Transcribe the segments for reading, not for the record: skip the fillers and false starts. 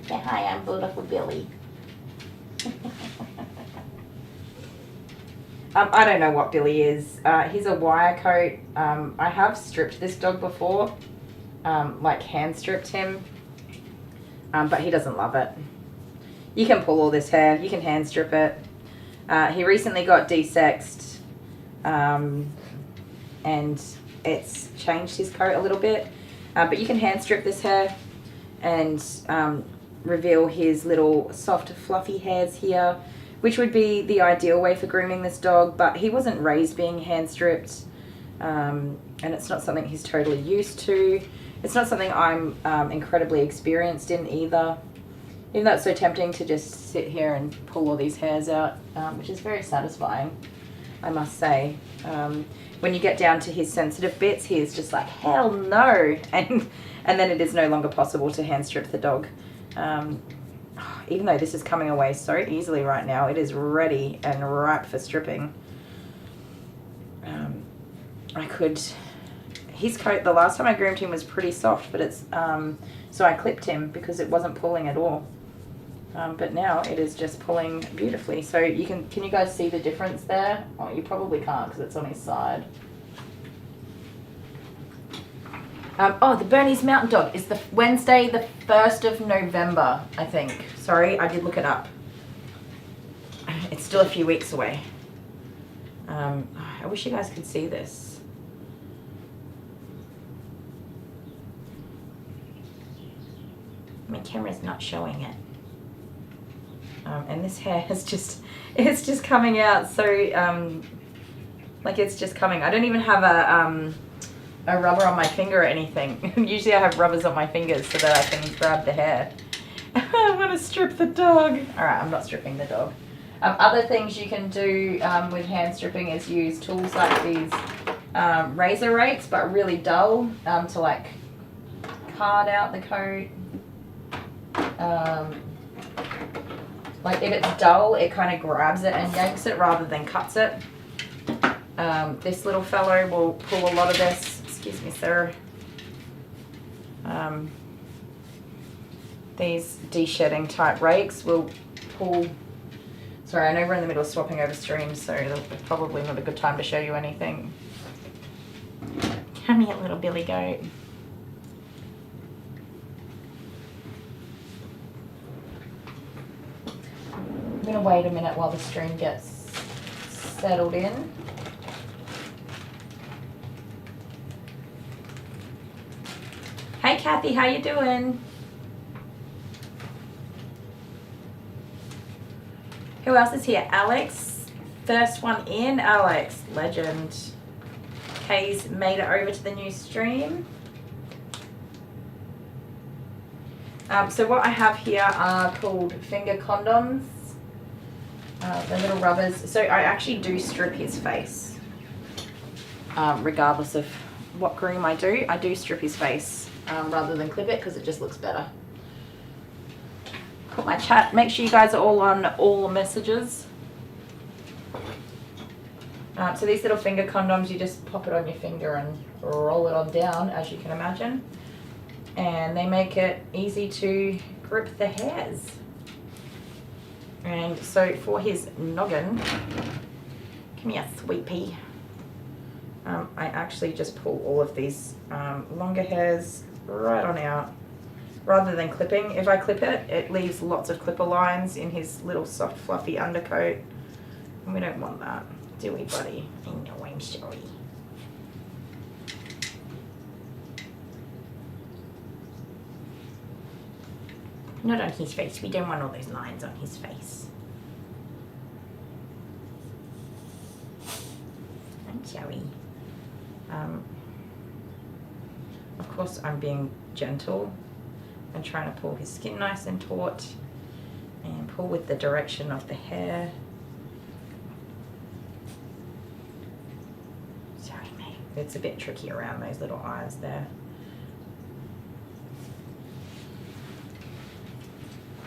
Say hi, I'm beautiful Billy. I don't know what Billy is. He's a wire coat. I have stripped this dog before, like hand stripped him, but he doesn't love it. You can pull all this hair, you can hand strip it. He recently got desexed, and it's changed his coat a little bit, but you can hand strip this hair and reveal his little soft fluffy hairs here, which would be the ideal way for grooming this dog, but he wasn't raised being hand stripped, and it's not something he's totally used to. It's not something I'm incredibly experienced in either, even though it's so tempting to just sit here and pull all these hairs out, which is very satisfying, I must say. When you get down to his sensitive bits, he is just like, hell no, and then it is no longer possible to hand strip the dog. Even though this is coming away so easily right now, it is ready and ripe for stripping. His coat, the last time I groomed him was pretty soft, but it's, so I clipped him because it wasn't pulling at all. But now it is just pulling beautifully. So can you guys see the difference there? Oh, you probably can't because it's on his side. Oh, the Bernese Mountain Dog is the Wednesday, the 1st of November, I think. Sorry, I did look it up. It's still a few weeks away. I wish you guys could see this. My camera's not showing it. And this hair is it's just coming out so, like it's just coming. I don't even have a rubber on my finger or anything. Usually I have rubbers on my fingers so that I can grab the hair. I want to strip the dog. Alright, I'm not stripping the dog. Other things you can do with hand stripping is use tools like these razor rakes, but really dull, to like card out the coat. Like if it's dull, it kind of grabs it and yanks it rather than cuts it. This little fellow will pull a lot of this. Excuse me, sir. These de-shedding type rakes will pull. Sorry, I know we're in the middle of swapping over streams, so it's probably not a good time to show you anything. Come here, little Billy goat. I'm going to wait a minute while the stream gets settled in. Hey Kathy, how you doing? Who else is here? Alex, first one in. Alex, legend. Kay's made it over to the new stream. So what I have here are called finger condoms. The little rubbers. So I actually do strip his face. Regardless of what groom I do strip his face rather than clip it because it just looks better. Put my chat. Make sure you guys are all on all messages. So these little finger condoms, you just pop it on your finger and roll it on down, as you can imagine. And they make it easy to grip the hairs. And so for his noggin, come here, sweet pea. I actually just pull all of these longer hairs right on out, rather than clipping. If I clip it, it leaves lots of clipper lines in his little soft fluffy undercoat, and we don't want that, do we, buddy? I know, I'm sorry. Not on his face. We don't want all those lines on his face. I'm sorry. Of course, I'm being gentle and trying to pull his skin nice and taut and pull with the direction of the hair. Sorry, mate. It's a bit tricky around those little eyes there.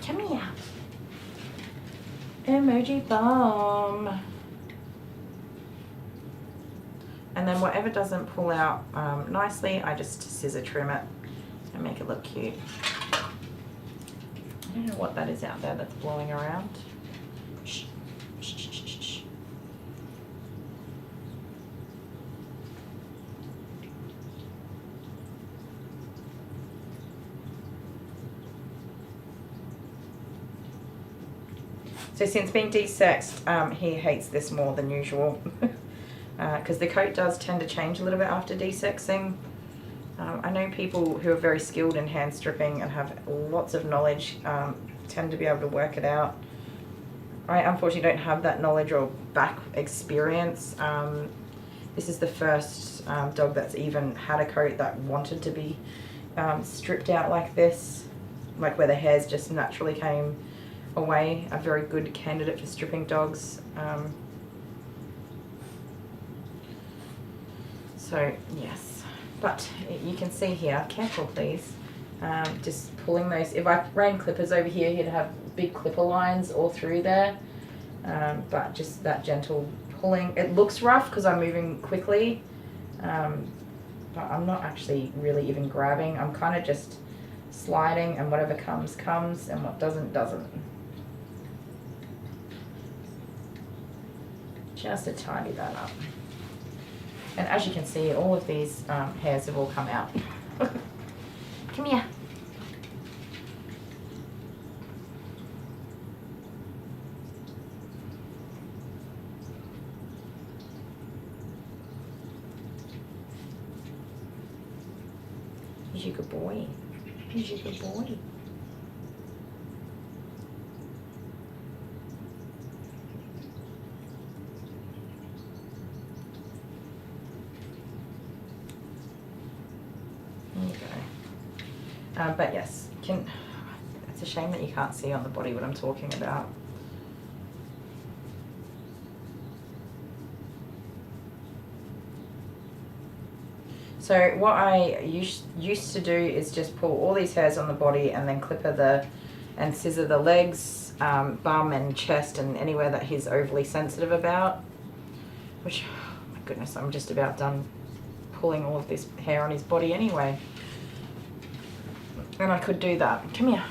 Come here. Emoji bomb. And then whatever doesn't pull out nicely, I just scissor trim it and make it look cute. I don't know what that is out there that's blowing around. Shh. Shh, shh, shh, shh. So since being desexed, he hates this more than usual because the coat does tend to change a little bit after desexing. I know people who are very skilled in hand stripping and have lots of knowledge tend to be able to work it out. I unfortunately don't have that knowledge or back experience. This is the first dog that's even had a coat that wanted to be stripped out like this, like where the hairs just naturally came away. A very good candidate for stripping dogs. So yes. But you can see here, careful please, just pulling those. If I ran clippers over here, he'd have big clipper lines all through there. But just that gentle pulling. It looks rough because I'm moving quickly, but I'm not actually really even grabbing. I'm kind of just sliding, and whatever comes, comes, and what doesn't, doesn't. Just to tidy that up. And as you can see, all of these hairs have all come out. Come here. He's your good boy. He's your good boy. But yes, it's a shame that you can't see on the body what I'm talking about. So what I used to do is just pull all these hairs on the body and then clipper and scissor the legs, bum and chest and anywhere that he's overly sensitive about. Which, oh my goodness, I'm just about done pulling all of this hair on his body anyway. And I could do that. Come here.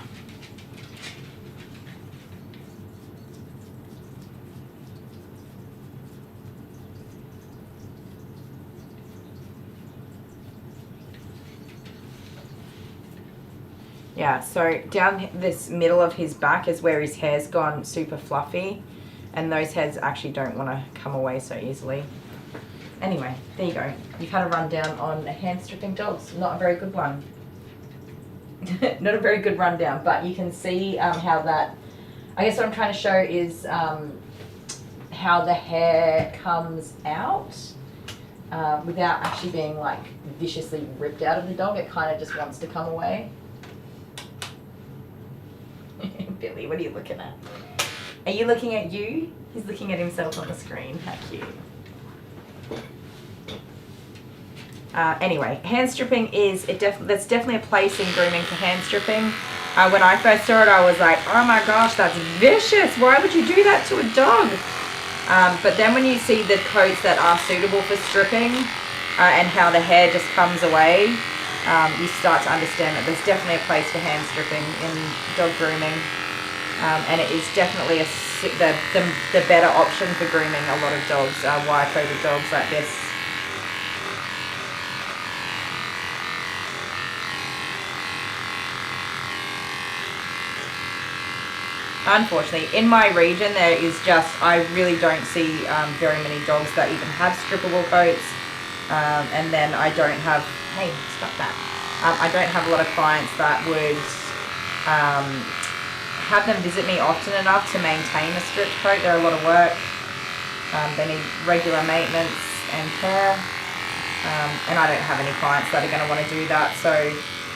Yeah, so down this middle of his back is where his hair's gone super fluffy, and those hairs actually don't want to come away so easily. Anyway, there you go. You've had a rundown on hand stripping dogs. Not a very good one. Not a very good rundown, but you can see how that, I guess what I'm trying to show is how the hair comes out without actually being like viciously ripped out of the dog. It kind of just wants to come away. Billy, what are you looking at? Are you looking at you? He's looking at himself on the screen. How cute. Anyway, hand stripping is, there's definitely a place in grooming for hand stripping. When I first saw it, I was like, oh my gosh, that's vicious. Why would you do that to a dog? But then when you see the coats that are suitable for stripping and how the hair just comes away, you start to understand that there's definitely a place for hand stripping in dog grooming. And it is definitely the better option for grooming a lot of dogs, wire-coated dogs like this. Unfortunately, in my region, there is just, I really don't see very many dogs that even have strippable coats. And then I don't have, hey, stop that. I don't have a lot of clients that would have them visit me often enough to maintain a stripped coat. They're a lot of work. They need regular maintenance and care. And I don't have any clients that are going to want to do that. So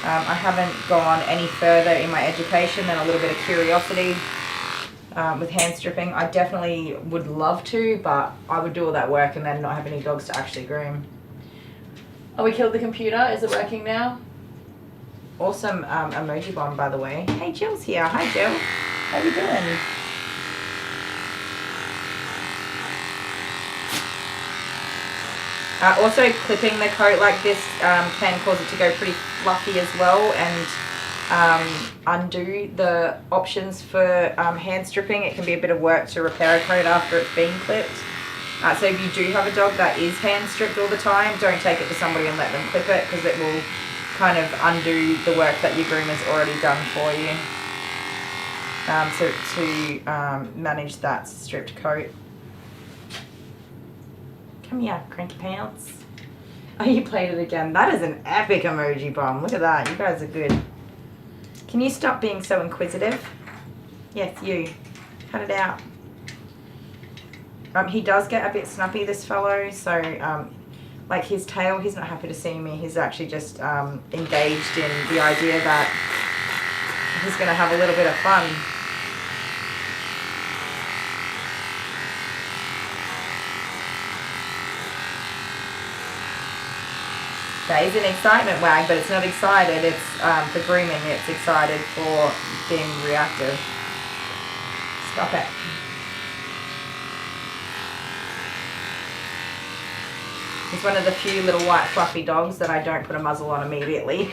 I haven't gone any further in my education than a little bit of curiosity with hand stripping. I definitely would love to, but I would do all that work and then not have any dogs to actually groom. Oh, we killed the computer. Is it working now? Awesome emoji bomb, by the way. Hey, Jill's here. Hi, Jill. How you doing? Also, clipping the coat like this can cause it to go pretty fluffy as well, and undo the options for hand stripping. It can be a bit of work to repair a coat after it's been clipped. So if you do have a dog that is hand stripped all the time, don't take it to somebody and let them clip it, because it will kind of undo the work that your groomer's already done for you. To manage that stripped coat. Come here, cranky pants. Oh, you played it again. That is an epic emoji bomb. Look at that. You guys are good. Can you stop being so inquisitive? Yes, you. Cut it out. He does get a bit snuppy, this fellow. So, like his tail, he's not happy to see me. He's actually just engaged in the idea that he's going to have a little bit of fun. Yeah, he's an excitement wag, but it's not excited. It's for grooming. It's excited for being reactive. Stop it. He's one of the few little white fluffy dogs that I don't put a muzzle on immediately.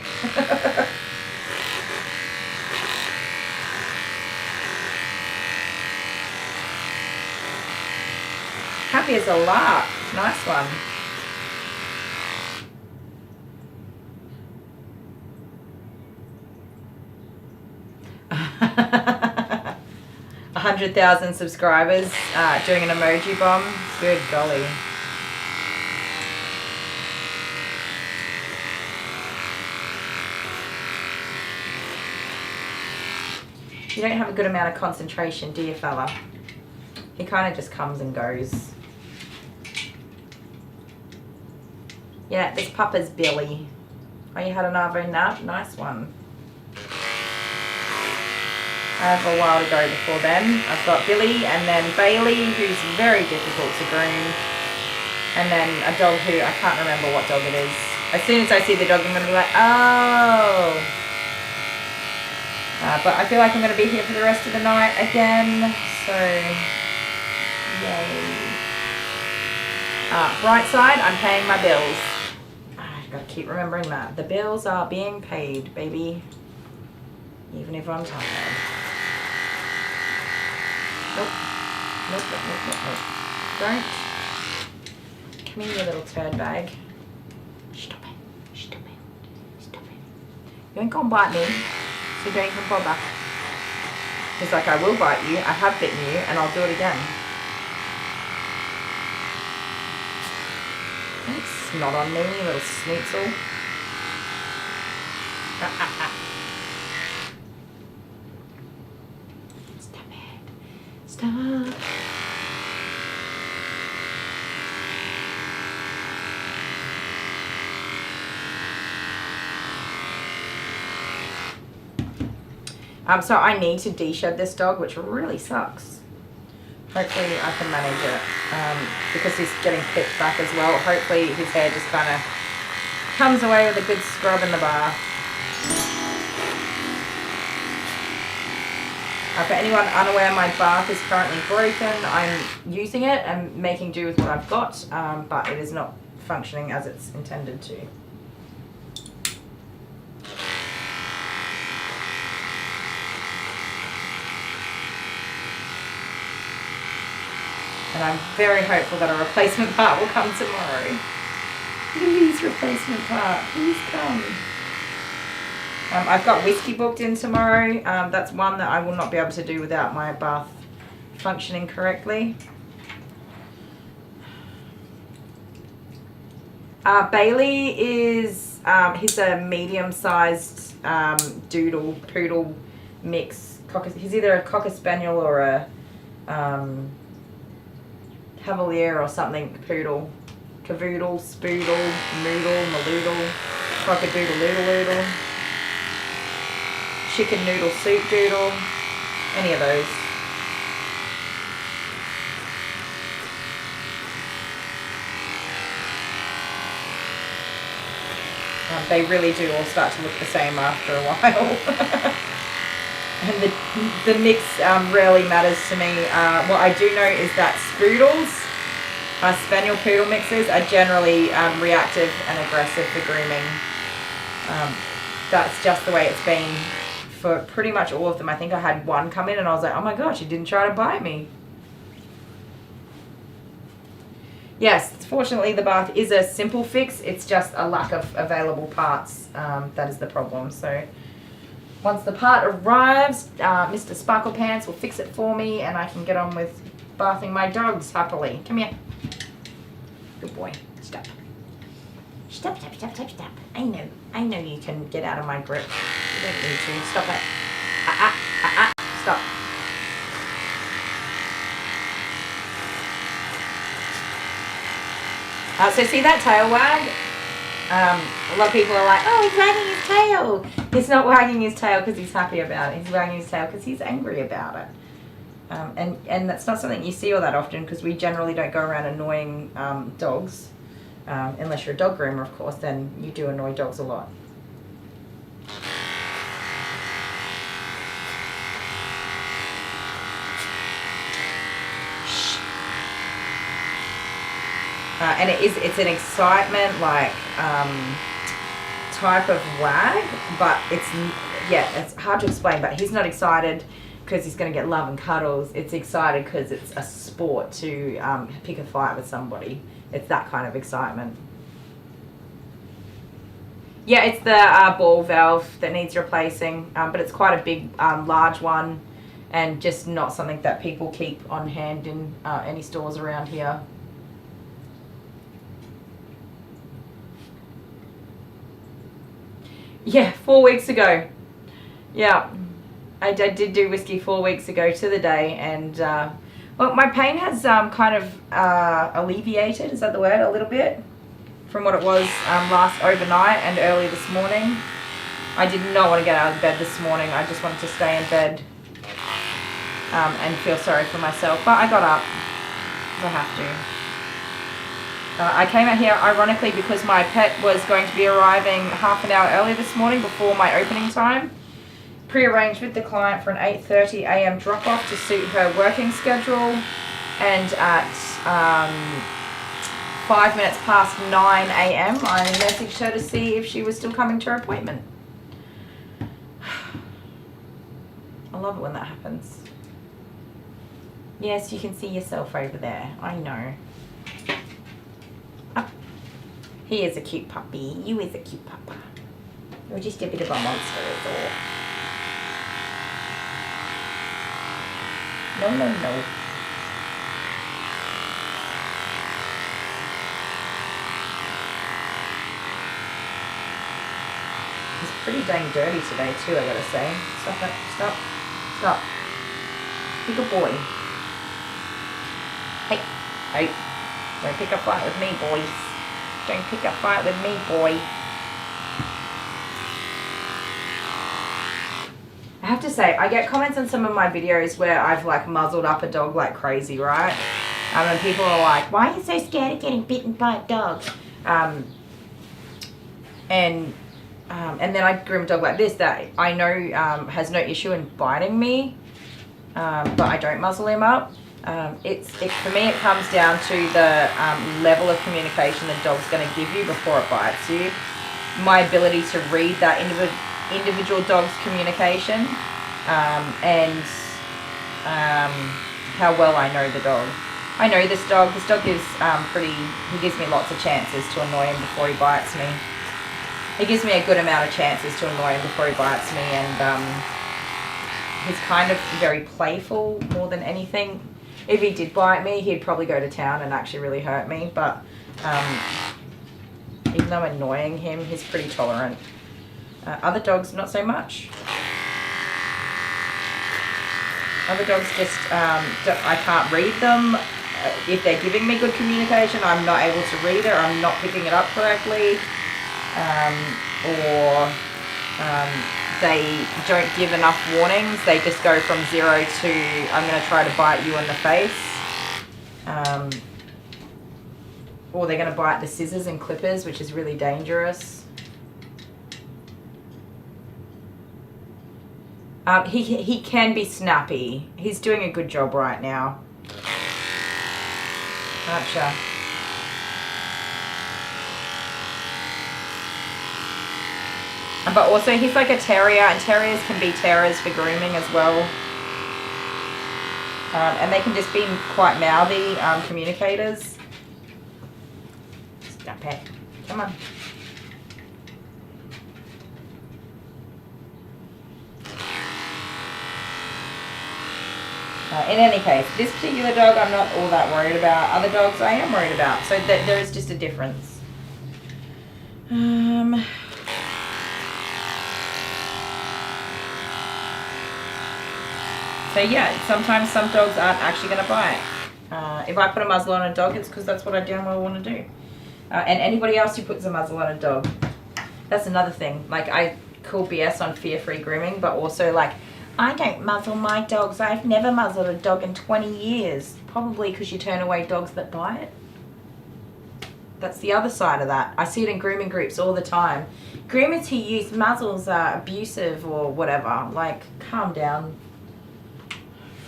Happy as a lark. Nice one. A 100,000 subscribers doing an emoji bomb. Good golly. You don't have a good amount of concentration, do you, fella? He kind of just comes and goes. Yeah, this puppa's Billy. Oh, you had an Arvo nut? Nice one. I have a while to go before then. I've got Billy and then Bailey, who's very difficult to groom. And then a dog who, I can't remember what dog it is. As soon as I see the dog, I'm going to be like, oh. But I feel like I'm going to be here for the rest of the night again. So, yay. Right side, I'm paying my bills. I've got to keep remembering that. The bills are being paid, baby. Even if I'm tired. Nope. Nope, nope, nope, nope, nope. Don't. Come here, you little turd bag. Stop it. Stop it. Stop it. You ain't gonna bite me, so don't even bother. He's like, I will bite you, I have bitten you, and I'll do it again. Don't snot on me, you little schnitzel. Stop it. Stop. So I need to de-shed this dog, which really sucks. Hopefully I can manage it, because he's getting picked back as well. Hopefully his hair just kind of comes away with a good scrub in the bath. For anyone unaware, my bath is currently broken. I'm using it and making do with what I've got, but it is not functioning as it's intended to. And I'm very hopeful that a replacement part will come tomorrow. Please, replacement part, please come. I've got whiskey booked in tomorrow. That's one that I will not be able to do without my bath functioning correctly. Bailey is, he's a medium-sized poodle mix. He's either a Cocker Spaniel or a Cavalier or something poodle. Cavoodle, spoodle, moodle, maloodle, cockadoodle loodle loodle, chicken noodle soup doodle, any of those. They really do all start to look the same after a while. And the mix rarely matters to me. What I do know is that spoodles, spaniel poodle mixes, are generally reactive and aggressive for grooming. That's just the way it's been for pretty much all of them. I think I had one come in and I was like, oh my gosh, he didn't try to bite me. Yes, fortunately the bath is a simple fix. It's just a lack of available parts. That is the problem. So once the part arrives, Mr. Sparkle Pants will fix it for me and I can get on with bathing my dogs happily. Come here. Good boy. Stop. Stop, stop, stop, stop, stop. I know you can get out of my grip. You don't need to. Stop it. Stop. So see that tail wag? A lot of people are like, oh, he's wagging his tail. He's not wagging his tail because he's happy about it. He's wagging his tail because he's angry about it. And that's not something you see all that often because we generally don't go around annoying dogs. Unless you're a dog groomer, of course, then you do annoy dogs a lot. And it's an excitement like type of wag, but it's hard to explain. But he's not excited because he's going to get love and cuddles. It's excited because it's a sport to pick a fight with somebody. It's that kind of excitement. Yeah, it's the ball valve that needs replacing, but it's quite a big, large one, and just not something that people keep on hand in any stores around here. Yeah, 4 weeks ago. Yeah, I did do whiskey 4 weeks ago to the day, and well, my pain has kind of alleviated, is that the word, a little bit, from what it was last overnight and early this morning. I did not want to get out of bed this morning. I just wanted to stay in bed and feel sorry for myself, but I got up. I have to. I came out here ironically because my pet was going to be arriving half an hour early this morning before my opening time. Pre-arranged with the client for an 8:30 a.m. drop-off to suit her working schedule, and at 5 minutes past 9 a.m. I messaged her to see if she was still coming to her appointment. I love it when that happens. Yes, you can see yourself over there. I know. Oh, he is a cute puppy. You is a cute papa. You're just a bit of a monster, is all. No, no, no. He's pretty dang dirty today too, I gotta say. Stop it. Stop. Stop. Be a good boy. Hey. Hey. Don't pick a fight with me, boys. Don't pick a fight with me, boy. I have to say, I get comments on some of my videos where I've like muzzled up a dog like crazy, right? And people are like, why are you so scared of getting bitten by a dog? And then I groom a dog like this that I know has no issue in biting me, but I don't muzzle him up. For me, it comes down to the level of communication the dog's going to give you before it bites you. My ability to read that individual dog's communication and how well I know the dog. I know this dog. This dog gives he gives me lots of chances to annoy him before he bites me. He gives me a good amount of chances to annoy him before he bites me, and he's kind of very playful more than anything. If he did bite me, he'd probably go to town and actually really hurt me, but even though I'm annoying him, he's pretty tolerant. Other dogs, not so much. Other dogs just, I can't read them. If they're giving me good communication, I'm not able to read it, or I'm not picking it up correctly. Or they don't give enough warnings. They just go from 0 to, I'm going to try to bite you in the face. Or they're going to bite the scissors and clippers, which is really dangerous. He can be snappy. He's doing a good job right now. But also he's like a terrier, and terriers can be terrors for grooming as well. And they can just be quite mouthy communicators. Stop it. Come on. In any case, this particular dog I'm not all that worried about. Other dogs I am worried about. So there is just a difference. So yeah, sometimes some dogs aren't actually going to bite. If I put a muzzle on a dog, it's because that's what I damn well want to do. And anybody else who puts a muzzle on a dog, that's another thing. Like, I call BS on fear-free grooming, but also like, I don't muzzle my dogs. I've never muzzled a dog in 20 years. Probably because you turn away dogs that bite. That's the other side of that. I see it in grooming groups all the time. Groomers who use muzzles are abusive or whatever. Like, calm down.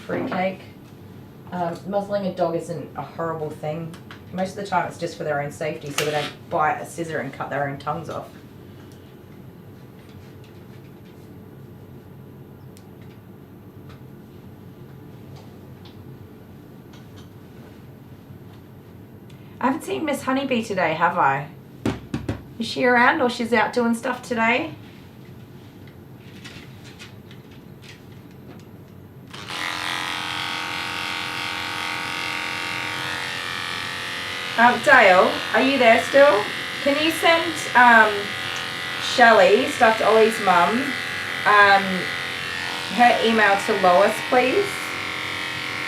Fruitcake. Muzzling a dog isn't a horrible thing. Most of the time it's just for their own safety, so they don't bite a scissor and cut their own tongues off. I haven't seen Miss Honeybee today, have I? Is she around, or she's out doing stuff today? Dale, are you there still? Can you send Shelley, Stuffed Ollie's mum, her email to Lois, please?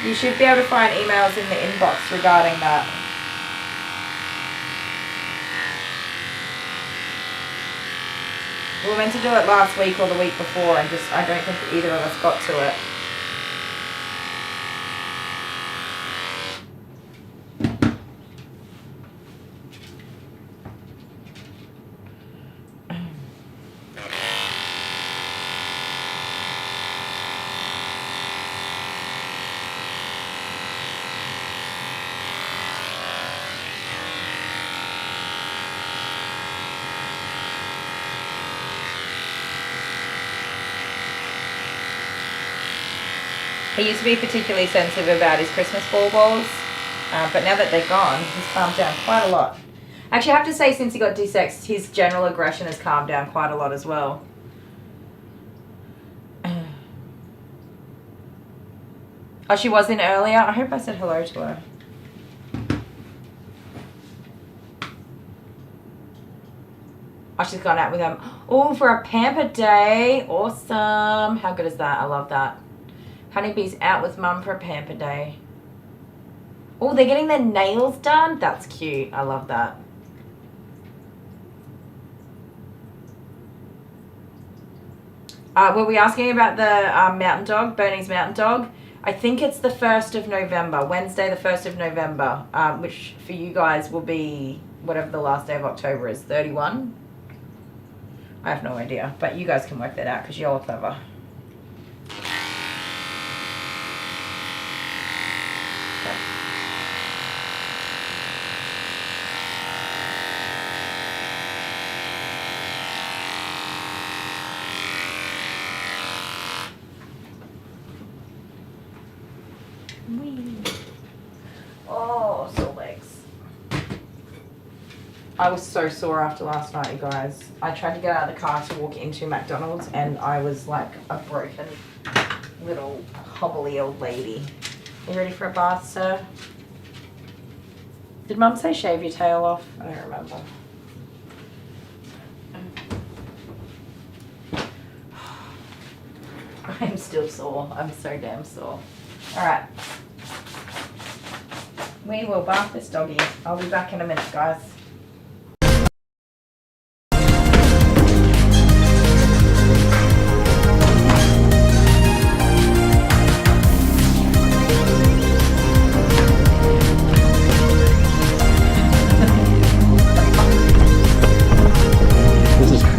You should be able to find emails in the inbox regarding that. We were meant to do it last week or the week before, and just I don't think either of us got to it. He used to be particularly sensitive about his Christmas balls, but now that they're gone, he's calmed down quite a lot. Actually, I have to say, since he got desexed, his general aggression has calmed down quite a lot as well. Oh, she was in earlier? I hope I said hello to her. Oh, she's gone out with him. Oh, for a pamper day. Awesome. How good is that? I love that. Honeybee's out with mum for a pamper day. Oh, they're getting their nails done? That's cute. I love that. Were we asking about the mountain dog, Bernie's mountain dog? I think it's the 1st of November, Wednesday the 1st of November, which for you guys will be whatever the last day of October is, 31? I have no idea, but you guys can work that out because you're all clever. Oh, sore legs. I was so sore after last night, you guys. I tried to get out of the car to walk into McDonald's and I was like a broken little hobbly old lady. You ready for a bath, sir? Did Mum say shave your tail off? I don't remember. I'm still sore. I'm so damn sore. Alright. We will bath this doggy. I'll be back in a minute, guys.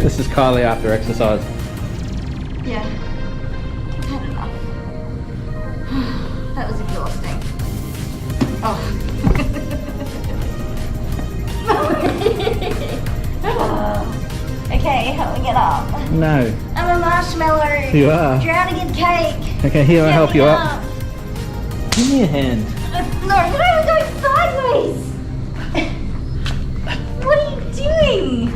This is Kylie after exercise. Yeah. Had enough. That was exhausting. Oh. Okay, help me get up. No. I'm a marshmallow. You are. Drowning in cake. Okay, here, I'll help Get you me up. Give me a hand. No, why are we going sideways? What are you doing?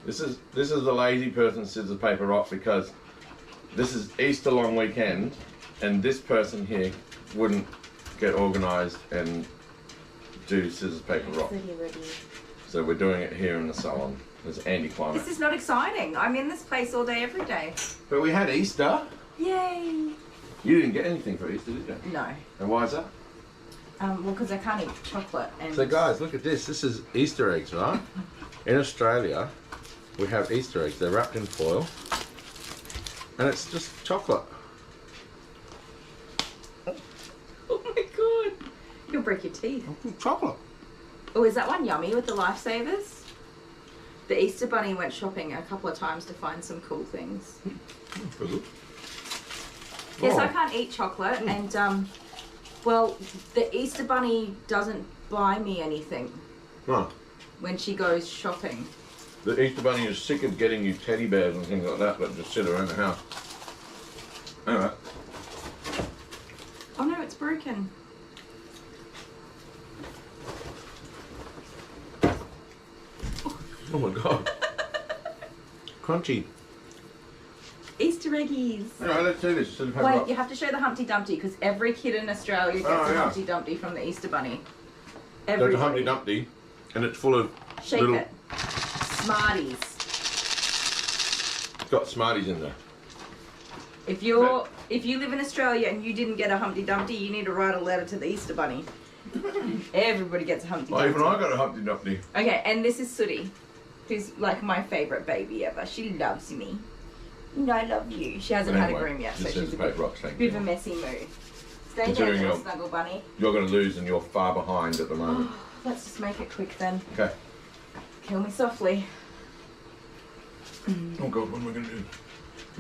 This is the lazy person scissors paper rock, because this is Easter long weekend and this person here wouldn't get organised and do scissors paper rock. So we're doing it here in the salon. It's anti-climate. This is not exciting. I'm in this place all day, every day. But we had Easter. Yay! You didn't get anything for Easter, did you? No. And why is that? Well, because I can't eat chocolate. And So guys, look at this. This is Easter eggs, right? In Australia, we have Easter eggs. They're wrapped in foil. And it's just chocolate. Oh my god! You'll break your teeth. Chocolate. Oh, is that one yummy with the lifesavers? The Easter Bunny went shopping a couple of times to find some cool things. Yes, I can't eat chocolate, and well, the Easter Bunny doesn't buy me anything Oh. when she goes shopping. The Easter Bunny is sick of getting you teddy bears and things like that just sit around the house. Anyway. Oh no, it's broken. Oh my god. Crunchy. Easter eggies. Anyway, let's do this. Wait, you have to show the Humpty Dumpty, because every kid in Australia gets a yeah. Humpty Dumpty from the Easter Bunny. There's a Humpty Dumpty, and it's full of Shake little... it. Smarties. It's got Smarties in there. If you live in Australia and you didn't get a Humpty Dumpty, you need to write a letter to the Easter Bunny. Everybody gets a Humpty Oh, Dumpty. even I got a Humpty Dumpty. Okay, and this is Sooty, who's like my favourite baby ever. She loves me. No, I love you. She hasn't had a groom yet, so this she's is a paper bit, rock, thank bit of a you. messy mood. Stay Considering down, little you're- snuggle bunny. You're going to lose and you're far behind at the moment. Let's just make it quick then. Okay. Kill me softly. Oh god, what am I going to do?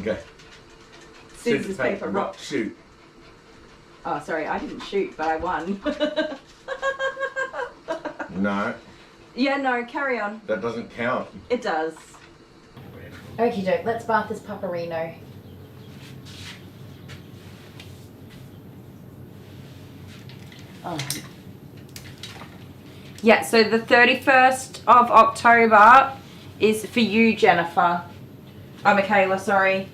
Okay. Scissors, paper, rock. Shoot. Oh, sorry, I didn't shoot, but I won. No, Yeah, no, carry on. that doesn't count. It does. Okie doke, let's bath this paparino. Oh. Yeah, so the 31st of October is for you, Jennifer. Oh, Michaela, sorry.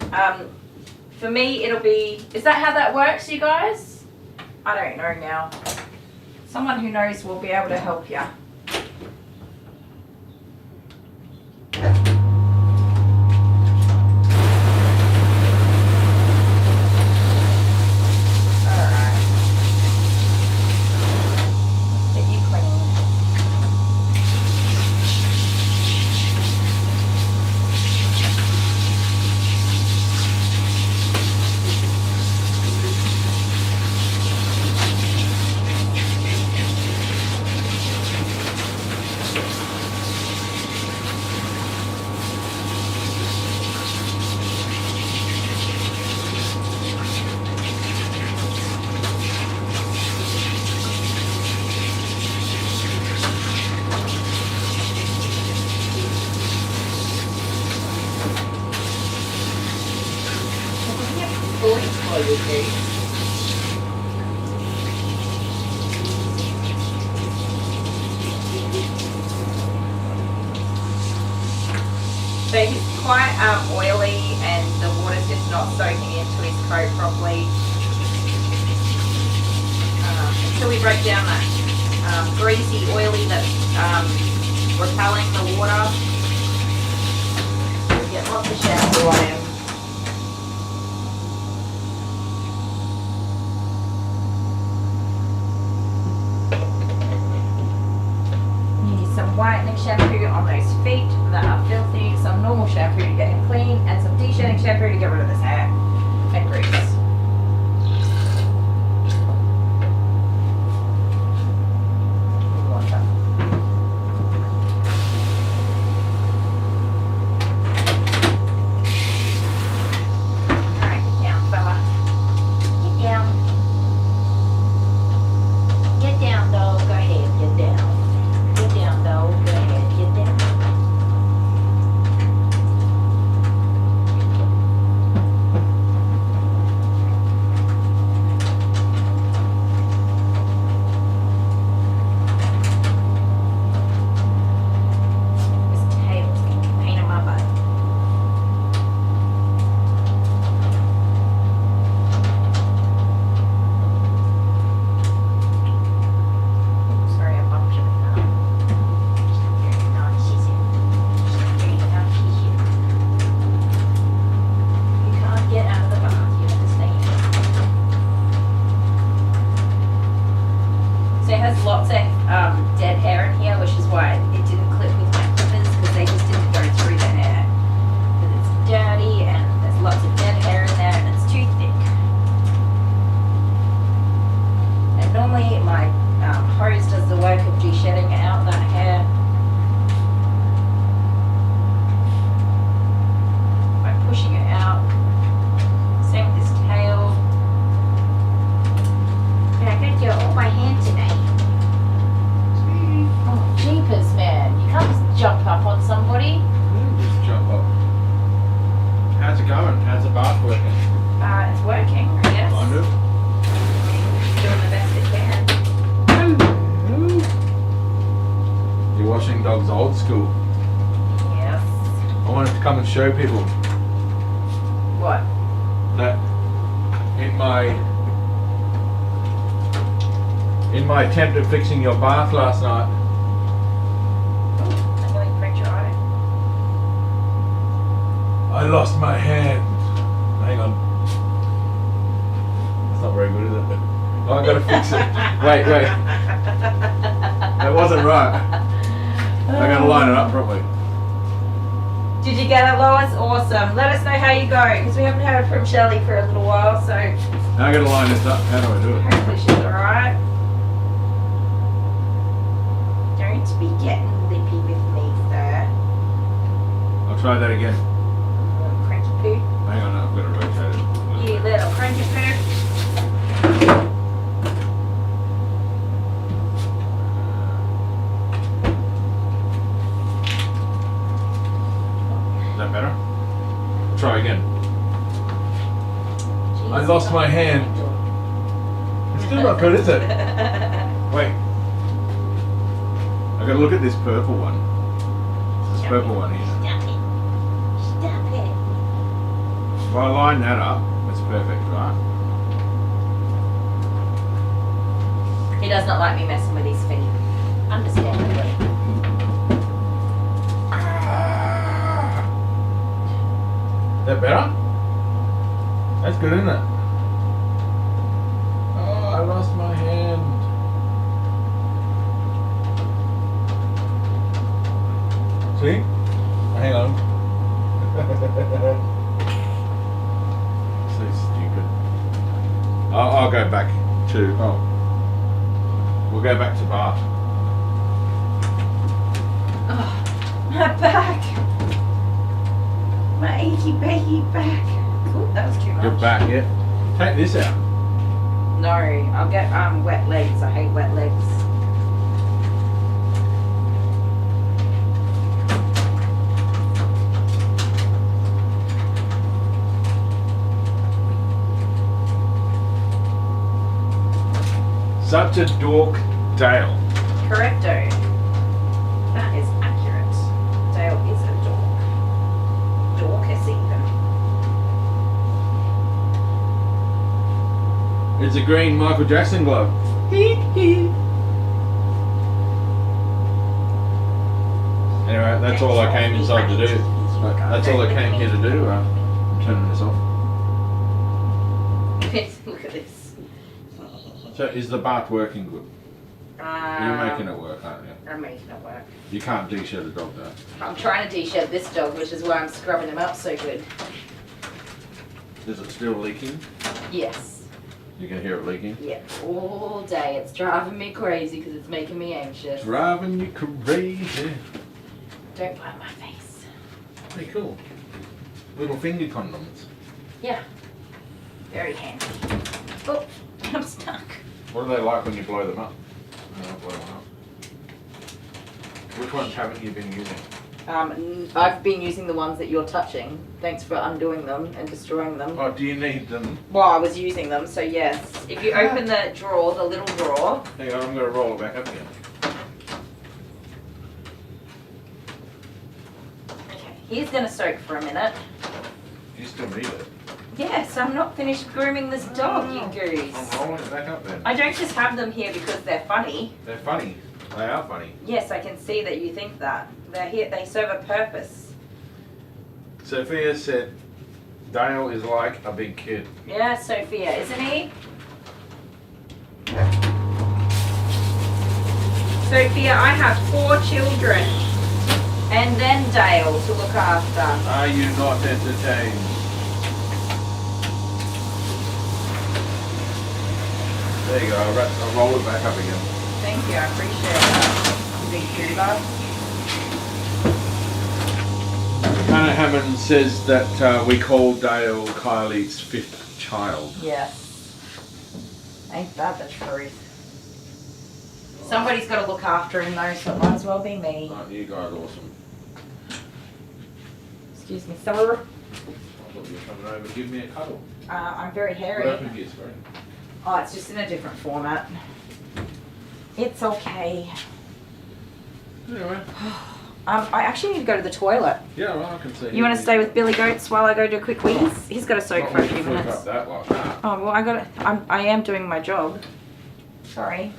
For me, it'll be... Is that how that works, you guys? I don't know now. Someone who knows will be able to help you. So he's quite oily and the water's just not soaking into his coat properly. Until we break down that greasy, oily, that repelling the water. So get lots of shampoo on him. Some whitening shampoo on those feet that are filthy, some normal shampoo to get him clean, and some de-shedding shampoo to get rid of his hair and grease. Alright, get down, fella. Get down. Get down, dog. Go ahead, get down. Get down, though. Go ahead, get down. His tail's gonna be a pain in my butt. Sorry, I bumped you. You can't get out of the bath, you have to stay in. So it has lots of dead hair in here, which is why it didn't clip with my clippers, because they just didn't go through the hair. Because it's dirty and there's lots of dead hair in there and it's too thick. And normally my hose does the work of de-shedding out that hair. Pushing it out. Same with this tail. And I gotta do it all by hand today. Oh, jeepers, man. You can't just jump up on somebody. Just jump up. How's it going? How's the bath working? It's working, I guess. Kind of. Doing the best it can. You're watching dogs old school. Yes. I wanted to come and show people What? that in my attempt at fixing your bath last night, I nearly pricked your eye. I lost my hand. Hang on. That's not very good, is it? Oh, I gotta fix it. Wait. That wasn't right. I gotta line it up properly. Did you get it, Lois? Awesome. Let us know how you go, because we haven't heard from Shelley for a little while, so Now I gotta line this up. How do I do it? hopefully she's alright. Don't be getting lippy with me, sir. I'll try that again. Little cranky poo. Hang on, I've got to rotate it. You little cranky poo. Is that better? I'll try again. I Jeez, lost my hand. It's still not good, is it? Wait. I gotta look at this purple one. This purple one here. Stop it. Stop it. If I line that up, it's perfect, right? He does not like me messing with his feet. Understandably. Is that better? That's good, isn't it? Oh, I lost my hand. See? Hang on. So stupid. I'll go back to. Oh. We'll go back to bath. Oh, my back. My achy backy back. Ooh, that was too much. Your back, yeah. Take this out. No, I'll get wet legs. I hate wet legs. Such a dork, Dale. Correcto. That is accurate. Dale is a dork. Dorcas even. It's a green Michael Jackson glove. That's all I came inside to do. That's all I came here to do. I'm turning this off. Look at this. So is the bath working good? You're making it work, aren't you? I'm making it work. You can't de-shed a dog though. I'm trying to de-shed this dog, which is why I'm scrubbing him up so good. Is it still leaking? Yes. You can hear it leaking? Yeah, all day. It's driving me crazy because it's making me anxious. Driving you crazy. Don't bite my face. Pretty cool. Little finger condoms. Yeah. Very handy. Oh, I'm stuck. What are they like when you blow them up? Blow them up. Which ones haven't you been using? I've been using the ones that you're touching. Thanks for undoing them and destroying them. Oh, do you need them? Well, I was using them, so yes. If you open the drawer, the little drawer. Hang on, I'm going to roll it back up again. Okay, he's going to soak for a minute. You still need it. Yes, I'm not finished grooming this dog, you goose. I'm rolling it back up then. I don't just have them here because they're funny. They're funny. They are funny. Yes, I can see that you think that. They're here, they serve a purpose. Sophia said Dale is like a big kid. Yeah, Sophia, isn't he? Sophia, I have 4 children. And then Dale to look after. Are you not entertained? There you go, I'll roll it back up again. Thank you, I appreciate that. You big goober. Hannah Hammond says that we call Dale Kylie's 5th child. Yes. Ain't that the truth? Somebody's got to look after him though, so it might as well be me. Aren't you guys awesome? Excuse me, sir. I thought you were coming over to give me a cuddle. I'm very hairy. What happened to your screen? Oh, it's just in a different format. It's okay. Anyway. I actually need to go to the toilet. Yeah, well, I can see. You want to stay with Billy Goats while I go do a quick wheeze? He's got to soak for a few minutes. Up that like that. Oh, well, I am doing my job. Sorry.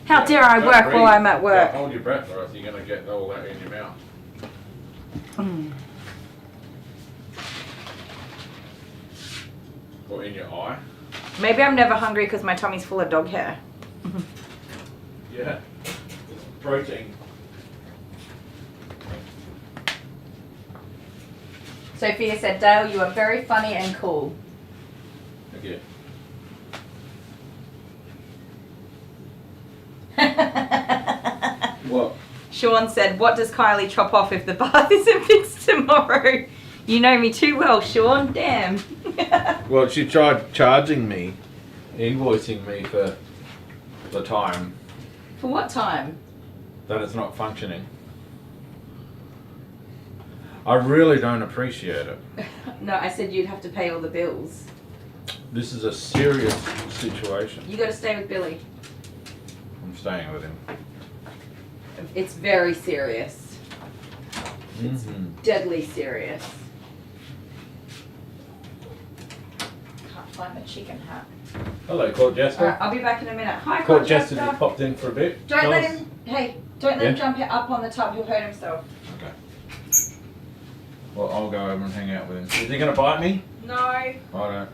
How dare I work while I'm at work? Don't hold your breath or else you're going to get all that in your mouth. Or in your eye. Maybe I'm never hungry because my tummy's full of dog hair. Yeah. It's protein. Sophia said, Dale, you are very funny and cool. Thank you. What? Sean said, what does Kylie chop off if the bath isn't fixed tomorrow? You know me too well, Sean. Damn. Well, she tried charging me, invoicing me for the time For what time? that it's not functioning. I really don't appreciate it. No, I said you'd have to pay all the bills. This is a serious situation. You got to stay with Billy. I'm staying with him. It's very serious. Mm-hmm. Deadly serious. Can't find my chicken hat. Hello, Court Jester. Alright, I'll be back in a minute. Hi, Court Court Jester Jester. just popped in for a bit. Don't Tell let us- him. Hey, don't let him Yeah? jump up on the tub. He'll hurt himself. Okay. Well, I'll go over and hang out with him. Is he going to bite me? No. I don't.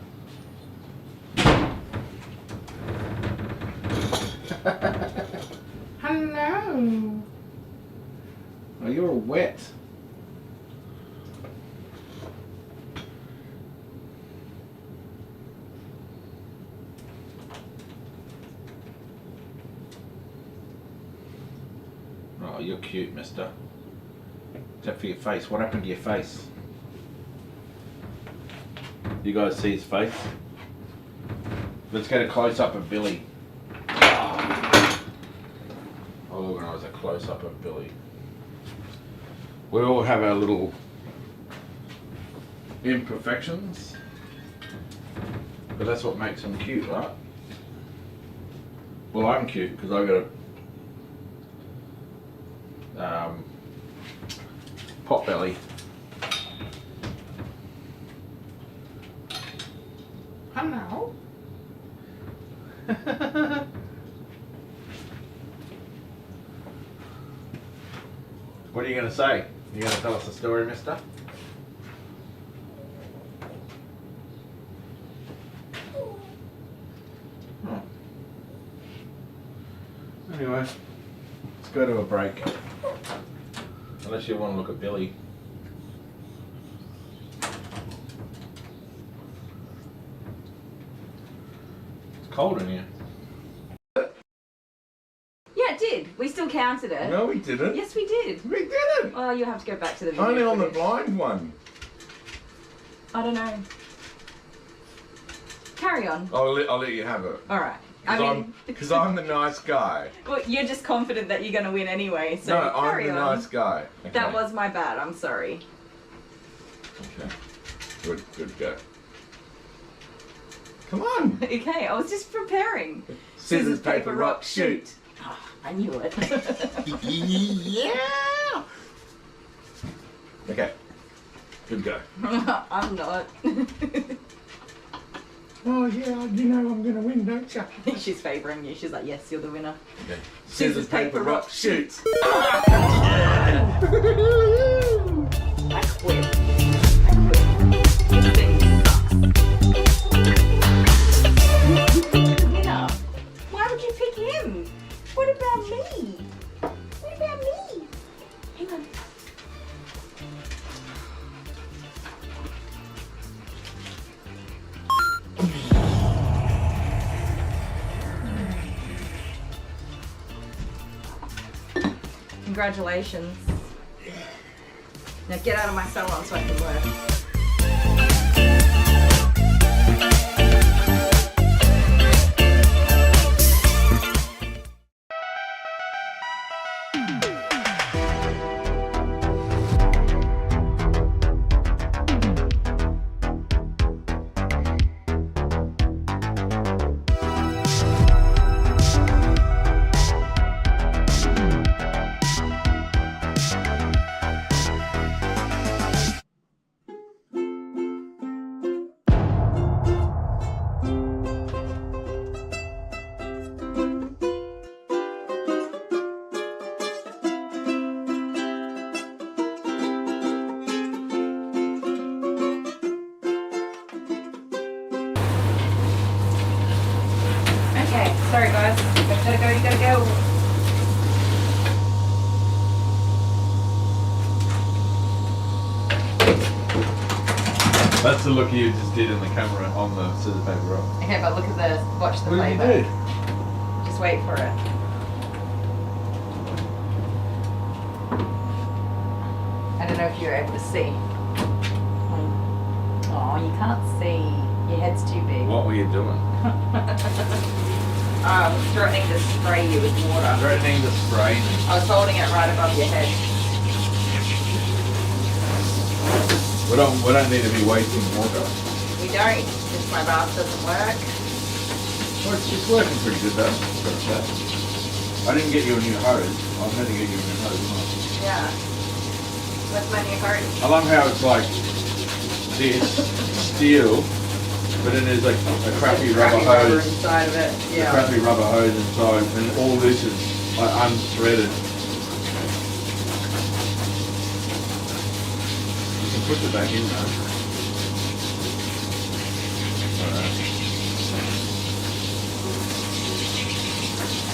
Hello. Oh, you're wet. Oh, you're cute, mister. Except for your face. What happened to your face? You guys see his face? Let's get a close-up of Billy. I'll organise a close-up of Billy. We all have our little imperfections, but that's what makes them cute, right? Well, I'm cute because I got a pot belly. Hello. What are you going to say? You going to tell us a story, mister? Oh. Anyway, let's go to a break. Unless you want to look at Billy. It's cold in here. Yeah, it did. We still counted it. No, we didn't. Yes, we did. We didn't. Well, you'll have to go back to the video. Only on the footage. blind one. I don't know. Carry on. I'll let you have it. All right. Because I'm the nice guy. Well, you're just confident that you're going to win anyway, so No, I'm carry the on. nice guy. Okay. That was my bad. I'm sorry. Okay. Good go. Come on. Okay, I was just preparing. Scissors, paper, rock, shoot. Oh, I knew it. Yeah. Okay. Good go. I'm not. Oh yeah, you know I'm gonna win, don't you? She's favouring you. She's like, yes, you're the winner. Okay. Scissors, paper, rock, shoot. I quit. This thing sucks. The winner. Why would you pick him? What about me? What about me? Hang on. Congratulations. Now get out of my salon so I can work. Okay, sorry guys. You gotta go. That's the look you just did in the camera on the scissors, paper, rock. Okay, but look at the, watch the What did you playback. do? Just wait for it. I don't know if you're able to see. Oh, you can't see. Your head's too big. What were you doing? I was threatening to spray you with water. Threatening to spray me. I was holding it right above your head. We don't need to be wasting water. We don't, since my bath doesn't work. Well, it's working pretty good though. I've gotta say. I didn't get you a new hose. I was meant to get you a new hose, wasn't Yeah. What's my new hose? I love how it's like this steel, but then there's like a crappy rubber hose. inside of it. A Yeah. crappy rubber hose inside, and all this is like unthreaded. You can push it back in though. Alright.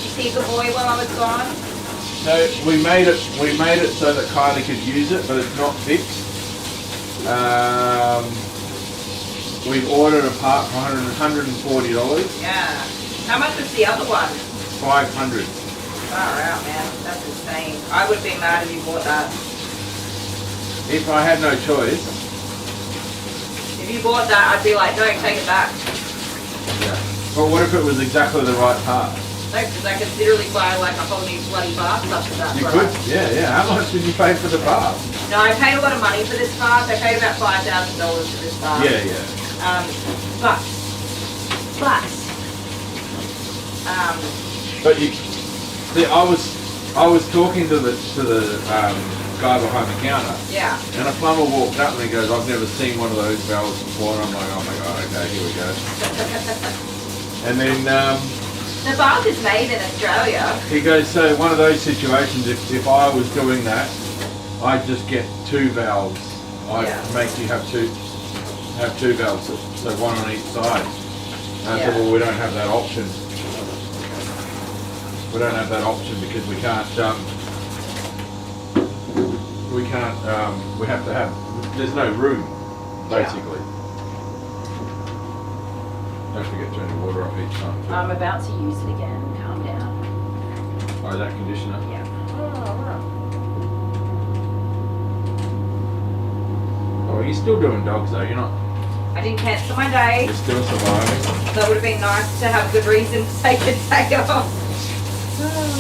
You see the boy while I was gone? No, we made it so that Kylie could use it, but it's not fixed. We've ordered a part for $140. Yeah. How much was the other one? $500. Far out, man. That's insane. I would be mad if you bought that. If I had no choice. If you bought that, I'd be like, no, take it back. Yeah. But what if it was exactly the right part? No, because I could literally buy like a whole new bloody bathtub for that You price. could? Yeah. How much did you pay for the bath? No, I paid a lot of money for this bath. I paid about $5,000 for this bath. Yeah. But you see, I was talking to the guy behind the counter, Yeah. and a plumber walked up and he goes, "I've never seen one of those valves before." And I'm like, "Oh my god, okay, here we go." And then The bath is made in Australia. he goes, "So one of those situations, if I was doing that, I just get 2 valves. I Yeah. make you have two valves, so one on each side. And I said, Yeah. well, we don't have that option. We don't have that option because we can't. We have to have. There's no room, basically. Don't forget to turn the water off each time. I'm about to use it again. Calm down. Oh, that conditioner. Yeah. Oh, you're still doing dogs though. You're not. I didn't cancel my day, You're still surviving. so it would have been nice to have good reason to take a day off.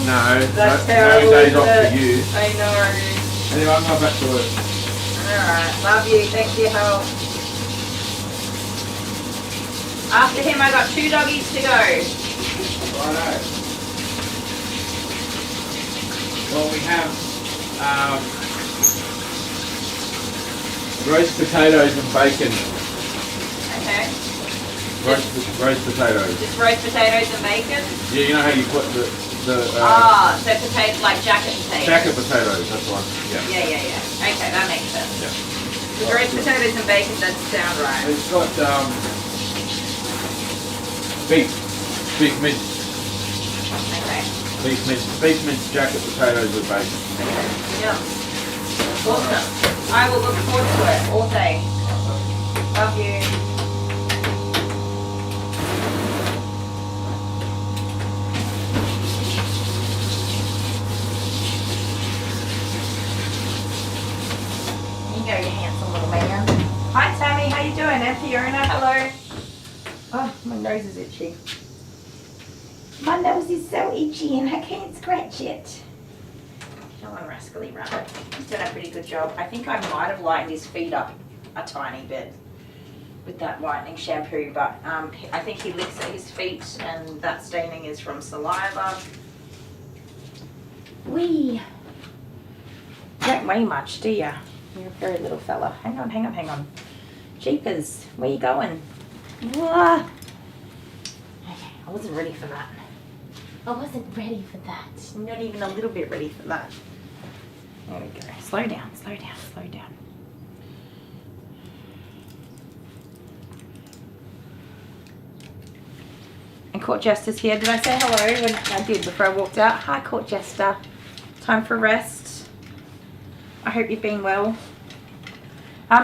No, That's no terrible, days off isn't for you. it? I know. Anyway, I'm going back to work. Alright, love you. Thanks for your help. After him, I got 2 doggies to go. Righto. Well, we have roast potatoes and bacon. Okay. Roast potatoes. Just roast potatoes and bacon. Yeah, you know how you put the So potatoes like jacket potatoes. jacket potatoes. That's one. Yeah. Yeah. Okay, that makes sense. Yeah. With roast potatoes and bacon doesn't sound right. It's got beef mince, Okay. beef mince jacket potatoes with bacon. Yeah. Awesome. I will look forward to it all day. Love you. Here you go, you handsome little man. Hi Tammy, how you doing? And Fiona, hello. Oh, my nose is itchy. My nose is so itchy and I can't scratch it. Come on, rascally rabbit. He's done a pretty good job. I think I might have lightened his feet up a tiny bit with that whitening shampoo, but I think he licks at his feet and that staining is from saliva. Wee. You don't weigh much, do you? You're a very little fella. Hang on. Jeepers, where you going? Whoa. Okay, I wasn't ready for that. Not even a little bit ready for that. There we go. Slow down. And Court Jester's here. Did I say hello? When I did before I walked out. Hi, Court Jester. Time for rest. I hope you've been well.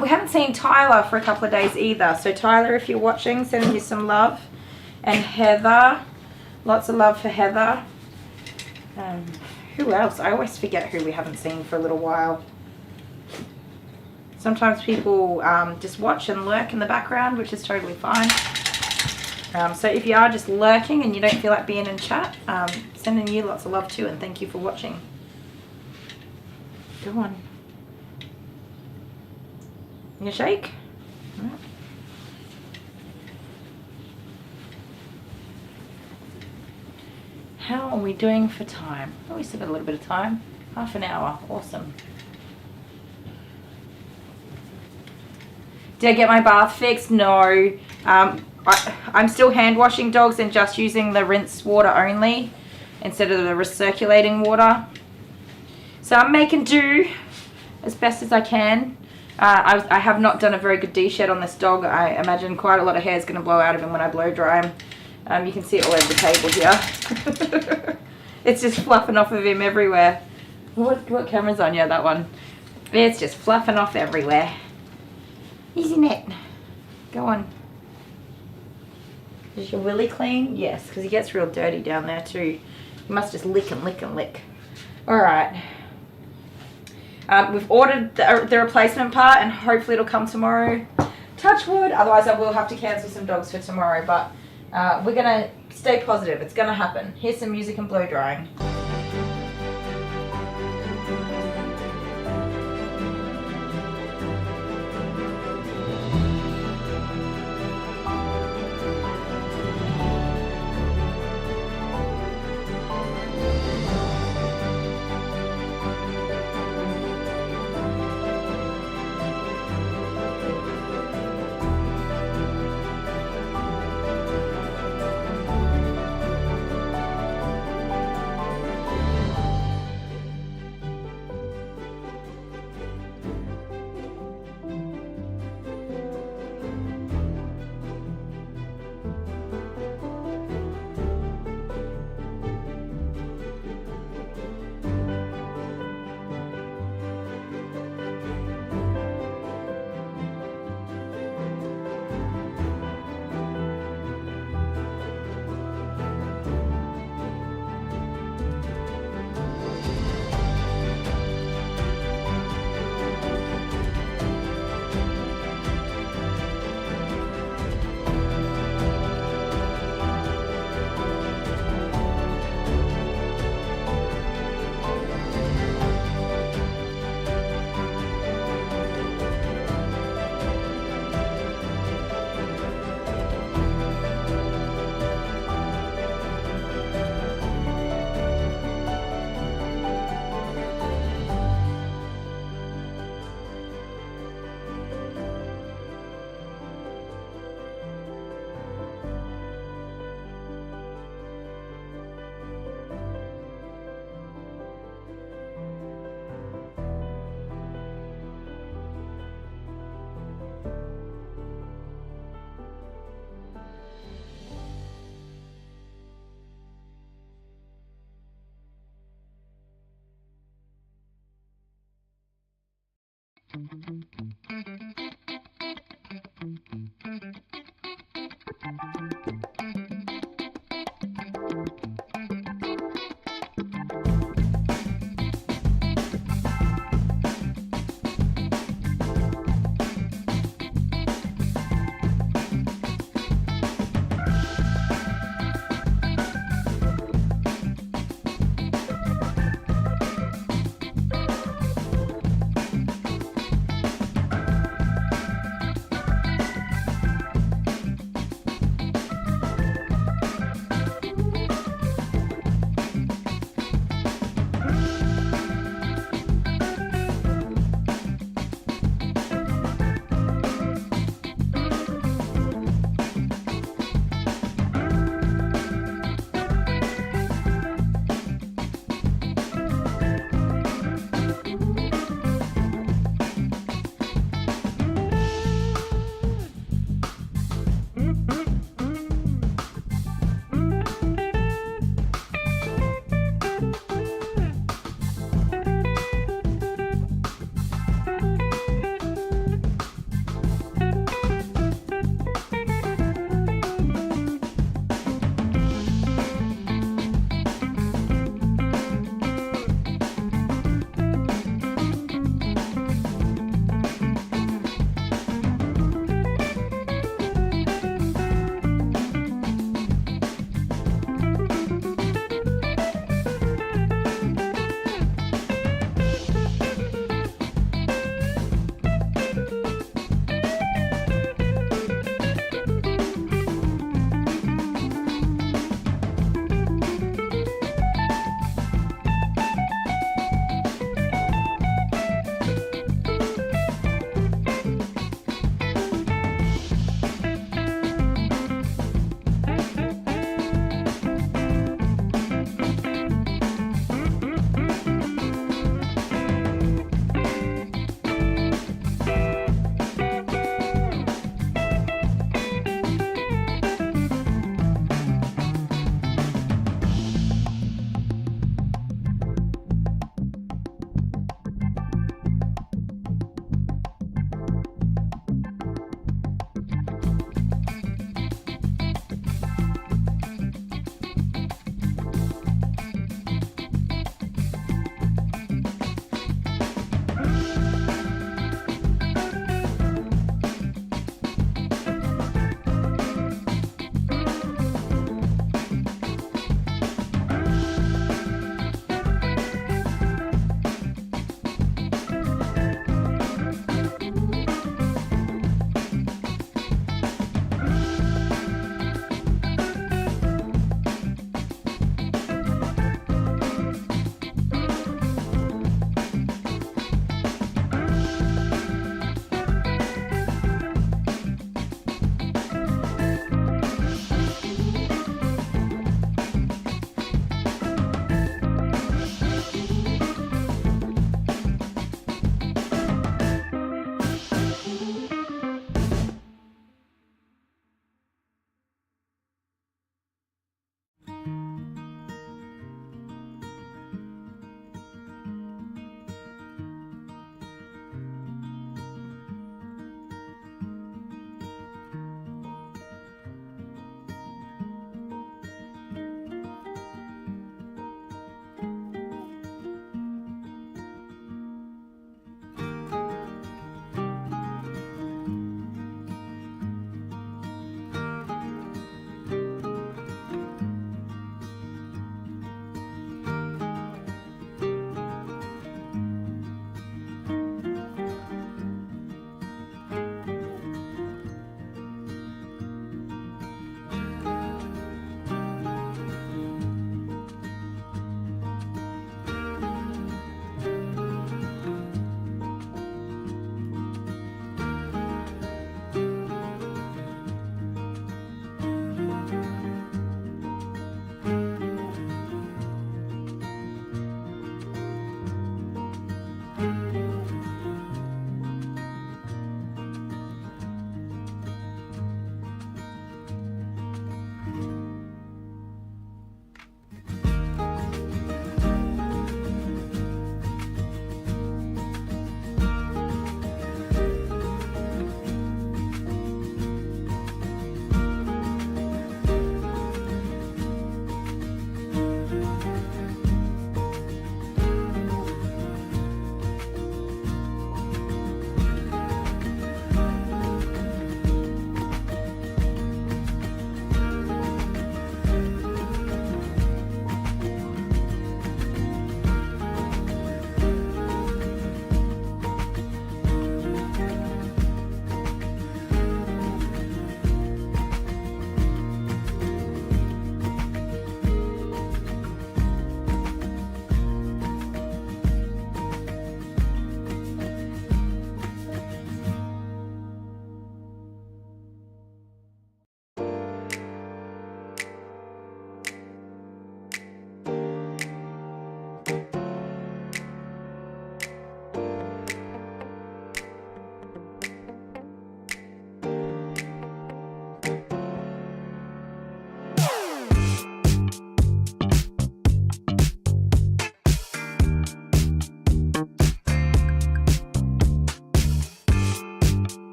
We haven't seen Tyler for a couple of days either. So Tyler, if you're watching, sending you some love. And Heather. Lots of love for Heather. Who else? I always forget who we haven't seen for a little while. Sometimes people just watch and lurk in the background, which is totally fine. So if you are just lurking and you don't feel like being in chat, sending you lots of love too, and thank you for watching. Go on. You shake? All right. How are we doing for time? Oh, we still got a little bit of time. Half an hour. Awesome. Did I get my bath fixed? No. I'm still hand washing dogs and just using the rinse water only instead of the recirculating water. So I'm making do as best as I can. I have not done a very good de-shed on this dog. I imagine quite a lot of hair is going to blow out of him when I blow dry him. You can see it all over the table here. It's just fluffing off of him everywhere. What camera's on? Yeah, that one. It's just fluffing off everywhere. Isn't it? Go on. Is your willy clean? Yes, because he gets real dirty down there too. You must just lick and lick and lick. Alright. We've ordered the replacement part and hopefully it'll come tomorrow. Touch wood. Otherwise I will have to cancel some dogs for tomorrow. But we're going to stay positive. It's going to happen. Here's some music and blow drying.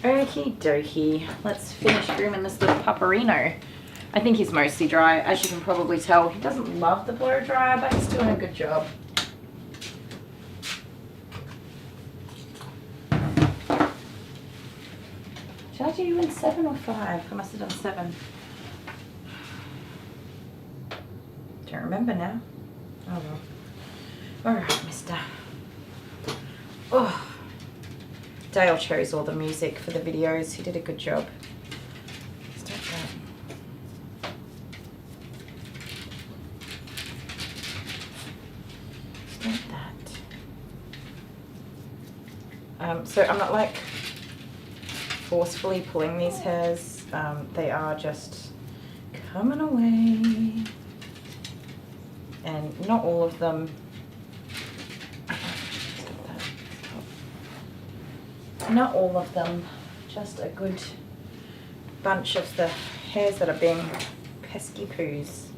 Okie dokie, let's finish grooming this little pupperino. I think he's mostly dry, as you can probably tell. He doesn't love the blow dryer, but he's doing a good job. Should I do you in 7 or 5? I must have done 7. Don't remember now. Oh well. Alright, mister. Oh. Dale chose all the music for the videos. He did a good job. Stop that. Stop that. So I'm not like forcefully pulling these hairs. They are just coming away. And not all of them. Not all of them, just a good bunch of the hairs that are being pesky poos.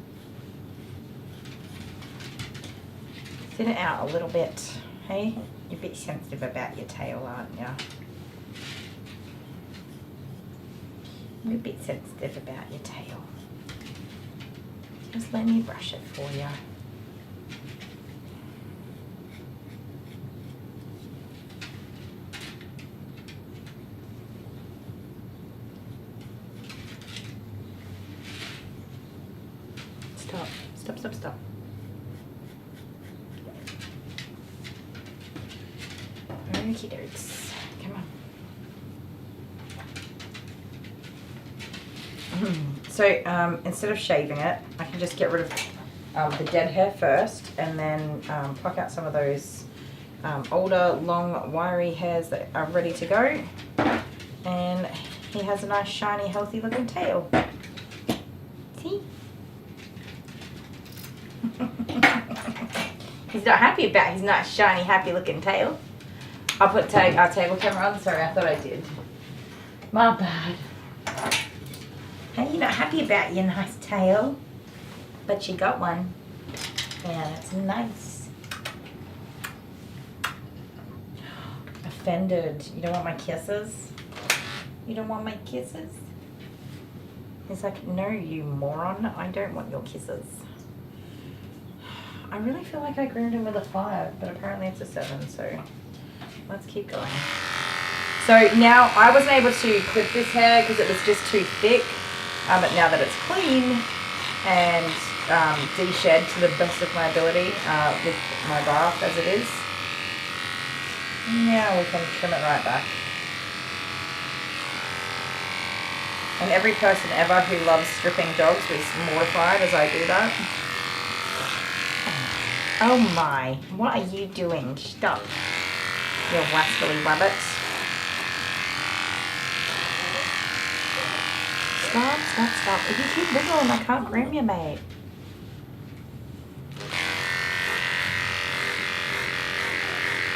Thin it out a little bit, hey? You're a bit sensitive about your tail, aren't you? You're a bit sensitive about your tail. Just let me brush it for you. Stop. Okie dokes. Come on. So instead of shaving it, I can just get rid of the dead hair first, and then pluck out some of those older, long, wiry hairs that are ready to go. And he has a nice, shiny, healthy looking tail. See? He's not happy about his nice, shiny, happy looking tail. I'll put our table camera on. Sorry, I thought I did. My bad. Hey, you're not happy about your nice tail, but you got one. Yeah, that's nice. Offended. You don't want my kisses? You don't want my kisses? He's like, no, you moron. I don't want your kisses. I really feel like I groomed him with a 5, but apparently it's a 7, so let's keep going. So now I wasn't able to clip this hair because it was just too thick, but now that it's clean and de-shed to the best of my ability with my bath as it is, now we can trim it right back. And every person ever who loves stripping dogs was mortified as I do that. Oh my, what are you doing? Stop, you rascally rabbit. Stop. If you keep wiggling, I can't groom you, mate.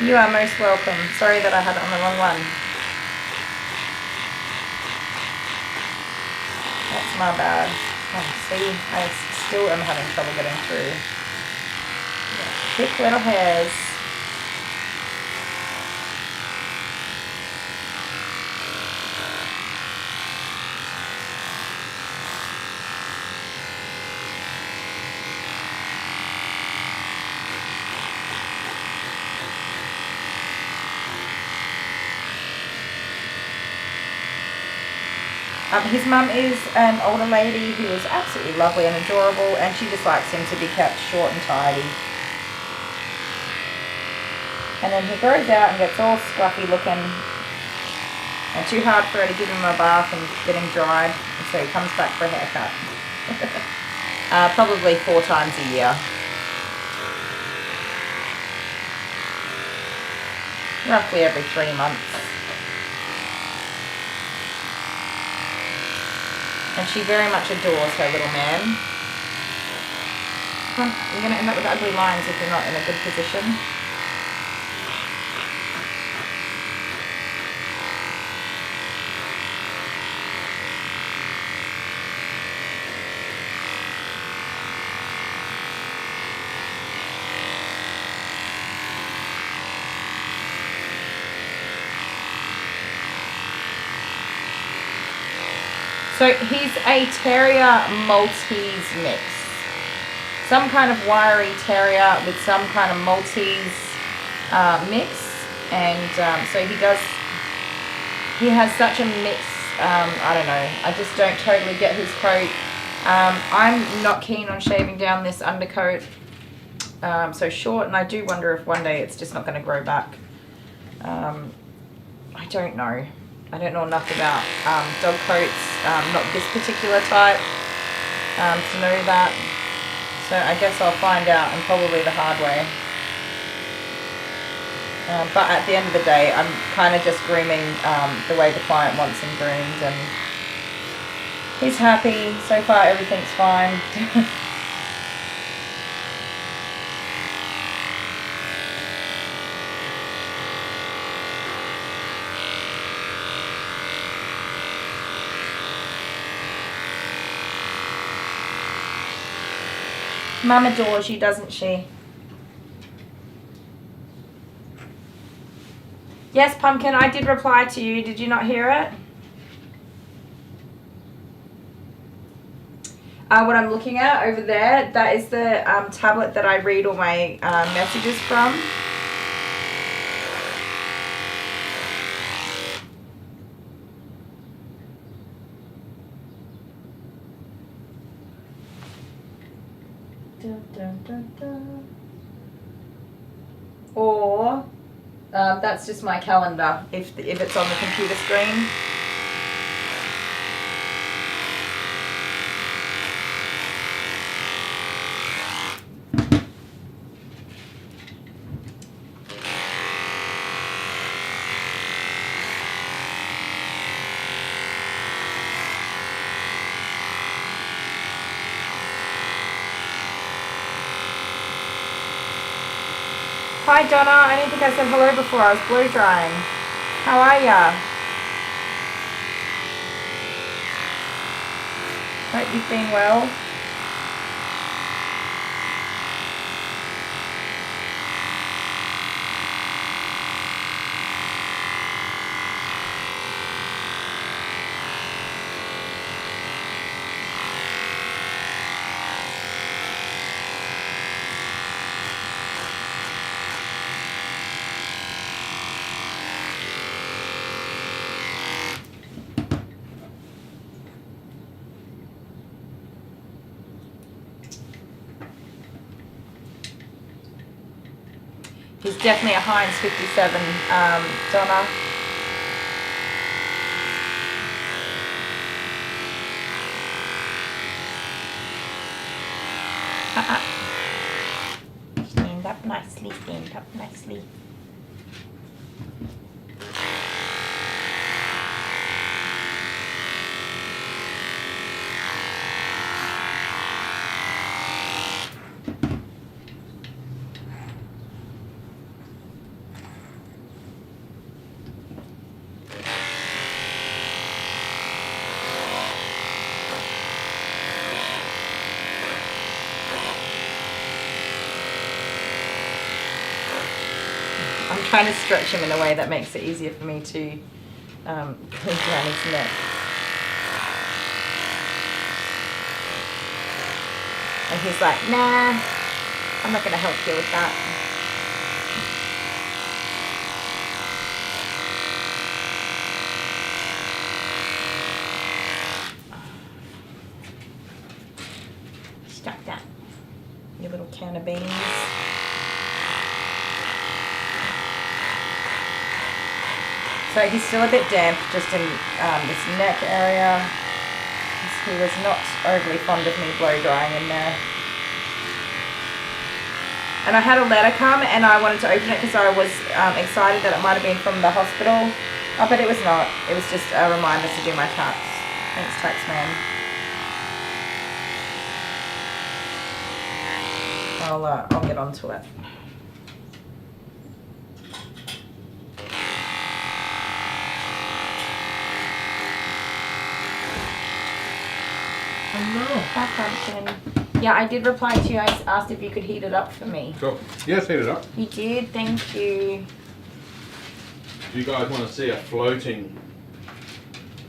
You are most welcome. Sorry that I had it on the wrong one. That's my bad. Oh, see, I still am having trouble getting through. Thick little hairs. His mum is an older lady who is absolutely lovely and adorable, and she just likes him to be kept short and tidy. And then he grows out and gets all scruffy looking and too hard for her to give him a bath and get him dried, and so he comes back for a haircut. Probably 4 times a year. Roughly every 3 months. And she very much adores her little man. You're going to end up with ugly lines if you're not in a good position. So he's a Terrier Maltese mix. Some kind of wiry Terrier with some kind of Maltese mix. And so he has such a mix, I don't know, I just don't totally get his coat. I'm not keen on shaving down this undercoat so short, and I do wonder if one day it's just not going to grow back. I don't know. I don't know enough about dog coats, not this particular type, to know that. So I guess I'll find out, and probably the hard way. But at the end of the day, I'm kind of just grooming the way the client wants him groomed, and he's happy. So far, everything's fine. Mum adores you, doesn't she? Yes, Pumpkin, I did reply to you. Did you not hear it? What I'm looking at over there, that is the tablet that I read all my messages from. Or that's just my calendar if it's on the computer screen. Hi Donna, I didn't think I said hello before, I was blow drying. How are ya? Hope you've been well. He's definitely a Heinz 57, Donna. Stand up nicely, stand up nicely. I'm trying to stretch him in a way that makes it easier for me to clean down his neck. And he's like, nah, I'm not going to help you with that. So he's still a bit damp just in this neck area. He was not overly fond of me blow drying in there. And I had a letter come and I wanted to open it because I was excited that it might have been from the hospital. Oh, but it was not. It was just a reminder to do my tax. Thanks, tax man. I'll get onto it. Hi, Pumpkin. Yeah, I did reply to you. I asked if you could heat it up for me. Sure. Yes, heat it up. You did, thank you. Do you guys want to see a floating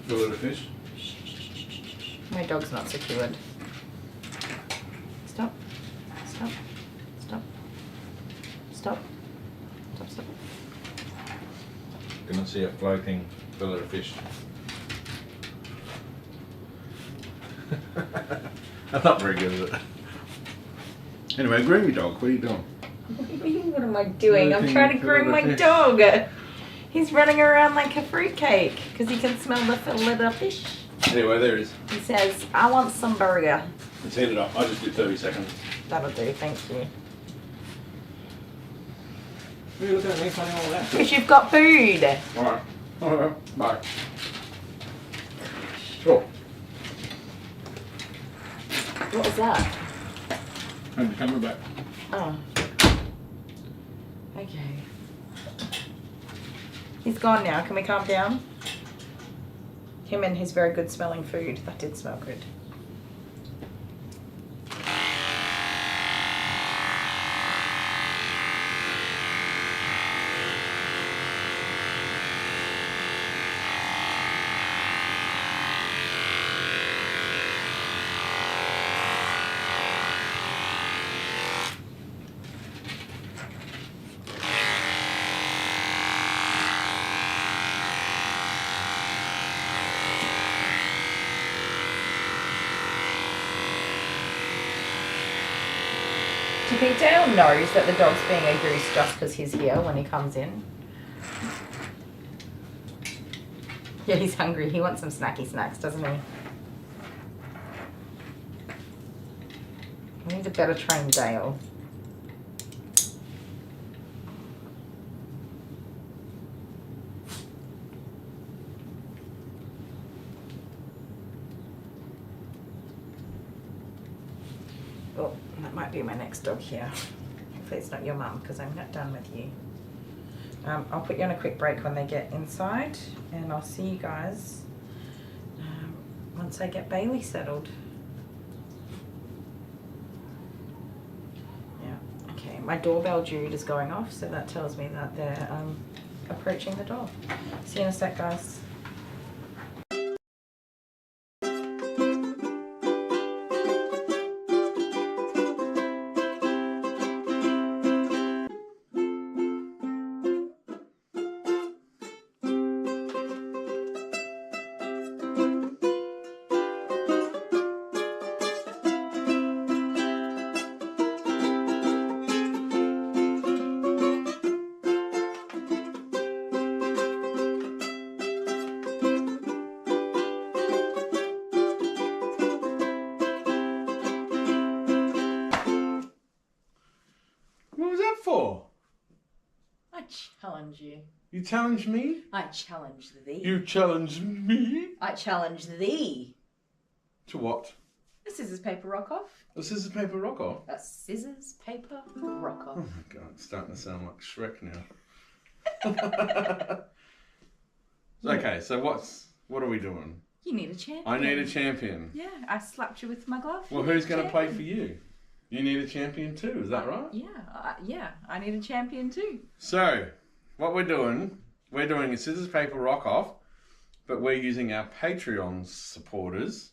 fillet of fish? My dog's not secured. Stop. Stop. Stop. Stop. Stop, stop. Gonna see a floating fillet of fish. That's not very good, is it? Anyway, groom your dog. What are you doing? What am I doing? I'm trying to groom my dog. He's running around like a fruitcake because he can smell the fillet of fish. Anyway, there it is. He says, I want some burger. Let's heat it up. I just did 30 seconds. That'll do, thank you. What are you looking at me saying all that? Because you've got food. Alright. Alright. Bye. Sure. What was that? Hand the camera back. Oh. Okay. He's gone now. Can we calm down? Him and his very good smelling food. That did smell good. Dale knows that the dog's being a goose just because he's here when he comes in. Yeah, he's hungry. He wants some snacky snacks, doesn't he? We need a better trained Dale. Oh, that might be my next dog here. Hopefully it's not your mum because I'm not done with you. I'll put you on a quick break when they get inside and I'll see you guys once I get Bailey settled. Yeah, okay, my doorbell Jude is going off, so that tells me that they're approaching the door. See you in a sec, guys. For? I challenge you. You challenge me? I challenge thee. You challenge me? I challenge thee. To what? A scissors, paper, rock off. A scissors, paper, rock off? A scissors, paper, rock off. Oh my god, it's starting to sound like Shrek now. Okay, so what are we doing? You need a champion. I need a champion. Yeah, I slapped you with my glove. Well, who's going to play for you? You need a champion too, is that right? Yeah, I need a champion too. So, what we're doing a scissors, paper, rock off, but we're using our Patreon supporters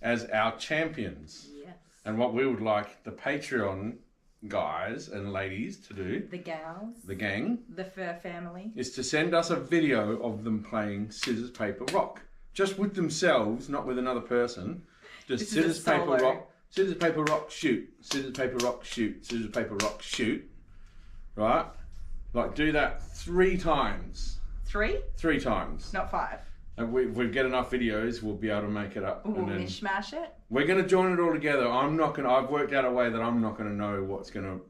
as our champions. Yes. And what we would like the Patreon guys and ladies to do, the gals, the gang, the fur family, is to send us a video of them playing scissors, paper, rock. Just with themselves, not with another person. Just scissors, paper, rock. Scissors, paper, rock, shoot. Scissors, paper, rock, shoot. Scissors, paper, rock, shoot. Right? Like, do that 3 times. 3? 3 times. Not 5. And if we get enough videos, we'll be able to make it up. We'll and then mishmash it. we're gonna join it all together. I've worked out a way that I'm not gonna know what's gonna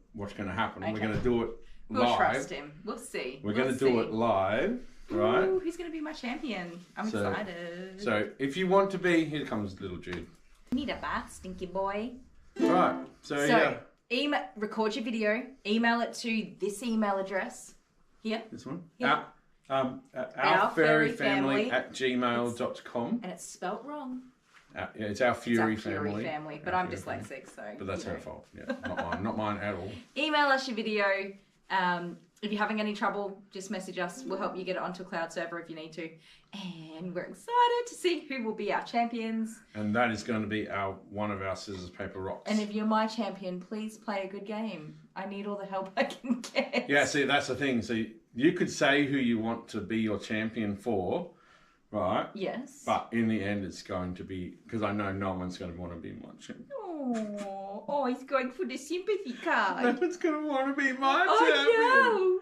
happen. Okay. We're gonna do it We'll live. trust him. We'll see. We're gonna do it live, right? Ooh, who's gonna be my champion? I'm excited. So if you want to be, here comes little Jude. Need a bath, stinky boy. Right. So yeah. Record your video, email it to this email address here, This one. Yeah. ourfurryfamily@gmail.com. and it's spelt wrong. It's our Fury family. But I'm dyslexic, so. But that's her fault. Yeah, not mine at all. Email us your video. If you're having any trouble, just message us. We'll help you get it onto a cloud server if you need to. And we're excited to see who will be our champions. And that is going to be one of our scissors, paper, rocks. And if you're my champion, please play a good game. I need all the help I can get. Yeah, see, that's the thing. So you could say who you want to be your champion for, right? Yes. But in the end, it's going to be, because I know no one's going to want to be my champion. Oh, he's going for the sympathy card. No one's going to want to be my champion. Oh,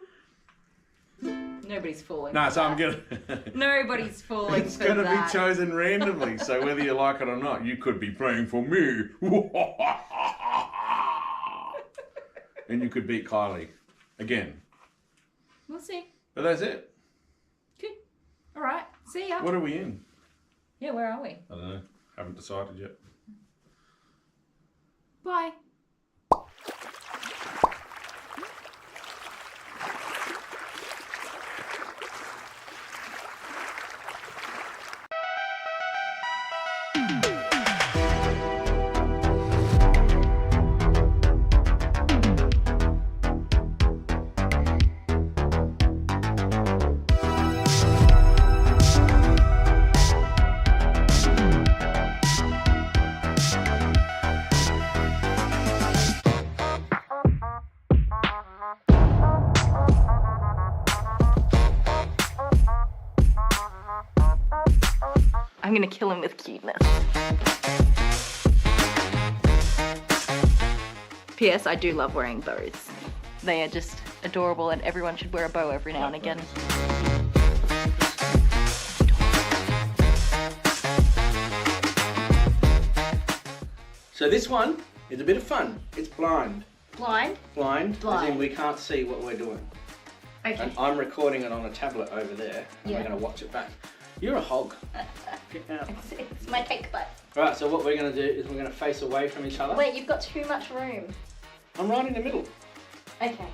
no. Nobody's falling. No, for so I'm that. going to... Nobody's falling It's for going to that. be chosen randomly, so whether you like it or not, you could be praying for me. And you could beat Kylie again. We'll see. But that's it. Good. All right. See ya. What are we in? Yeah, where are we? I don't know. Haven't decided yet. Bye. I'm gonna kill him with cuteness. P.S. I do love wearing bows. They are just adorable and everyone should wear a bow every now and again. So this one is a bit of fun. It's blind. Blind? Blind, as Blind. in we can't see what we're doing. Okay. And I'm recording it on a tablet over there, and Yeah. we're going to watch it back. You're a hog. Yeah. It's my cake butt. Right, so what we're going to do is we're going to face away from each other. Wait, you've got too much room. I'm right in the middle. Okay.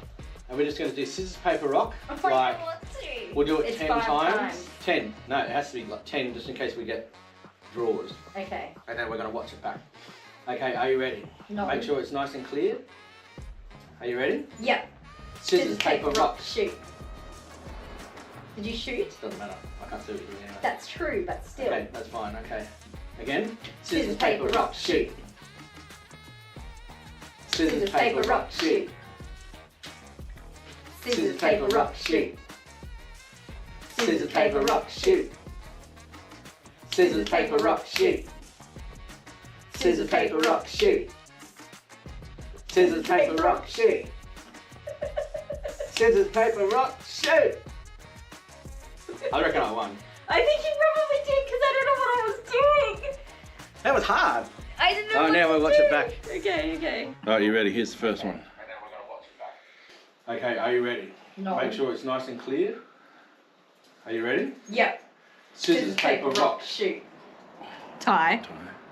And we're just going to do scissors, paper, rock. I Like, want to. we'll do it It's 10 5 times. 10. No, it has to be like 10 just in case we get draws. Okay. And then we're going to watch it back. Okay, are you ready? No. Make sure it's nice and clear. Are you ready? Yep. Scissors, paper, rock. Shoot. Did you shoot? Doesn't matter. I can't see what you're doing anyway. That's true, but still. Okay, that's fine, okay. Again, Scissors, paper, rock, shoot. Scissors, paper, rock, shoot. Scissors, paper, rock, shoot. Scissors, paper, rock, shoot. Scissors, paper, rock, shoot. Scissors, paper, rock, shoot. Scissors, paper, rock, shoot. Scissors, paper, rock, shoot. I reckon I won. I think you probably did because I don't know what I was doing. That was hard. I didn't know Oh, what now to we'll watch do. it back. Okay, okay. Right, you ready? Here's the first one. Okay, are you ready? No. Make sure it's nice and clear. Are you ready? Yep. Scissors, paper, rock. shoot. Tie.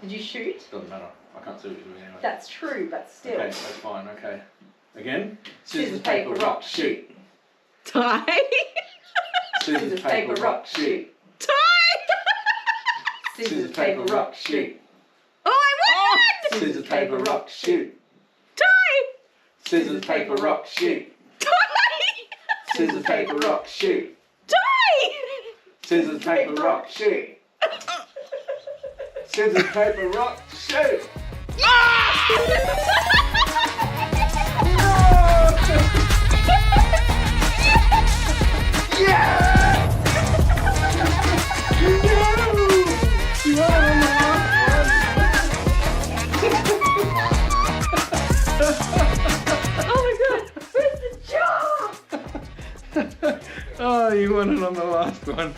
Did you shoot? Doesn't matter. I can't see what you're doing anyway. That's true, but still. Okay, that's fine, okay. Again. Scissors, paper, rock, shoot. Tie. Scissors, paper, rock, shoot. Tie. Scissors, paper, rock, shoot. Oh, I won! Scissors, paper, rock, shoot. Tie. Scissors, paper, rock, shoot. Tie. Scissors, paper, rock, shoot. Tie. Scissors, paper, rock, shoot. Scissors, paper, rock, shoot. Oh my god, where's the jar? Oh, you won it on the last one.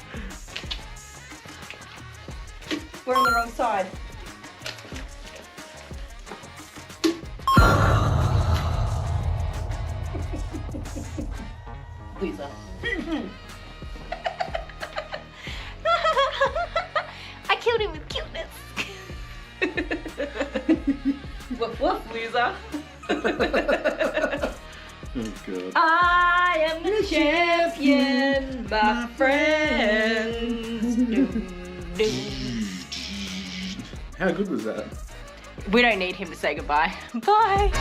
We're on the wrong side. Loser. I killed him with cuteness. Woof woof, loser. Oh god. I am the champion, my friends. How good was that? We don't need him to say goodbye. Bye.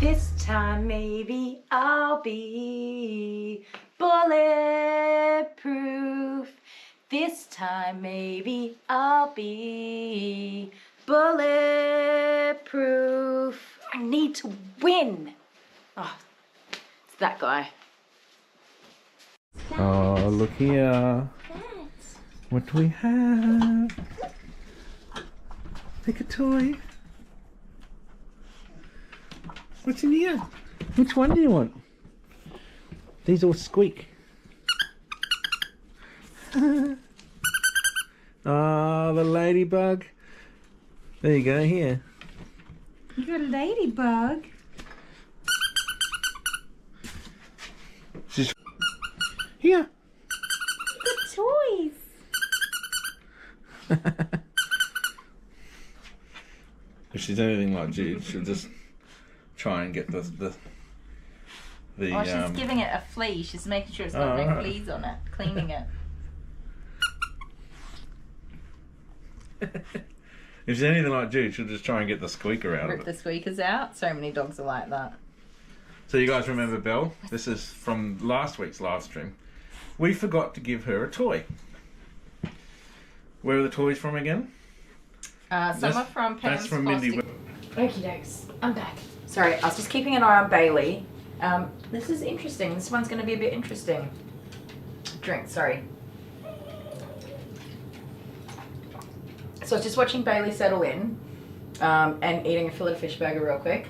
This time maybe I'll be bulletproof. This time maybe I'll be bulletproof. I need to win. Oh, it's that guy. Oh, look here. What do we have? Pick a toy. What's in here? Which one do you want? These all squeak. Oh, the ladybug. There you go, here. You got a ladybug. She's here. Good toys. If she's anything like Jude, she'll just try and get the Oh, she's giving it a flea. She's making sure it's got no alright. fleas on it, cleaning it. If she's anything like Jude, she'll just try and get the squeaker out Rip of the it. squeakers out. So many dogs are like that. So you guys remember Belle? This is from last week's live stream. We forgot to give her a toy. Where are the toys from again? Some are from Pam's That's from Mindy. Okie dokes. I'm back. Sorry, I was just keeping an eye on Bailey. This is interesting. This one's going to be a bit interesting. Drink, sorry. So I was just watching Bailey settle in and eating a fillet fish burger real quick.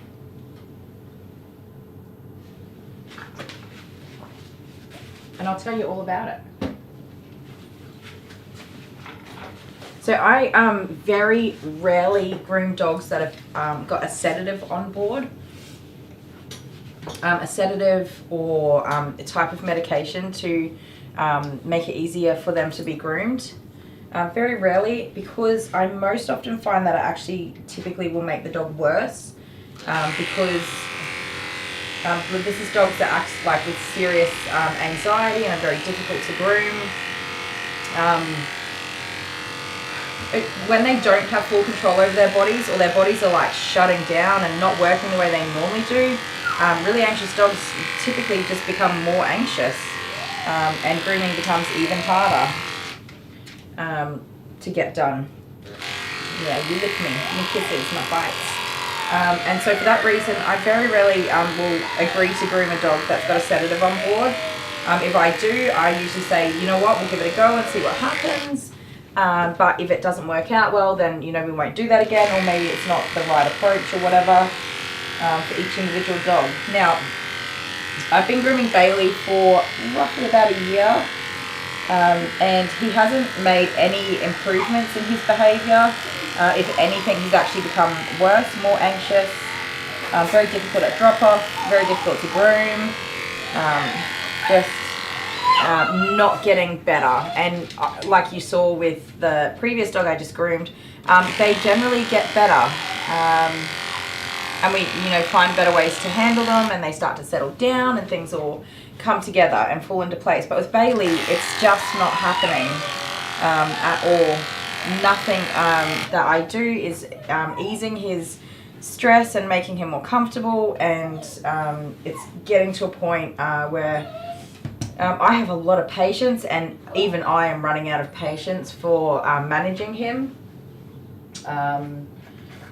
And I'll tell you all about it. So I very rarely groom dogs that have got a sedative on board. A sedative or a type of medication to make it easier for them to be groomed. Very rarely, because I most often find that it actually typically will make the dog worse because this is dogs that act like with serious anxiety and are very difficult to groom. When they don't have full control over their bodies, or their bodies are like shutting down and not working the way they normally do, really anxious dogs typically just become more anxious, and grooming becomes even harder to get done. Yeah, you lick me, kisses, not bites. And so for that reason, I very rarely will agree to groom a dog that's got a sedative on board. If I do, I usually say, you know what, we'll give it a go and see what happens. But if it doesn't work out well, then, you know, we won't do that again, or maybe it's not the right approach or whatever for each individual dog. Now, I've been grooming Bailey for roughly about a year, and he hasn't made any improvements in his behaviour. If anything, he's actually become worse, more anxious, very difficult at drop-off, very difficult to groom, not getting better. And like you saw with the previous dog I just groomed, they generally get better. And we, you know, find better ways to handle them, and they start to settle down and things all come together and fall into place. But with Bailey, it's just not happening at all. Nothing that I do is easing his stress and making him more comfortable, and it's getting to a point where I have a lot of patience, and even I am running out of patience for managing him.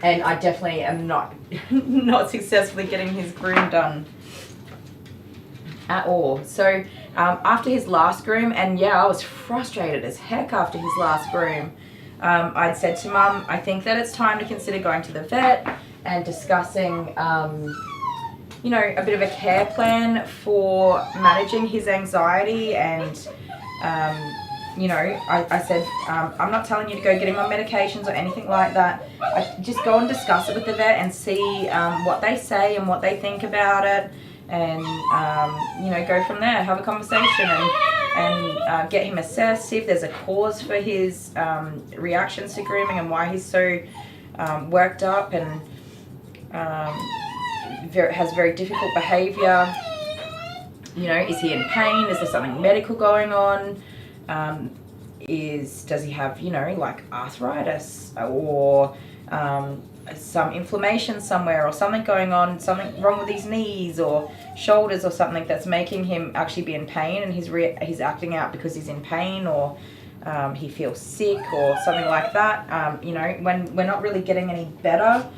And I definitely am not successfully getting his groom done at all. So after his last groom, and yeah, I was frustrated as heck after his last groom. I'd said to Mum, I think that it's time to consider going to the vet and discussing, you know, a bit of a care plan for managing his anxiety. And, you know, I said, I'm not telling you to go get him on medications or anything like that. I just go and discuss it with the vet and see what they say and what they think about it. And, you know, go from there, have a conversation and get him assessed, see if there's a cause for his reactions to grooming and why he's so worked up and has very difficult behavior. You know, is he in pain? Is there something medical going on? Does he have, you know, like arthritis or some inflammation somewhere or something going on, something wrong with his knees or shoulders or something that's making him actually be in pain, and he's acting out because he's in pain, or he feels sick or something like that. You know, when we're not really getting any better,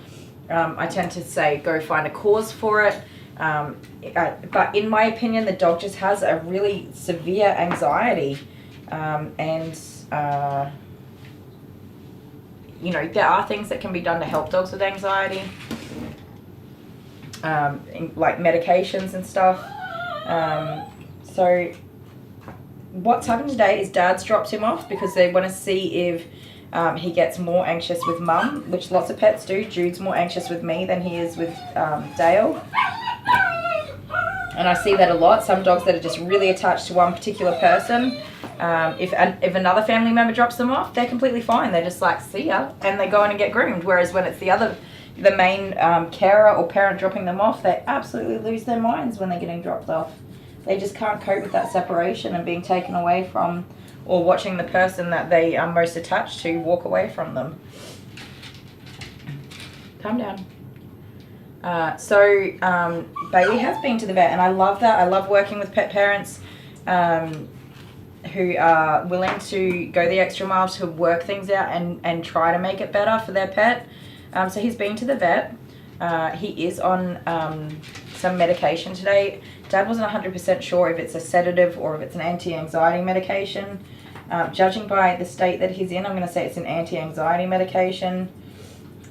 I tend to say go find a cause for it. But in my opinion, the dog just has a really severe anxiety, and you know, there are things that can be done to help dogs with anxiety, like medications and stuff. So what's happened today is Dad's dropped him off because they want to see if he gets more anxious with Mum, which lots of pets do. Jude's more anxious with me than he is with Dale. And I see that a lot. Some dogs that are just really attached to one particular person, if another family member drops them off, they're completely fine. They're just like, see ya, and they go in and get groomed. Whereas when it's the main carer or parent dropping them off, they absolutely lose their minds when they're getting dropped off. They just can't cope with that separation and being taken away from, or watching the person that they are most attached to walk away from them. Calm down. Bailey has been to the vet, and I love that. I love working with pet parents who are willing to go the extra mile to work things out and try to make it better for their pet. So he's been to the vet. He is on some medication today. Dad wasn't 100% sure if it's a sedative or if it's an anti-anxiety medication. Judging by the state that he's in, I'm going to say it's an anti-anxiety medication.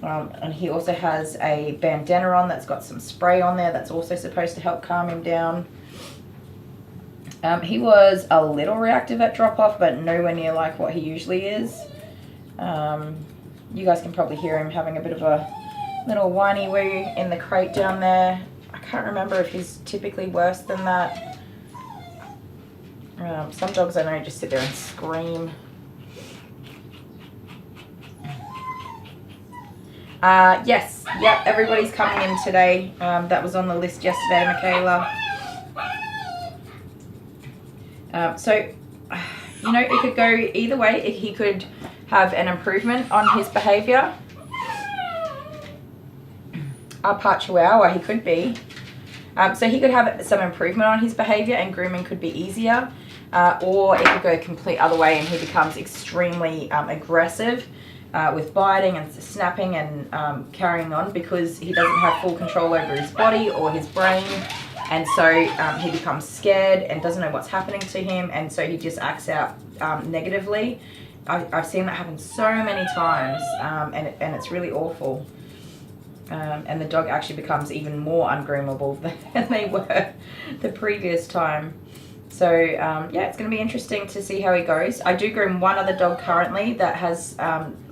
And he also has a bandana on that's got some spray on there that's also supposed to help calm him down. He was a little reactive at drop-off, but nowhere near like what he usually is. You guys can probably hear him having a bit of a little whiny woo in the crate down there. I can't remember if he's typically worse than that. Some dogs I know just sit there and scream. Yes, yep, everybody's coming in today. That was on the list yesterday, Michaela. So, you know, it could go either way. He could have an improvement on his behavior. Our part Chihuahua, he could be. So he could have some improvement on his behavior and grooming could be easier. Or it could go complete other way and he becomes extremely aggressive with biting and snapping and carrying on because he doesn't have full control over his body or his brain. And so he becomes scared and doesn't know what's happening to him, and so he just acts out negatively. I've seen that happen so many times, and it's really awful. And the dog actually becomes even more ungroomable than they were the previous time. So yeah, it's going to be interesting to see how he goes. I do groom one other dog currently that has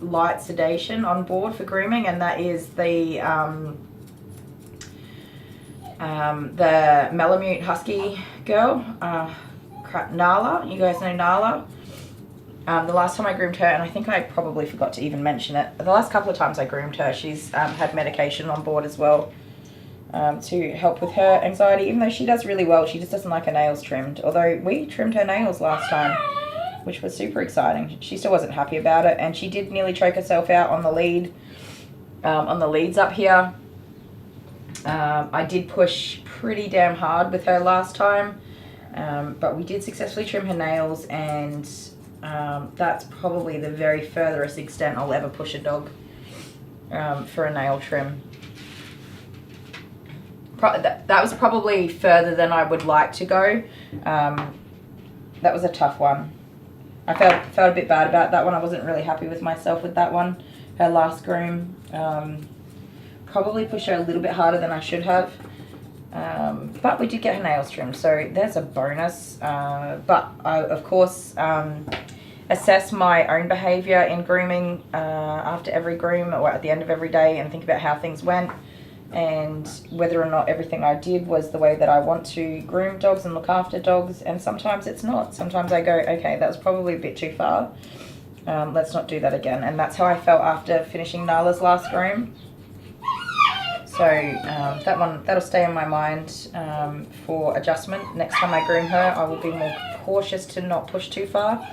light sedation on board for grooming, and that is the Malamute Husky girl, Nala. You guys know Nala. The last time I groomed her, and I think I probably forgot to even mention it, the last couple of times I groomed her, she's had medication on board as well to help with her anxiety, even though she does really well. She just doesn't like her nails trimmed, although we trimmed her nails last time, which was super exciting. She still wasn't happy about it, and she did nearly choke herself out on the lead, on the leads up here. I did push pretty damn hard with her last time, but we did successfully trim her nails, and that's probably the very furthest extent I'll ever push a dog for a nail trim. That was probably further than I would like to go. That was a tough one. I felt a bit bad about that one. I wasn't really happy with myself with that one. Her last groom. Probably pushed her a little bit harder than I should have. But we did get her nails trimmed, so there's a bonus. But I, of course, assess my own behaviour in grooming after every groom or at the end of every day and think about how things went and whether or not everything I did was the way that I want to groom dogs and look after dogs. And sometimes it's not. Sometimes I go, okay, that was probably a bit too far. Let's not do that again. And that's how I felt after finishing Nala's last groom. So that'll stay in my mind for adjustment. Next time I groom her, I will be more cautious to not push too far.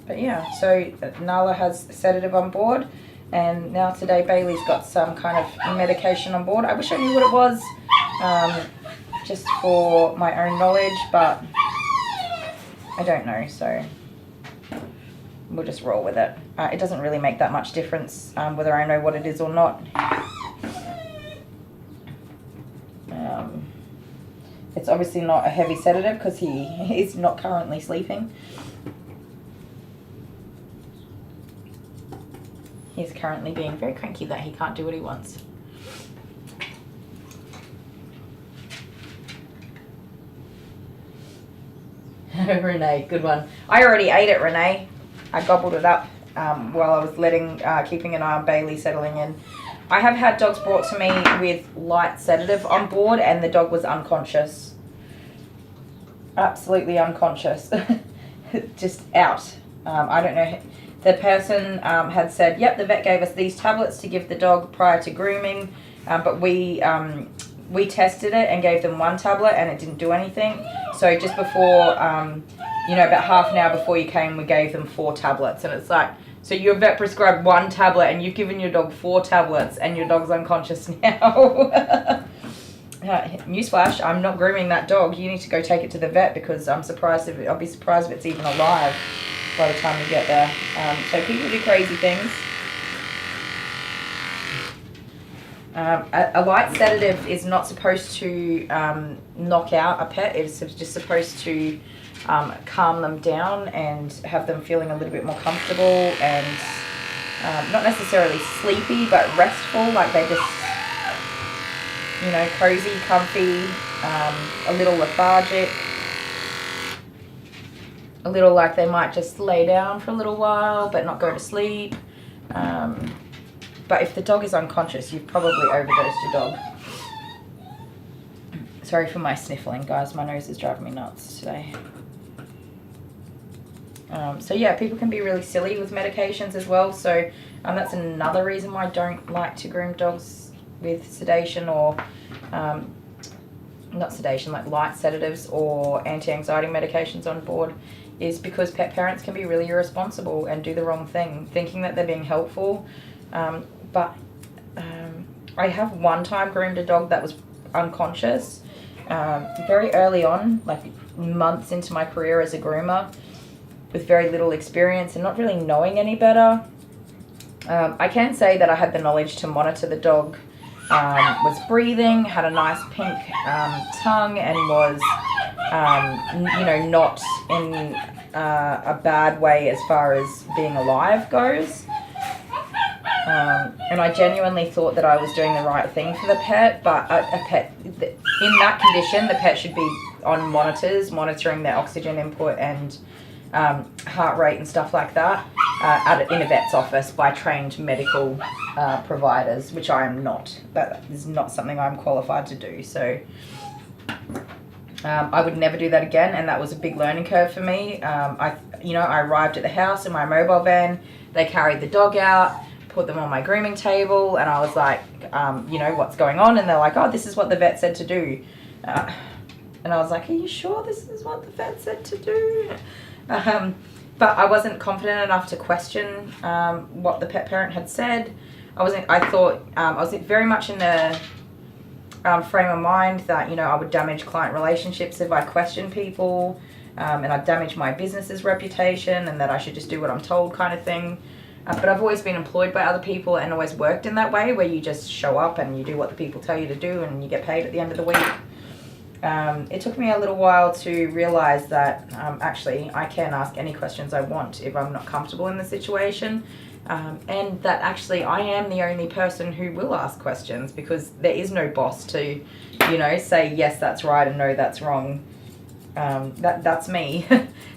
But yeah, so Nala has sedative on board, and now today Bailey's got some kind of medication on board. I wish I knew what it was, just for my own knowledge, but I don't know, so we'll just roll with it. It doesn't really make that much difference whether I know what it is or not. It's obviously not a heavy sedative because he is not currently sleeping. He's currently being very cranky that he can't do what he wants. Renee, good one. I already ate it, Renee. I gobbled it up while I was keeping an eye on Bailey settling in. I have had dogs brought to me with light sedative on board and the dog was unconscious. Absolutely unconscious. Just out. I don't know. The person had said, yep, the vet gave us these tablets to give the dog prior to grooming, but we tested it and gave them one tablet and it didn't do anything. So just before, about half an hour before you came, we gave them 4 tablets. And it's like, so your vet prescribed 1 tablet and you've given your dog 4 tablets and your dog's unconscious now. Newsflash, I'm not grooming that dog. You need to go take it to the vet because I'll be surprised if it's even alive by the time you get there. So people do crazy things. A light sedative is not supposed to knock out a pet. It's just supposed to calm them down and have them feeling a little bit more comfortable and not necessarily sleepy, but restful, like they just, cozy, comfy, a little lethargic, a little like they might just lay down for a little while but not go to sleep. But if the dog is unconscious, you've probably overdosed your dog. Sorry for my sniffling, guys. My nose is driving me nuts today. So yeah, people can be really silly with medications as well. So that's another reason why I don't like to groom dogs with sedation or, not sedation, like light sedatives or anti-anxiety medications on board, is because pet parents can be really irresponsible and do the wrong thing, thinking that they're being helpful. But I have one time groomed a dog that was unconscious very early on, like months into my career as a groomer, with very little experience and not really knowing any better. I can say that I had the knowledge to monitor the dog, was breathing, had a nice pink tongue, and was, not in a bad way as far as being alive goes. And I genuinely thought that I was doing the right thing for the pet, but a pet, in that condition, the pet should be on monitors, monitoring their oxygen input and heart rate and stuff like that in a vet's office by trained medical providers, which I am not. That is not something I'm qualified to do. So I would never do that again, and that was a big learning curve for me. I arrived at the house in my mobile van. They carried the dog out, put them on my grooming table, and I was like, what's going on? And they're like, oh, this is what the vet said to do. And I was like, are you sure this is what the vet said to do? But I wasn't confident enough to question what the pet parent had said. I was very much in the frame of mind that, I would damage client relationships if I questioned people, and I'd damage my business's reputation, and that I should just do what I'm told kind of thing. But I've always been employed by other people and always worked in that way, where you just show up and you do what the people tell you to do and you get paid at the end of the week. It took me a little while to realise that actually I can ask any questions I want if I'm not comfortable in the situation, and that actually I am the only person who will ask questions, because there is no boss to, you know, say yes that's right and no that's wrong. That's me.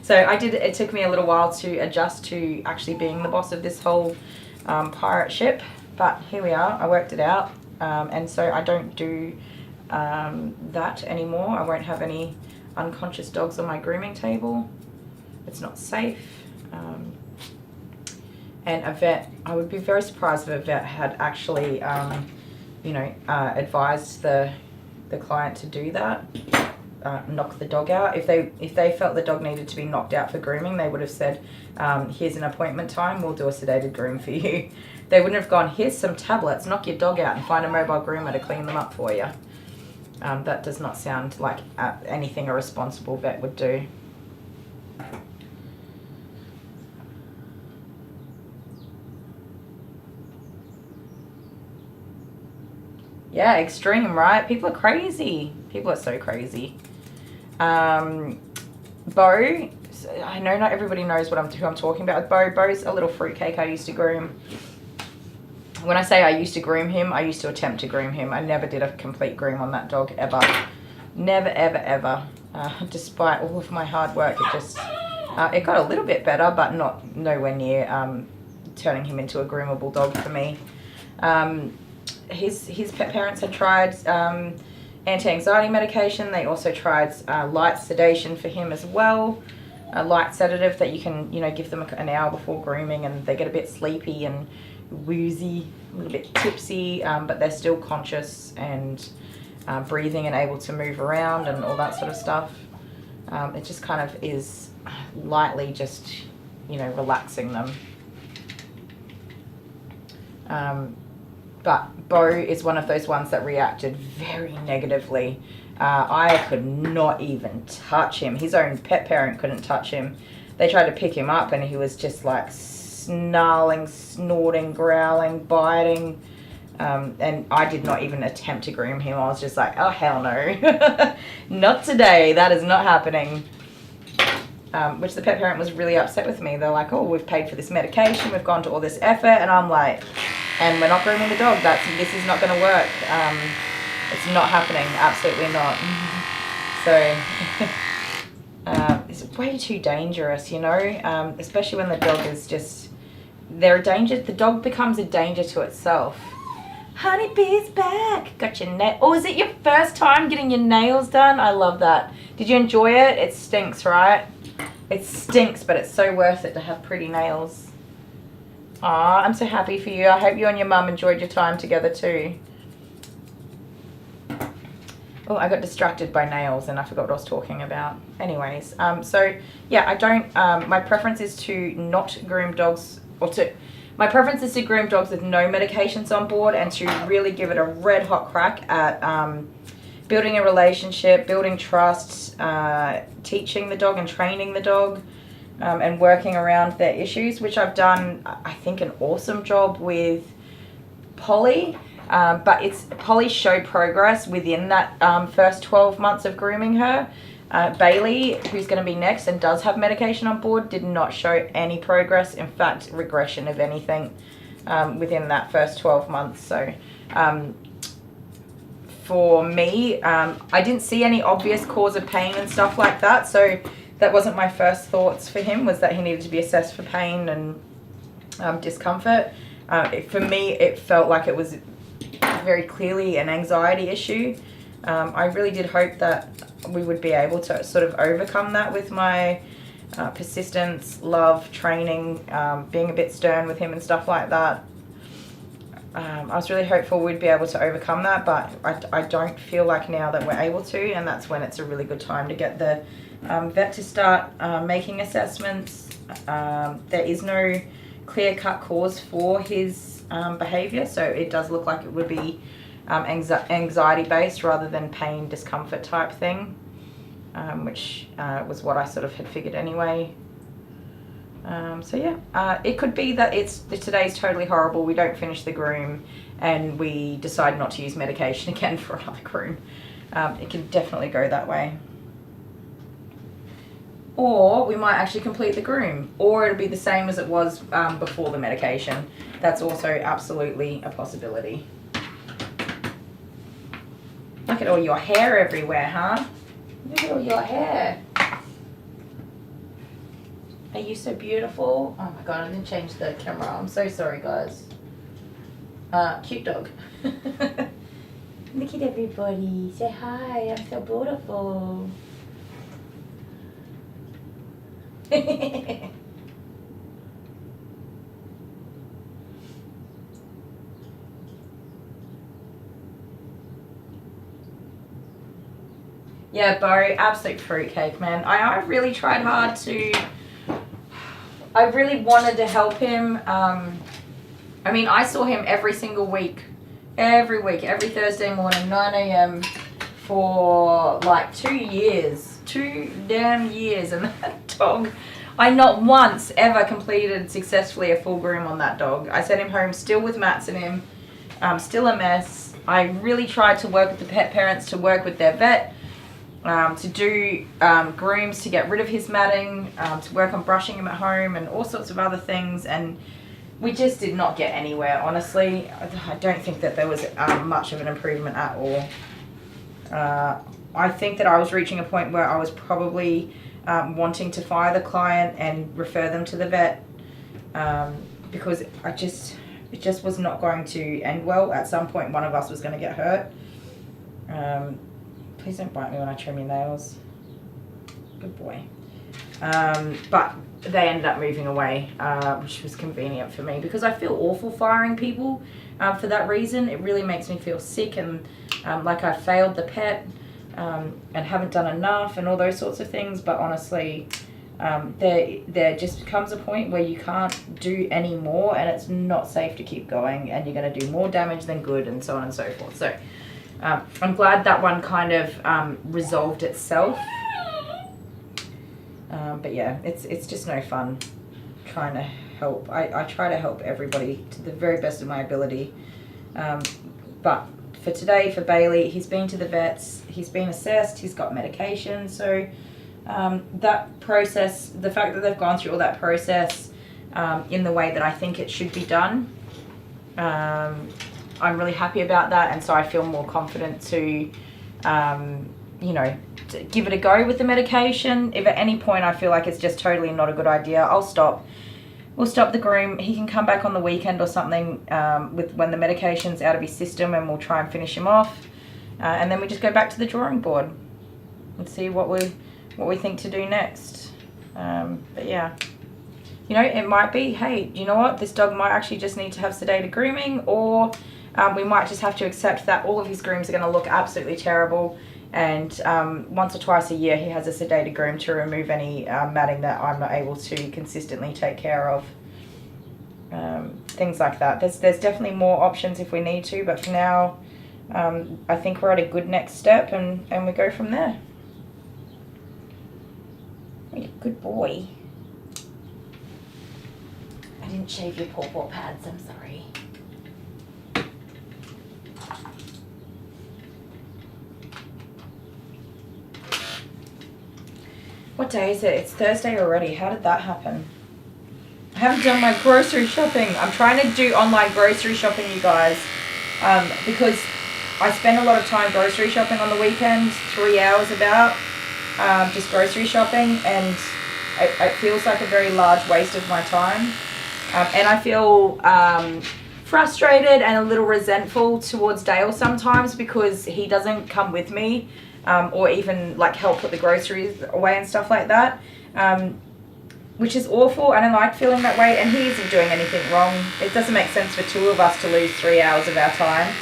So it took me a little while to adjust to actually being the boss of this whole pirate ship, but here we are. I worked it out, and so I don't do that anymore. I won't have any unconscious dogs on my grooming table. It's not safe. And a vet, I would be very surprised if a vet had actually, advised the client to do that, knock the dog out. If they felt the dog needed to be knocked out for grooming, they would have said, here's an appointment time, we'll do a sedated groom for you. They wouldn't have gone, here's some tablets, knock your dog out and find a mobile groomer to clean them up for you. That does not sound like anything a responsible vet would do. Yeah, extreme, right? People are crazy. People are so crazy. Bo, I know not everybody knows who I'm talking about with Bo. Bo's a little fruitcake I used to groom. When I say I used to groom him, I used to attempt to groom him. I never did a complete groom on that dog, ever. Never, ever, ever. Despite all of my hard work, it got a little bit better, but nowhere near turning him into a groomable dog for me. His pet parents had tried anti-anxiety medication. They also tried light sedation for him as well. A light sedative that you can, give them an hour before grooming, and they get a bit sleepy and woozy, a little bit tipsy, but they're still conscious and breathing and able to move around and all that sort of stuff. It just kind of is lightly just, relaxing them. But Bo is one of those ones that reacted very negatively. I could not even touch him. His own pet parent couldn't touch him. They tried to pick him up and he was just like snarling, snorting, growling, biting. And I did not even attempt to groom him. I was just like, oh, hell no. Not today. That is not happening. Which the pet parent was really upset with me. They're like, oh, we've paid for this medication. We've gone to all this effort. And I'm like, and we're not grooming the dog. This is not going to work. It's not happening. Absolutely not. So it's way too dangerous, especially when the dog is just, they're a danger. The dog becomes a danger to itself. Honeybee's back. Got your nail. Oh, is it your first time getting your nails done? I love that. Did you enjoy it? It stinks, right? It stinks, but it's so worth it to have pretty nails. Aw, I'm so happy for you. I hope you and your mum enjoyed your time together too. Oh, I got distracted by nails and I forgot what I was talking about. Anyways, so yeah, I don't, my preference is to not groom dogs, my preference is to groom dogs with no medications on board and to really give it a red hot crack at building a relationship, building trust, teaching the dog and training the dog, and working around their issues, which I've done, I think, an awesome job with Polly. But Polly showed progress within that first 12 months of grooming her. Bailey, who's going to be next and does have medication on board, did not show any progress. In fact, regression of anything within that first 12 months. So for me, I didn't see any obvious cause of pain and stuff like that. So that wasn't my first thoughts for him, was that he needed to be assessed for pain and discomfort. For me, it felt like it was very clearly an anxiety issue. I really did hope that we would be able to sort of overcome that with my persistence, love, training, being a bit stern with him and stuff like that. I was really hopeful we'd be able to overcome that, but I don't feel like now that we're able to, and that's when it's a really good time to get the vet to start making assessments. There is no clear-cut cause for his behaviour, so it does look like it would be anxiety-based rather than pain, discomfort type thing, which was what I sort of had figured anyway. So yeah, it could be that today's totally horrible, we don't finish the groom, and we decide not to use medication again for another groom. it can definitely go that way. Or we might actually complete the groom, or it'll be the same as it was before the medication. That's also absolutely a possibility. Look at all your hair everywhere, huh? Look at all your hair. Are you so beautiful? Oh my god, I didn't change the camera. I'm so sorry, guys. Cute dog. Look at everybody. Say hi. I'm so beautiful. Yeah, Bo, absolute fruitcake, man. I really tried hard to... I really wanted to help him. I mean, I saw him every single week. Every week, every Thursday morning, 9 a.m. for like 2 years. 2 damn years. And that dog, I not once ever completed successfully a full groom on that dog. I sent him home still with mats in him. Still a mess. I really tried to work with the pet parents, to work with their vet. To do grooms to get rid of his matting, to work on brushing him at home and all sorts of other things, and we just did not get anywhere, honestly. I don't think that there was much of an improvement at all. I think that I was reaching a point where I was probably wanting to fire the client and refer them to the vet, because it just was not going to end well. At some point one of us was going to get hurt. Please don't bite me when I trim your nails. Good boy. But they ended up moving away, which was convenient for me because I feel awful firing people for that reason. It really makes me feel sick and like I failed the pet and haven't done enough and all those sorts of things. But honestly, there just comes a point where you can't do any more and it's not safe to keep going and you're going to do more damage than good and so on and so forth. So I'm glad that one kind of resolved itself. But yeah, it's just no fun trying to help. I try to help everybody to the very best of my ability. But for today, for Bailey, he's been to the vets, he's been assessed, he's got medication. So that process, the fact that they've gone through all that process in the way that I think it should be done, I'm really happy about that, and so I feel more confident to, you know, to give it a go with the medication. If at any point I feel like it's just totally not a good idea, I'll stop. We'll stop the groom. He can come back on the weekend or something with when the medication's out of his system, and we'll try and finish him off. And then we just go back to the drawing board and see what we think to do next. But yeah. You know, it might be, hey, you know what? This dog might actually just need to have sedated grooming, or we might just have to accept that all of his grooms are going to look absolutely terrible, and once or twice a year he has a sedated groom to remove any matting that I'm not able to consistently take care of. Things like that. There's definitely more options if we need to, but for now, I think we're at a good next step, and we go from there. You're a good boy. I didn't shave your paw pads, I'm sorry. What day is it? It's Thursday already. How did that happen? I haven't done my grocery shopping. I'm trying to do online grocery shopping, you guys, because I spend a lot of time grocery shopping on the weekend, 3 hours about, just grocery shopping, and it feels like a very large waste of my time. And I feel frustrated and a little resentful towards Dale sometimes because he doesn't come with me or even like help put the groceries away and stuff like that, which is awful. I don't like feeling that way, and he isn't doing anything wrong. It doesn't make sense for two of us to lose 3 hours of our time.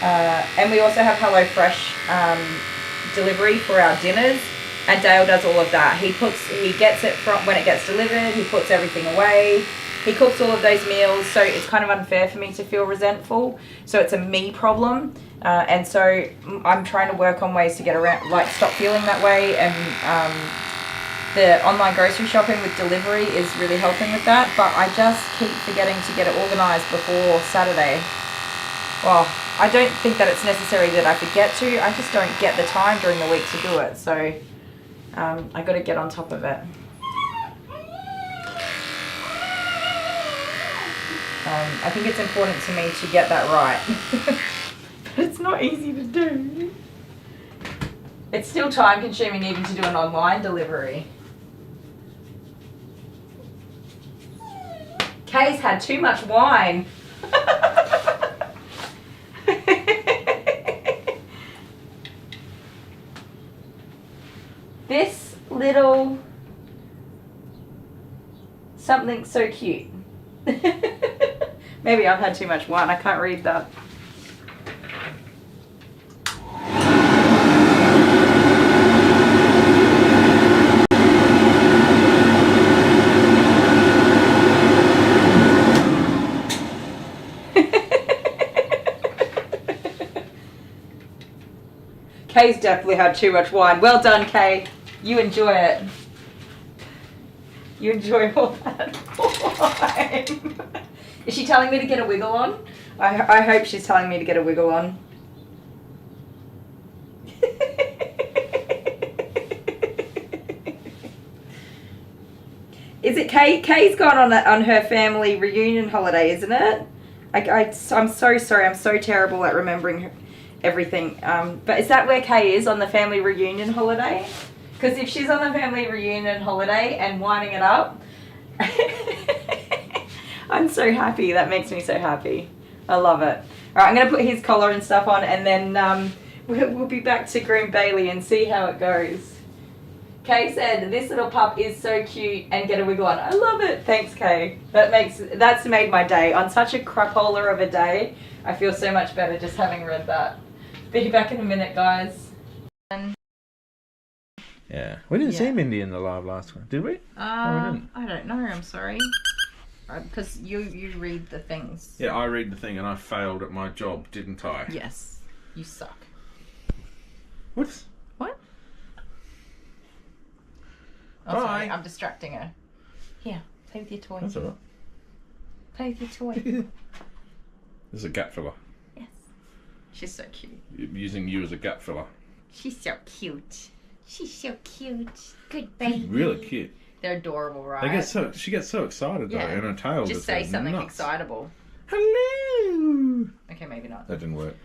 And we also have HelloFresh delivery for our dinners, and Dale does all of that. He gets it from when it gets delivered, he puts everything away. He cooks all of those meals, so it's kind of unfair for me to feel resentful. So it's a me problem, and so I'm trying to work on ways to get around, like stop feeling that way. And the online grocery shopping with delivery is really helping with that. But I just keep forgetting to get it organised before Saturday. Well, I don't think that it's necessary that I forget to. I just don't get the time during the week to do it. So I got to get on top of it. I think it's important to me to get that right. But it's not easy to do. It's still time consuming even to do an online delivery. Kay's had too much wine. This little something so cute. Maybe I've had too much wine, I can't read that. Kay's definitely had too much wine. Well done, Kay. You enjoy it. You enjoy all that wine. Is she telling me to get a wiggle on? I hope she's telling me to get a wiggle on. Is it Kay? Kay's gone on her family reunion holiday, isn't it? I'm so sorry. I'm so terrible at remembering everything. But is that where Kay is, on the family reunion holiday? Because if she's on the family reunion holiday and winding it up, I'm so happy. That makes me so happy. I love it. All right, I'm going to put his collar and stuff on, and then we'll be back to groom Bailey and see how it goes. Kay said, this little pup is so cute and get a wiggle on. I love it. Thanks, Kay. That's made my day. On such a crapola of a day, I feel so much better just having read that. Be back in a minute, guys. Yeah, we didn't see Mindy in the live last one, did we? We didn't. I don't know. I'm sorry. Because you read the things. Yeah, I read the thing and I failed at my job, didn't I? Yes, you suck. What? What? Oh, Bye. sorry, I'm distracting her. Here, play with your toy. That's alright. Play with your toy. This is a gap filler. Yes. She's so cute. Using you as a gap filler. She's so cute. She's so cute. Good baby. Really cute. They're adorable, right? She gets so excited though, and her tail just say goes something nuts. excitable. Hello. Okay, maybe not. That didn't work.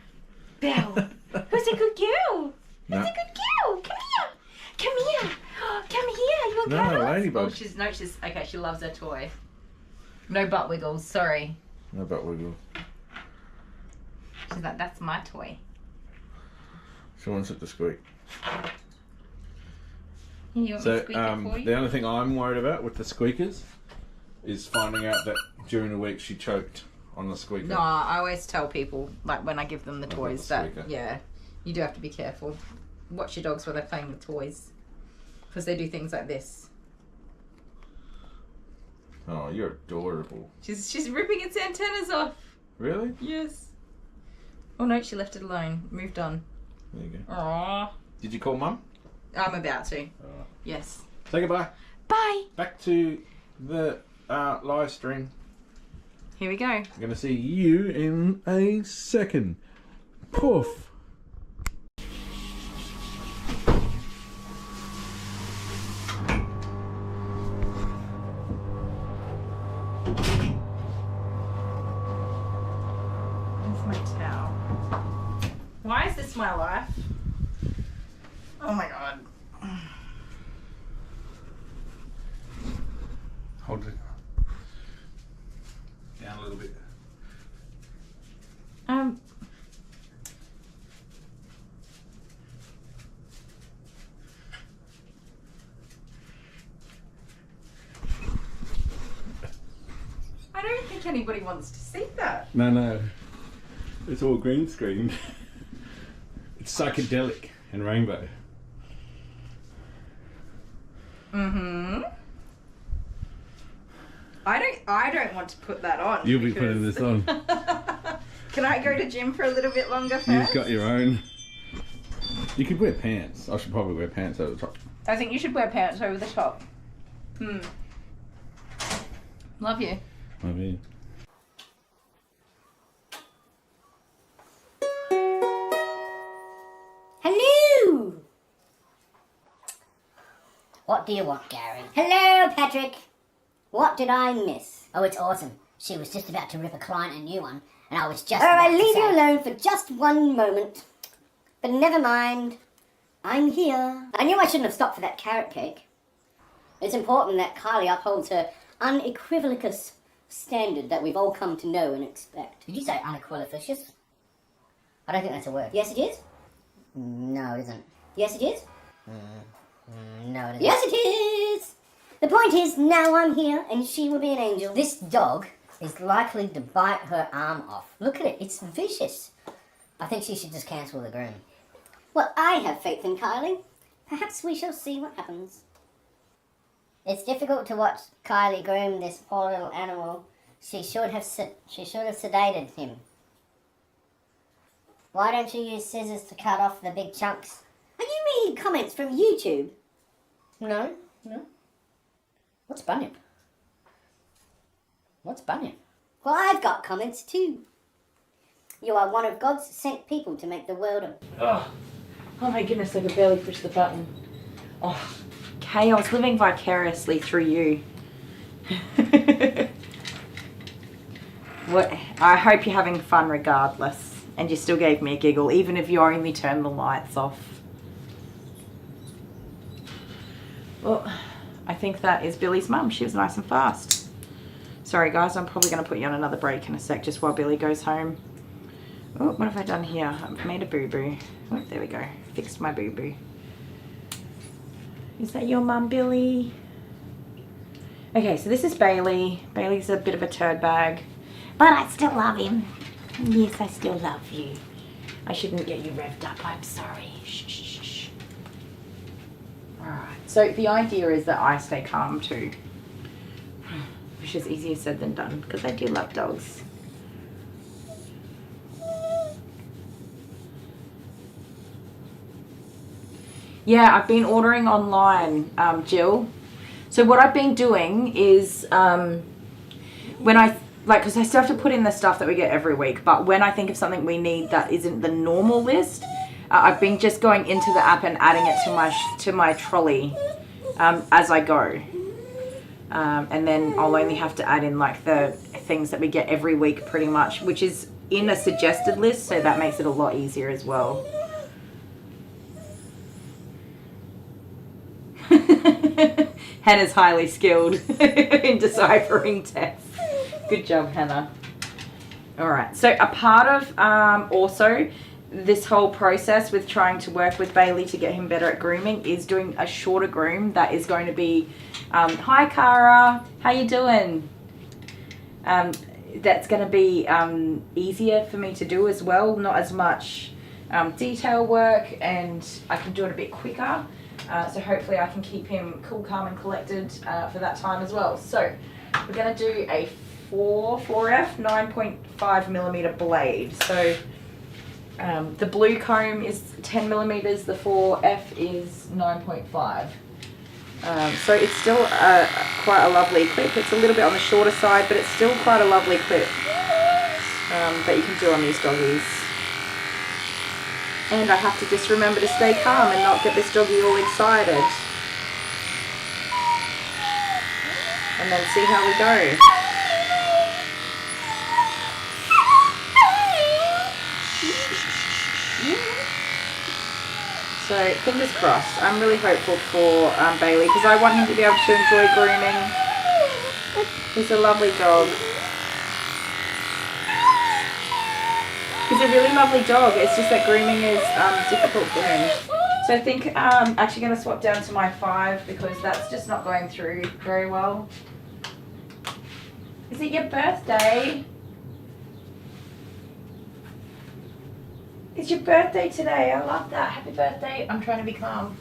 Belle, who's a good girl? No. Who's a good girl? Come here. Come here. Come here. You want No, cuddles? ladybug. Oh, she's okay. She loves her toy. No butt wiggles. Sorry. No butt wiggle. She's like, that's my toy. She wants it to squeak. You want me to squeak it for you? The only thing I'm worried about with the squeakers is finding out that during the week she choked on the squeaker. No, I always tell people, like when I give them the toys, that squeaker. yeah, you do have to be careful. Watch your dogs when they're playing with toys, because they do things like this. Oh, you're adorable. She's ripping its antennas off. Really? Yes. Oh no, she left it alone. Moved on. There you go. Aww. Did you call Mum? I'm about to. Yes. Say goodbye. Bye. Back to the live stream. Here we go. I'm going to see you in a second. Poof. Where's my towel? Why is this my life? Oh my god. Hold it down a little bit. I don't think anybody wants to see that. No. It's all green screen. It's psychedelic and rainbow. Mm-hmm. I don't want to put that on. You'll be putting this on. Can I go to gym for a little bit longer first? You've got your own. You could wear pants. I should probably wear pants over the top. I think you should wear pants over the top. Love you. Love you. What do you want, Gary? Hello, Patrick. What did I miss? Oh, it's awesome. She was just about to rip a client a new one, and I was just about to leave you alone for just one moment. But never mind. I'm here. I knew I shouldn't have stopped for that carrot cake. It's important that Kylie upholds her unequivocus standard that we've all come to know and expect. Did you say unequivocus? I don't think that's a word. Yes, it is. No, it isn't. Yes, it is. No, it isn't. Yes, it is. The point is, now I'm here, and she will be an angel. This dog is likely to bite her arm off. Look at it. It's vicious. I think she should just cancel the groom. Well, I have faith in Kylie. Perhaps we shall see what happens. It's difficult to watch Kylie groom this poor little animal. She should have sedated him. Why don't you use scissors to cut off the big chunks? Are you reading comments from YouTube? No. What's Bunyip? What's Bunyip? Well, I've got comments too. You are one of God's sent people to make the world a... Oh my goodness, I could barely push the button. Oh, Kay, I was living vicariously through you. I hope you're having fun regardless. And you still gave me a giggle, even if you only turned the lights off. Well, I think that is Billy's mum. She was nice and fast. Sorry guys, I'm probably going to put you on another break in a sec just while Billy goes home. Oh, what have I done here? I've made a boo-boo. Oh, there we go. Fixed my boo-boo. Is that your mum, Billy? Okay, so this is Bailey. Bailey's a bit of a turd bag. But I still love him. Yes, I still love you. I shouldn't get you revved up. I'm sorry. Shh, shh, shh. Alright, so the idea is that I stay calm too. Which is easier said than done, because I do love dogs. Yeah, I've been ordering online, Jill. So what I've been doing is, when I, because I still have to put in the stuff that we get every week, but when I think of something we need that isn't the normal list, I've been just going into the app and adding it to my trolley as I go. And then I'll only have to add in like the things that we get every week pretty much, which is in a suggested list, so that makes it a lot easier as well. Hannah's highly skilled in deciphering text. Good job, Hannah. Alright, so a part of also this whole process with trying to work with Bailey to get him better at grooming is doing a shorter groom that is going to be, hi Cara, how you doing? That's going to be easier for me to do as well, not as much detail work, and I can do it a bit quicker. So hopefully I can keep him cool, calm and collected for that time as well. So we're going to do a 4F 9.5 millimeter blade. So the blue comb is 10 millimeters, the 4F is 9.5. So it's still quite a lovely clip. It's a little bit on the shorter side, but it's still quite a lovely clip that you can do on these doggies. And I have to just remember to stay calm and not get this doggy all excited. And then see how we go. So fingers crossed. I'm really hopeful for Bailey because I want him to be able to enjoy grooming. He's a lovely dog. He's a really lovely dog. It's just that grooming is difficult for him. So I think I'm actually going to swap down to my 5 because that's just not going through very well. Is it your birthday? It's your birthday today. I love that. Happy birthday. I'm trying to be calm.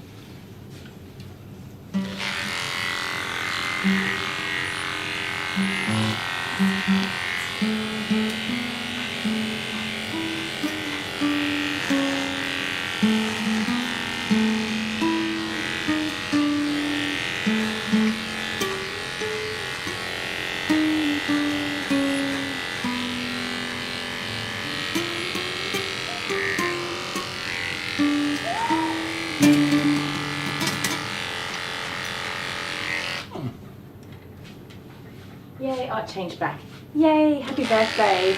Oh, it changed back. Yay, happy birthday.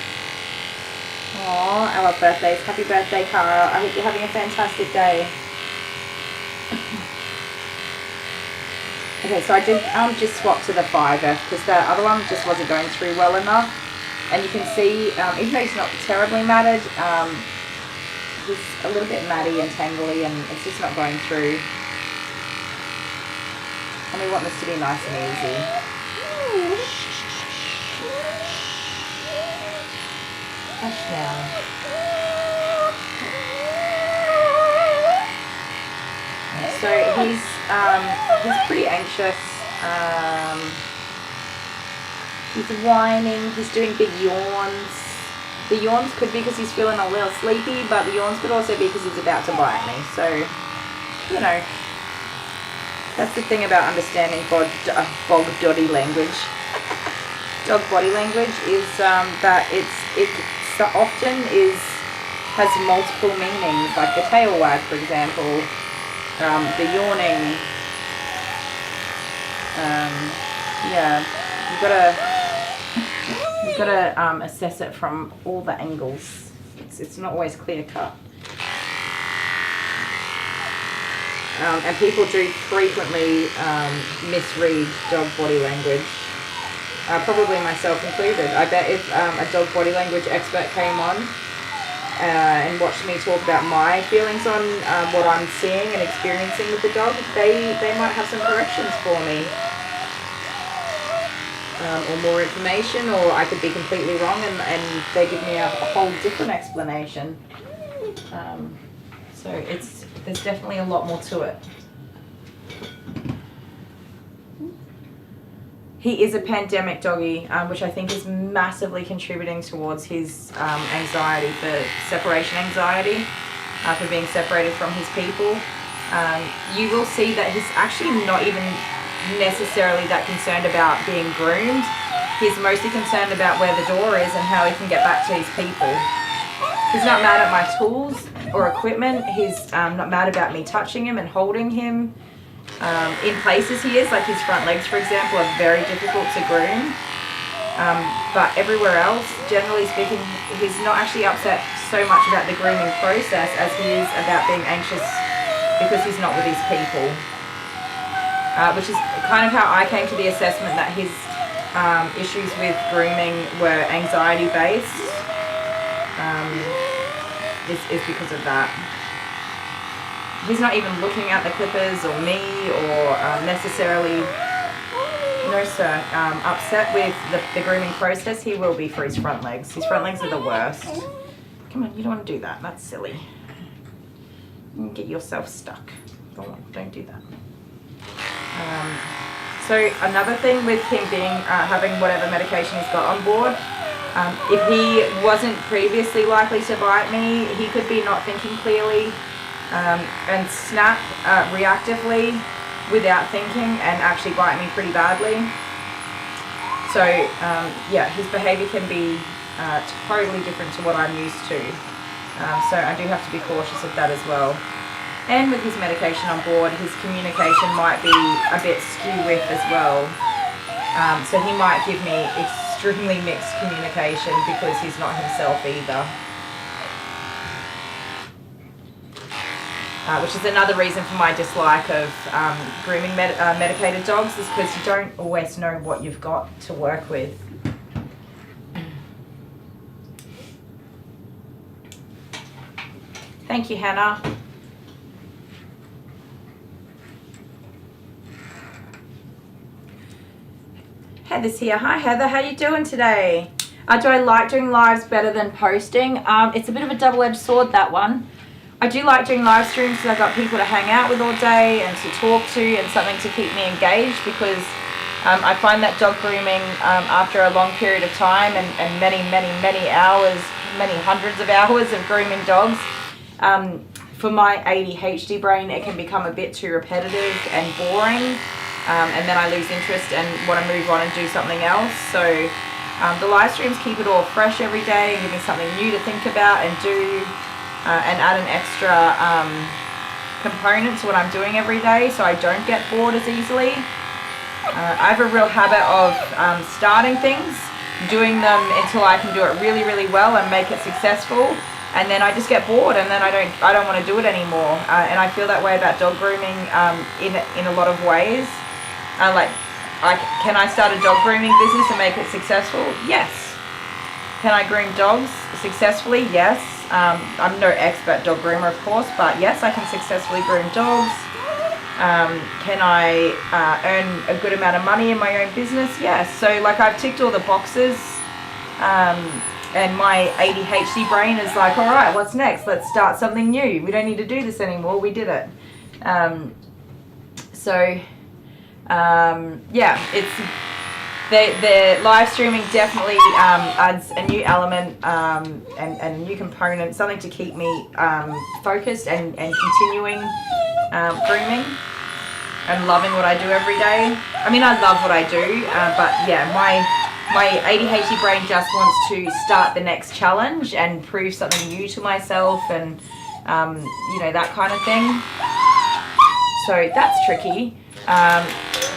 Aw, I love birthdays. Happy birthday, Cara. I hope you're having a fantastic day. Okay, so I did just swap to the 5F because the other one just wasn't going through well enough. And you can see, even though he's not terribly matted, he's a little bit matty and tangly and it's just not going through. And we want this to be nice and easy. Hush now. So he's pretty anxious. He's whining. He's doing big yawns. The yawns could be because he's feeling a little sleepy, but the yawns could also be because he's about to bite me. So, you know, that's the thing about understanding bog body language. Dog body language is that it often has multiple meanings, like the tail wag, for example, the yawning. Yeah, you've got to assess it from all the angles. It's not always clear cut. And people do frequently misread dog body language. Probably myself included. I bet if a dog body language expert came on and watched me talk about my feelings on what I'm seeing and experiencing with the dog, they might have some corrections for me. Or more information, or I could be completely wrong and they give me a whole different explanation. So there's definitely a lot more to it. He is a pandemic doggy, which I think is massively contributing towards his anxiety, for separation anxiety, for being separated from his people. You will see that he's actually not even necessarily that concerned about being groomed. He's mostly concerned about where the door is and how he can get back to his people. He's not mad at my tools or equipment. He's not mad about me touching him and holding him. In places he is, like his front legs, for example, are very difficult to groom. But everywhere else, generally speaking, he's not actually upset so much about the grooming process as he is about being anxious because he's not with his people. Which is kind of how I came to the assessment that his issues with grooming were anxiety based, is because of that. He's not even looking at the clippers or me or necessarily, no sir, upset with the grooming process. He will be for his front legs. His front legs are the worst. Come on, you don't want to do that. That's silly. You can get yourself stuck. Don't do that. So another thing with him being having whatever medication he's got on board, if he wasn't previously likely to bite me, he could be not thinking clearly and snap reactively without thinking and actually bite me pretty badly. So yeah, his behavior can be totally different to what I'm used to. So I do have to be cautious of that as well. And with his medication on board, his communication might be a bit skew-with as well. So he might give me extremely mixed communication because he's not himself either. Which is another reason for my dislike of grooming medicated dogs, is because you don't always know what you've got to work with. Thank you, Hannah. Heather's here. Hi Heather, how you doing today? Do I like doing lives better than posting? It's a bit of a double-edged sword, that one. I do like doing live streams because I've got people to hang out with all day and to talk to and something to keep me engaged, because I find that dog grooming after a long period of time and many hours, many hundreds of hours of grooming dogs, for my ADHD brain it can become a bit too repetitive and boring. And then I lose interest and want to move on and do something else. So the live streams keep it all fresh every day and give me something new to think about and do, and add an extra component to what I'm doing every day, so I don't get bored as easily. I have a real habit of starting things, doing them until I can do it really, really well and make it successful, and then I just get bored, and then I don't want to do it anymore. And I feel that way about dog grooming in a lot of ways. Can I start a dog grooming business and make it successful? Yes. Can I groom dogs successfully? Yes. I'm no expert dog groomer, of course, but yes, I can successfully groom dogs. Can I earn a good amount of money in my own business? Yes. So like I've ticked all the boxes, and my ADHD brain is like, all right, what's next? Let's start something new. We don't need to do this anymore. We did it. Yeah, it's the live streaming definitely adds a new element and a new component, something to keep me focused and continuing grooming and loving what I do every day. I mean, I love what I do, but yeah, my ADHD brain just wants to start the next challenge and prove something new to myself, and you know, that kind of thing. So that's tricky.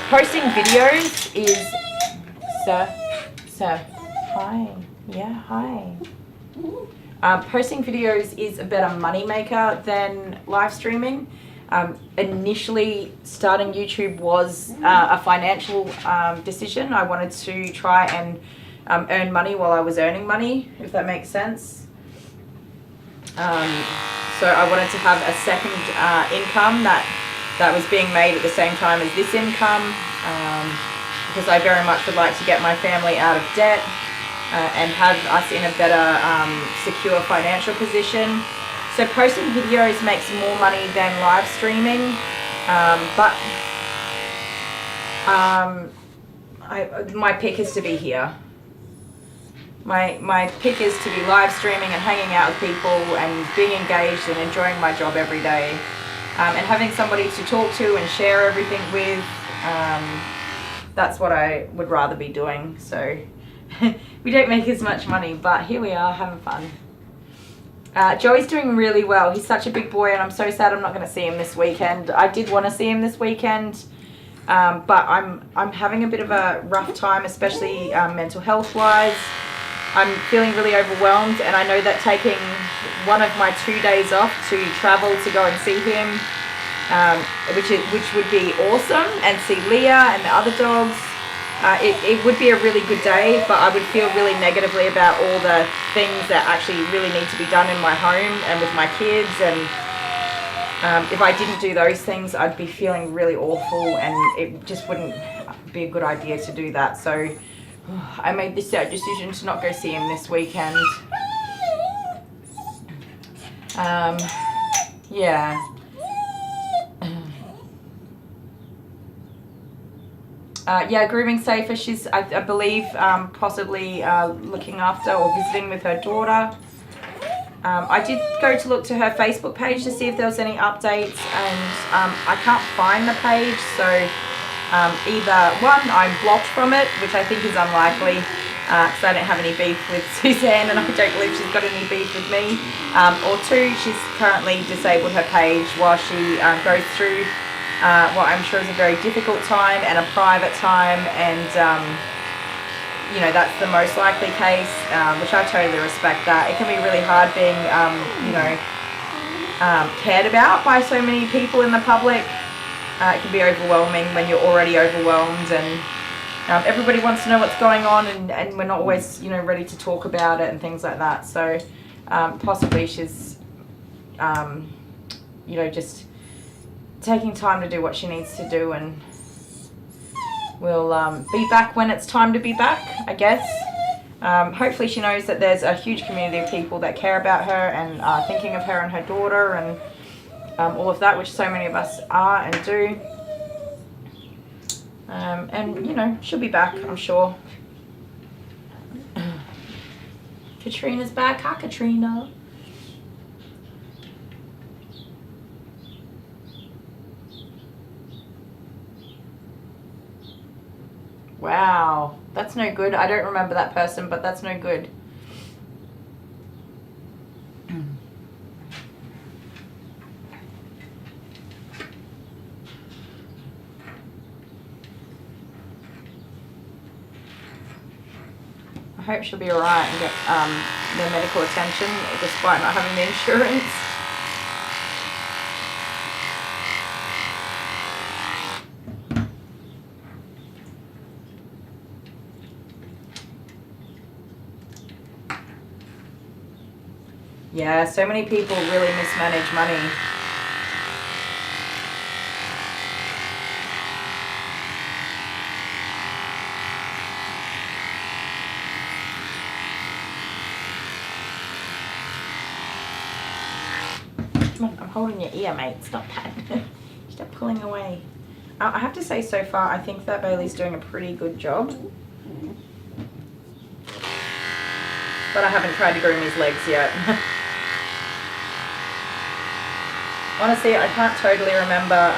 Posting videos is, sir, hi, yeah, hi. Posting videos is a better money maker than live streaming. Initially, starting YouTube was a financial decision. I wanted to try and earn money while I was earning money, if that makes sense. So I wanted to have a second income that was being made at the same time as this income, because I very much would like to get my family out of debt and have us in a better secure financial position. So posting videos makes more money than live streaming, but my pick is to be here. My pick is to be live streaming and hanging out with people and being engaged and enjoying my job every day, and having somebody to talk to and share everything with. That's what I would rather be doing. So we don't make as much money, but here we are having fun. Joey's doing really well. He's such a big boy, and I'm so sad I'm not going to see him this weekend. I did want to see him this weekend, but I'm having a bit of a rough time, especially mental health wise. I'm feeling really overwhelmed, and I know that taking one of my 2 days off to travel to go and see him, which would be awesome, and see Leah and the other dogs. It would be a really good day, but I would feel really negatively about all the things that actually really need to be done in my home and with my kids, and if I didn't do those things, I'd be feeling really awful, and it just wouldn't be a good idea to do that. So I made this decision to not go see him this weekend. Yeah. Yeah, grooming Safer. She's, I believe, possibly looking after or visiting with her daughter. I did go to look to her Facebook page to see if there was any updates, and I can't find the page, so either one, I'm blocked from it, which I think is unlikely, because I don't have any beef with Suzanne, and I don't believe she's got any beef with me, or two, she's currently disabled her page while she goes through what I'm sure is a very difficult time and a private time, and you know, that's the most likely case, which I totally respect that. It can be really hard being, you know, cared about by so many people in the public. It can be overwhelming when you're already overwhelmed, and everybody wants to know what's going on, and we're not always, you know, ready to talk about it and things like that. So possibly she's, you know, just taking time to do what she needs to do, and we'll be back when it's time to be back, I guess. Hopefully she knows that there's a huge community of people that care about her and are thinking of her and her daughter, and all of that, which so many of us are and do. And, you know, she'll be back, I'm sure. Katrina's back. Hi, Katrina. Wow, that's no good. I don't remember that person, but that's no good. hope she'll be alright and get the medical attention despite not having the insurance. Yeah, so many people really mismanage money. Come on, I'm holding your ear, mate. Stop that. Stop pulling away. I have to say, so far, I think that Bailey's doing a pretty good job. But I haven't tried to groom his legs yet. Honestly, I can't totally remember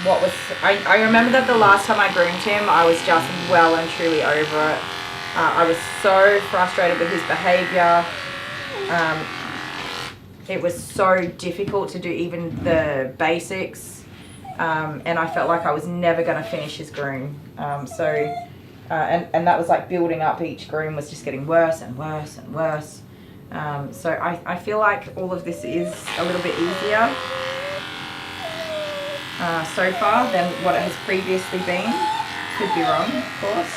what was... I remember that the last time I groomed him, I was just well and truly over it. I was so frustrated with his behaviour. It was so difficult to do even the basics. And I felt like I was never going to finish his groom. And that was like building up. Each groom was just getting worse and worse and worse. So I feel like all of this is a little bit easier so far than what it has previously been. Could be wrong, of course.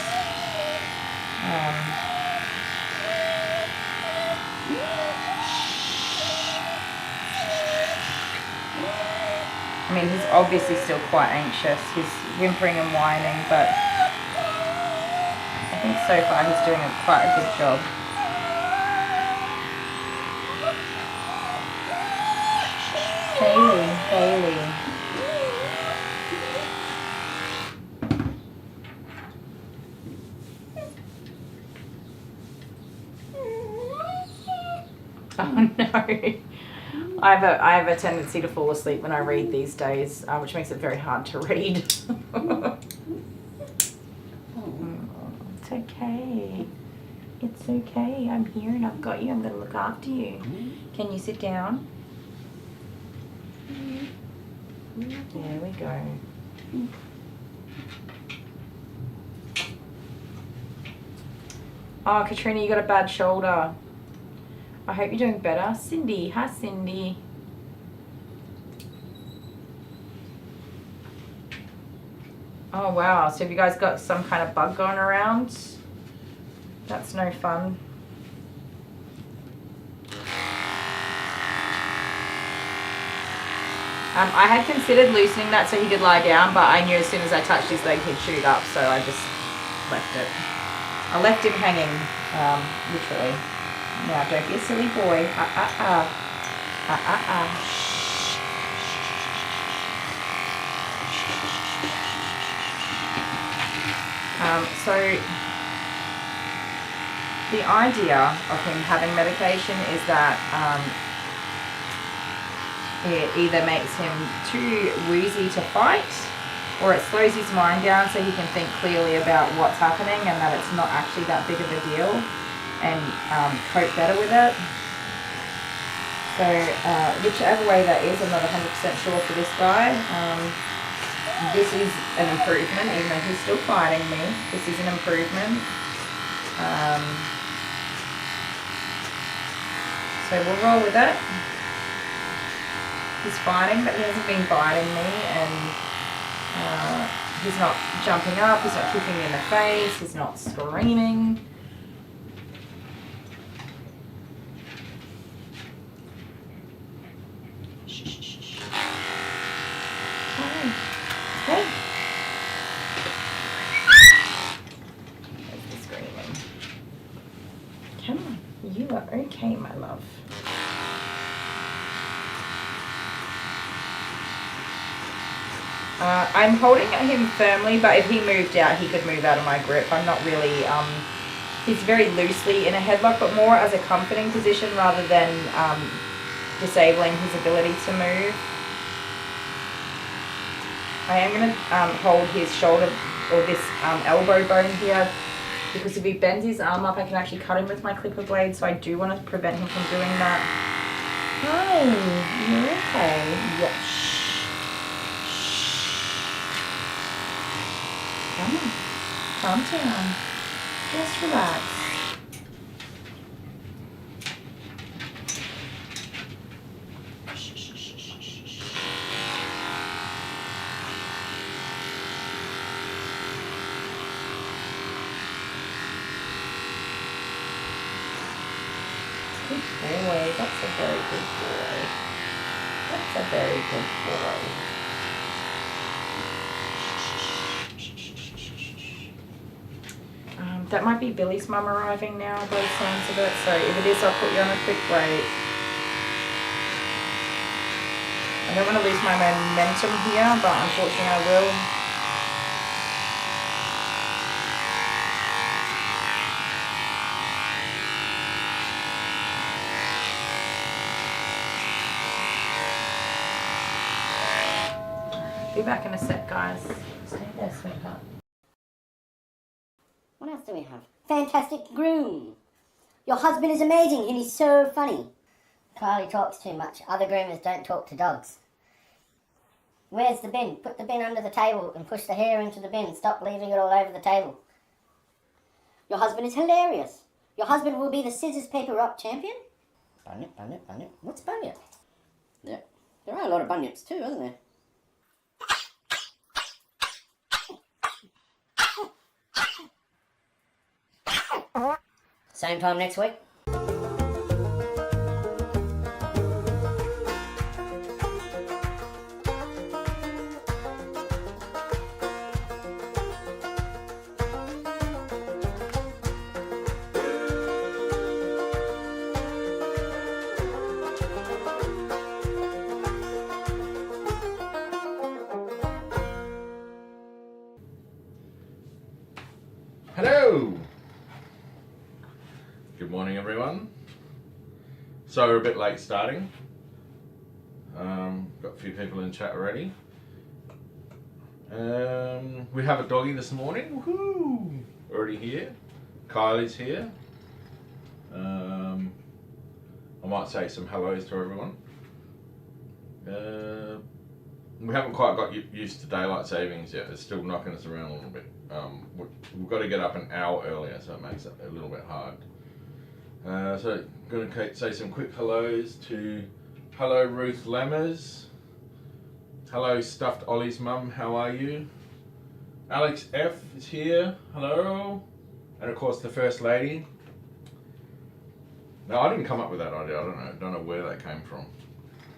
I mean, he's obviously still quite anxious. He's whimpering and whining, but I think so far he's doing quite a good job. Bailey. Oh no. I have a tendency to fall asleep when I read these days, which makes it very hard to read. It's okay. It's okay. I'm here and I've got you. I'm going to look after you. Can you sit down? There we go. Oh, Katrina, you got a bad shoulder. I hope you're doing better. Cindy, hi Cindy. Oh wow, so have you guys got some kind of bug going around? That's no fun. I had considered loosening that so he could lie down, but I knew as soon as I touched his leg he'd shoot up, so I just left it. I left him hanging, literally. Now, don't be a silly boy. So, the idea of him having medication is that it either makes him too woozy to fight, or it slows his mind down so he can think clearly about what's happening and that it's not actually that big of a deal, and cope better with it. So whichever way that is, I'm not 100% sure for this guy. This is an improvement, even though he's still fighting me. This is an improvement. So we'll roll with it. He's fighting, but he hasn't been biting me, and he's not jumping up, he's not kicking me in the face, he's not screaming. Hey. There's the screaming. Come on, you are okay, my love. I'm holding him firmly, but if he moved out, he could move out of my grip. I'm not really, he's very loosely in a headlock, but more as a comforting position rather than disabling his ability to move. I am going to hold his shoulder, or this elbow bone here, because if he bends his arm up, I can actually cut him with my clipper blade, so I do want to prevent him from doing that. Hi, you're okay. Yeah. Come on, calm down. Just relax. Good boy. That's a very good boy. That's a very good boy. That might be Billy's mum arriving now by the sounds of it. So if it is, I'll put you on a quick break. I don't want to lose my momentum here, but unfortunately I will. Be back in a sec, guys. Stay there, sweetheart. What else do we have? Fantastic groom. Your husband is amazing and he's so funny. Kylie talks too much. Other groomers don't talk to dogs. Where's the bin? Put the bin under the table and push the hair into the bin. Stop leaving it all over the table. Your husband is hilarious. Your husband will be the scissors paper rock champion? Bunyip, bunyip, bunyip. What's bunyip? Yeah. There are a lot of bunyips too, aren't there? Same time next week. Hello! Good morning, everyone. So we're a bit late starting. Got a few people in chat already. We have a doggy this morning. Woohoo! Already here. Kylie's here. I might say some hellos to everyone. We haven't quite got used to daylight savings yet. It's still knocking us around a little bit. We've got to get up an hour earlier, so it makes it a little bit hard. So I'm going to say some quick hellos to hello Ruth Lammers, hello Stuffed Ollie's mum, how are you? Alex F is here, hello, and of course the First Lady. No, I didn't come up with that idea. I don't know where that came from,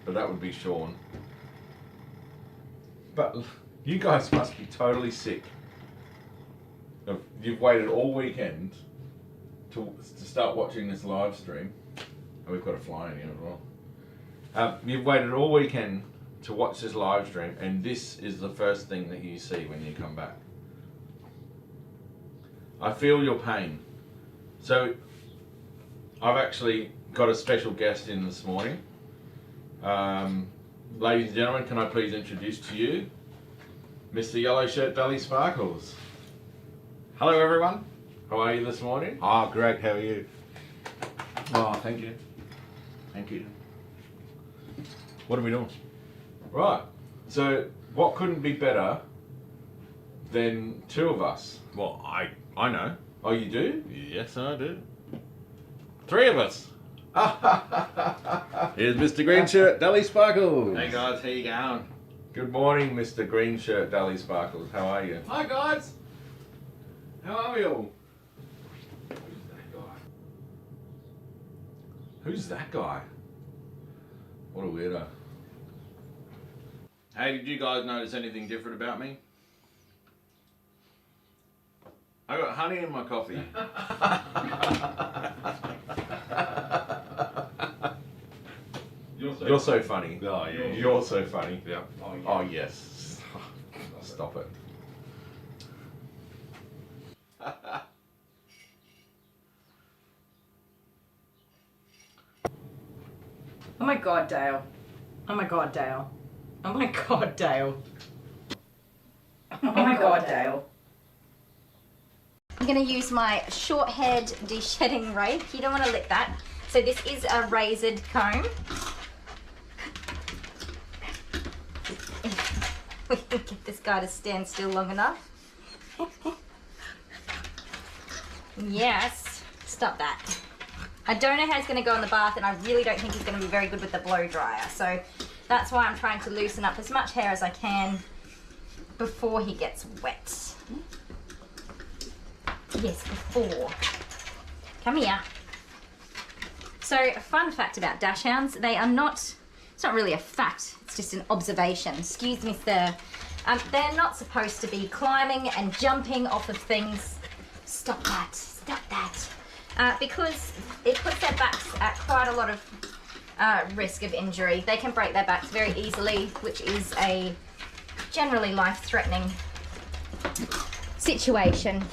but that would be Sean. But you guys must be totally sick. You've waited all weekend to start watching this live stream. And we've got a fly in here as well. You've waited all weekend to watch this live stream, and this is the first thing that you see when you come back. I feel your pain. So I've actually got a special guest in this morning. Ladies and gentlemen, can I please introduce to you Mr. Yellow Shirt Belly Sparkles. Hello everyone. How are you this morning? Oh, great. How are you? Oh, thank you. Thank you. What are we doing? Right. So, what couldn't be better than two of us? Well, I know. Oh, you do? Yes, I do. Three of us. Here's Mr. Green Shirt, Dally Sparkles. Hey guys, how you going? Good morning, Mr. Green Shirt Dally Sparkles. How are you? Hi guys. How are we all? Who's that guy? What a weirdo. Hey, did you guys notice anything different about me? I got honey in my coffee. You're so funny. Oh, yeah. You're so funny. Yeah. Oh, yes. Stop it. Oh my god, Dale. Oh my god, Dale. Oh my god, Dale. Oh my god, Dale. I'm going to use my short haired de-shedding rake. You don't want to lick that. So this is a razored comb. We can get this guy to stand still long enough. Yes. Stop that. I don't know how it's going to go in the bath, and I really don't think he's going to be very good with the blow dryer. So that's why I'm trying to loosen up as much hair as I can before he gets wet. Yes, before. Come here. So, a fun fact about dachshunds, they are not, it's not really a fact, it's just an observation. Excuse me, sir. They're not supposed to be climbing and jumping off of things. Stop that, stop that. Because it puts their backs at quite a lot of risk of injury. They can break their backs very easily, which is a generally life-threatening situation.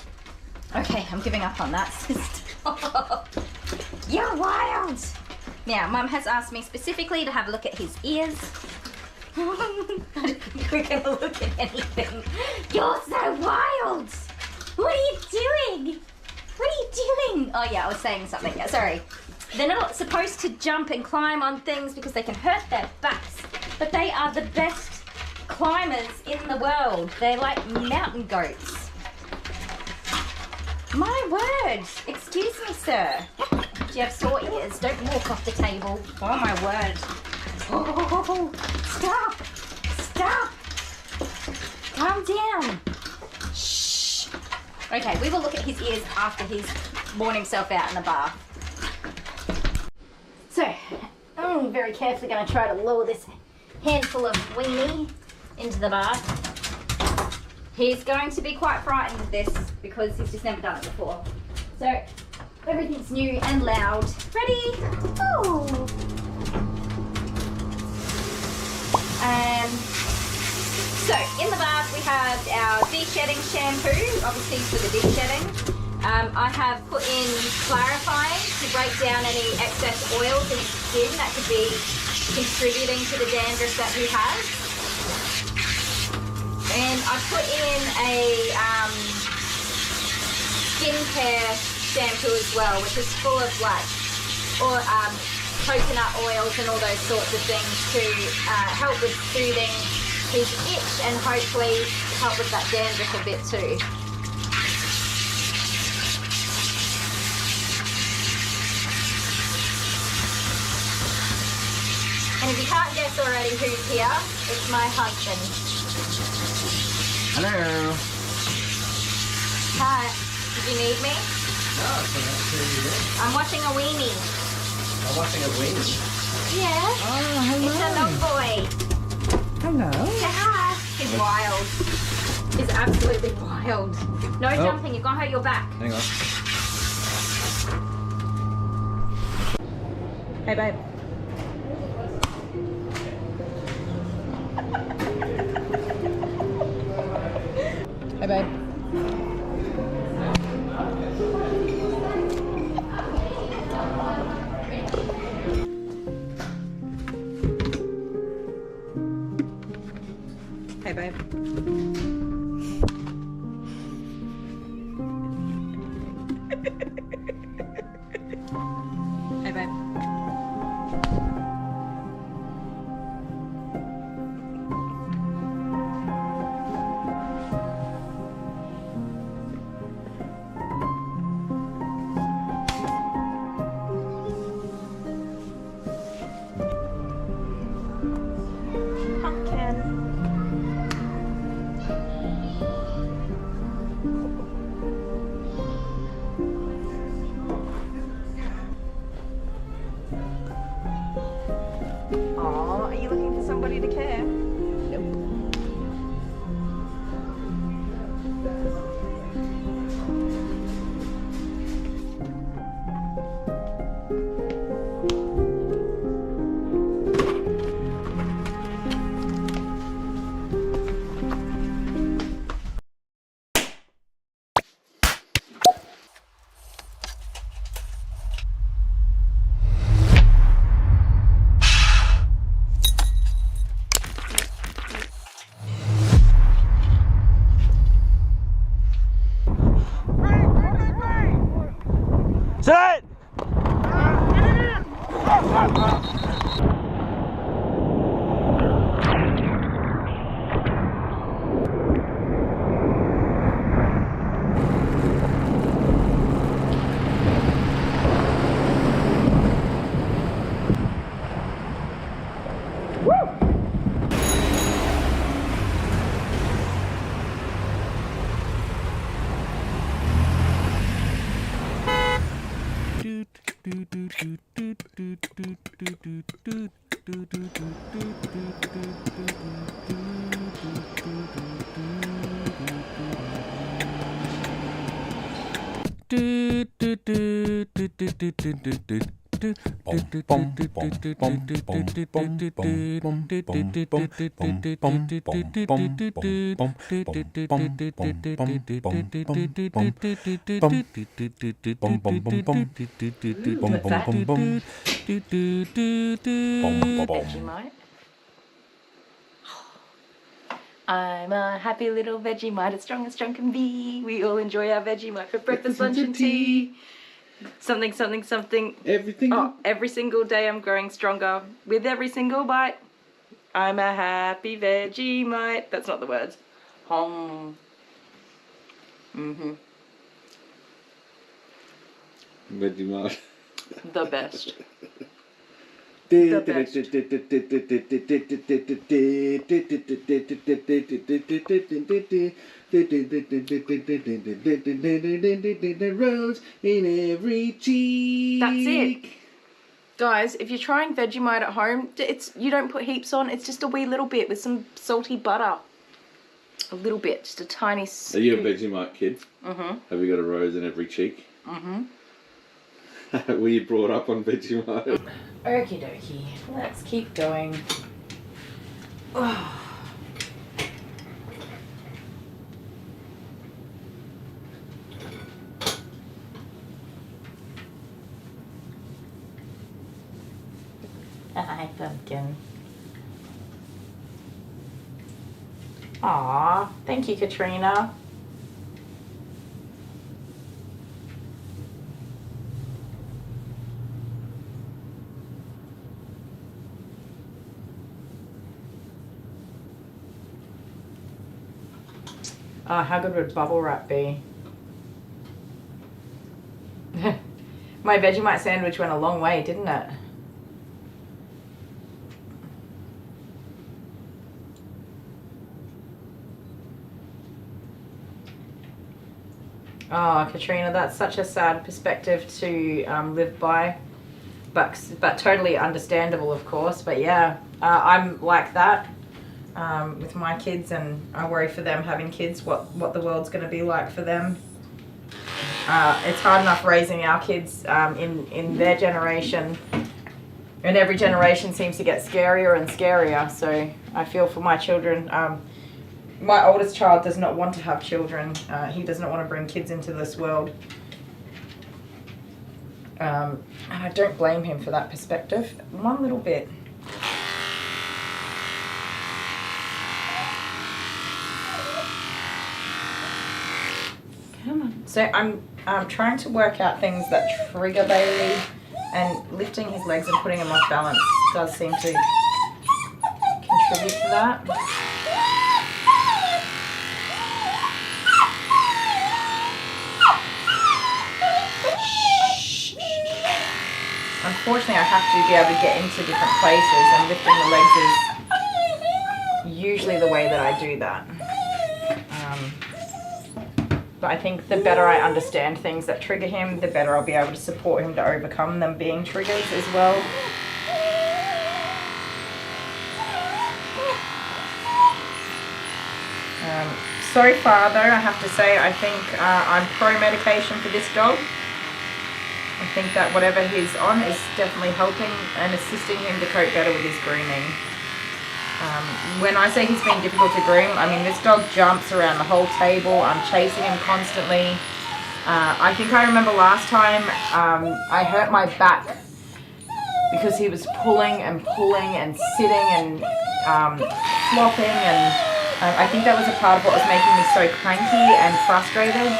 Okay, I'm giving up on that. Stop. You're wild! Now, Mum has asked me specifically to have a look at his ears. I don't think we're going to look at anything. You're so wild! What are you doing? What are you doing? Oh yeah, I was saying something. Yeah, sorry. They're not supposed to jump and climb on things because they can hurt their backs, but they are the best climbers in the world. They're like mountain goats. My word! Excuse me, sir. Do you have sore ears? Don't walk off the table. Oh my word. Oh, stop! Stop! Calm down. Shh. Okay, we will look at his ears after he's worn himself out in the bath. So, I'm very carefully going to try to lower this handful of weenie into the bath. He's going to be quite frightened of this because he's just never done it before. So, everything's new and loud. Ready? Oh! So, in the bath we have our de-shedding shampoo, obviously for the de-shedding. I have put in clarifying to break down any excess oils in his skin that could be contributing to the dandruff that he has. And I put in a skincare shampoo as well, which is full of like coconut oils and all those sorts of things to help with soothing his itch and hopefully help with that dandruff a bit too. And if you can't guess already who's here, it's my husband. Hello. Hi. Did you need me? No, I'm watching a weenie. I'm watching a weenie. Yeah. Oh, hello. It's a long boy. Hello. Say hi. He's wild. He's absolutely wild. No jumping. You're going to hurt your back. Hang on. Hey, babe. Hey, babe. Hey, babe. Hey, babe. Aw, are you looking for somebody to care? Nope. Sit! Vegemite. I'm a happy little Vegemite, as strong can be. We all enjoy our Vegemite for breakfast, lunch and tea. Something, something, something. Everything. Oh, every single day I'm growing stronger with every single bite. I'm a happy Vegemite. That's not the words. Hom. Vegemite. The best. The best. Rose in every cheek. That's it. Guys, if you're trying Vegemite at home, you don't put heaps on. It's just a wee little bit with some salty butter. A little bit, just a tiny scoop. Are you a Vegemite kid? Mm-hmm. Have you got a rose in every cheek? Mm-hmm. Were you brought up on Vegemite? Okie dokie. Let's keep going. Oh. Hi, pumpkin. Aw, thank you, Katrina. Oh, how good would bubble wrap be? My Vegemite sandwich went a long way, didn't it? Oh, Katrina, that's such a sad perspective to live by, but totally understandable, of course. But yeah, I'm like that with my kids, and I worry for them having kids, what the world's going to be like for them. It's hard enough raising our kids in their generation, and every generation seems to get scarier and scarier. So I feel for my children. My oldest child does not want to have children. He does not want to bring kids into this world. And I don't blame him for that perspective. One little bit. Come on. So I'm trying to work out things that trigger Bailey, and lifting his legs and putting him off balance does seem to contribute to that. Unfortunately, I have to be able to get into different places, and lifting the legs is usually the way that I do that. But I think the better I understand things that trigger him, the better I'll be able to support him to overcome them being triggers as well. So far though, I have to say, I think I'm pro-medication for this dog. I think that whatever he's on is definitely helping and assisting him to cope better with his grooming. When I say he's been difficult to groom, I mean this dog jumps around the whole table. I'm chasing him constantly. I think I remember last time I hurt my back because he was pulling and sitting and flopping, and I think that was a part of what was making me so cranky and frustrated,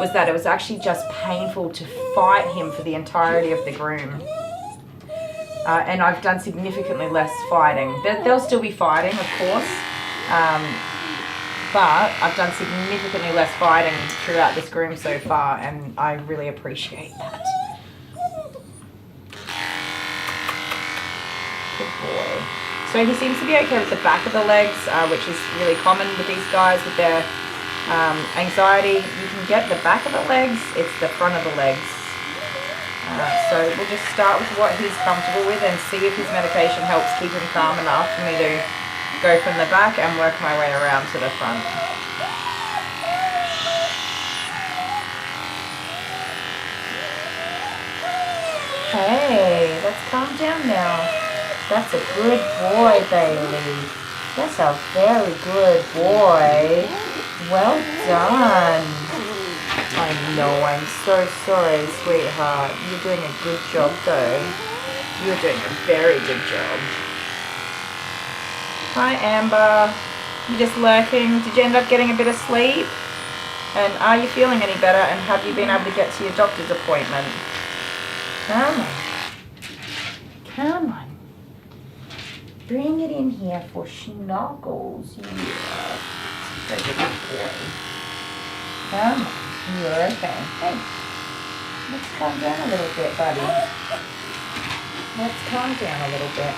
was that it was actually just painful to fight him for the entirety of the groom. And I've done significantly less fighting. There'll still be fighting, of course, but I've done significantly less fighting throughout this groom so far, and I really appreciate that. Good boy. So he seems to be okay with the back of the legs, which is really common with these guys with their anxiety. You can get the back of the legs, it's the front of the legs. So we'll just start with what he's comfortable with and see if his medication helps keep him calm enough for me to go from the back and work my way around to the front. Hey, let's calm down now. That's a good boy, Bailey. That's a very good boy. Well done. I know, I'm so sorry, sweetheart. You're doing a good job, though. You're doing a very good job. Hi, Amber. You just lurking? Did you end up getting a bit of sleep? And are you feeling any better? And have you been able to get to your doctor's appointment? Come on. Come on. Bring it in here for snuggles. Yeah. Such a good boy. Come on. You're okay. Hey. Let's calm down a little bit, buddy. Let's calm down a little bit.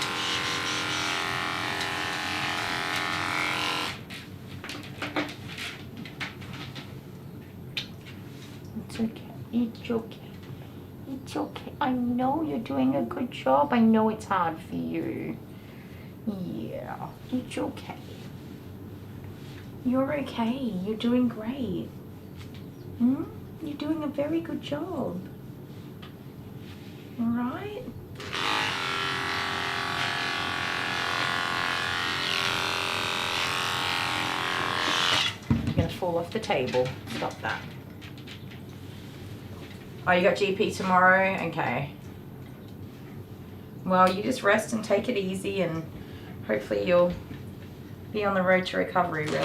It's okay. It's okay. It's okay. I know you're doing a good job. I know it's hard for you. Yeah, it's okay. You're okay. You're doing great. You're doing a very good job. All right? You're going to fall off the table. Stop that. Oh, you got GP tomorrow? Okay. Well, you just rest and take it easy, and hopefully you'll be on the road to recovery real soon.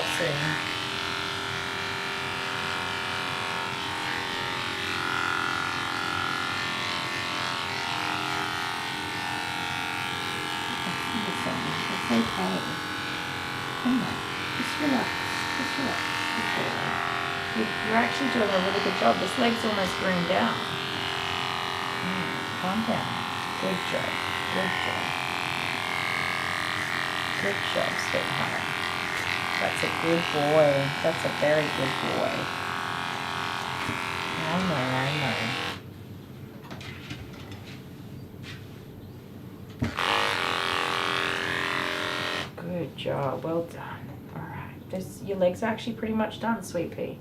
Listen, it's okay. Come on. Just relax. Just relax. You're actually doing a really good job. This leg's almost groomed out. Calm down. Good job. Good job. Good job, sweetheart. That's a good boy. That's a very good boy. I know. Good job. Well done. Alright. Your legs are actually pretty much done, sweet pea.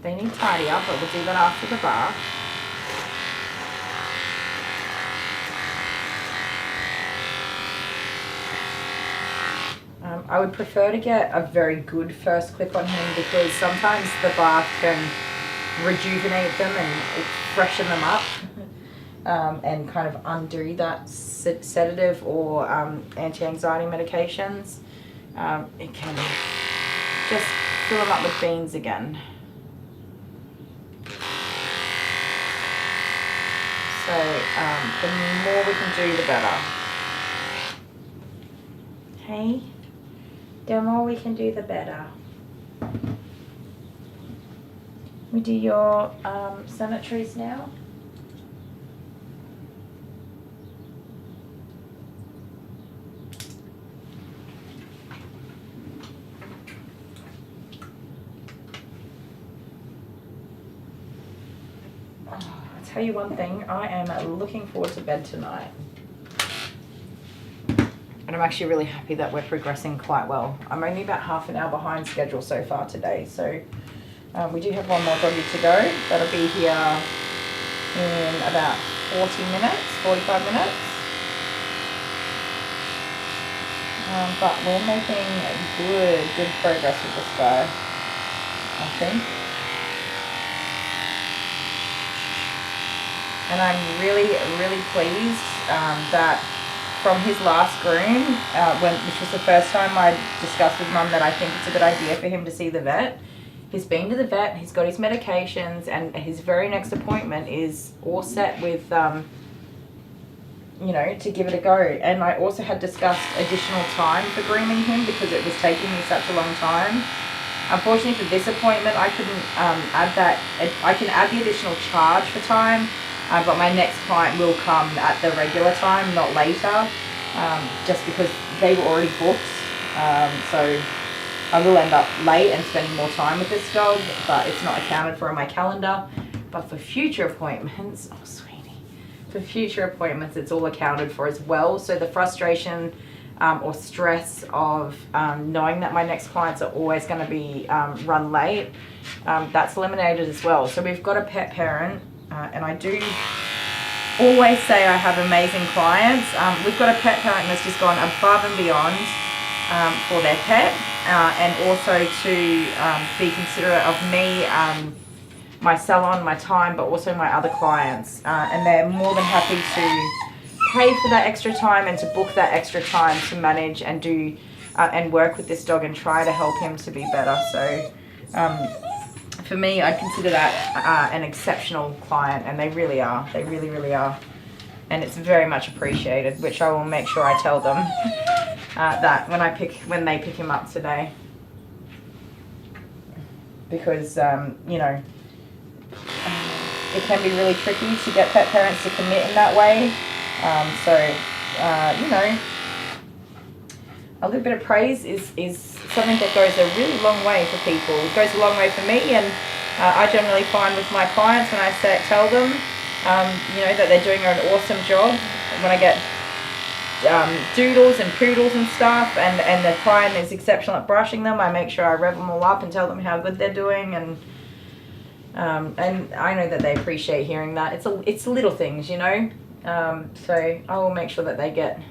They need tidy up, but we'll do that after the bath. I would prefer to get a very good first clip on him, because sometimes the bath can rejuvenate them and freshen them up and kind of undo that sedative or anti-anxiety medications. It can just fill them up with beans again. So the more we can do, the better. Hey, the more we can do, the better. We do your sanitaries now. Tell you one thing, I am looking forward to bed tonight. And I'm actually really happy that we're progressing quite well. I'm only about half an hour behind schedule so far today, so we do have one more doggy to go. That'll be here in about 45 minutes. But we're making good progress with this guy, I think. And I'm really, really pleased that from his last groom, which was the first time I discussed with Mum that I think it's a good idea for him to see the vet. He's been to the vet, he's got his medications, and his very next appointment is all set with, you know, to give it a go. And I also had discussed additional time for grooming him because it was taking me such a long time. Unfortunately for this appointment, I couldn't add that. I can add the additional charge for time. But my next client will come at the regular time, not later, just because they were already booked. So I will end up late and spending more time with this dog, but it's not accounted for in my calendar. But for future appointments, oh sweetie, for future appointments, it's all accounted for as well. So the frustration or stress of knowing that my next clients are always going to be run late, that's eliminated as well. So we've got a pet parent, and I do always say I have amazing clients. We've got a pet parent that's just gone above and beyond for their pet, and also to be considerate of me, my salon, my time, but also my other clients, and they're more than happy to pay for that extra time and to book that extra time to manage and do and work with this dog and try to help him to be better. So for me, I'd consider that an exceptional client, and they really are. They really, really are. And it's very much appreciated, which I will make sure I tell them that when they pick him up today. Because, you know, it can be really tricky to get pet parents to commit in that way. You know, a little bit of praise is something that goes a really long way for people. It goes a long way for me, and I generally find with my clients when I tell them, you know, that they're doing an awesome job. When I get doodles and poodles and stuff, and the client is exceptional at brushing them, I make sure I rev them all up and tell them how good they're doing, and I know that they appreciate hearing that. It's little things, you know. So I will make sure that they get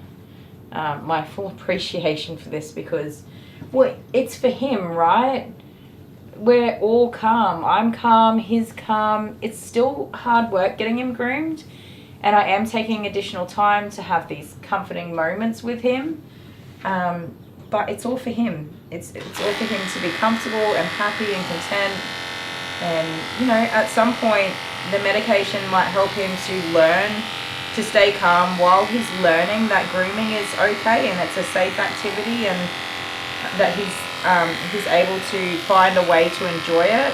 my full appreciation for this, because, well, it's for him, right? We're all calm. I'm calm, he's calm. It's still hard work getting him groomed, and I am taking additional time to have these comforting moments with him. But it's all for him. It's all for him to be comfortable and happy and content. And, you know, at some point, the medication might help him to learn to stay calm while he's learning that grooming is okay and it's a safe activity, and that he's able to find a way to enjoy it.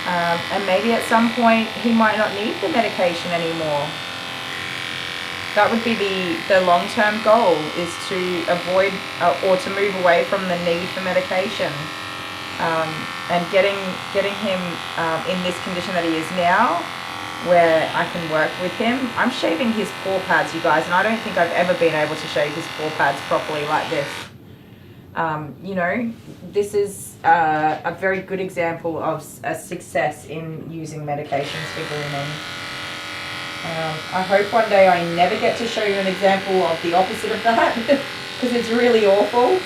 And maybe at some point he might not need the medication anymore. That would be the long-term goal, is to avoid or to move away from the need for medication. And getting him in this condition that he is now, where I can work with him. I'm shaving his paw pads, you guys, and I don't think I've ever been able to shave his paw pads properly like this. You know, this is a very good example of a success in using medications for grooming. I hope one day I never get to show you an example of the opposite of that, because it's really awful,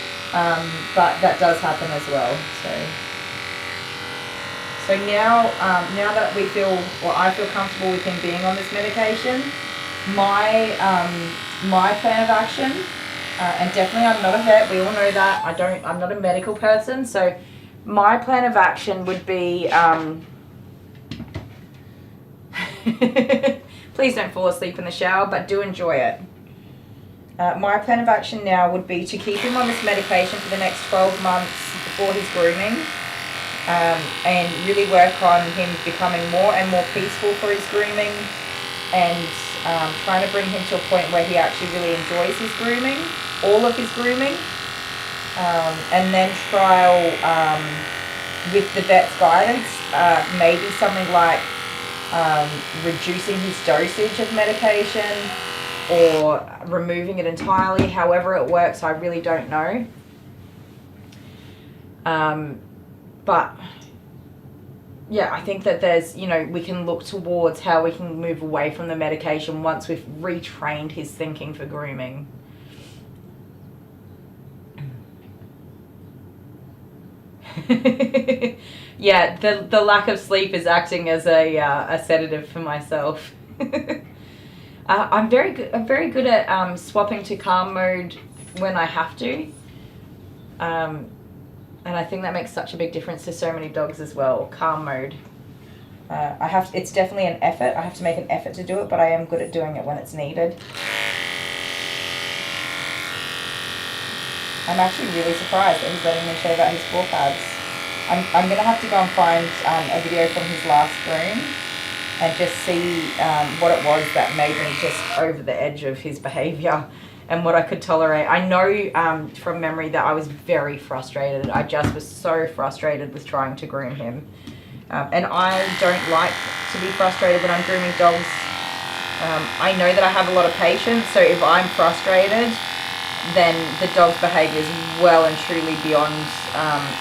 but that does happen as well. So now that we feel, or I feel comfortable with him being on this medication, my plan of action, and definitely I'm not a vet, we all know that, I'm not a medical person, so my plan of action would be, please don't fall asleep in the shower, but do enjoy it. My plan of action now would be to keep him on this medication for the next 12 months before his grooming. And really work on him becoming more and more peaceful for his grooming, and trying to bring him to a point where he actually really enjoys his grooming, all of his grooming, and then trial with the vet's guidance, maybe something like reducing his dosage of medication or removing it entirely. However it works, I really don't know. But yeah, I think that there's, you know, we can look towards how we can move away from the medication once we've retrained his thinking for grooming. Yeah, the lack of sleep is acting as a sedative for myself. I'm very good at swapping to calm mode when I have to. And I think that makes such a big difference to so many dogs as well. Calm mode. It's definitely an effort. I have to make an effort to do it, but I am good at doing it when it's needed. I'm actually really surprised that he's letting me shave out his paw pads. I'm going to have to go and find a video from his last groom and just see what it was that made me just over the edge of his behaviour and what I could tolerate. I know from memory that I was very frustrated. I just was so frustrated with trying to groom him. And I don't like to be frustrated when I'm grooming dogs. I know that I have a lot of patience, so if I'm frustrated, then the dog's behaviour is well and truly beyond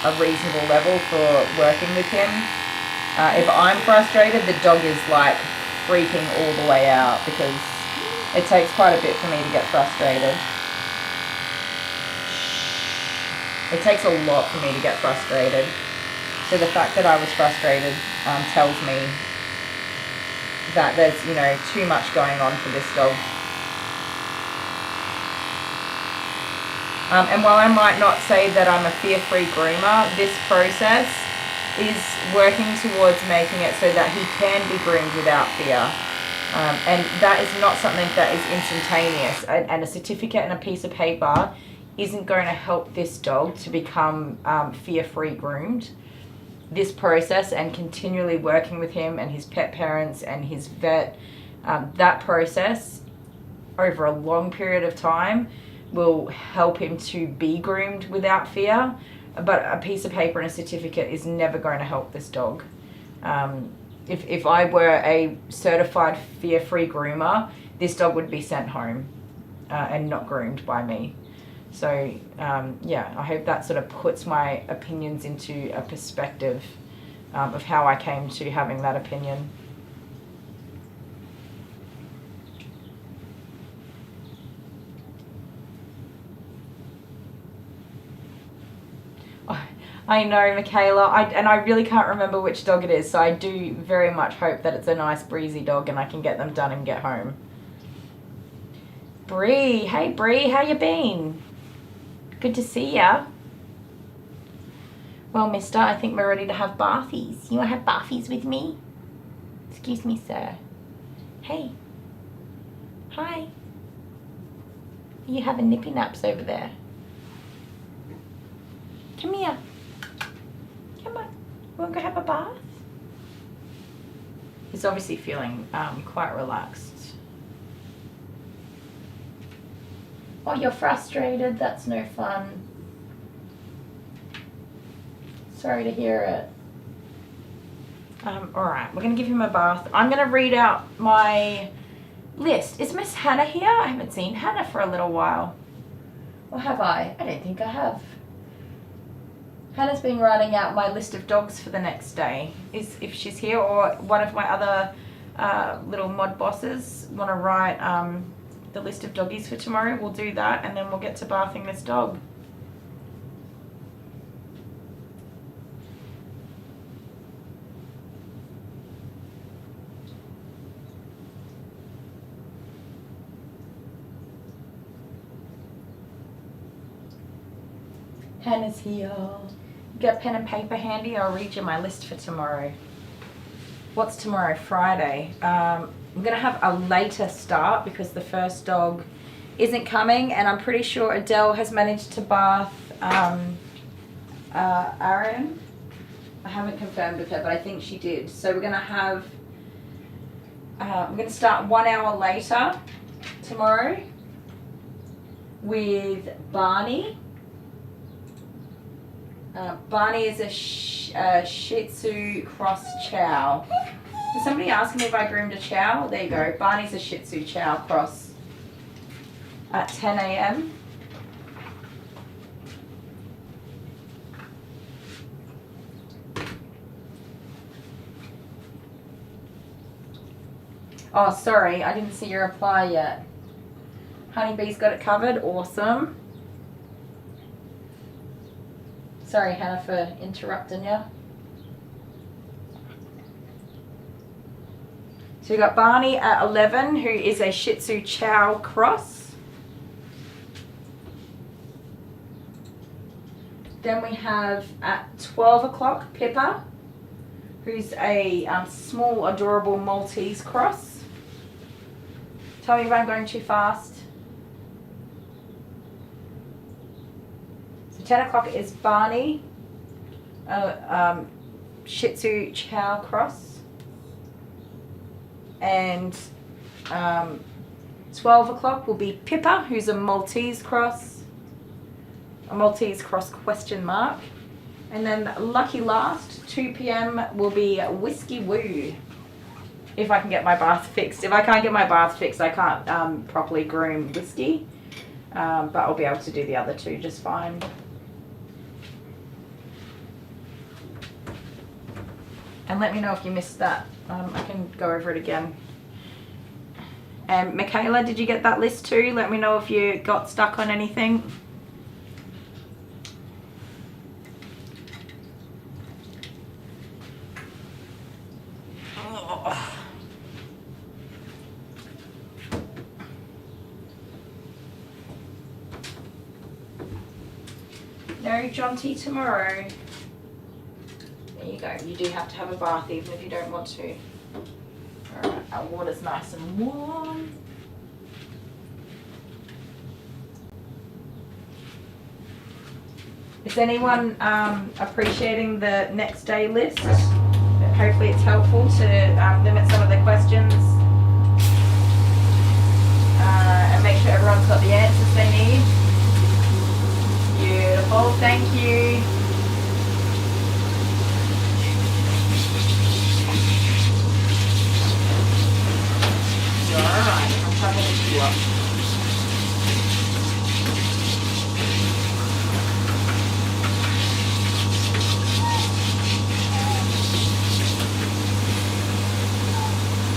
a reasonable level for working with him. If I'm frustrated, the dog is like freaking all the way out, because it takes quite a bit for me to get frustrated. It takes a lot for me to get frustrated. So the fact that I was frustrated tells me that there's, you know, too much going on for this dog. And while I might not say that I'm a fear-free groomer, this process is working towards making it so that he can be groomed without fear. And that is not something that is instantaneous. And a certificate and a piece of paper isn't going to help this dog to become fear-free groomed. This process and continually working with him and his pet parents and his vet, that process over a long period of time will help him to be groomed without fear. But a piece of paper and a certificate is never going to help this dog. If I were a certified fear-free groomer, this dog would be sent home and not groomed by me. So yeah, I hope that sort of puts my opinions into a perspective of how I came to having that opinion. I know, Michaela, and I really can't remember which dog it is, so I do very much hope that it's a nice breezy dog and I can get them done and get home. Bree, hey Bree, how you been? Good to see ya. Well, mister, I think we're ready to have bathies. You want to have bathies with me? Excuse me, sir. Hey. Hi. Are you having nippy naps over there? Come here. Come on. Want to go have a bath? He's obviously feeling quite relaxed. Oh, you're frustrated? That's no fun. Sorry to hear it. Alright, we're going to give him a bath. I'm going to read out my list. Is Miss Hannah here? I haven't seen Hannah for a little while. Or have I? I don't think I have. Hannah's been writing out my list of dogs for the next day. If she's here, or one of my other little mod bosses want to write the list of doggies for tomorrow, we'll do that, and then we'll get to bathing this dog. Hannah's here. Get a pen and paper handy. I'll read you my list for tomorrow. What's tomorrow? Friday. I'm going to have a later start because the first dog isn't coming, and I'm pretty sure Adele has managed to bath Aaron. I haven't confirmed with her, but I think she did. So we're going to have, we're going to start 1 hour later tomorrow with Barney. Barney is a Shih Tzu cross chow. Did somebody ask me if I groomed a chow? There you go. Barney's a Shih Tzu chow cross at 10 a.m. Oh, sorry. I didn't see your reply yet. Honeybee's got it covered. Awesome. Sorry, Hannah, for interrupting you. So we've got Barney at 11, who is a Shih Tzu chow cross. Then we have at 12 o'clock Pippa, who's a small, adorable Maltese cross. Tell me if I'm going too fast. 10 o'clock is Barney, Shih Tzu chow cross. And 12 o'clock will be Pippa, who's a Maltese cross. A Maltese cross question mark. And then lucky last, 2 p.m. will be Whiskey Woo. if I can get my bath fixed. If I can't get my bath fixed, I can't properly groom Whiskey. But I'll be able to do the other two just fine. And let me know if you missed that. I can go over it again. And Michaela, did you get that list too? Let me know if you got stuck on anything. Oh. No John T tomorrow. There you go. You do have to have a bath even if you don't want to. Alright, our water's nice and warm. Is anyone appreciating the next day list? Hopefully it's helpful to limit some of the questions and make sure everyone's got the answers they need. Beautiful, thank you. You're alright, I'm trying to lift you up.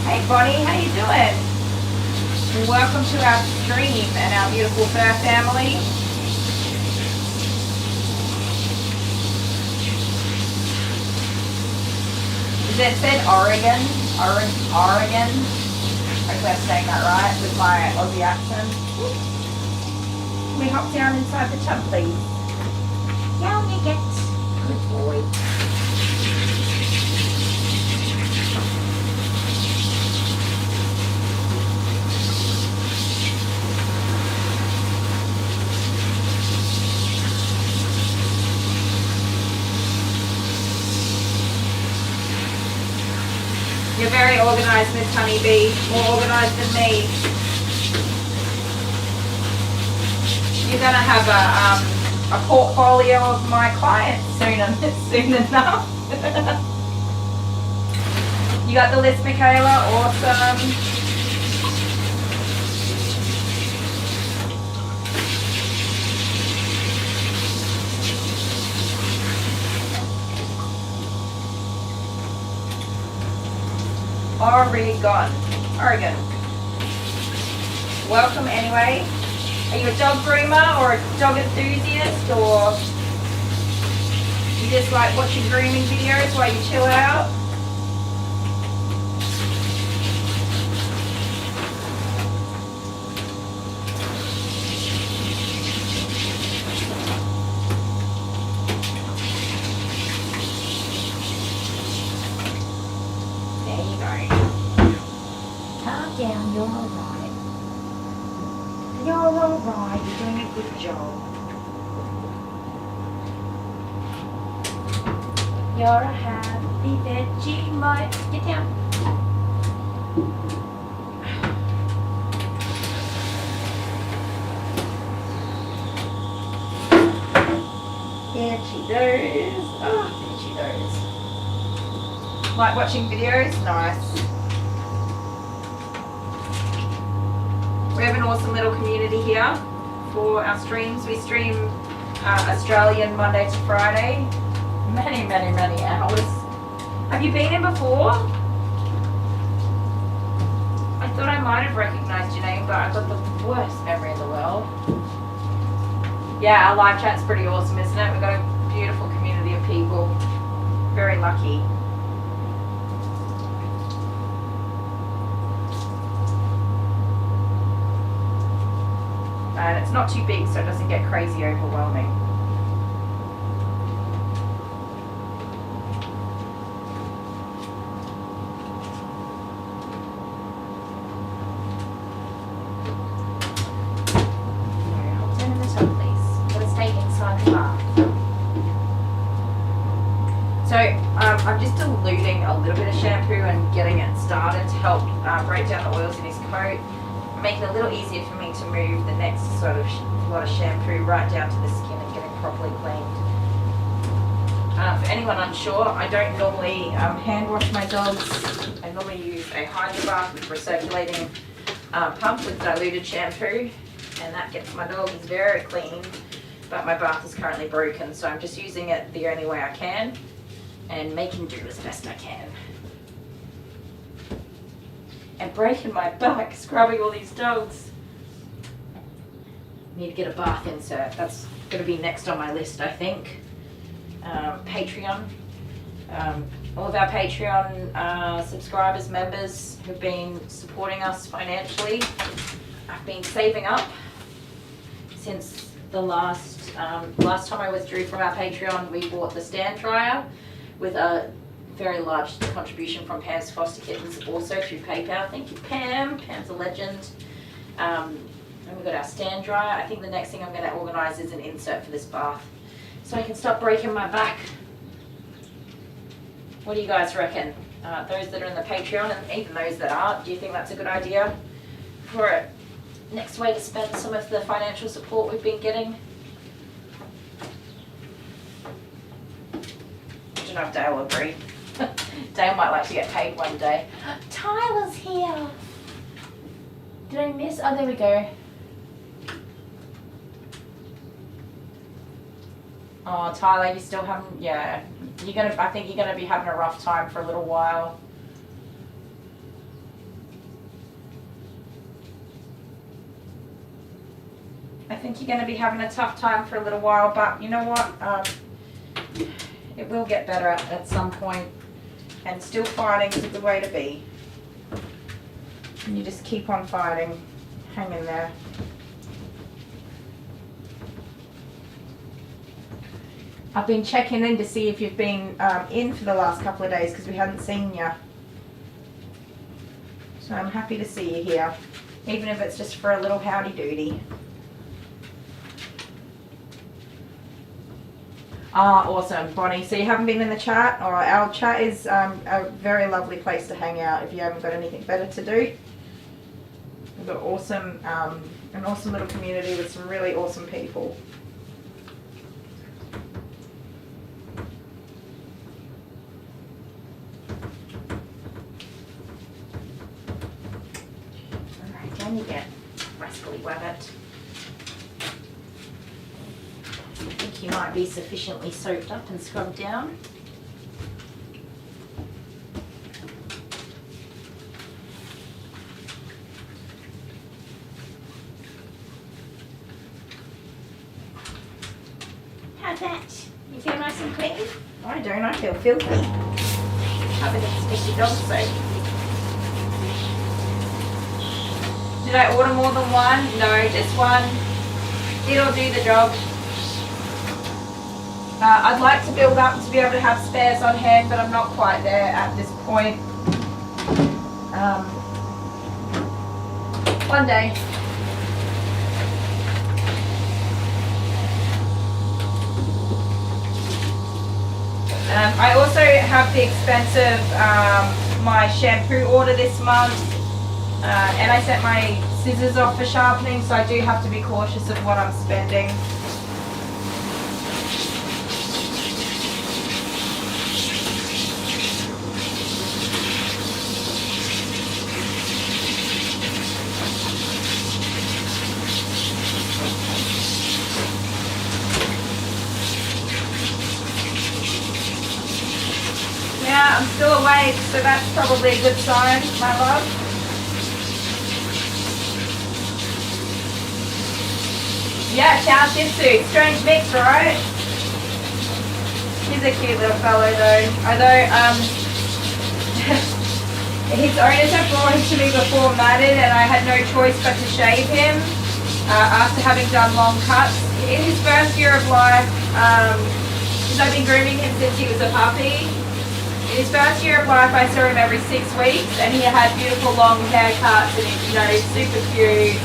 Hey Bonnie, how you doing? Welcome to our stream and our beautiful fur family. Is it said Oregon? Oregon? Hopefully I'm saying that right with my Aussie accent. Can we hop down inside the tub, please? Down you get. Good boy. You're very organised, Miss Honeybee. More organised than me. You're going to have a portfolio of my clients soon enough. You got the list, Michaela? Awesome. Oregon. Welcome anyway. Are you a dog groomer or a dog enthusiast, or you just like watching grooming videos while you chill out? Down, you're alright. You're alright, you're doing a good job. You're a happy Vegemite. Get down. There she goes. Oh, there she goes. Like watching videos? Nice. We have an awesome little community here for our streams. We stream Australian Monday to Friday. Many, many, many hours. Have you been in before? I thought I might have recognised your name, but I've got the worst memory in the world. Yeah, our live chat's pretty awesome, isn't it? We've got a beautiful community of people. Very lucky. And it's not too big, so it doesn't get crazy overwhelming. Hop down in the tub, please. Gotta stay inside the bath. So I'm just diluting a little bit of shampoo and getting it started to help break down the oils in his coat. Make it a little easier for me to move the next sort of lot of shampoo right down to the skin and get it properly cleaned. For anyone unsure, I don't normally hand wash my dogs. I normally use a hydro bath with recirculating pump with diluted shampoo, and that gets my dogs very clean. But my bath is currently broken, so I'm just using it the only way I can and making do as best I can. And breaking my back scrubbing all these dogs. Need to get a bath insert. That's going to be next on my list, I think. Patreon. All of our Patreon subscribers, members who've been supporting us financially. I've been saving up since the last time I withdrew from our Patreon. We bought the stand dryer with a very large contribution from Pam's Foster Kittens, also through PayPal. Thank you, Pam. Pam's a legend. And we've got our stand dryer. I think the next thing I'm going to organise is an insert for this bath, so I can stop breaking my back. What do you guys reckon? Those that are in the Patreon, and even those that aren't, do you think that's a good idea for a next way to spend some of the financial support we've been getting? I don't know if Dale will agree. Dale might like to get paid one day. Tyler's here! Did I miss? Oh, there we go. Oh, Tyler, you still haven't, yeah. I think you're gonna be having a rough time for a little while. I think you're gonna be having a tough time for a little while, but you know what? It will get better at some point, and still fighting is a good way to be. And you just keep on fighting, hang in there. I've been checking in to see if you've been in for the last couple of days because we hadn't seen you. So I'm happy to see you here, even if it's just for a little howdy doody. Ah, awesome, Bonnie. So you haven't been in the chat? All right, our chat is a very lovely place to hang out if you haven't got anything better to do. We've got awesome, an awesome little community with some really awesome people. Can you get rascally wabbit? I think you might be sufficiently soaked up and scrubbed down. How's that? You feel nice and clean? I don't, I feel filthy. Covered in squishy dog soap. Did I order more than one? No, just one. It'll do the job. I'd like to build up to be able to have spares on hand, but I'm not quite there at this point. One day. I also have the expense of my shampoo order this month. And I sent my scissors off for sharpening, so I do have to be cautious of what I'm spending. Yeah, I'm still awake, so that's probably a good sign, my love. Yeah, Chow Shih Tzu. Strange mix, right? He's a cute little fellow though. Although, his owners have brought him to me before matted, and I had no choice but to shave him after having done long cuts. In his first year of life, because I've been grooming him since he was a puppy, in his first year of life I saw him every 6 weeks, and he had beautiful long haircuts and he's super cute.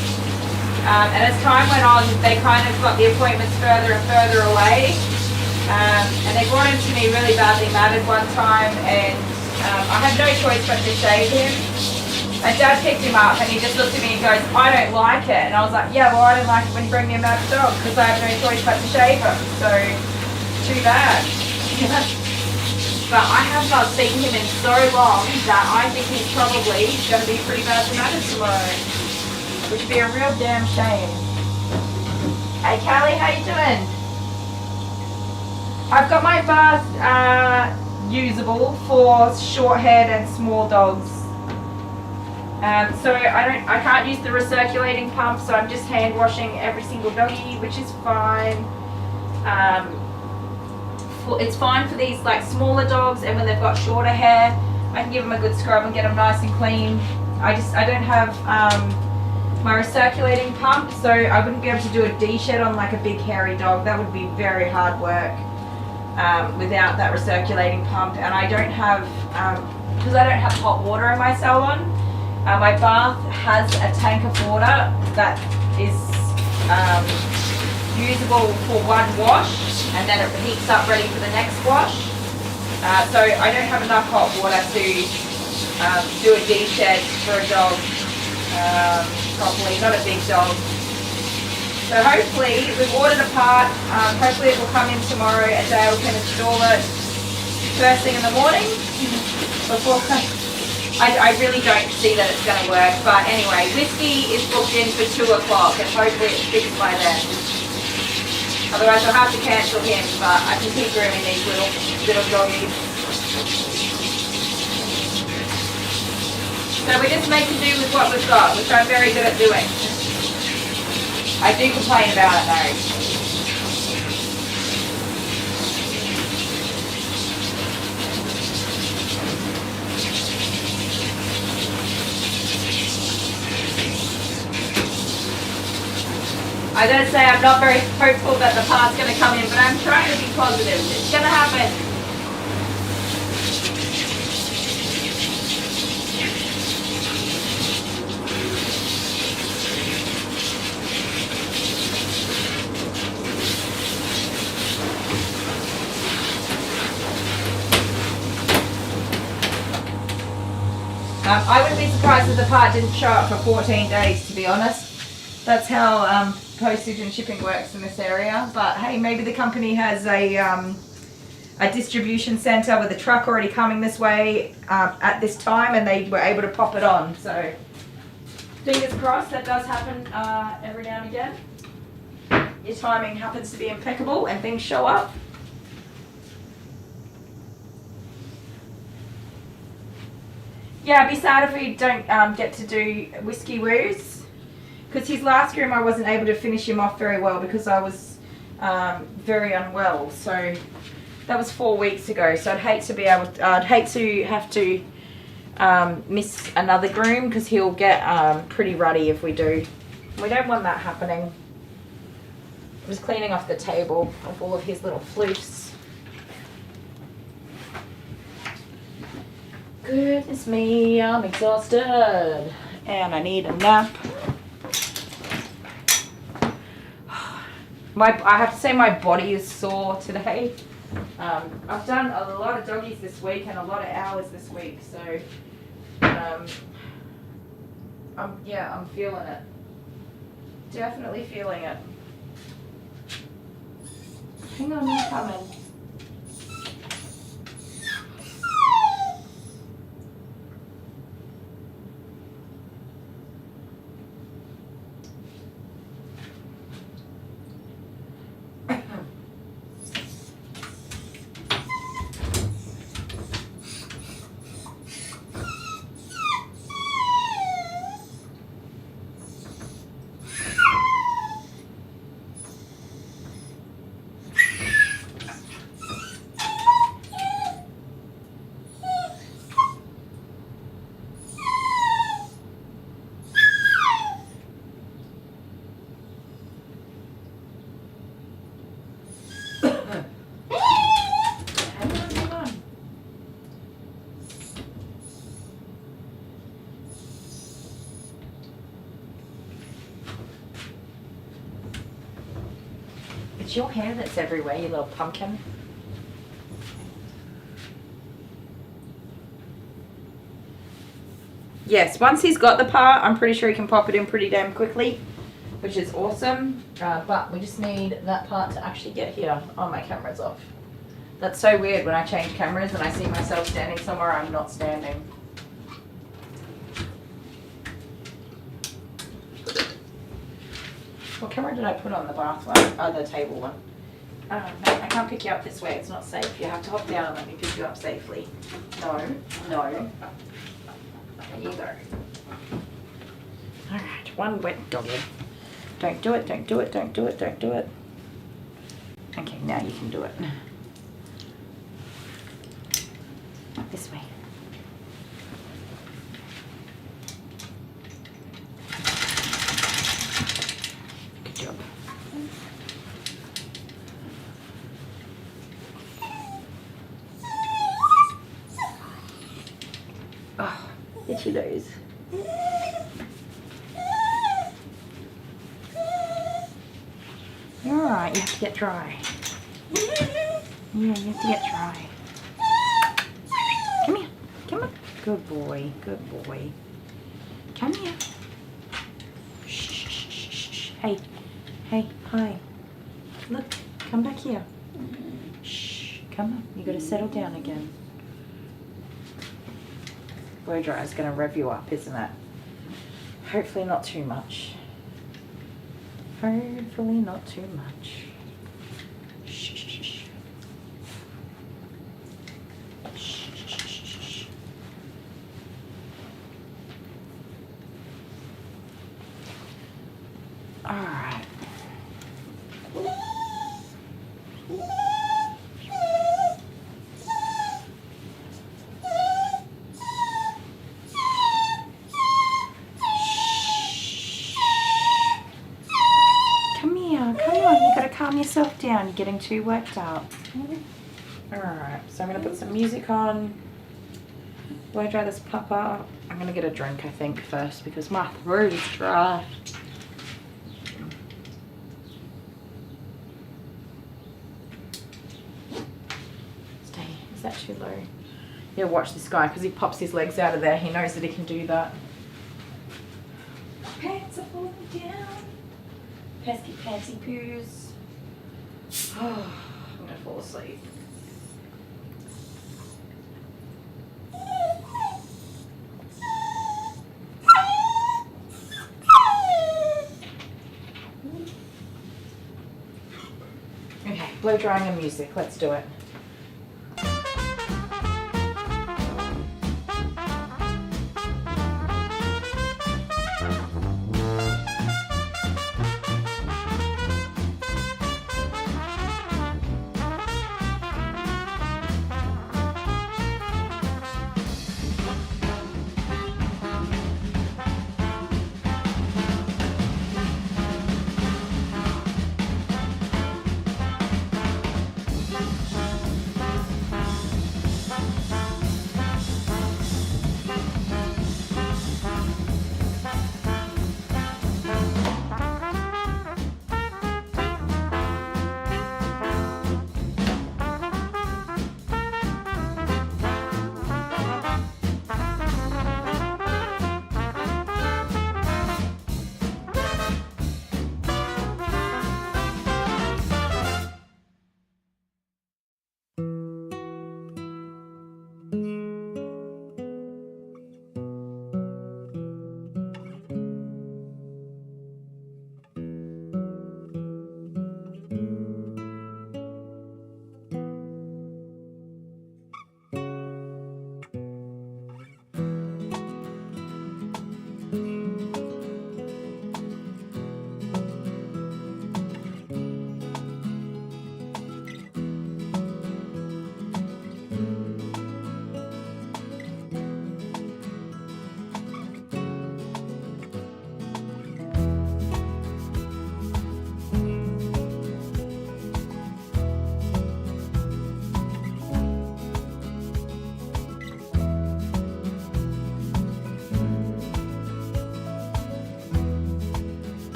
And as time went on, they kind of got the appointments further and further away. And they brought him to me really badly matted one time, and I had no choice but to shave him. My dad picked him up and he just looked at me and goes, I don't like it. And I was like, yeah, well, I don't like it when you bring me a matted dog because I have no choice but to shave him. So, too bad. But I have not seen him in so long that I think he's probably going to be pretty bad for matters tomorrow. Which would be a real damn shame. Hey Kylie, how you doing? I've got my bath usable for short-haired and small dogs. So I can't use the recirculating pump, so I'm just hand washing every single doggy, which is fine. It's fine for these like smaller dogs, and when they've got shorter hair, I can give them a good scrub and get them nice and clean. I don't have my recirculating pump, so I wouldn't be able to do a D-shed on like a big hairy dog. That would be very hard work without that recirculating pump. And I don't have, because I don't have hot water in my salon, my bath has a tank of water that is usable for one wash, and then it heats up ready for the next wash. So I don't have enough hot water to do a D-shed for a dog properly, not a big dog. So hopefully, we've ordered a part, hopefully it will come in tomorrow and Dale can install it first thing in the morning. Before I really don't see that it's going to work, but anyway, Whiskey is booked in for 2 o'clock and hopefully it's fixed by then. Otherwise I'll have to cancel him, but I can keep grooming these little doggies. So we're just making do with what we've got, which I'm very good at doing. I do complain about it though. I gotta say, I'm not very hopeful that the part's gonna come in, but I'm trying to be positive. It's gonna happen. I wouldn't be surprised if the part didn't show up for 14 days, to be honest. That's how postage and shipping works in this area. But hey, maybe the company has a distribution centre with a truck already coming this way at this time, and they were able to pop it on. So fingers crossed, that does happen every now and again. Your timing happens to be impeccable and things show up. Yeah, I'd be sad if we don't get to do Whiskey Woos, because his last groom I wasn't able to finish him off very well because I was very unwell. So that was 4 weeks ago. So I'd hate to have to miss another groom, because he'll get pretty ruddy if we do. We don't want that happening. I'm just cleaning off the table of all of his little floofs. Goodness me, I'm exhausted and I need a nap. I have to say my body is sore today. I've done a lot of doggies this week and a lot of hours this week, so I'm feeling it. Definitely feeling it. Hang on, I'm coming. It's your hair that's everywhere, you little pumpkin. Yes, once he's got the part, I'm pretty sure he can pop it in pretty damn quickly, which is awesome. But we just need that part to actually get here. Oh, my camera's off. That's so weird when I change cameras and I see myself standing somewhere I'm not standing. What camera did I put on the bath one? Oh, the table one. Oh, no, I can't pick you up this way. It's not safe. You have to hop down and let me pick you up safely. No, no. There you go. Alright, one wet doggy. Don't do it, don't do it, don't do it, don't do it. Okay, now you can do it. This way. Good job. Oh, itchy nose. You're alright, you have to get dry. Yeah, you have to get dry. Come here, come on. Good boy, good boy. Come here. Shh, shh, shh, shh, shh. Hey, hey, hi. Look, come back here. Shh, come on. You gotta settle down again. Blow dry is gonna rev you up, isn't it? Hopefully not too much. Hopefully not too much. Shh, shh, shh, shh. Shh, shh, shh, shh, shh. All right. Calm yourself down, you're getting too worked up. Alright, so I'm going to put some music on. Blow dry this pupper. I'm going to get a drink, I think, first because my throat is dry. Stay. Is that too low? Yeah, watch this guy because he pops his legs out of there. He knows that he can do that. Pants are falling down. Pesky panty poos. Oh, I'm gonna fall asleep. Okay, blow drying and music. Let's do it.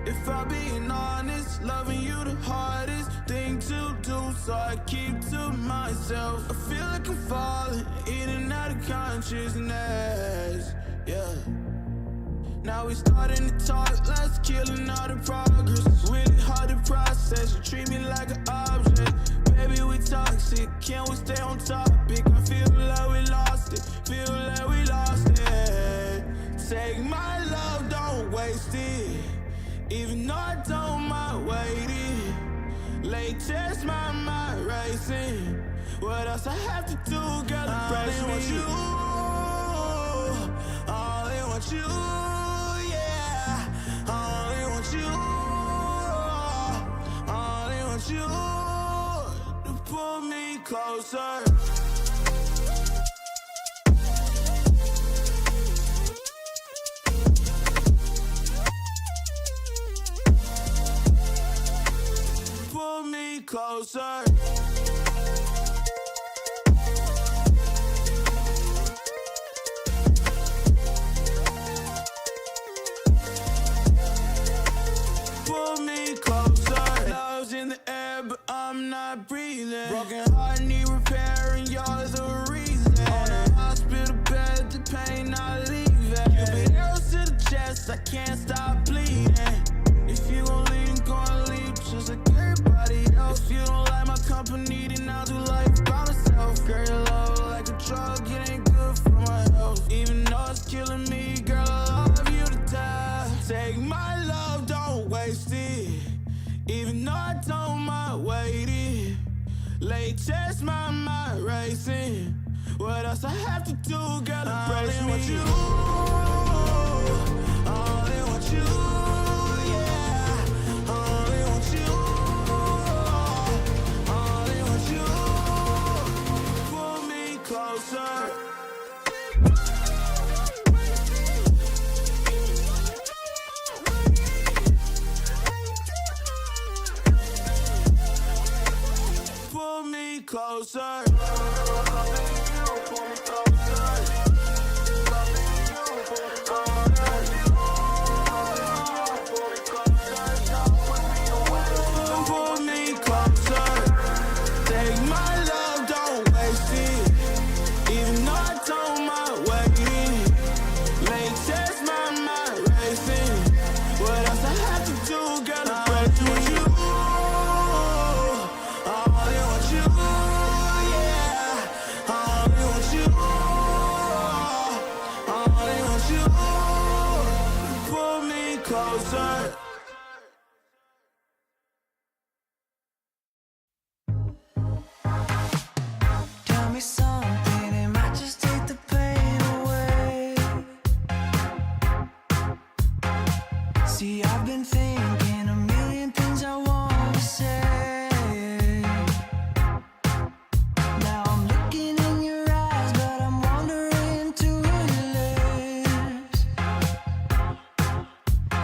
If I'm being honest, loving you the hardest thing to do, so I keep to myself. I feel like I'm falling in and out of consciousness, yeah. Now we starting to talk, let's killing all the progress. Really hard to process, you treat me like an object. Baby, we toxic, can't we stay on topic? I feel like we lost it, feel like we lost it. Take my love, don't waste it. Even though I don't mind waiting. Late test, my mind racing. What else I have to do, girl, to brace me? Want you, I only want you, yeah. I only want you, I only want you to pull me closer. Pull me closer. Pull me closer. Love's in the air, but I'm not breathing. Broken heart need repair, and you're the reason. On a hospital bed, the pain not leaving. You been arrows to the chest, I can't stop bleeding. If you gon' leave, gon' leave just like everybody else. If you don't like my company, then I'll do life by myself. Girl, your love like a drug, it ain't good for my health. Even though it's killing me, girl, I love you to death. Take my love, don't waste it. Even though I don't mind waiting. Late test, my mind racing. What else I have to do, girl, to brace me? You, I only want you. Pull me closer. Pull me closer. Take my love, don't waste it. Even though I don't mind waiting. Late test, my mind racing. What else I have to do, girl, to break with you? I only want you, yeah. I only want you. I only want you. Pull me closer. Tell me something, it might just take the pain away. See, I've been thinking a million things I want to say. Now I'm looking in your eyes, but I'm wandering to your lips.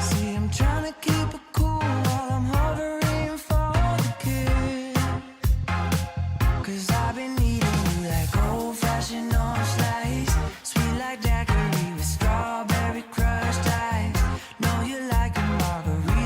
See, I'm trying to keep it cool while I'm hovering for the kiss. 'Cause I've been needing you like old-fashioned orange slice, sweet like daiquiri with strawberry crushed ice. Know you like a margarita.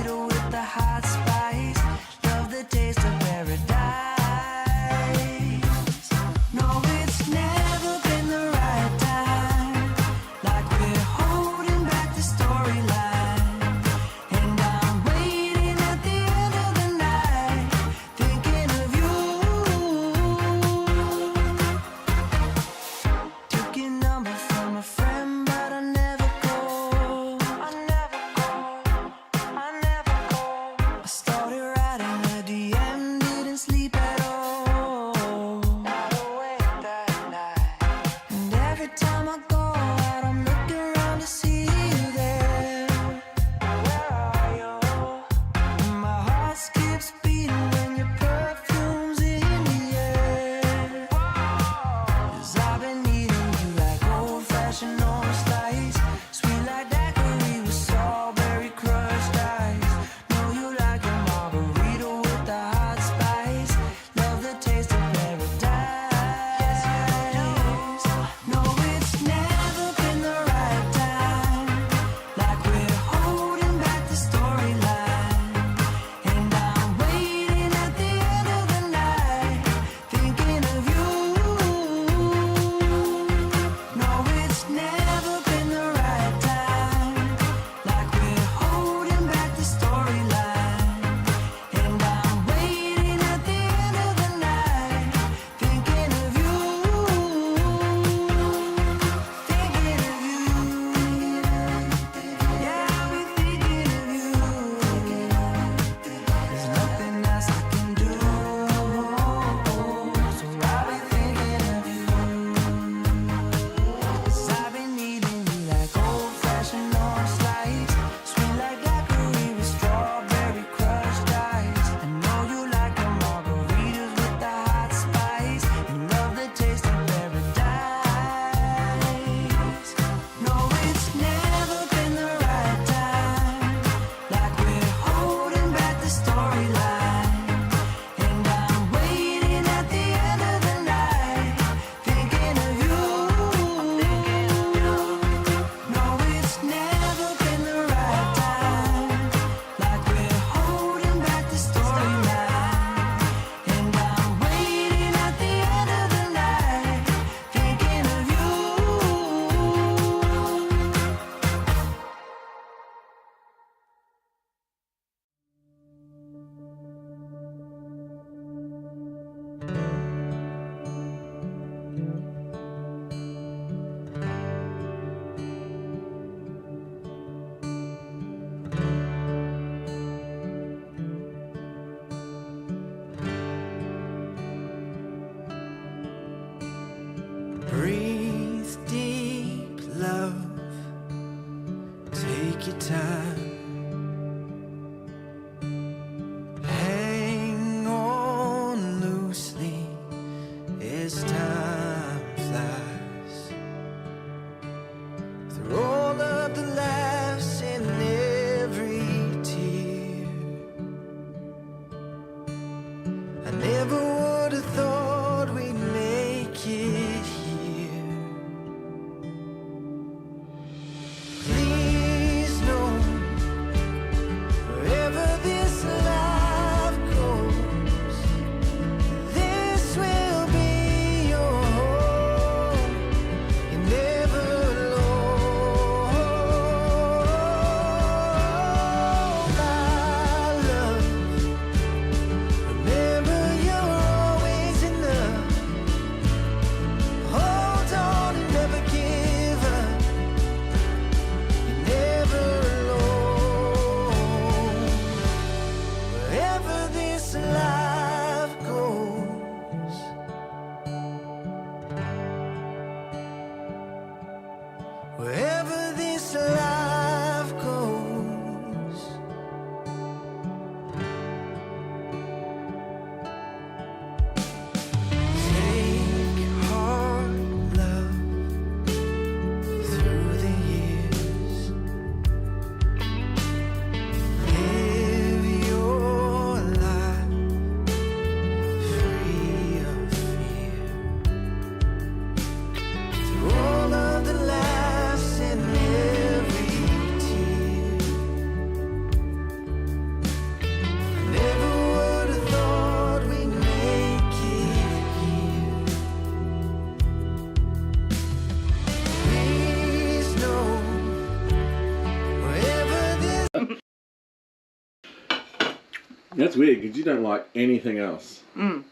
That's weird because you don't like anything else. Vegemite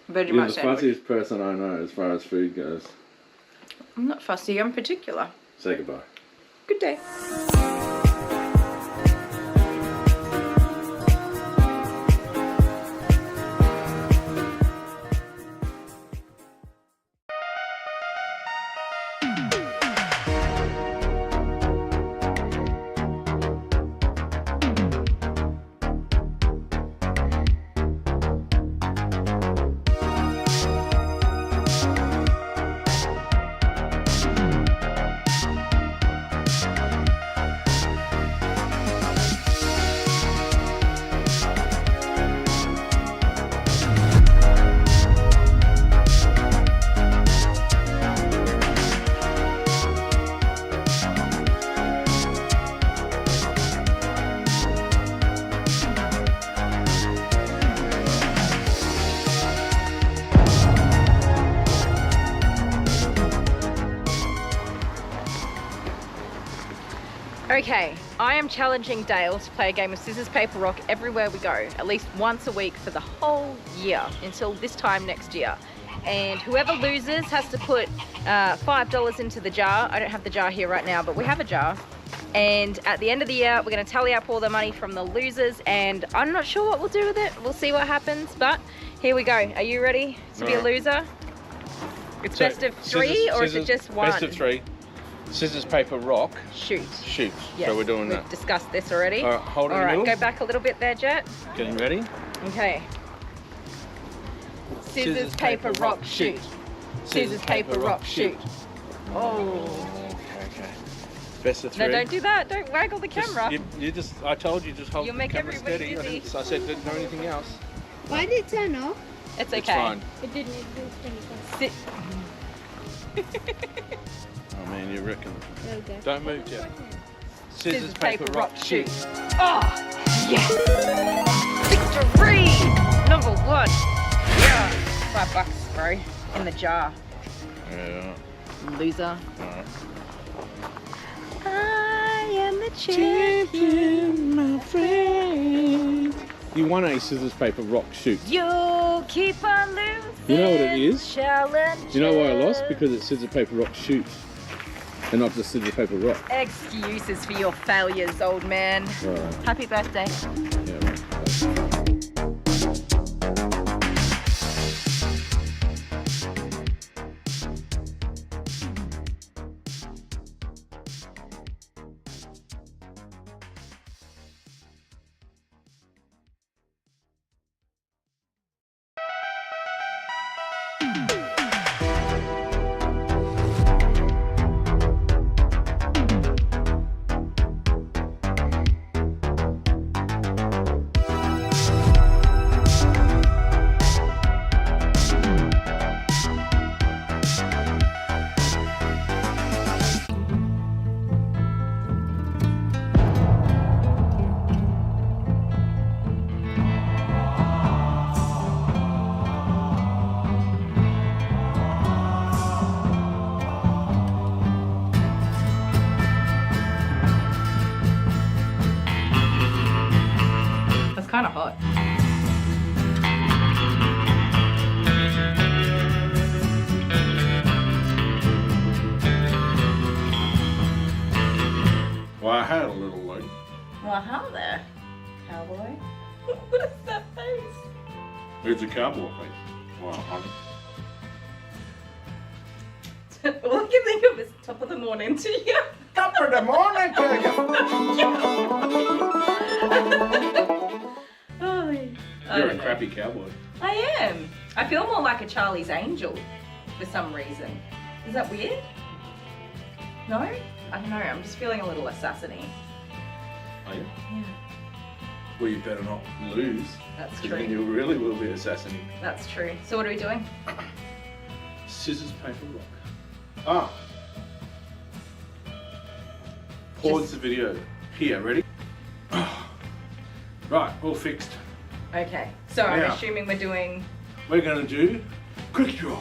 You're the sandwich. fussiest person I know as far as food goes. I'm not fussy, I'm particular. Say goodbye. Good day. Okay, I am challenging Dale to play a game of scissors, paper, rock everywhere we go, at least once a week for the whole year until this time next year. And whoever loses has to put $5 into the jar. I don't have the jar here right now, but we have a jar. And at the end of the year, we're going to tally up all the money from the losers, and I'm not sure what we'll do with it. We'll see what happens, but here we go. Are you ready to be a loser? It's So, best of three, or is it just one? Best of three. Scissors, paper, rock. Shoot. Shoot. Yes, So we're doing we've that. discussed this already. All right, hold it in the All right, middle. go back a little bit there, Jet. Getting ready? Okay. Scissors, paper, rock, shoot. Scissors, paper, rock, shoot. Oh. Okay. Best of three. No, don't do that. Don't waggle the Just- camera. you just, I told you, just hold You'll the make camera everybody steady. dizzy. I said don't do anything else. Why did it turn off? It's okay. It's fine. It didn't. It was Sit. Oh man, you reckon. okay. Don't move, Jeff. Scissors, paper, rock, shoot. Oh, yes! Victory! Number one. Yeah. $5, bro, in the jar. Yeah. Loser. Alright. I am the champion, my friend. You won a scissors, paper, rock, shoot. You keep on losing. You know what it is? Challenge. Do you know why I lost? Because it's scissors, paper, rock, shoot. And not just scissors, paper, rock. Excuses for your failures, old man. Alright. Happy birthday. Yeah, right. That's kind of hot. Well, I had a little load. Well, hello there, cowboy. What is that face? It's a cowboy face. Wow, honey. All I can think of is top of the morning to you. Top of the morning to Oh, I You're don't a know. crappy cowboy. I am. I feel more like a Charlie's Angel for some reason. Is that weird? No? I don't know. I'm just feeling a little assassiny. Are you? Yeah, Well, you better not lose. that's 'Cause then true. you really will be assassinated. That's true. So what are we doing? Scissors, paper, rock. Ah. Pause the video. Here, ready? Right, all fixed. Okay. So I'm Yeah. assuming we're doing. We're gonna do quick draw.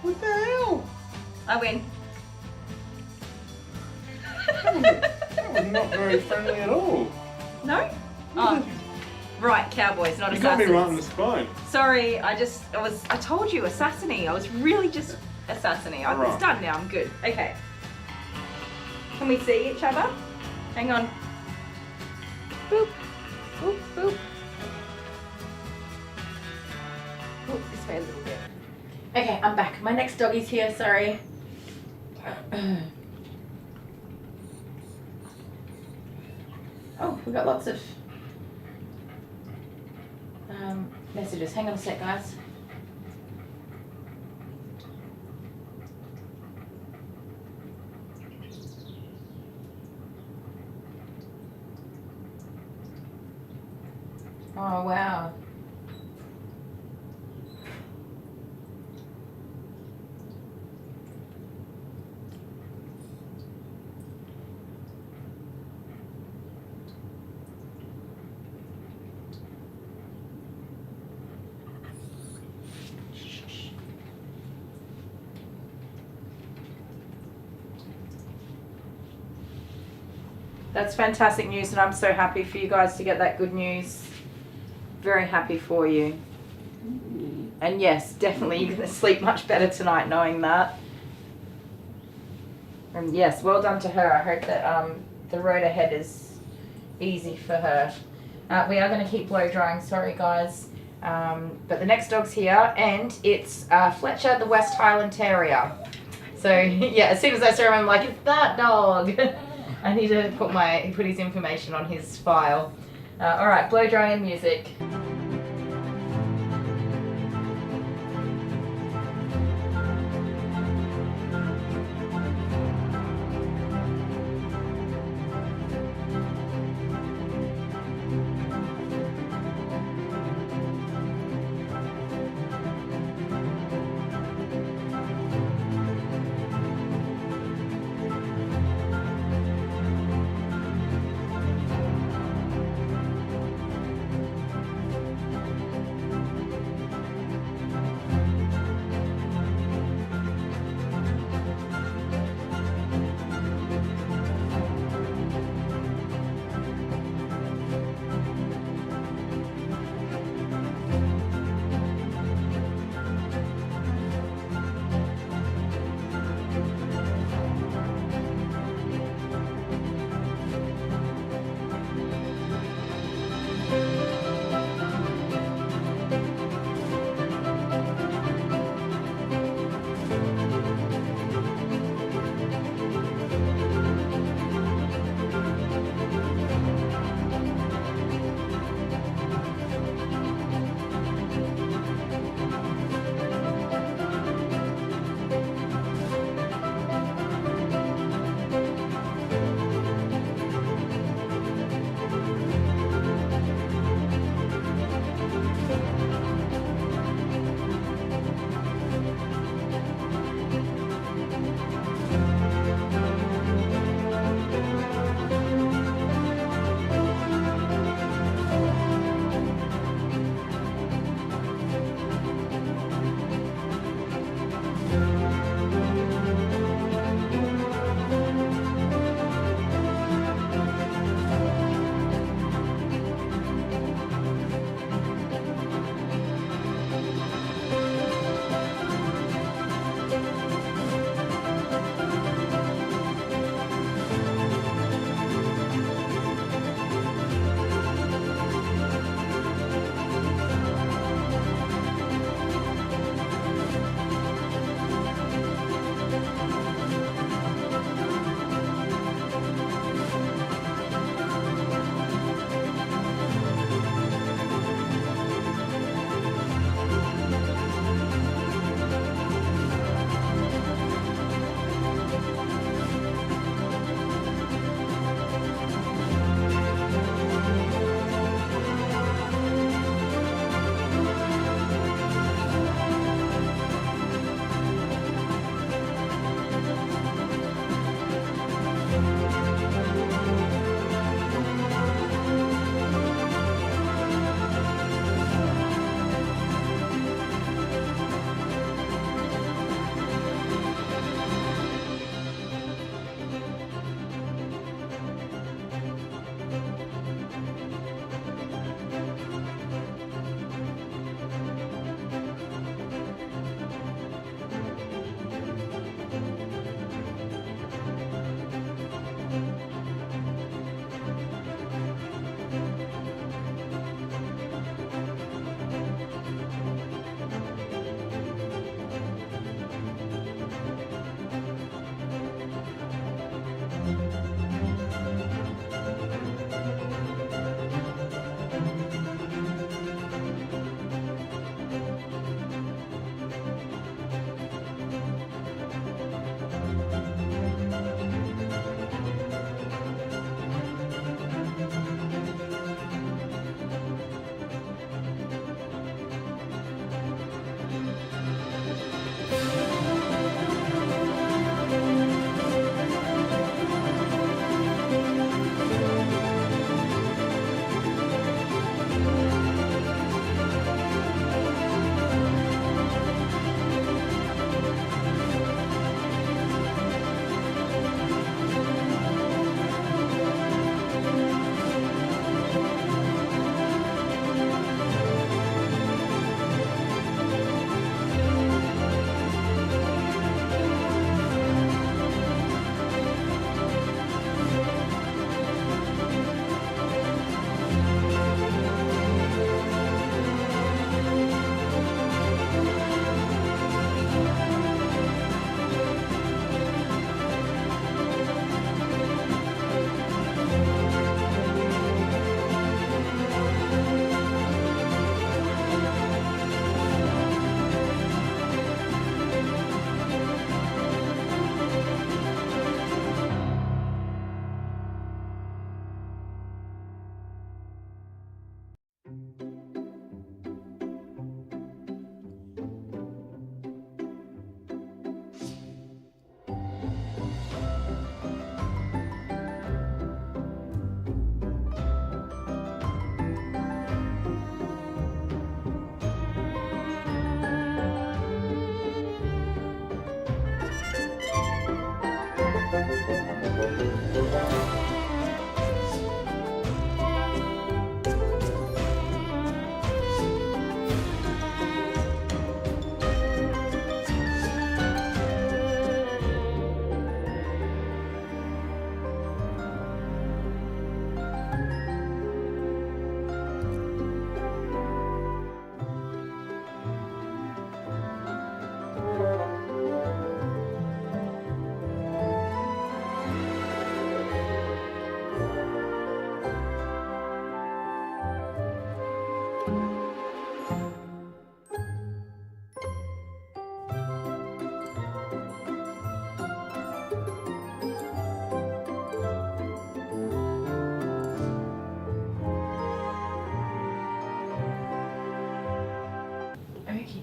What the hell? I win. not very friendly at all. No? Oh, right, cowboys, not You got assassins. me right on the spine. Sorry, I told you, assassiny. I was really just assassiny. Right. It's done now, I'm good. Okay. Can we see each other? Hang on. Boop. Boop, boop. Boop, this way a little bit. Okay, I'm back. My next doggy's here, sorry. Oh, we've got lots of messages. Hang on a sec, guys. Oh, wow. That's fantastic news, and I'm so happy for you guys to get that good news. Very happy for you. And yes, definitely you're going to sleep much better tonight knowing that. And yes, well done to her. I hope that the road ahead is easy for her. We are going to keep blow drying, sorry guys. But the next dog's here, and it's Fletcher, the West Highland Terrier. So yeah, as soon as I saw him, I'm like, it's that dog. I need to put his information on his file. All right, blow drying music.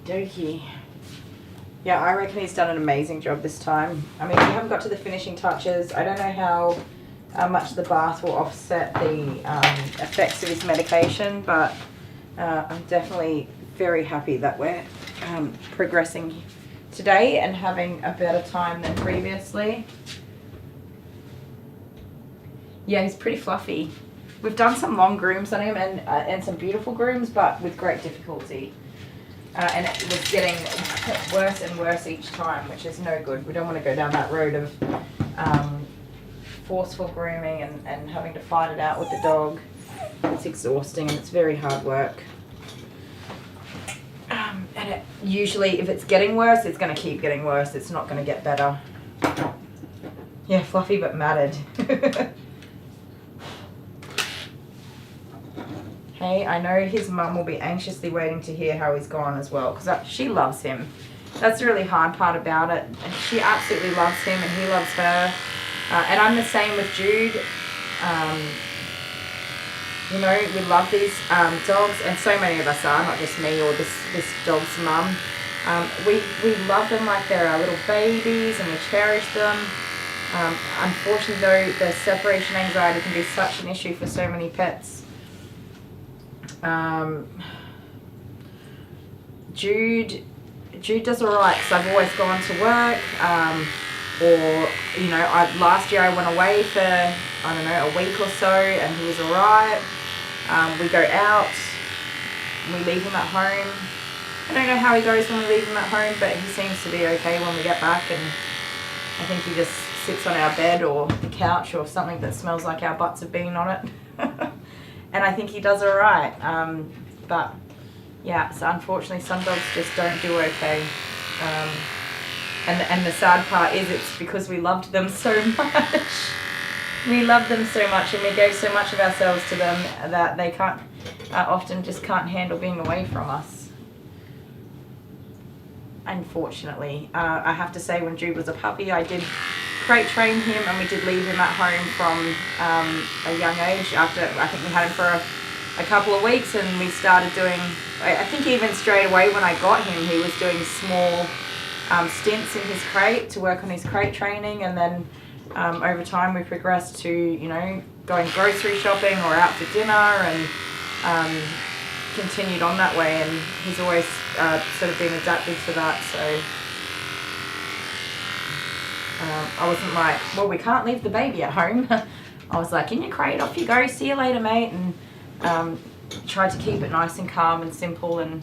dokie. Yeah, I reckon he's done an amazing job this time. I mean, we haven't got to the finishing touches. I don't know how much the bath will offset the effects of his medication, but I'm definitely very happy that we're progressing today and having a better time than previously. Yeah, he's pretty fluffy. We've done some long grooms on him and some beautiful grooms, but with great difficulty. And it was getting worse and worse each time, which is no good. We don't want to go down that road of forceful grooming and having to fight it out with the dog. It's exhausting and it's very hard work. And it, usually if it's getting worse, it's going to keep getting worse. It's not going to get better. Yeah, fluffy but matted. Hey, I know his mum will be anxiously waiting to hear how he's gone as well, because she loves him. That's the really hard part about it. She absolutely loves him and he loves her. And I'm the same with Jude. You know, we love these dogs, and so many of us are, not just me or this dog's mum. We love them like they're our little babies and we cherish them. Unfortunately though, the separation anxiety can be such an issue for so many pets. Jude does alright because I've always gone to work, or you know, last year I went away for, I don't know, a week or so and he was alright. We go out, we leave him at home. I don't know how he goes when we leave him at home, but he seems to be okay when we get back, and I think he just sits on our bed or the couch or something that smells like our butts have been on it. And I think he does alright, but yeah, so unfortunately some dogs just don't do okay. And the sad part is it's because we loved them so much. We love them so much and we gave so much of ourselves to them that they can't, often just can't handle being away from us. Unfortunately, I have to say when Jude was a puppy, I did crate train him and we did leave him at home from a young age. After, I think we had him for a couple of weeks and we started doing, I think even straight away when I got him, he was doing small stints in his crate to work on his crate training, and then over time we progressed to, you know, going grocery shopping or out for dinner, and continued on that way, and he's always sort of been adapted to that. So I wasn't like, well, we can't leave the baby at home. I was like, in your crate, off you go, see you later mate, and tried to keep it nice and calm and simple, and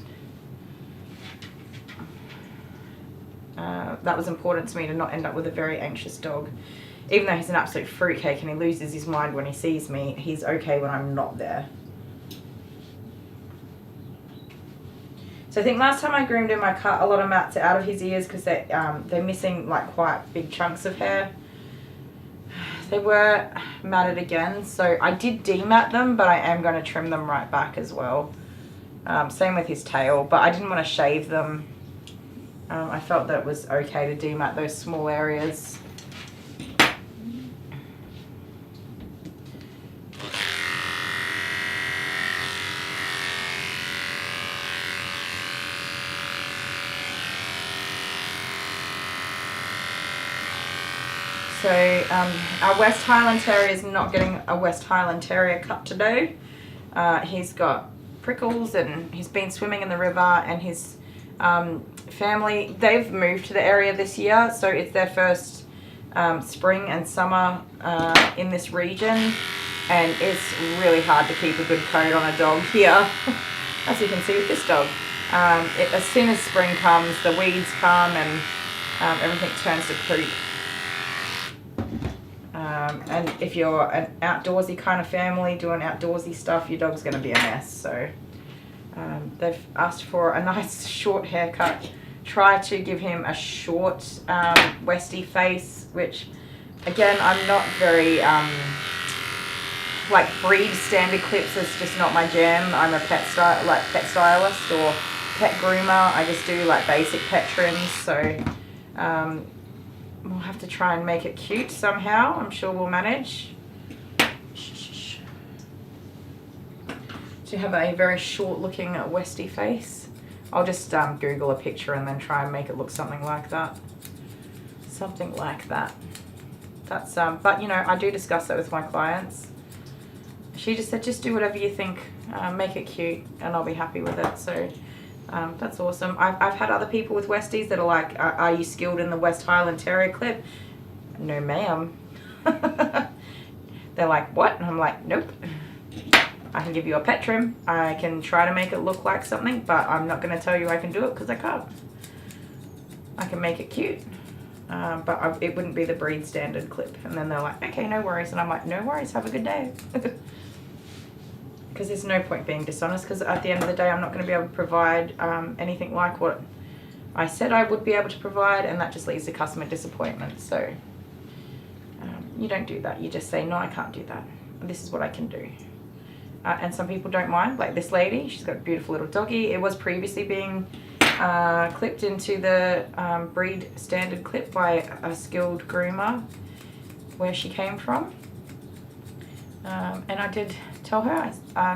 that was important to me, to not end up with a very anxious dog. Even though he's an absolute fruitcake and he loses his mind when he sees me, he's okay when I'm not there. So I think last time I groomed him, I cut a lot of mats out of his ears because they're missing like quite big chunks of hair. They were matted again, so I did demat them, but I am going to trim them right back as well. Same with his tail, but I didn't want to shave them. I felt that it was okay to demat those small areas. So our West Highland Terrier is not getting a West Highland Terrier cut today. He's got prickles and he's been swimming in the river, and his family, they've moved to the area this year, so it's their first spring and summer in this region, and it's really hard to keep a good coat on a dog here, as you can see with this dog. As soon as spring comes, the weeds come and everything turns to poop. And if you're an outdoorsy kind of family doing outdoorsy stuff, your dog's going to be a mess. So they've asked for a nice short haircut. Try to give him a short Westie face, which again, I'm not very like breed standard clips is just not my jam. I'm a pet stylist or pet groomer. I just do like basic pet trims. So we'll have to try and make it cute somehow. I'm sure we'll manage. To have a very short looking Westie face. I'll just Google a picture and then try and make it look something like that. Something like that. That's but you know, I do discuss that with my clients. She just said, just do whatever you think, make it cute, and I'll be happy with it. So that's awesome. I've had other people with Westies that are like, are you skilled in the West Highland Terrier clip? No, ma'am. They're like, what? And I'm like, nope. I can give you a pet trim. I can try to make it look like something, but I'm not going to tell you I can do it because I can't. I can make it cute, but it wouldn't be the breed standard clip. And then they're like, okay, no worries. And I'm like, no worries, have a good day. Because there's no point being dishonest, because at the end of the day, I'm not going to be able to provide anything like what I said I would be able to provide, and that just leads to customer disappointment. So you don't do that. You just say, no, I can't do that. This is what I can do. And some people don't mind, like this lady. She's got a beautiful little doggy. It was previously being clipped into the breed standard clip by a skilled groomer where she came from. And I did tell her,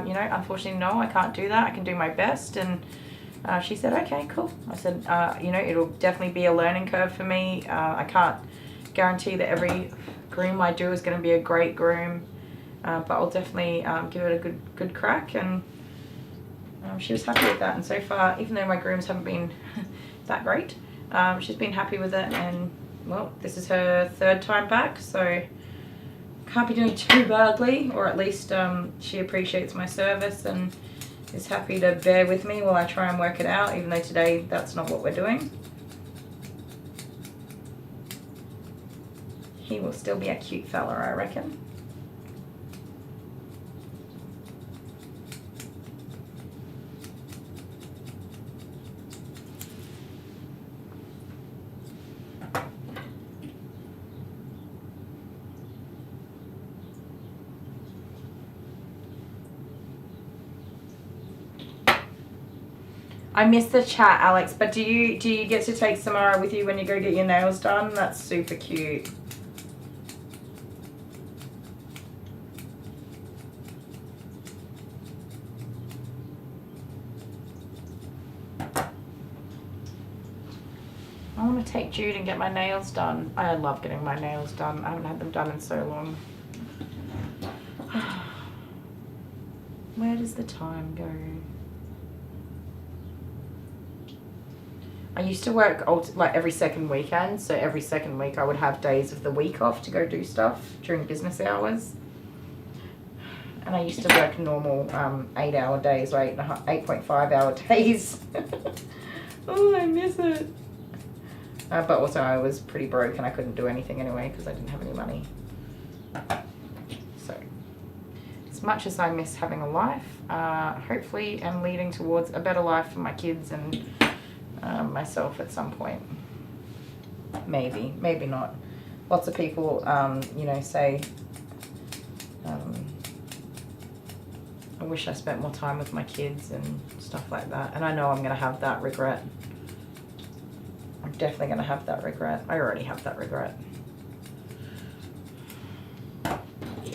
you know, unfortunately, no, I can't do that. I can do my best. And she said, okay, cool. I said, you know, it'll definitely be a learning curve for me. I can't guarantee that every groom I do is going to be a great groom. But I'll definitely give it a good crack, and she was happy with that. And so far, even though my grooms haven't been that great, she's been happy with it. And well, this is her 3rd time back, so can't be doing too badly, or at least she appreciates my service and is happy to bear with me while I try and work it out, even though today that's not what we're doing. He will still be a cute fella, I reckon. I missed the chat, Alex, but do you get to take Samara with you when you go get your nails done? That's super cute. I want to take Jude and get my nails done. I love getting my nails done. I haven't had them done in so long. Where does the time go? I used to work like every second weekend, so every second week I would have days of the week off to go do stuff during business hours. And I used to work normal 8-hour days, or 8.5-hour days. Oh, I miss it. But also I was pretty broke and I couldn't do anything anyway because I didn't have any money. So, as much as I miss having a life, hopefully I'm leading towards a better life for my kids and myself at some point. Maybe, maybe not. Lots of people, you know, say, I wish I spent more time with my kids and stuff like that. And I know I'm going to have that regret. I'm definitely going to have that regret. I already have that regret.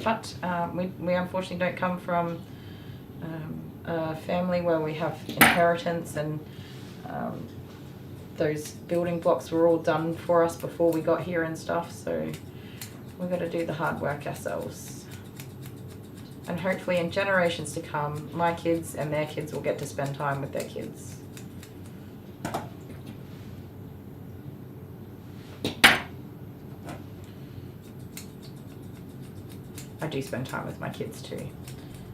But we unfortunately don't come from a family where we have inheritance, and those building blocks were all done for us before we got here and stuff, so we've got to do the hard work ourselves. And hopefully in generations to come, my kids and their kids will get to spend time with their kids. I do spend time with my kids too.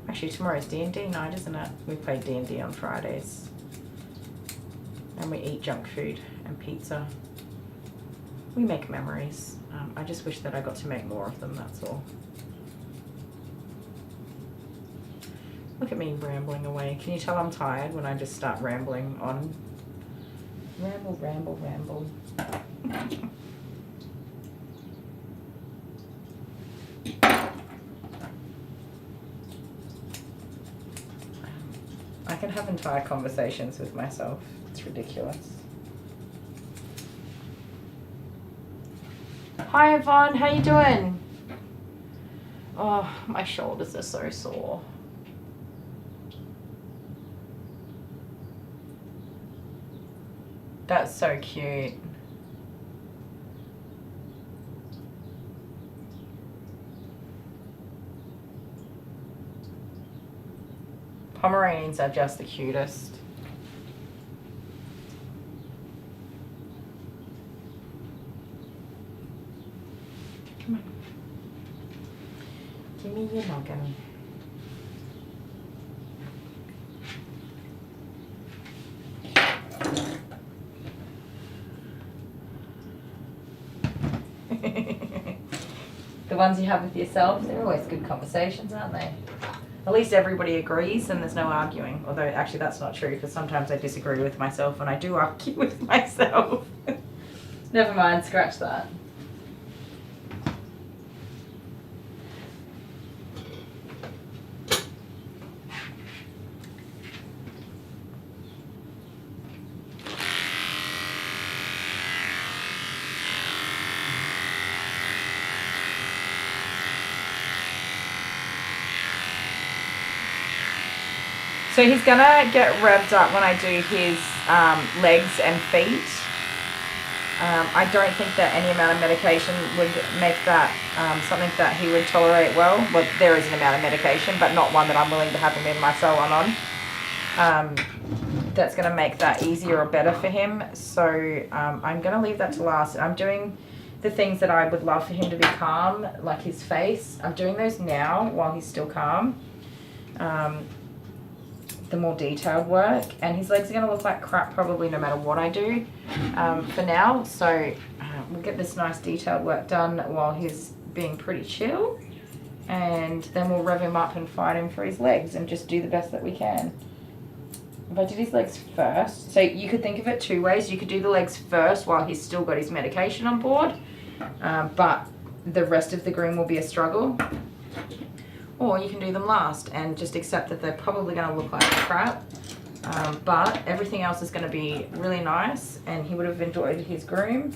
Actually, tomorrow's D&D night, isn't it? We play D&D on Fridays. And we eat junk food and pizza. We make memories. I just wish that I got to make more of them, that's all. Look at me rambling away. Can you tell I'm tired when I just start rambling on? Ramble, ramble, ramble. I can have entire conversations with myself. It's ridiculous. Hi Yvonne, how you doing? Oh, my shoulders are so sore. That's so cute. Pomeranians are just the cutest. Come on. Give me your noggin. The ones you have with yourself, they're always good conversations, aren't they? At least everybody agrees and there's no arguing. Although actually that's not true, because sometimes I disagree with myself and I do argue with myself. Never mind, scratch that. So he's gonna get revved up when I do his legs and feet. I don't think that any amount of medication would make that something that he would tolerate well. Well, there is an amount of medication, but not one that I'm willing to have him in my salon on. That's gonna make that easier or better for him. So I'm gonna leave that to last. I'm doing the things that I would love for him to be calm, like his face. I'm doing those now while he's still calm. The more detailed work, and his legs are going to look like crap probably no matter what I do for now. So we'll get this nice detailed work done while he's being pretty chill, and then we'll rev him up and fight him for his legs and just do the best that we can. If I did his legs first, so you could think of it two ways. You could do the legs first while he's still got his medication on board, but the rest of the groom will be a struggle. Or you can do them last and just accept that they're probably going to look like crap. But everything else is going to be really nice, and he would have enjoyed his groom.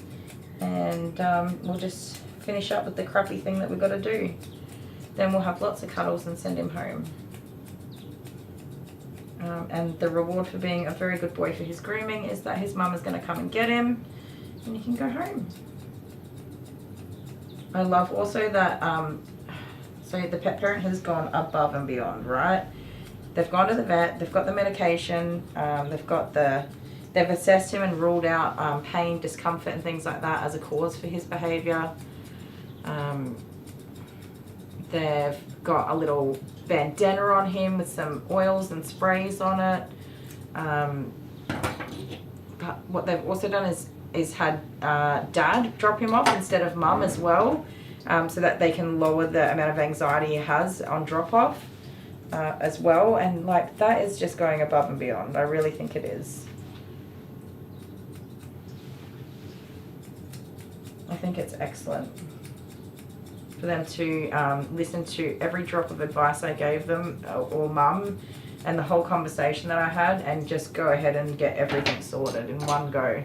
And we'll just finish up with the crappy thing that we've got to do. Then we'll have lots of cuddles and send him home. And the reward for being a very good boy for his grooming is that his mum is going to come and get him, and he can go home. I love also that... So the pet parent has gone above and beyond, right? They've gone to the vet, they've got the medication, they've assessed him and ruled out pain, discomfort and things like that as a cause for his behaviour. They've got a little bandana on him with some oils and sprays on it. But what they've also done is had dad drop him off instead of mum as well. So that they can lower the amount of anxiety he has on drop-off as well. And like, that is just going above and beyond. I really think it is. I think it's excellent for them to listen to every drop of advice I gave them, or mum, and the whole conversation that I had, and just go ahead and get everything sorted in one go.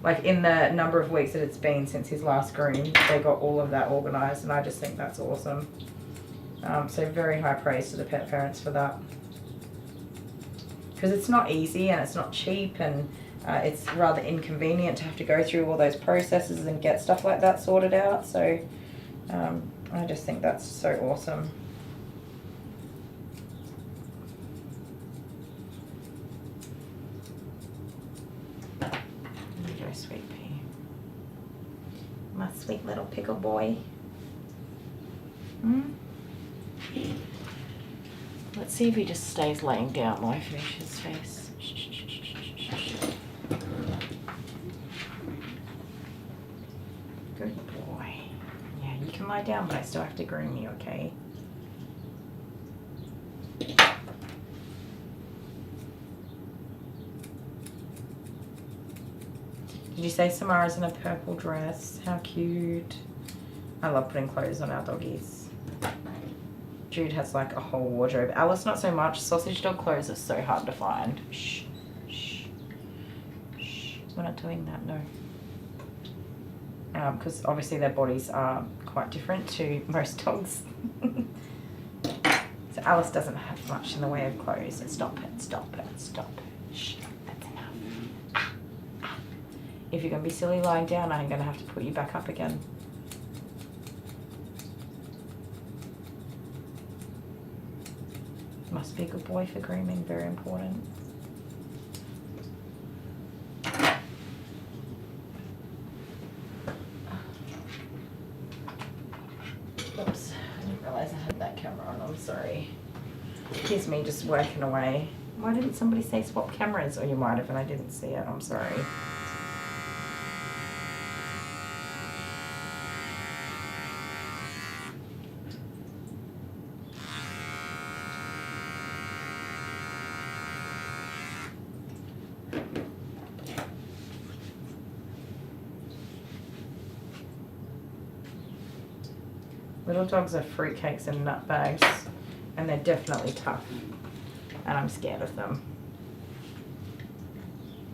Like, in the number of weeks that it's been since his last groom, they got all of that organised, and I just think that's awesome. So very high praise to the pet parents for that. Because it's not easy, and it's not cheap, and it's rather inconvenient to have to go through all those processes and get stuff like that sorted out. So I just think that's so awesome. Sweet pea. My sweet little pickle boy. Let's see if he just stays laying down while I finish his face. Good boy. Yeah, you can lie down, but I still have to groom you, okay? Did you say Samara's in a purple dress? How cute. I love putting clothes on our doggies. Jude has like a whole wardrobe. Alice not so much. Sausage dog clothes are so hard to find. Shh, shh, shh. We're not doing that, no. Because obviously their bodies are quite different to most dogs. So Alice doesn't have much in the way of clothes. Stop it, stop it, stop it. Shh, that's enough. if you're going to be silly lying down, I'm going to have to put you back up again. Must be a good boy for grooming, very important. Oops, I didn't realise I had that camera on, I'm sorry. Here's me just working away. Why didn't somebody say swap cameras? Or you might have and I didn't see it, I'm sorry. Little dogs are fruitcakes and nutbags, and they're definitely tough, and I'm scared of them.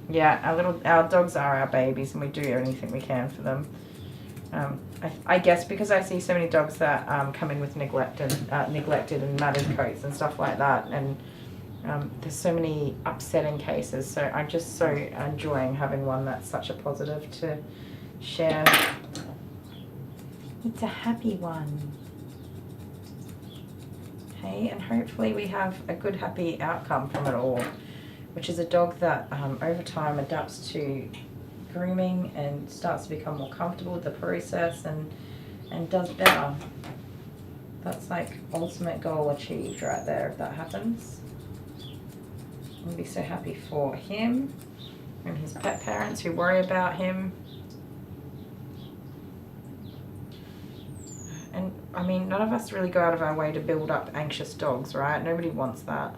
Yeah, our dogs are our babies, and we do anything we can for them. I guess because I see so many dogs that come in with neglected and matted coats and stuff like that, and there's so many upsetting cases. So I'm just so enjoying having one that's such a positive to share. It's a happy one. Okay, and hopefully we have a good happy outcome from it all, which is a dog that over time adapts to grooming and starts to become more comfortable with the process and does better. That's like ultimate goal achieved right there if that happens. I'll be so happy for him and his pet parents who worry about him. And I mean, none of us really go out of our way to build up anxious dogs, right? Nobody wants that.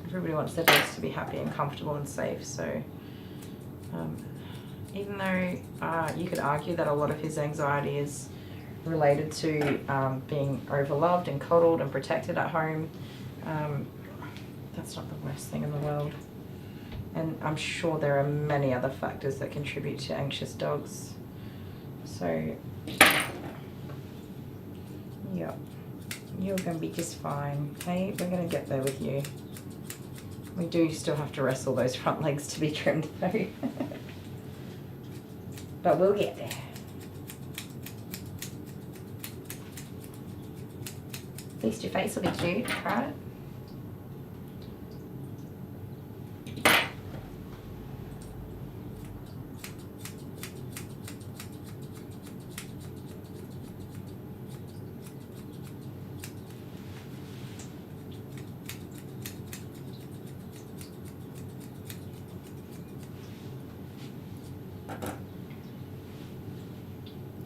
Everybody wants their dogs to be happy and comfortable and safe. So even though you could argue that a lot of his anxiety is related to being overloved and coddled and protected at home, that's not the worst thing in the world. And I'm sure there are many other factors that contribute to anxious dogs. So, yep, you're going to be just fine, okay? We're going to get there with you. We do still have to wrestle those front legs to be trimmed though. But we'll get there. At least your face will be cute, right?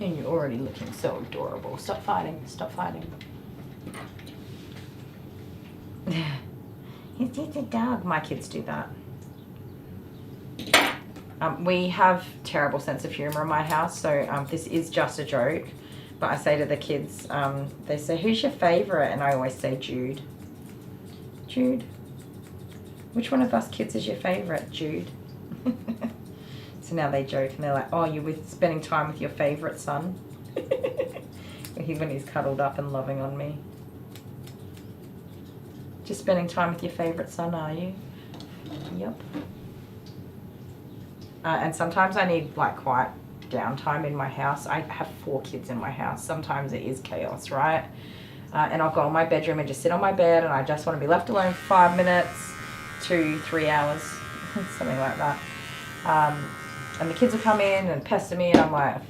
And you're already looking so adorable. Stop fighting. Stop fighting. He's just a dog. My kids do that. We have terrible sense of humor in my house, so this is just a joke. But I say to the kids, they say, "Who's your favorite?" And I always say Jude. Jude. Which one of us kids is your favorite? Jude. So now they joke and they're like, "Oh, you're spending time with your favorite son?" When he's cuddled up and loving on me. Just spending time with your favorite son, are you? Yep. And sometimes I need like quiet downtime in my house. I have 4 kids in my house. Sometimes it is chaos, right? And I'll go in my bedroom and just sit on my bed and I just want to be left alone for 5 minutes to 3 hours, something like that. And the kids will come in and pester me and I'm like,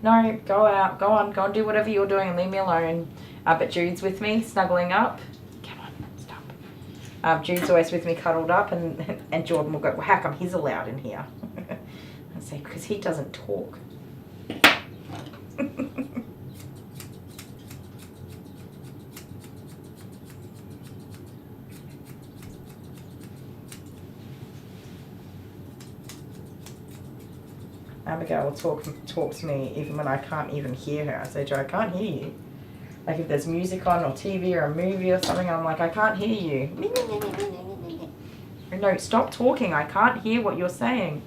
"No, go out, go and do whatever you're doing and leave me alone." But Jude's with me, snuggling up. Come on, stop. Jude's always with me, cuddled up, and Jordan will go, "Well, how come he's allowed in here?" I say, "Because he doesn't talk." Abigail will talk to me even when I can't even hear her. I say, "Joe, I can't hear you." Like if there's music on or TV or a movie or something, I'm like, "I can't hear you." "No, stop talking. I can't hear what you're saying."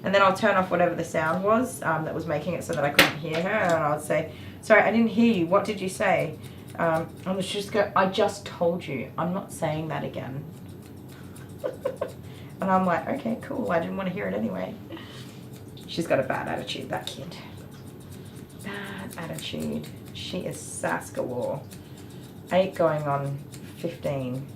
And then I'll turn off whatever the sound was that was making it so that I couldn't hear her. And I'll say, "Sorry, I didn't hear you. What did you say?" And she'll just go, "I just told you. I'm not saying that again." And I'm like, okay, cool. I didn't want to hear it anyway. She's got a bad attitude, that kid. Bad attitude. She is sass galore. 8 going on 15.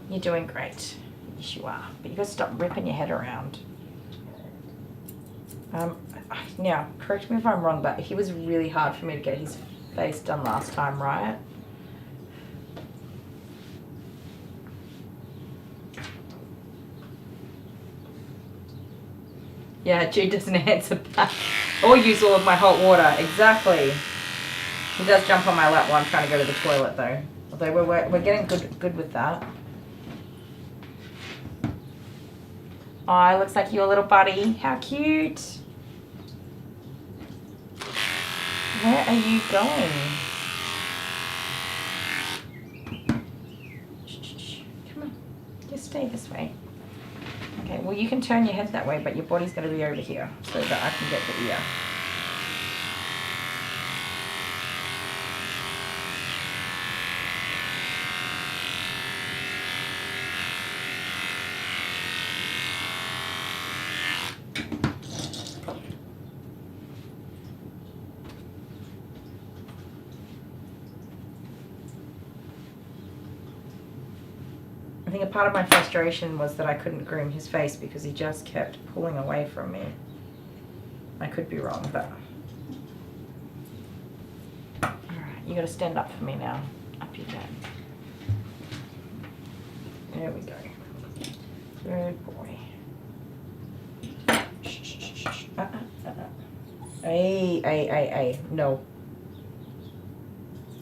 You're doing great. Yes, you are. But you've got to stop ripping your head around. Now, correct me if I'm wrong, but he was really hard for me to get his face done last time, right? Yeah, Jude doesn't answer back. Or use all of my hot water. Exactly. He does jump on my lap while I'm trying to go to the toilet, though. Although we're getting good with that. Oh, looks like your little buddy. How cute. Where are you going? Come on. Just stay this way. Okay, well you can turn your head that way, but your body's going to be over here so that I can get the ear. I think a part of my frustration was that I couldn't groom his face because he just kept pulling away from me. I could be wrong, but... Alright, you gotta stand up for me now. Up you go. There we go. Good boy. Shh, shh, shh, shh. Hey. No.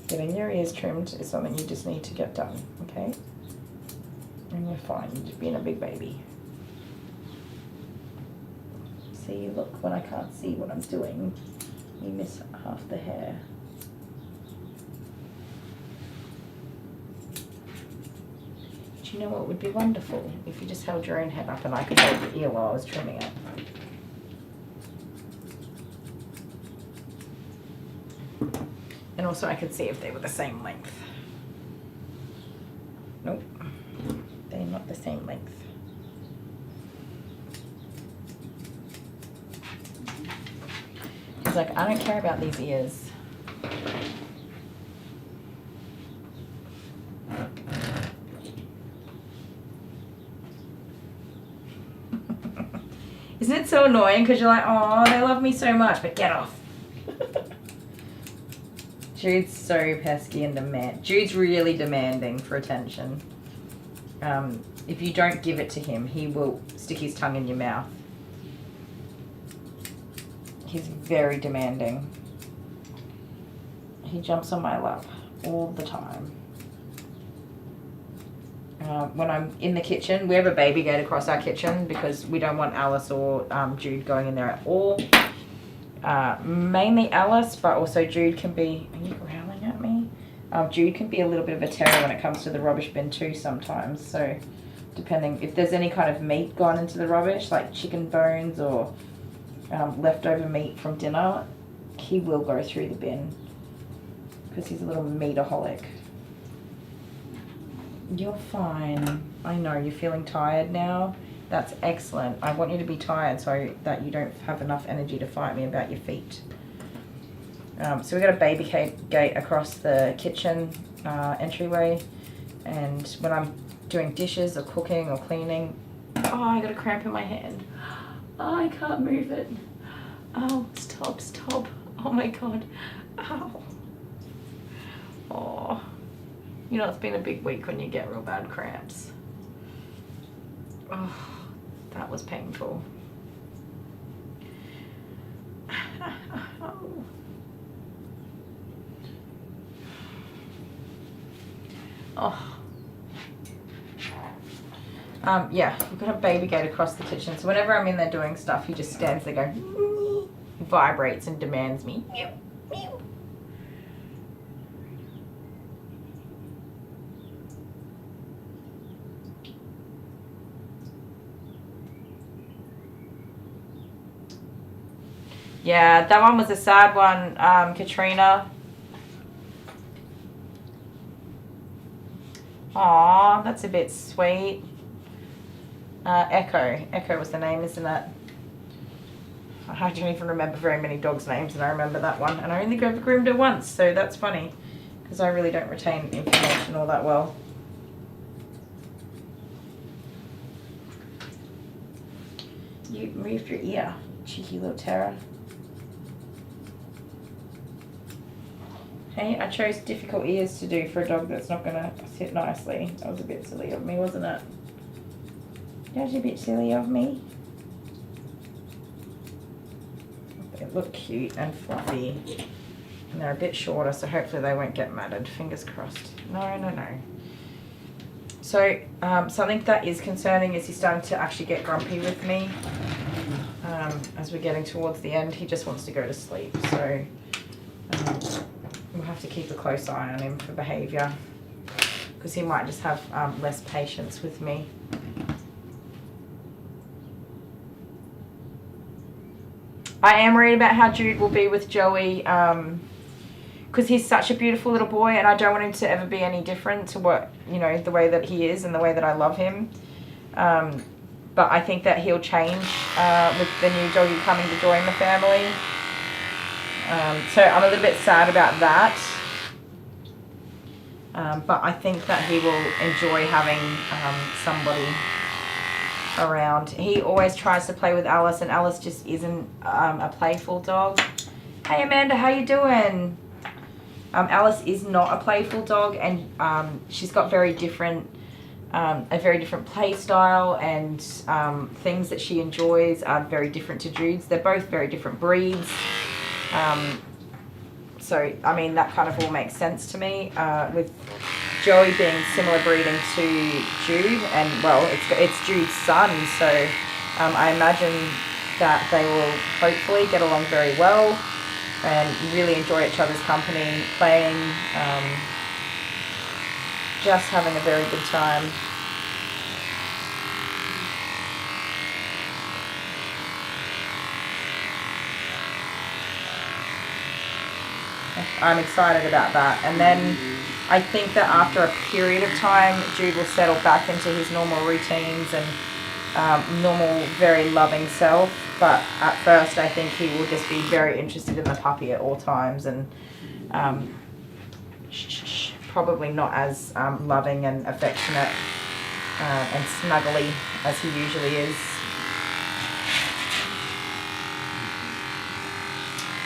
Getting your ears trimmed is something you just need to get done, okay? And you're fine, you're just being a big baby. See, look, when I can't see what I'm doing, you miss half the hair. Do you know what would be wonderful? If you just held your own head up and I could hold your ear while I was trimming it. And also I could see if they were the same length. Nope. They're not the same length. He's like, I don't care about these ears. Isn't it so annoying? Because you're like, oh, they love me so much, but get off. Jude's so pesky and Jude's really demanding for attention. If you don't give it to him, he will stick his tongue in your mouth. He's very demanding. He jumps on my lap all the time. When I'm in the kitchen, we have a baby gate across our kitchen because we don't want Alice or Jude going in there at all. Mainly Alice, but also Jude can be... Are you growling at me? Jude can be a little bit of a terror when it comes to the rubbish bin too sometimes. So depending if there's any kind of meat gone into the rubbish, like chicken bones or leftover meat from dinner, he will go through the bin because he's a little meataholic. You're fine. I know you're feeling tired now. That's excellent. I want you to be tired so that you don't have enough energy to fight me about your feet. So we got a baby gate across the kitchen entryway, and when I'm doing dishes or cooking or cleaning, oh, I got a cramp in my hand. Oh, I can't move it. Oh, stop. Oh my God. Ow. Oh. You know, it's been a big week when you get real bad cramps. Oh, that was painful. Oh. Yeah, we've got a baby gate across the kitchen, so whenever I'm in there doing stuff, he just stands there going, vibrates and demands me. Yeah, that one was a sad one, Katrina. Aw, that's a bit sweet. Echo. Echo was the name, isn't it? I don't even remember very many dogs' names, and I remember that one. And I only groomed her once, so that's funny. Because I really don't retain information all that well. You moved your ear, cheeky little terror. Hey, I chose difficult ears to do for a dog that's not going to sit nicely. That was a bit silly of me, wasn't it? That was a bit silly of me. They look cute and fluffy. And they're a bit shorter, so hopefully they won't get matted. Fingers crossed. No, no, no. So, something that is concerning is he's starting to actually get grumpy with me. As we're getting towards the end, he just wants to go to sleep. So, we'll have to keep a close eye on him for behaviour. Because he might just have less patience with me. I am worried about how Jude will be with Joey, because he's such a beautiful little boy, and I don't want him to ever be any different to what, you know, the way that he is and the way that I love him. But I think that he'll change with the new doggy coming to join the family. So I'm a little bit sad about that. But I think that he will enjoy having somebody around. He always tries to play with Alice, and Alice just isn't a playful dog. Hey Amanda, how you doing? Alice is not a playful dog, and she's got a very different play style, and things that she enjoys are very different to Jude's. They're both very different breeds. So, I mean, that kind of all makes sense to me, with Joey being similar breeding to Jude, and, well, it's Jude's son, so I imagine that they will hopefully get along very well and really enjoy each other's company, playing, just having a very good time. I'm excited about that. And then I think that after a period of time, Jude will settle back into his normal routines and normal, very loving self. But at first, I think he will just be very interested in the puppy at all times, and probably not as loving and affectionate and snuggly as he usually is.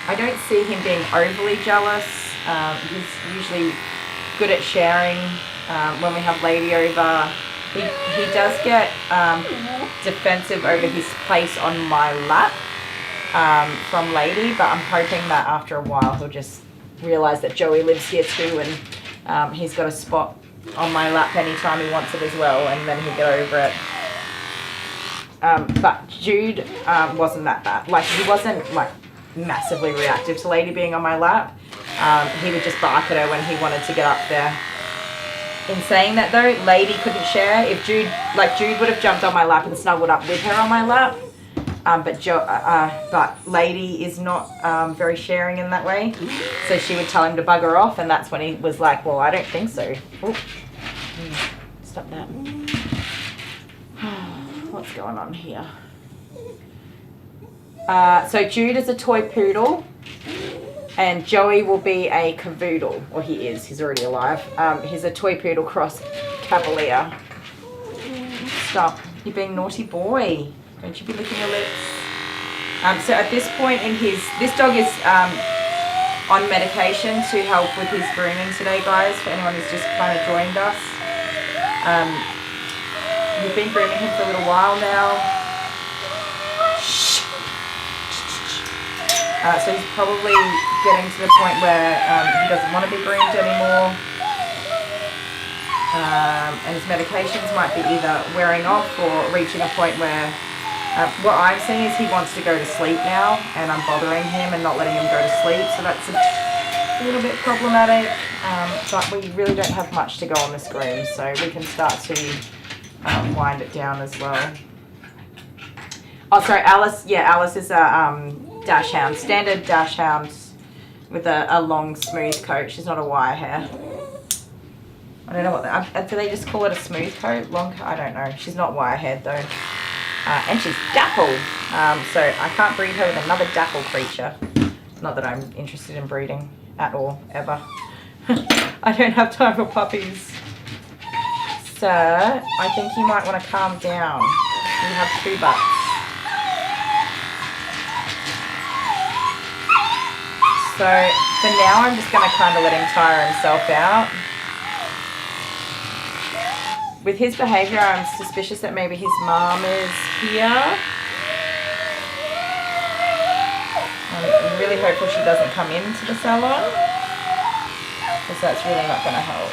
I don't see him being overly jealous. He's usually good at sharing. When we have Lady over, he does get defensive over his place on my lap from Lady, but I'm hoping that after a while he'll just realise that Joey lives here too, and he's got a spot on my lap anytime he wants it as well, and then he'll get over it. But Jude wasn't that bad. Like, he wasn't like massively reactive to Lady being on my lap. He would just bark at her when he wanted to get up there. In saying that though, Lady couldn't share. If Jude would have jumped on my lap and snuggled up with her on my lap, but Lady is not very sharing in that way. So she would tell him to bugger off, and that's when he was like, well, I don't think so. Ooh. Stop that. What's going on here? So Jude is a toy poodle, and Joey will be a cavoodle, or he is, he's already alive. He's a toy poodle cross cavalier. Stop, you're being naughty boy. Don't you be licking your lips. So at this point in this dog is on medication to help with his grooming today, guys, for anyone who's just kind of joined us. We've been grooming him for a little while now. So he's probably getting to the point where he doesn't want to be groomed anymore. And his medications might be either wearing off or reaching a point where what I'm seeing is he wants to go to sleep now, and I'm bothering him and not letting him go to sleep. So that's a little bit problematic. But we really don't have much to go on this groom, so we can start to wind it down as well. Oh, sorry, Alice. Yeah, Alice is a dash hound, standard dash hound with a long, smooth coat. She's not a wire hair. I don't know what, do they just call it a smooth coat? Long coat? I don't know. She's not wire-haired though. And she's dappled. So I can't breed her with another dapple creature. Not that I'm interested in breeding at all, ever. I don't have time for puppies. Sir, I think you might want to calm down. You have 2 butts. So for now, I'm just going to kind of let him tire himself out. With his behaviour, I'm suspicious that maybe his mom is here. I'm really hopeful she doesn't come into the salon, because that's really not going to help.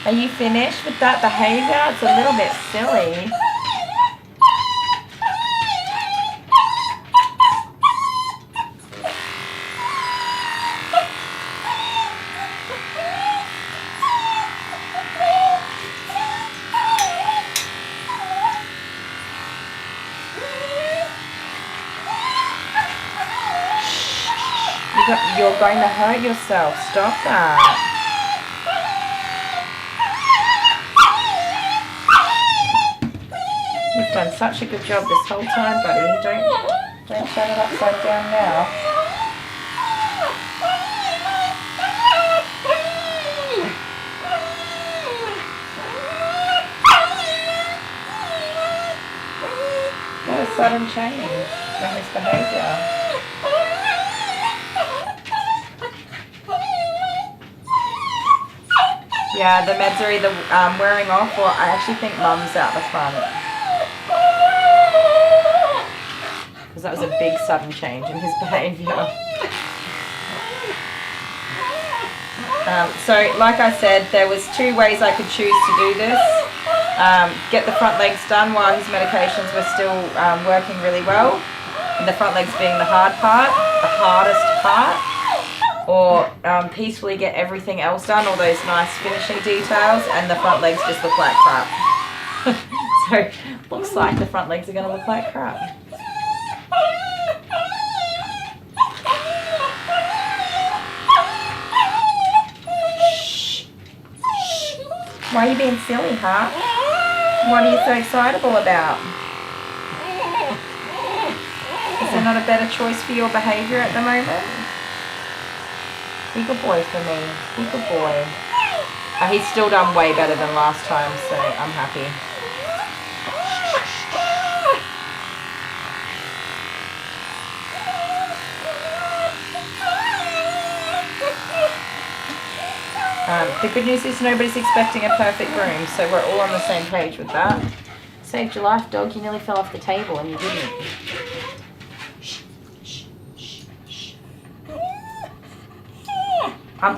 Are you finished with that behaviour? It's a little bit silly. You're going to hurt yourself. Stop that. You've done such a good job this whole time, buddy. Don't turn it upside down now. What a sudden change in his behaviour. Yeah, the meds are either wearing off, or I actually think Mum's out the front. Because that was a big sudden change in his behaviour. So, like I said, there was 2 ways I could choose to do this. Get the front legs done while his medications were still working really well. And the front legs being the hard part, the hardest part. Or peacefully get everything else done, all those nice finishing details, and the front legs just look like crap. So, looks like the front legs are going to look like crap. Shh. Shh. Why are you being silly, huh? What are you so excitable about? Is there not a better choice for your behaviour at the moment? Be a good boy for me. Be a good boy. He's still done way better than last time, so I'm happy. The good news is nobody's expecting a perfect groom, so we're all on the same page with that. Saved your life, dog. You nearly fell off the table and you didn't.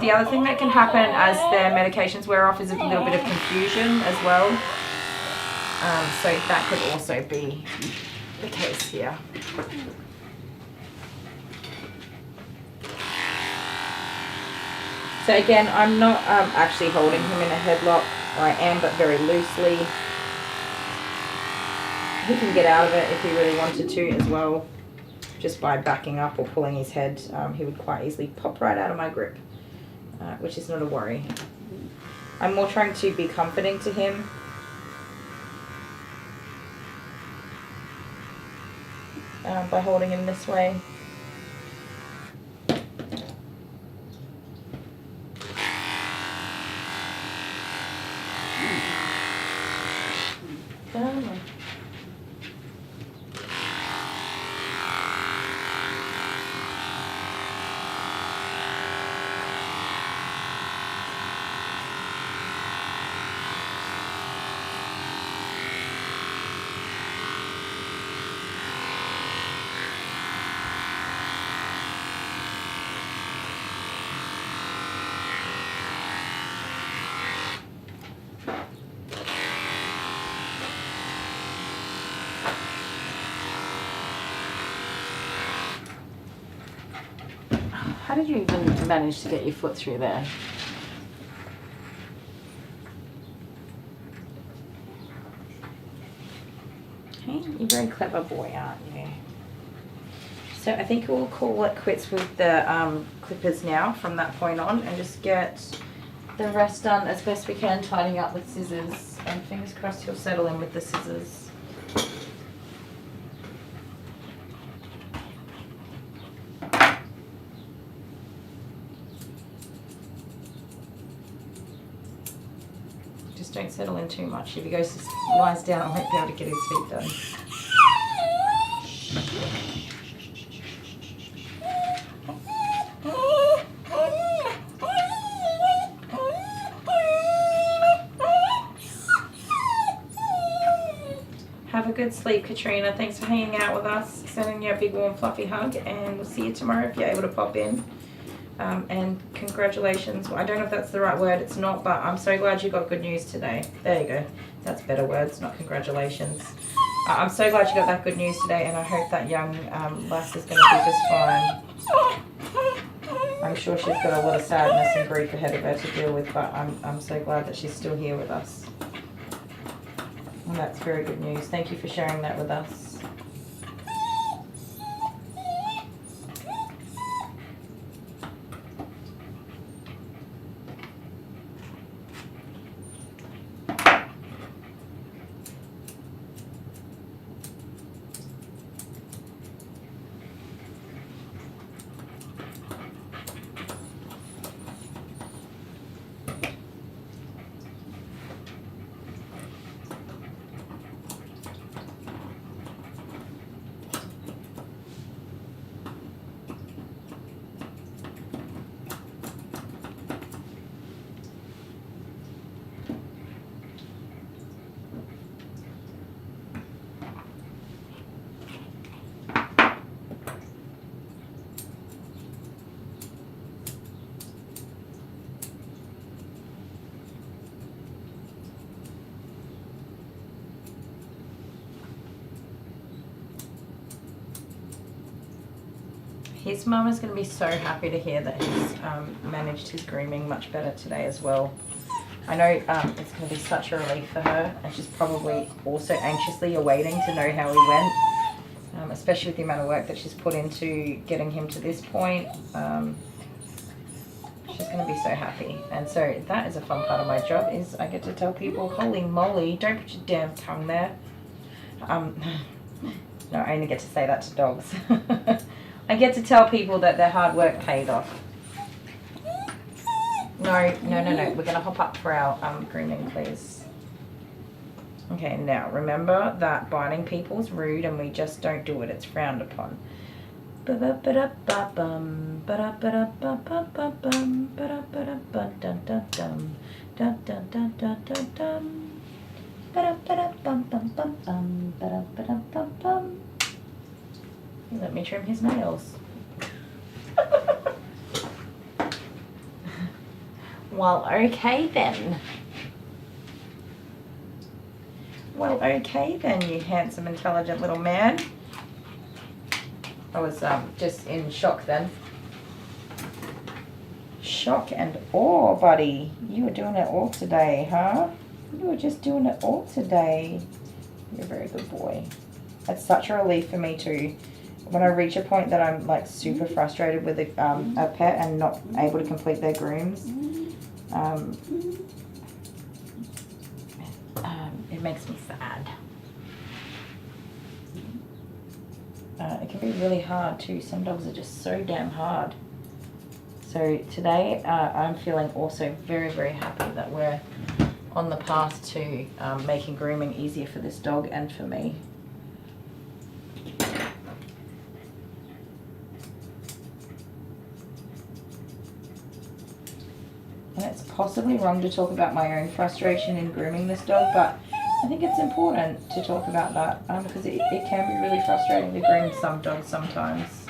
The other thing that can happen as their medications wear off is a little bit of confusion as well. So that could also be the case here. So again, I'm not actually holding him in a headlock. I am, but very loosely. He can get out of it if he really wanted to as well. Just by backing up or pulling his head, he would quite easily pop right out of my grip. Which is not a worry. I'm more trying to be comforting to him. By holding him this way. How did you even manage to get your foot through there? Hey, you're a very clever boy, aren't you? So I think we'll call it quits with the clippers now from that point on, and just get the rest done as best we can, tidying up with scissors, and fingers crossed he'll settle in with the scissors. Just don't settle in too much. If he lies down, I won't be able to get his feet done. Have a good sleep, Katrina. Thanks for hanging out with us. Sending you a big, warm, fluffy hug, and we'll see you tomorrow if you're able to pop in. And congratulations. Well, I don't know if that's the right word. It's not, but I'm so glad you got good news today. There you go. That's better words, not congratulations. I'm so glad you got that good news today, and I hope that young lass is going to be just fine. I'm sure she's got a lot of sadness and grief ahead of her to deal with, but I'm so glad that she's still here with us. And that's very good news. Thank you for sharing that with us. His mum is going to be so happy to hear that he's managed his grooming much better today as well. I know it's going to be such a relief for her, and she's probably also anxiously awaiting to know how he went, especially with the amount of work that she's put into getting him to this point. She's going to be so happy, and so that is a fun part of my job, is I get to tell people, holy moly, don't put your damn tongue there. No, I only get to say that to dogs. I get to tell people that their hard work paid off. No. We're going to hop up for our grooming, please. Okay, now remember that biting people is rude, and we just don't do it. It's frowned upon. Let me trim his nails. Well, okay then. Well, okay then, you handsome, intelligent little man. I was just in shock then. Shock and awe, buddy. You were doing it all today, huh? You were just doing it all today. You're a very good boy. It's such a relief for me too. When I reach a point that I'm like super frustrated with a pet and not able to complete their grooms, it makes me sad. It can be really hard too. Some dogs are just so damn hard. So today I'm feeling also very, very happy that we're on the path to making grooming easier for this dog and for me. And it's possibly wrong to talk about my own frustration in grooming this dog, but I think it's important to talk about that because it can be really frustrating to groom some dogs sometimes.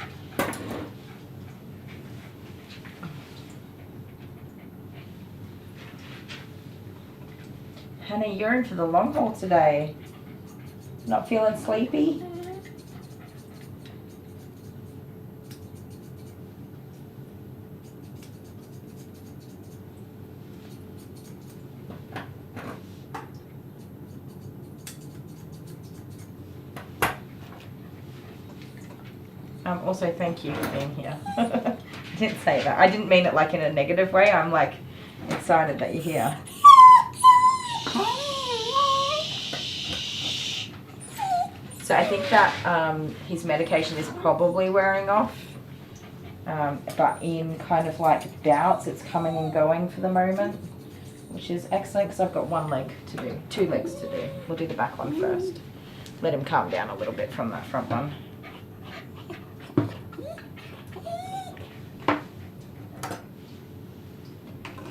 Hannah, you're in for the long haul today. Not feeling sleepy? Also, thank you for being here. I didn't say that. I didn't mean it like in a negative way. I'm like excited that you're here. So I think that his medication is probably wearing off, but in kind of like bouts, it's coming and going for the moment, which is excellent because I've got one leg to do, 2 legs to do. We'll do the back one first. Let him calm down a little bit from that front one.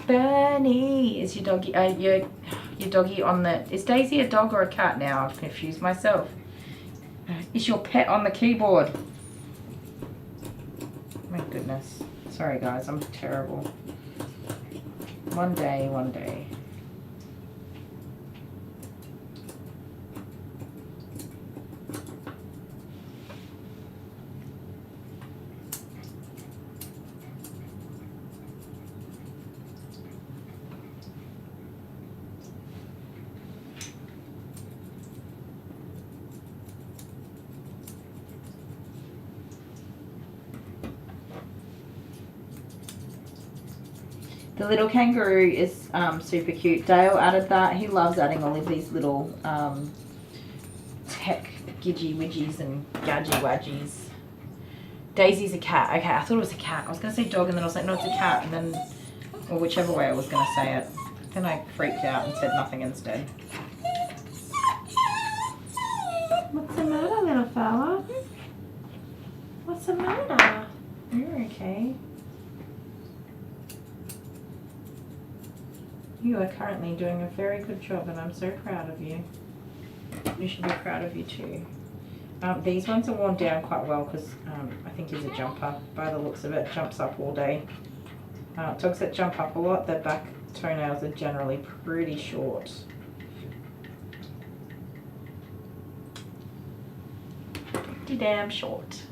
Bernie, is your doggy, your doggy on the, is Daisy a dog or a cat now? I've confused myself. Is your pet on the keyboard? My goodness. Sorry guys, I'm terrible. One day, one day. The little kangaroo is super cute. Dale added that. He loves adding all of these little tech gidgy widgies and gadgy wadgies. Daisy's a cat. Okay, I thought it was a cat. I was going to say dog and then I was like, no, it's a cat. And then, or whichever way I was going to say it. Then I freaked out and said nothing instead. What's the matter, little fella? What's the matter? You're okay. You are currently doing a very good job and I'm so proud of you. You should be proud of you too. These ones are worn down quite well because I think he's a jumper by the looks of it. Jumps up all day. Dogs that jump up a lot, their back toenails are generally pretty short. Pretty damn short.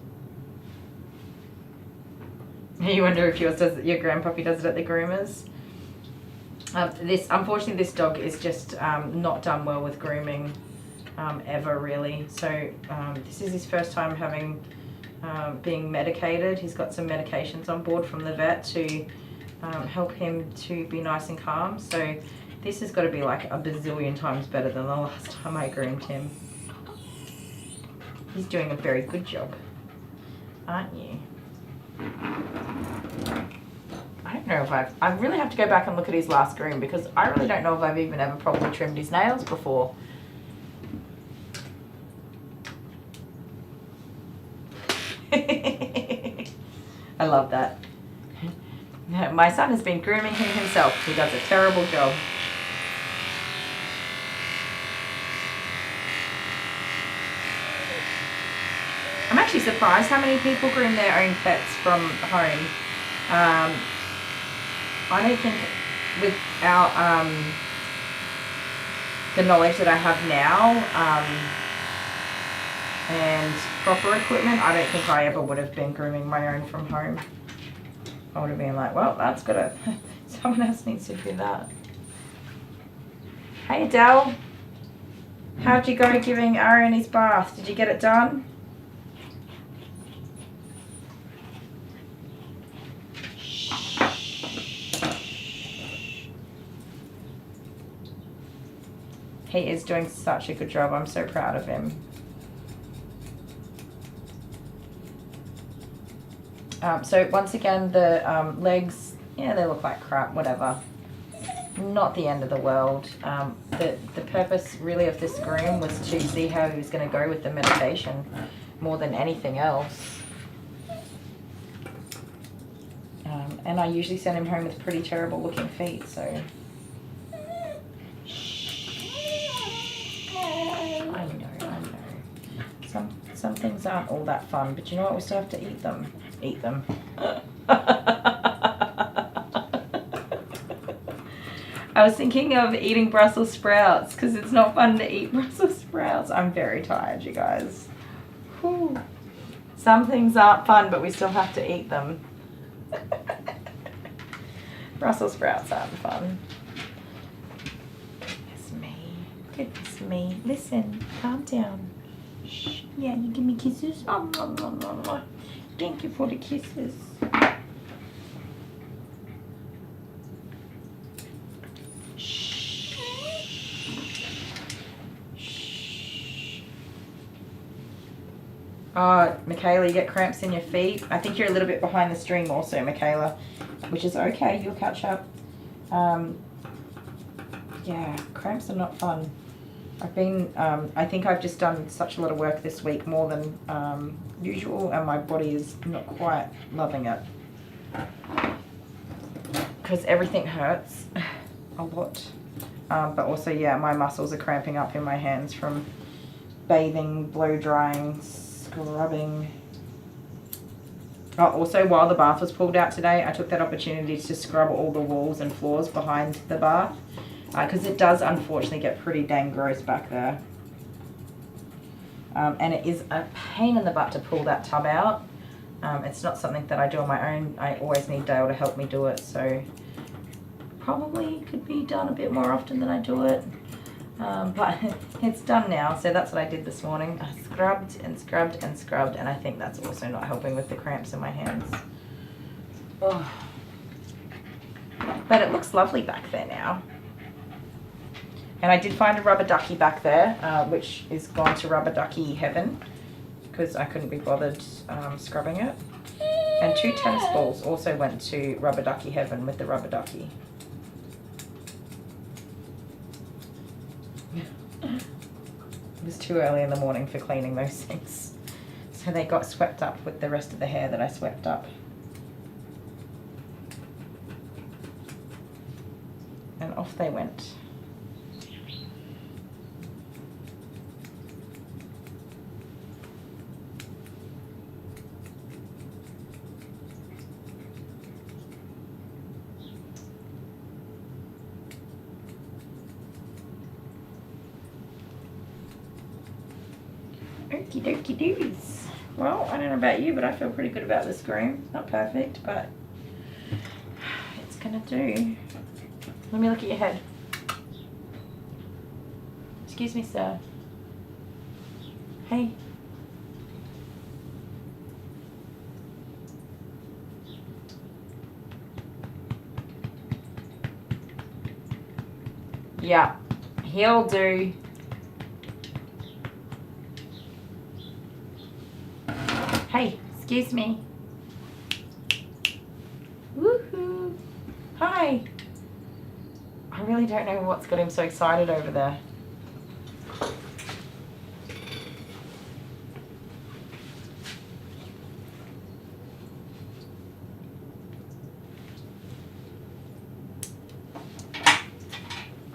You wonder if yours does, your grandpuppy does it at the groomers? Unfortunately, this dog is just not done well with grooming ever really. So this is his first time having being medicated. He's got some medications on board from the vet to help him to be nice and calm. So this has got to be like a bazillion times better than the last time I groomed him. He's doing a very good job, aren't you? I don't know if I really have to go back and look at his last groom because I really don't know if I've even ever properly trimmed his nails before. I love that. My son has been grooming him himself. He does a terrible job. I'm actually surprised how many people groom their own pets from home. I don't think without the knowledge that I have now and proper equipment, I don't think I ever would have been grooming my own from home. I would have been like, well, that's gotta, someone else needs to do that. Hey Adele, how'd you go giving Aaron his bath? Did you get it done? He is doing such a good job. I'm so proud of him. So once again, the legs, yeah, they look like crap, whatever. Not the end of the world. The purpose really of this groom was to see how he was going to go with the medication more than anything else. And I usually send him home with pretty terrible looking feet, so. I know. Some things aren't all that fun, but you know what? We still have to eat them. Eat them. I was thinking of eating Brussels sprouts because it's not fun to eat Brussels sprouts. I'm very tired, you guys. Whew. Some things aren't fun, but we still have to eat them. Brussels sprouts aren't fun. Goodness me. Listen, calm down. Shh. Yeah, you give me kisses. Thank you for the kisses. Oh, Michaela, you get cramps in your feet. I think you're a little bit behind the stream also, Michaela, which is okay. You'll catch up. Yeah, cramps are not fun. I've been, I think I've just done such a lot of work this week, more than usual, and my body is not quite loving it. Because everything hurts a lot. But also, yeah, my muscles are cramping up in my hands from bathing, blow drying, scrubbing. Oh, also, while the bath was pulled out today, I took that opportunity to scrub all the walls and floors behind the bath. Because it does unfortunately get pretty dang gross back there. And it is a pain in the butt to pull that tub out. It's not something that I do on my own. I always need Dale to help me do it, so probably could be done a bit more often than I do it. But it's done now, so that's what I did this morning. I scrubbed and scrubbed and scrubbed, and I think that's also not helping with the cramps in my hands. Oh. But it looks lovely back there now. And I did find a rubber ducky back there, which is gone to rubber ducky heaven, because I couldn't be bothered scrubbing it. And 2 tennis balls also went to rubber ducky heaven with the rubber ducky. It was too early in the morning for cleaning those things. So they got swept up with the rest of the hair that I swept up. And off they went. Okie dokie doos. Well, I don't know about you, but I feel pretty good about this groom. Not perfect, but it's gonna do. Let me look at your head. Excuse me, sir. Hey. Yeah, he'll do. Hey, excuse me. Woohoo. Hi. I really don't know what's got him so excited over there.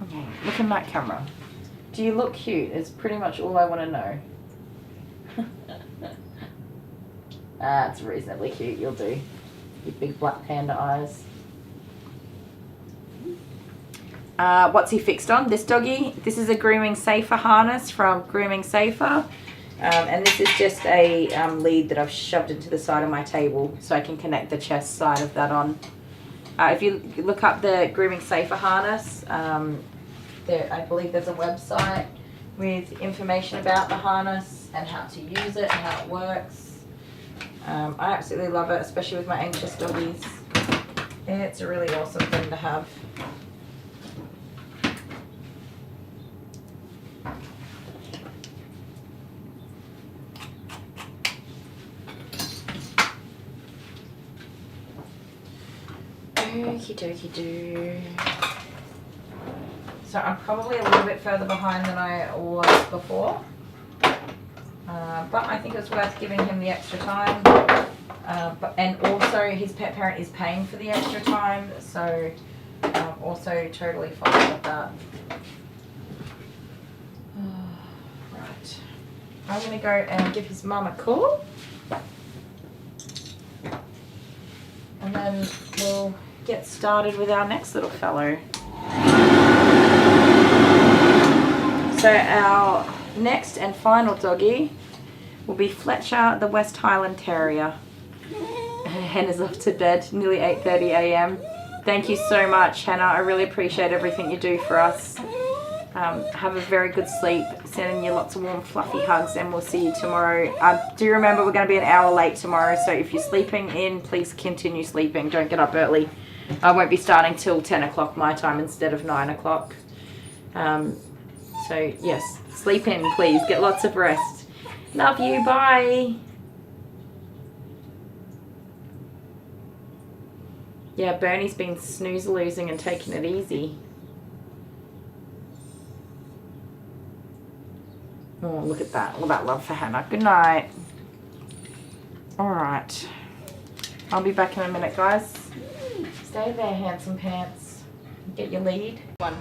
Okay, look in that camera. Do you look cute? Is pretty much all I want to know. That's reasonably cute, you'll do. Your big black panda eyes. What's he fixed on? This doggy. This is a Grooming Safer harness from Grooming Safer. And this is just a lead that I've shoved into the side of my table so I can connect the chest side of that on. If you look up the Grooming Safer harness, I believe there's a website with information about the harness and how to use it and how it works. I absolutely love it, especially with my anxious doggies. It's a really awesome thing to have. Okie dokie do. So I'm probably a little bit further behind than I was before. But I think it's worth giving him the extra time. And also his pet parent is paying for the extra time, so also totally fine with that. Right. I'm going to go and give his mum a call. And then we'll get started with our next little fellow. So our next and final doggy will be Fletcher, the West Highland Terrier. Hannah's off to bed, nearly 8:30 a.m. Thank you so much, Hannah. I really appreciate everything you do for us. Have a very good sleep. Sending you lots of warm, fluffy hugs, and we'll see you tomorrow. Do remember we're going to be an hour late tomorrow, so if you're sleeping in, please continue sleeping. Don't get up early. I won't be starting till 10 o'clock my time instead of 9 o'clock. So, yes, sleep in, please. Get lots of rest. Love you. Bye. Yeah, Bernie's been snooze-loosing and taking it easy. Oh, look at that. All that love for Hannah. Good night. All right. I'll be back in a minute, guys. Stay there, handsome pants. Get your lead. One.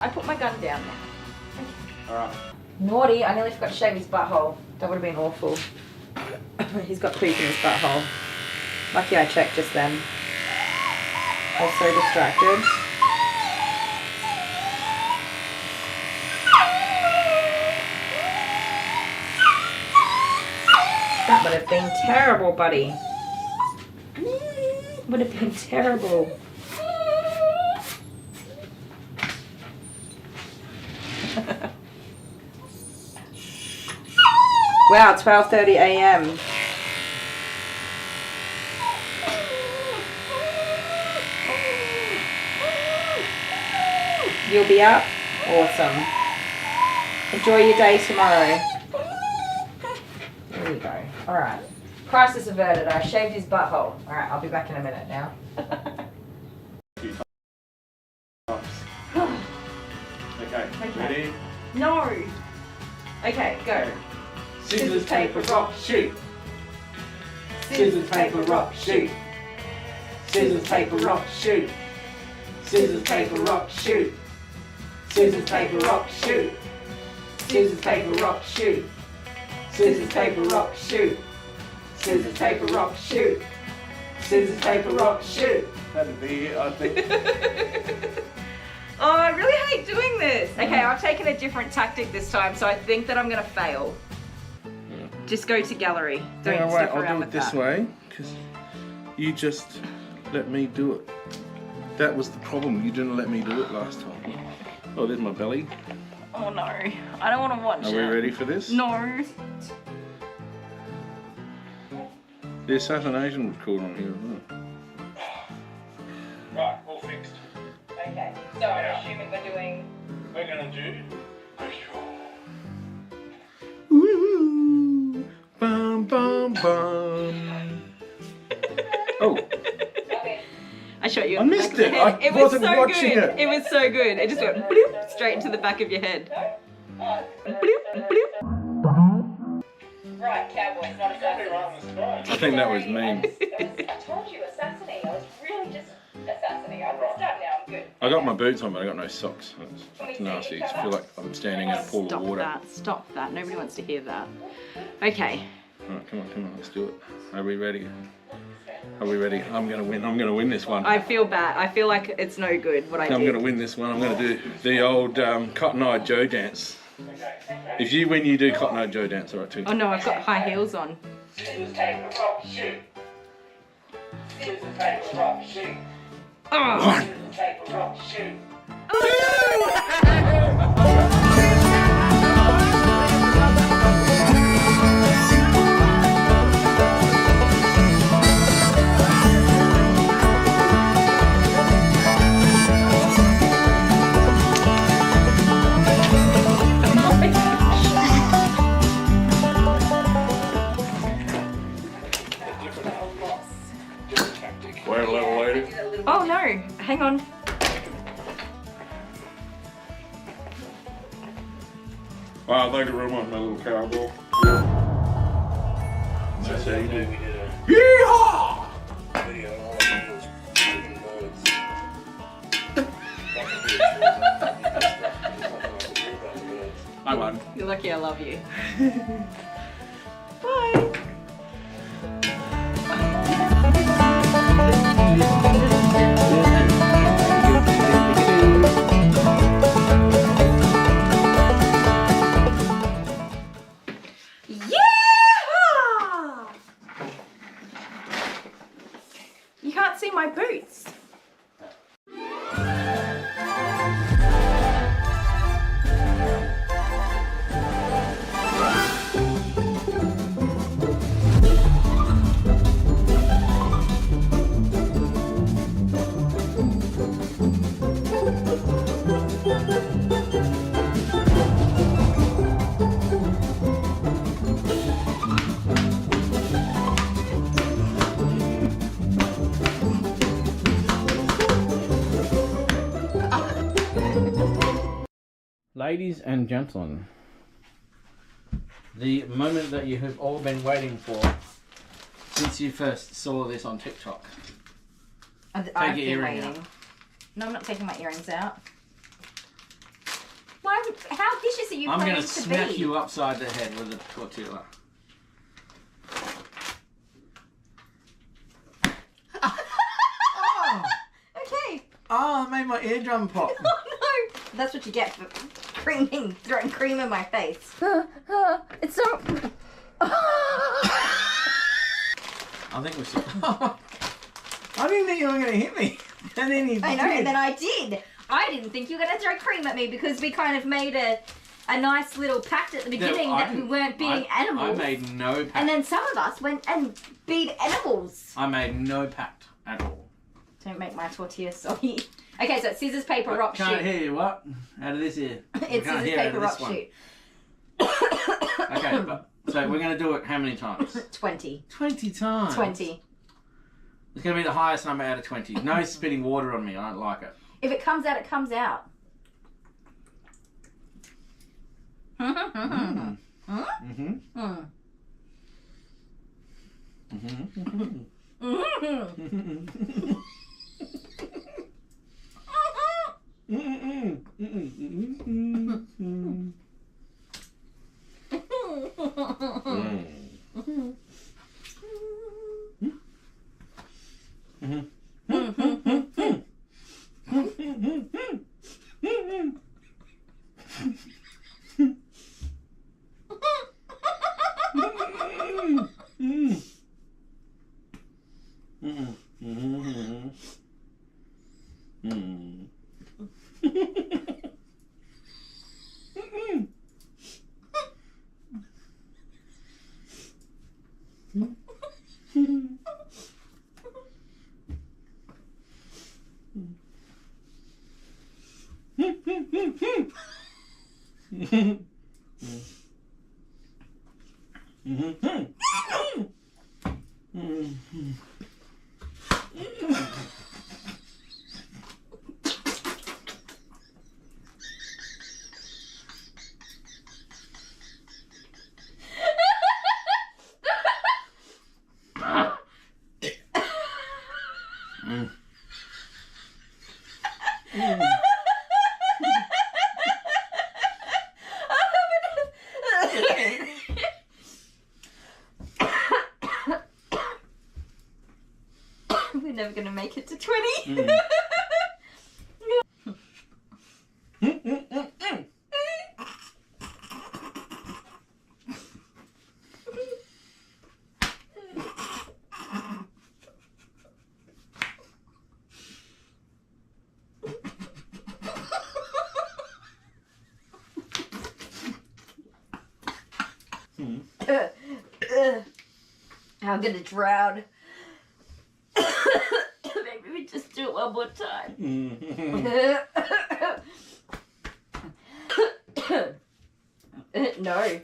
I put my gun down now. Okay. Alright. Naughty. I nearly forgot to shave his butthole. That would have been awful. He's got poop in his butthole. Lucky I checked just then. I was so distracted. That would have been terrible, buddy. Would have been terrible. Wow, 12:30 a.m. You'll be up? Awesome. Enjoy your day tomorrow. There we go. Alright. Crisis averted. I shaved his butthole. Alright, I'll be back in a minute now. Okay, ready? No! Okay, go. Scissors, paper, rock, shoot. Scissors, paper, rock, shoot. Scissors, paper, rock, shoot. Scissors, paper, rock, shoot. Scissors, paper, rock, shoot. Scissors, paper, rock, shoot. Scissors, paper, rock, shoot. Scissors, paper, rock, shoot. Scissors, paper, rock, shoot. That'd be it, I think. Oh, I really hate doing this. Okay, I've taken a different tactic this time, so I think that I'm going to fail. Just go to gallery. Don't Yeah, wait, stick I'll around do with it this that. way, because you just let me do it. That was the problem, you didn't let me do it last time. Oh, there's my belly. Oh no, I don't want to watch Are we ready for this? No. The assassination was called on here, wasn't it? Right, all fixed. Okay, so I'm assuming we're doing... We're gonna do Woo! Bum bum bum. Oh, I shot you. I in the missed back of the it. head. I It was wasn't so watching good. it. It was so good. It just went bloop, straight into the back of your head. Bloop, bloop. Right, cowboys, not assassins. I think that was mean. I told you, assassinate. I was really just assassinating. I'm messed up now. I'm good. I got my boots on, but I got no socks. It's nasty. I feel like I'm standing in a pool of water. Stop that. Nobody wants to hear that. Okay. Alright, come on, let's do it. Are we ready? Are we ready? I'm gonna win this one. I feel bad. I feel like it's no good what I I'm did. gonna win this one. I'm gonna do the old Cotton Eye Joe dance. If you win, you do Cotton Eye Joe dance, alright too. Oh no, I've got high heels on. scissors, paper, rock, shoot. Scissors, paper, rock, shoot. Oh. Scissors, paper, rock, shoot. We're a little lady. Oh no, hang on. Wow, thank you very much, my little cowboy. That's how you do. Yeehaw! I won. You're lucky I love you. Bye. Yeah! You can't see my boots. Ladies and gentlemen, the moment that you have all been waiting for since you first saw this on TikTok. I've your earring out. No, I'm not taking my earrings out. Why? How vicious are you I'm planning going to to be? smack you upside the head with a tortilla. Okay. Oh, I made my eardrum pop. Oh no! That's what you get for throwing cream in my face. It's so... I think we should... I didn't think you were going to hit me. And then you I know, did. and then I did. I didn't think you were going to throw cream at me because we kind of made a nice little pact at the beginning that we weren't beating animals. I made no pact. And then some of us went and beat animals. I made no pact at all. Don't make my tortilla soggy. Okay, so it's scissors, paper, rock, shoot. Can't hear you, what? Out of this ear. It's scissors, paper, rock, shoot. Okay, but so we're going to do it how many times? 20. 20 times? 20. It's going to be the highest number out of 20. No spitting water on me, I don't like it. If it comes out, it comes out. Mm-hmm. We're never going to make it to 20. I'm going to drown. Maybe we just do it one more time. No.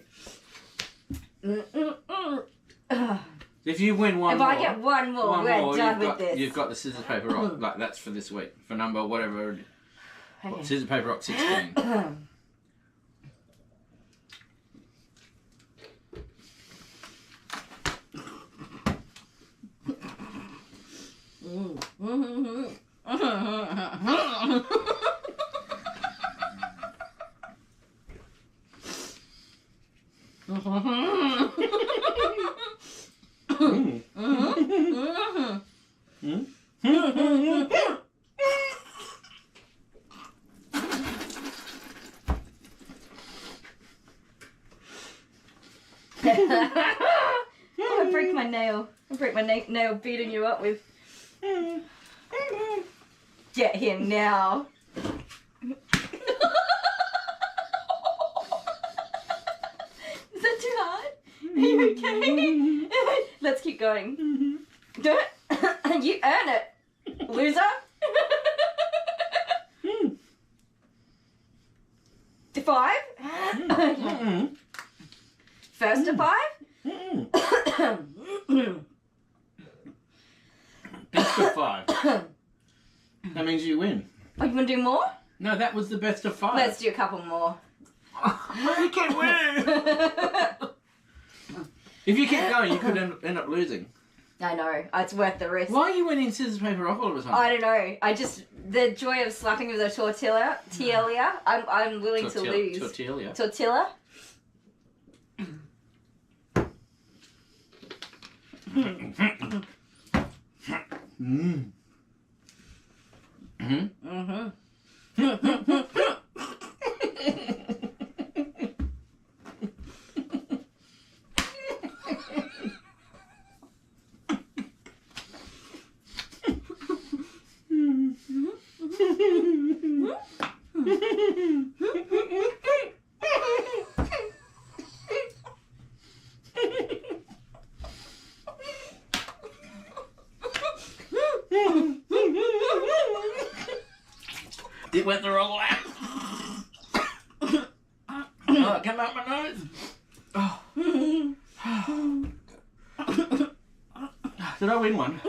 If you win one if more... I get one more, we're done with this. You've got the scissors, paper, rock. Like, that's for this week. For number whatever. Okay. Scissors, paper, rock 16. I break my nail. I break my nail beating you up with. Get him now. Is that too hard? Are you okay? Let's keep going. Do it. You earn it, loser. To 5. Okay. First to 5. Best of 5. That means you win. Oh, you want to do more? No, that was the best of 5. Let's do a couple more. You keep winning. If you keep going, you could end up losing. I know. It's worth the risk. Why are you winning scissors, paper, rock all of a sudden? I don't know. I just the joy of slapping with a tortilla. I'm willing to lose. Tortilla. It went the wrong way. Oh, it came out my nose. Oh. Did I win one?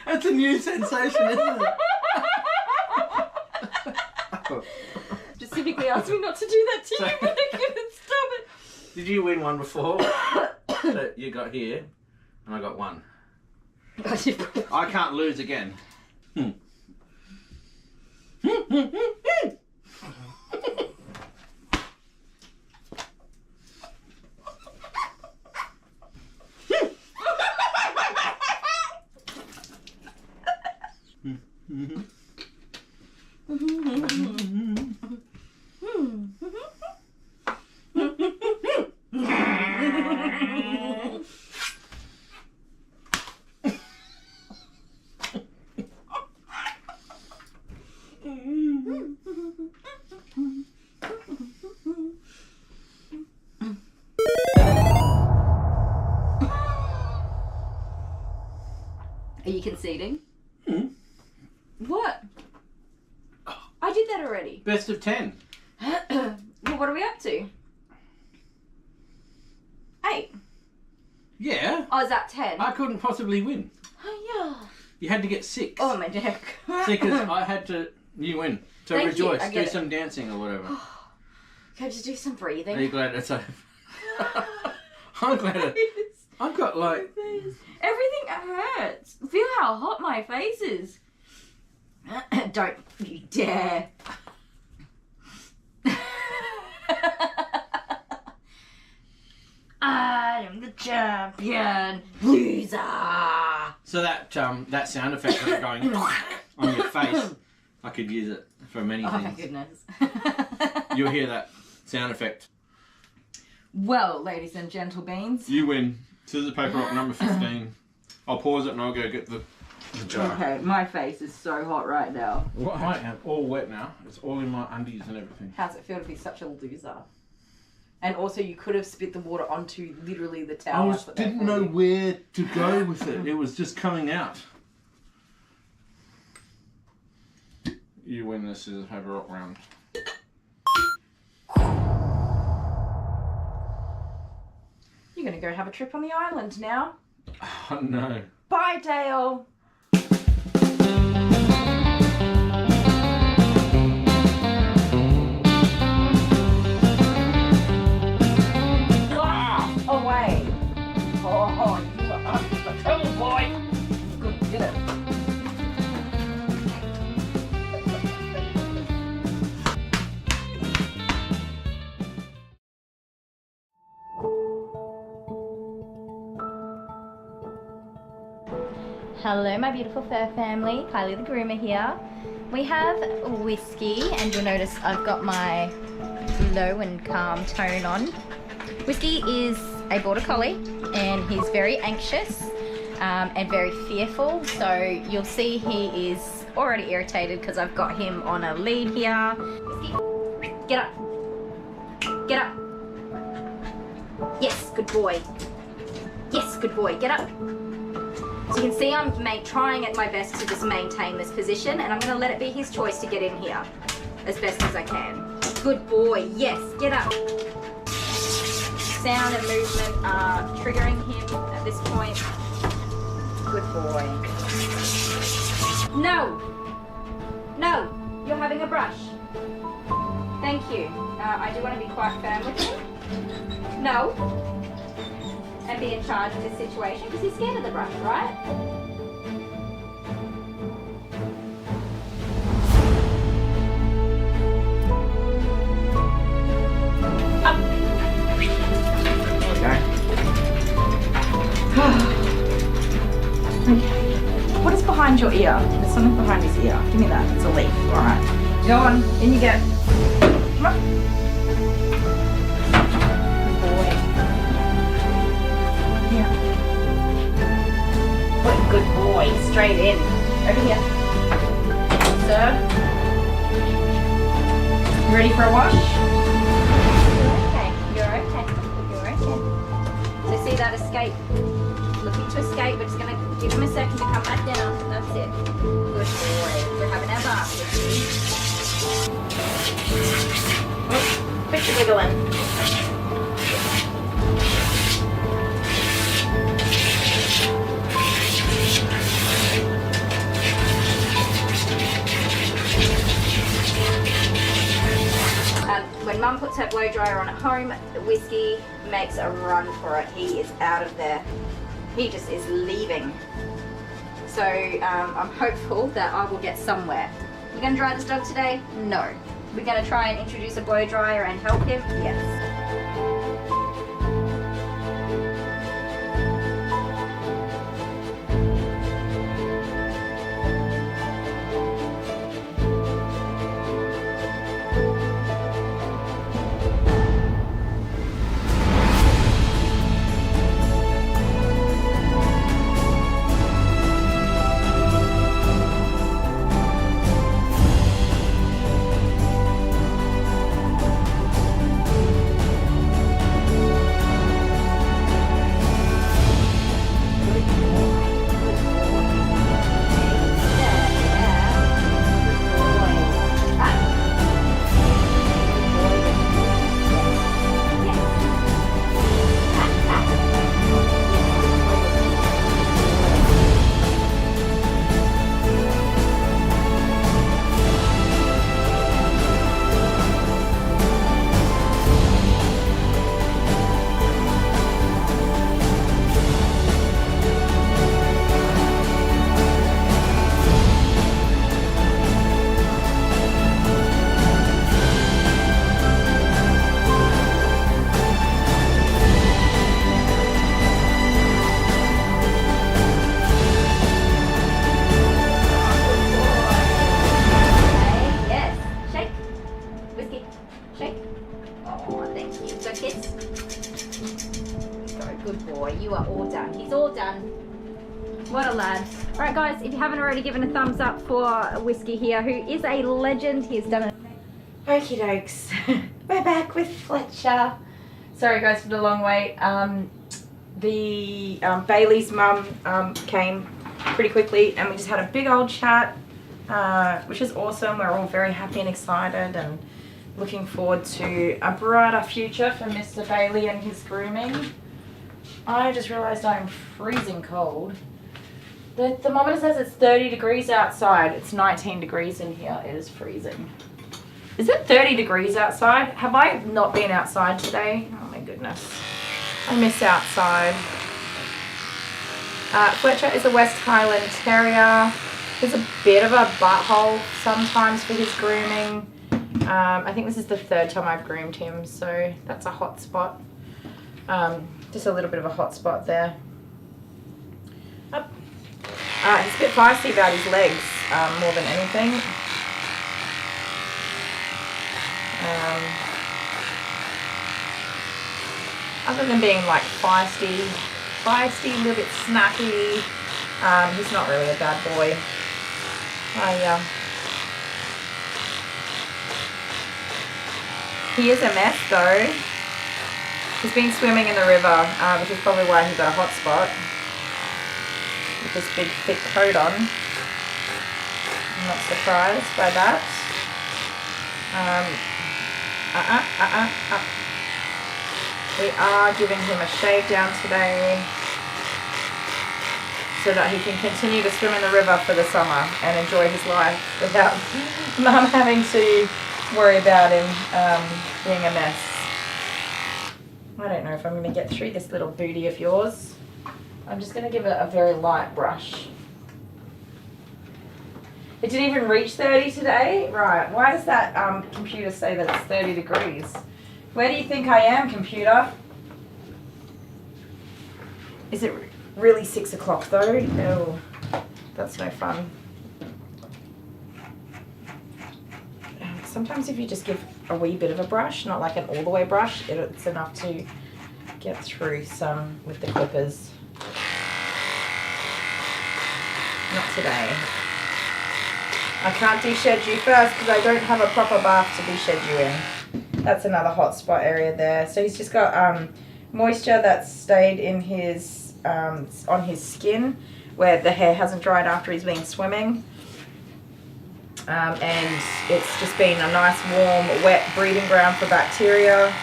That's a new sensation, isn't it? Specifically asked me not to do that to you, but I couldn't stop it. Did you win one before? So you got here, and I got one. I can't lose again. Are you conceding? What? I did that already. Best of 10. Well, what are we up to? 8. Yeah. Oh, is that 10? I couldn't possibly win. Oh, yeah. You had to get 6. Oh, my neck. See, because I had to... You win. So Thank you, rejoice. I get Do it. some dancing or whatever. Can I just do some breathing? Are you glad it's over? I'm glad it... I've got like... Everything hurts. Feel how hot my face is. Don't you dare. I am the champion. Loser. So that sound effect of it going on your face, I could use it for many Oh my things. goodness. You'll hear that sound effect. Well, ladies and gentlebeans. You win. Scissors, paper, rock, number 15. I'll pause it and I'll go get the jar. Okay, my face is so hot right now. Well, I am all wet now. It's all in my undies and everything. How's it feel to be such a loser? And also, you could have spit the water onto literally the towel. I didn't know where to go with it. It was just coming out. You win the scissors, paper, rock round. You're going to go have a trip on the island now. Oh no. Bye, Dale. Away. Oh, you are a trouble boy. Good, get it. Hello, my beautiful fur family. Kylie the Groomer here. We have Whiskey, and you'll notice I've got my low and calm tone on. Whiskey is a border collie, and he's very anxious and very fearful. So you'll see he is already irritated because I've got him on a lead here. Whiskey, get up. Get up. Yes, good boy. Yes, good boy. Get up. So you can see I'm trying at my best to just maintain this position, and I'm going to let it be his choice to get in here as best as I can. Good boy. Yes, get up. Sound and movement are triggering him at this point. Good boy. No. No. You're having a brush. Thank you. I do want to be quite firm with him. No. And be in charge of this situation because he's scared of the brush, right? Okay. What is behind your ear? There's something behind his ear. Give me that. It's a leaf. Alright. Go on. In you go. Come on. Good boy. Yeah. What good boy. Straight in. Over here. Sir. You ready for a wash? You're okay. You're okay. You're okay. So see that escape? Looking to escape, we're just going to give him a second to come back down. That's it. Good boy. We're having our bath with you. Put your wiggle in. When Mum puts her blow dryer on at home, Whiskey makes a run for it. He is out of there. He just is leaving. So I'm hopeful that I will get somewhere. We're going to dry this dog today? No. We're going to try and introduce a blow dryer and help him? Yes. What a lad. Alright guys, if you haven't already given a thumbs up for Whiskey here, who is a legend, he's done it. Okie dokes. We're back with Fletcher. Sorry guys for the long wait. Bailey's mum came pretty quickly and we just had a big old chat, which is awesome. We're all very happy and excited and looking forward to a brighter future for Mr. Bailey and his grooming. I just realised I'm freezing cold. The thermometer says it's 30 degrees outside. It's 19 degrees in here. It is freezing. Is it 30 degrees outside? Have I not been outside today? Oh my goodness. I miss outside. Fletcher is a West Highland Terrier. He's a bit of a butthole sometimes for his grooming. I think this is the third time I've groomed him, so that's a hot spot. Just a little bit of a hot spot there. Up. He's a bit feisty about his legs more than anything. Other than being like feisty, a little bit snappy, he's not really a bad boy. He is a mess though. He's been swimming in the river, which is probably why he's got a hot spot. With this big thick coat on. I'm not surprised by that. We are giving him a shave down today. so that he can continue to swim in the river for the summer and enjoy his life without Mum having to worry about him being a mess. I don't know if I'm going to get through this little booty of yours. I'm just going to give it a very light brush. It didn't even reach 30 today? Right, why does that computer say that it's 30 degrees? Where do you think I am, computer? Is it really 6 o'clock though? No, that's no fun. Sometimes if you just give a wee bit of a brush, not like an all the way brush, it's enough to get through some with the clippers. Not today. I can't de-shed you first because I don't have a proper bath to de-shed you in. That's another hot spot area there. So he's just got moisture that's stayed in his on his skin where the hair hasn't dried after he's been swimming. And it's just been a nice warm wet breeding ground for bacteria,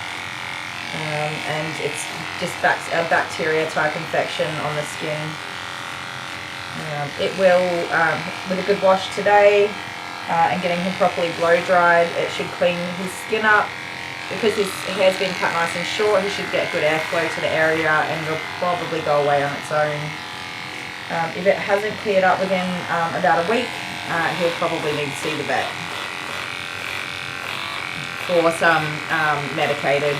and it's just a bacteria type infection on the skin. It will, with a good wash today and getting him properly blow dried, it should clean his skin up. Because his hair's been cut nice and short, he should get good airflow to the area and it'll probably go away on its own. If it hasn't cleared up within about a week, he'll probably need to see the vet for some medicated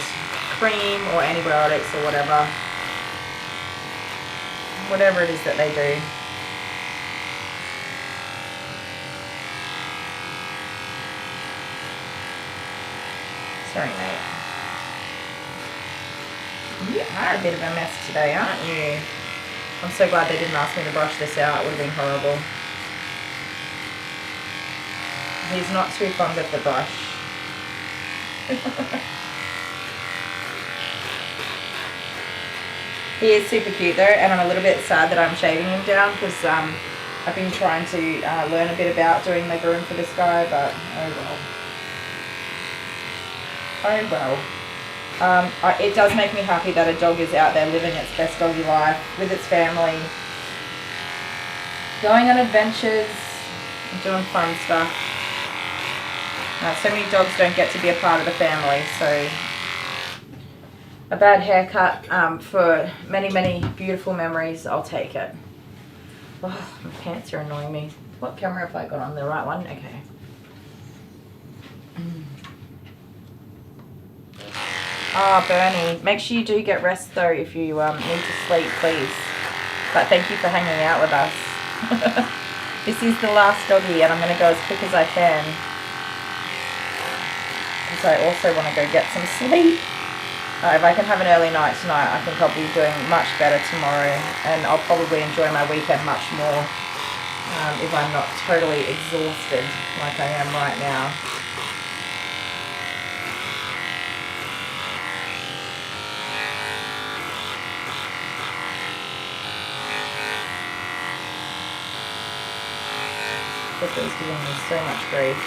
cream or antibiotics or whatever it is that they do. Sorry, mate. You are a bit of a mess today, aren't you? I'm so glad they didn't ask me to brush this out. It would have been horrible. He's not too fond of the brush. He is super cute though, and I'm a little bit sad that I'm shaving him down because I've been trying to learn a bit about doing the groom for this guy, but oh well. Oh well. It does make me happy that a dog is out there living its best doggy life with its family, going on adventures, and doing fun stuff. So many dogs don't get to be a part of the family, so a bad haircut for many, many beautiful memories, I'll take it. Oh, my pants are annoying me. What camera have I got on? The right one? Okay. Ah, Bernie, make sure you do get rest though if you need to sleep, please. But thank you for hanging out with us. This is the last doggy and I'm going to go as quick as I can. Because I also want to go get some sleep. If I can have an early night tonight, I think I'll be doing much better tomorrow. And I'll probably enjoy my weekend much more if I'm not totally exhausted like I am right now. Flipper's giving me so much grief.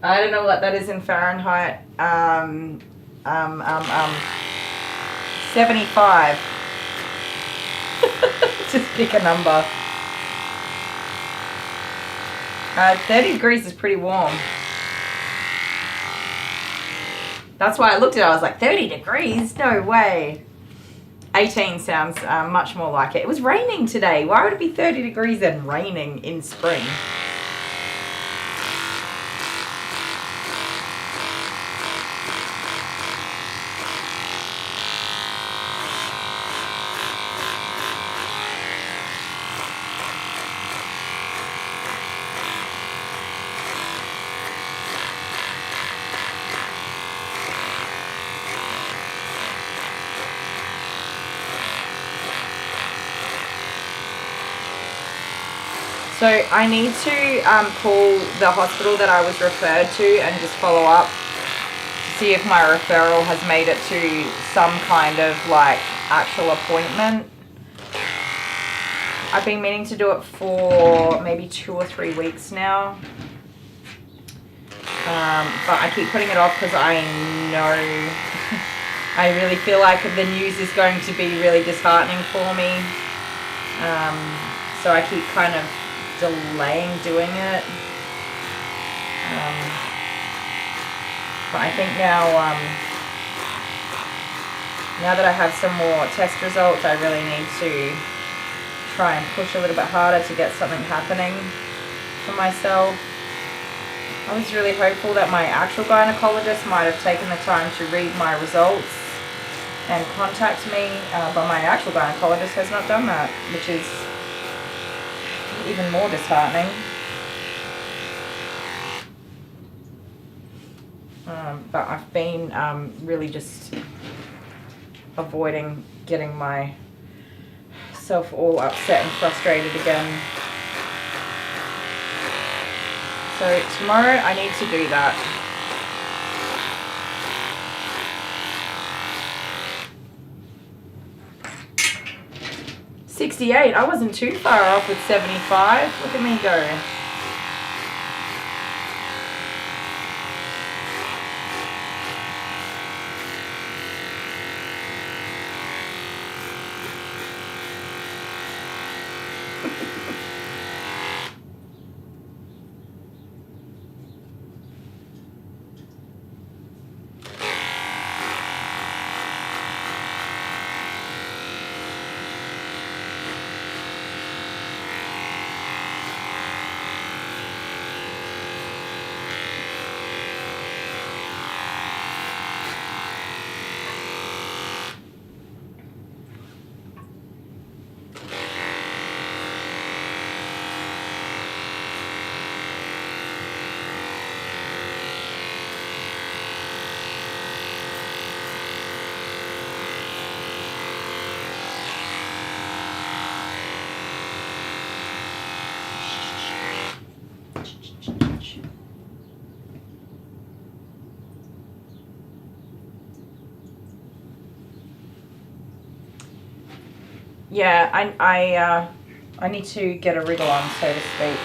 I don't know what that is in Fahrenheit. 75. Just pick a number. 30 degrees is pretty warm. That's why I looked at it, I was like, 30 degrees? No way. 18 sounds much more like it. It was raining today. Why would it be 30 degrees and raining in spring? So I need to call the hospital that I was referred to and just follow up to see if my referral has made it to some kind of like actual appointment. I've been meaning to do it for maybe 2 or 3 weeks now. But I keep putting it off because I know I really feel like the news is going to be really disheartening for me. So I keep kind of delaying doing it. But I think now, now that I have some more test results, I really need to try and push a little bit harder to get something happening for myself. I was really hopeful that my actual gynecologist might have taken the time to read my results and contact me, but my actual gynecologist has not done that, which is even more disheartening. But I've been really just avoiding getting myself all upset and frustrated again. So tomorrow I need to do that. $68. I wasn't too far off with 75. Look at me go. Yeah, I need to get a wriggle on, so to speak.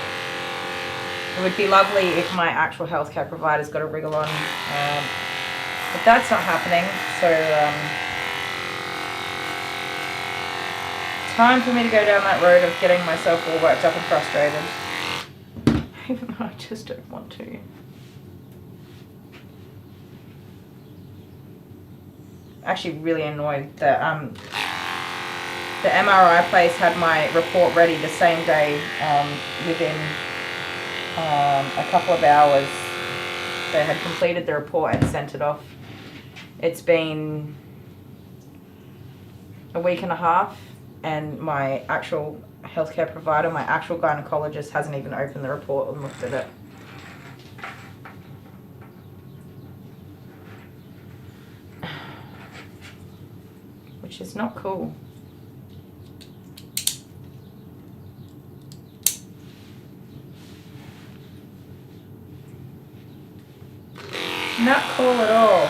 It would be lovely if my actual healthcare provider's got a wriggle on, but that's not happening, so time for me to go down that road of getting myself all worked up and frustrated, even though I just don't want to. Actually really annoyed that the MRI place had my report ready the same day. Within a couple of hours they had completed the report and sent it off. It's been a week and a half and my actual healthcare provider, my actual gynecologist, hasn't even opened the report and looked at it. Which is not cool. Not cool at all.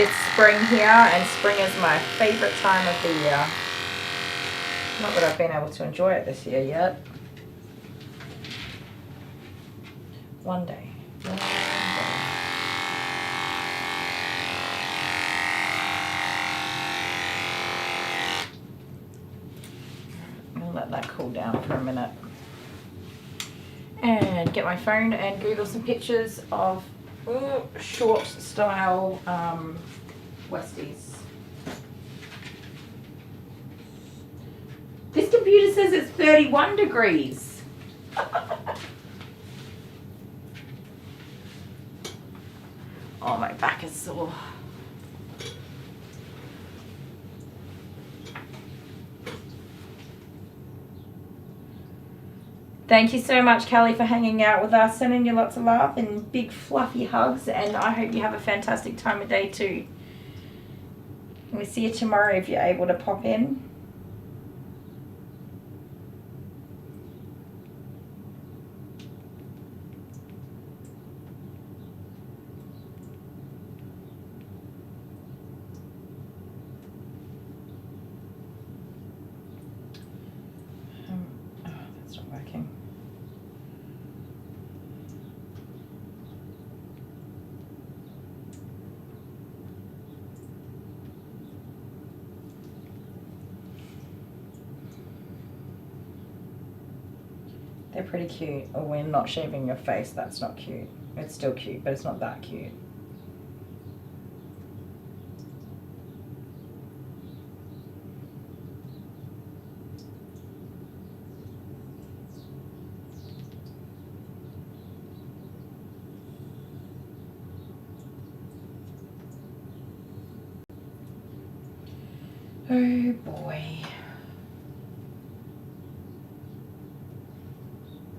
It's spring here, and spring is my favorite time of the year. Not that I've been able to enjoy it this year yet. One day. One day. I'll let that cool down for a minute. And get my phone and Google some pictures of short style Westies. computer says it's 31 degrees. Oh, my back is sore. Thank you so much, Kylie, for hanging out with us. Sending you lots of love and big fluffy hugs. And I hope you have a fantastic time of day too. We'll see you tomorrow if you're able to pop in. Oh, that's not working. They're pretty cute. Oh, when not shaving your face, that's not cute. It's still cute, but it's not that cute. Oh boy.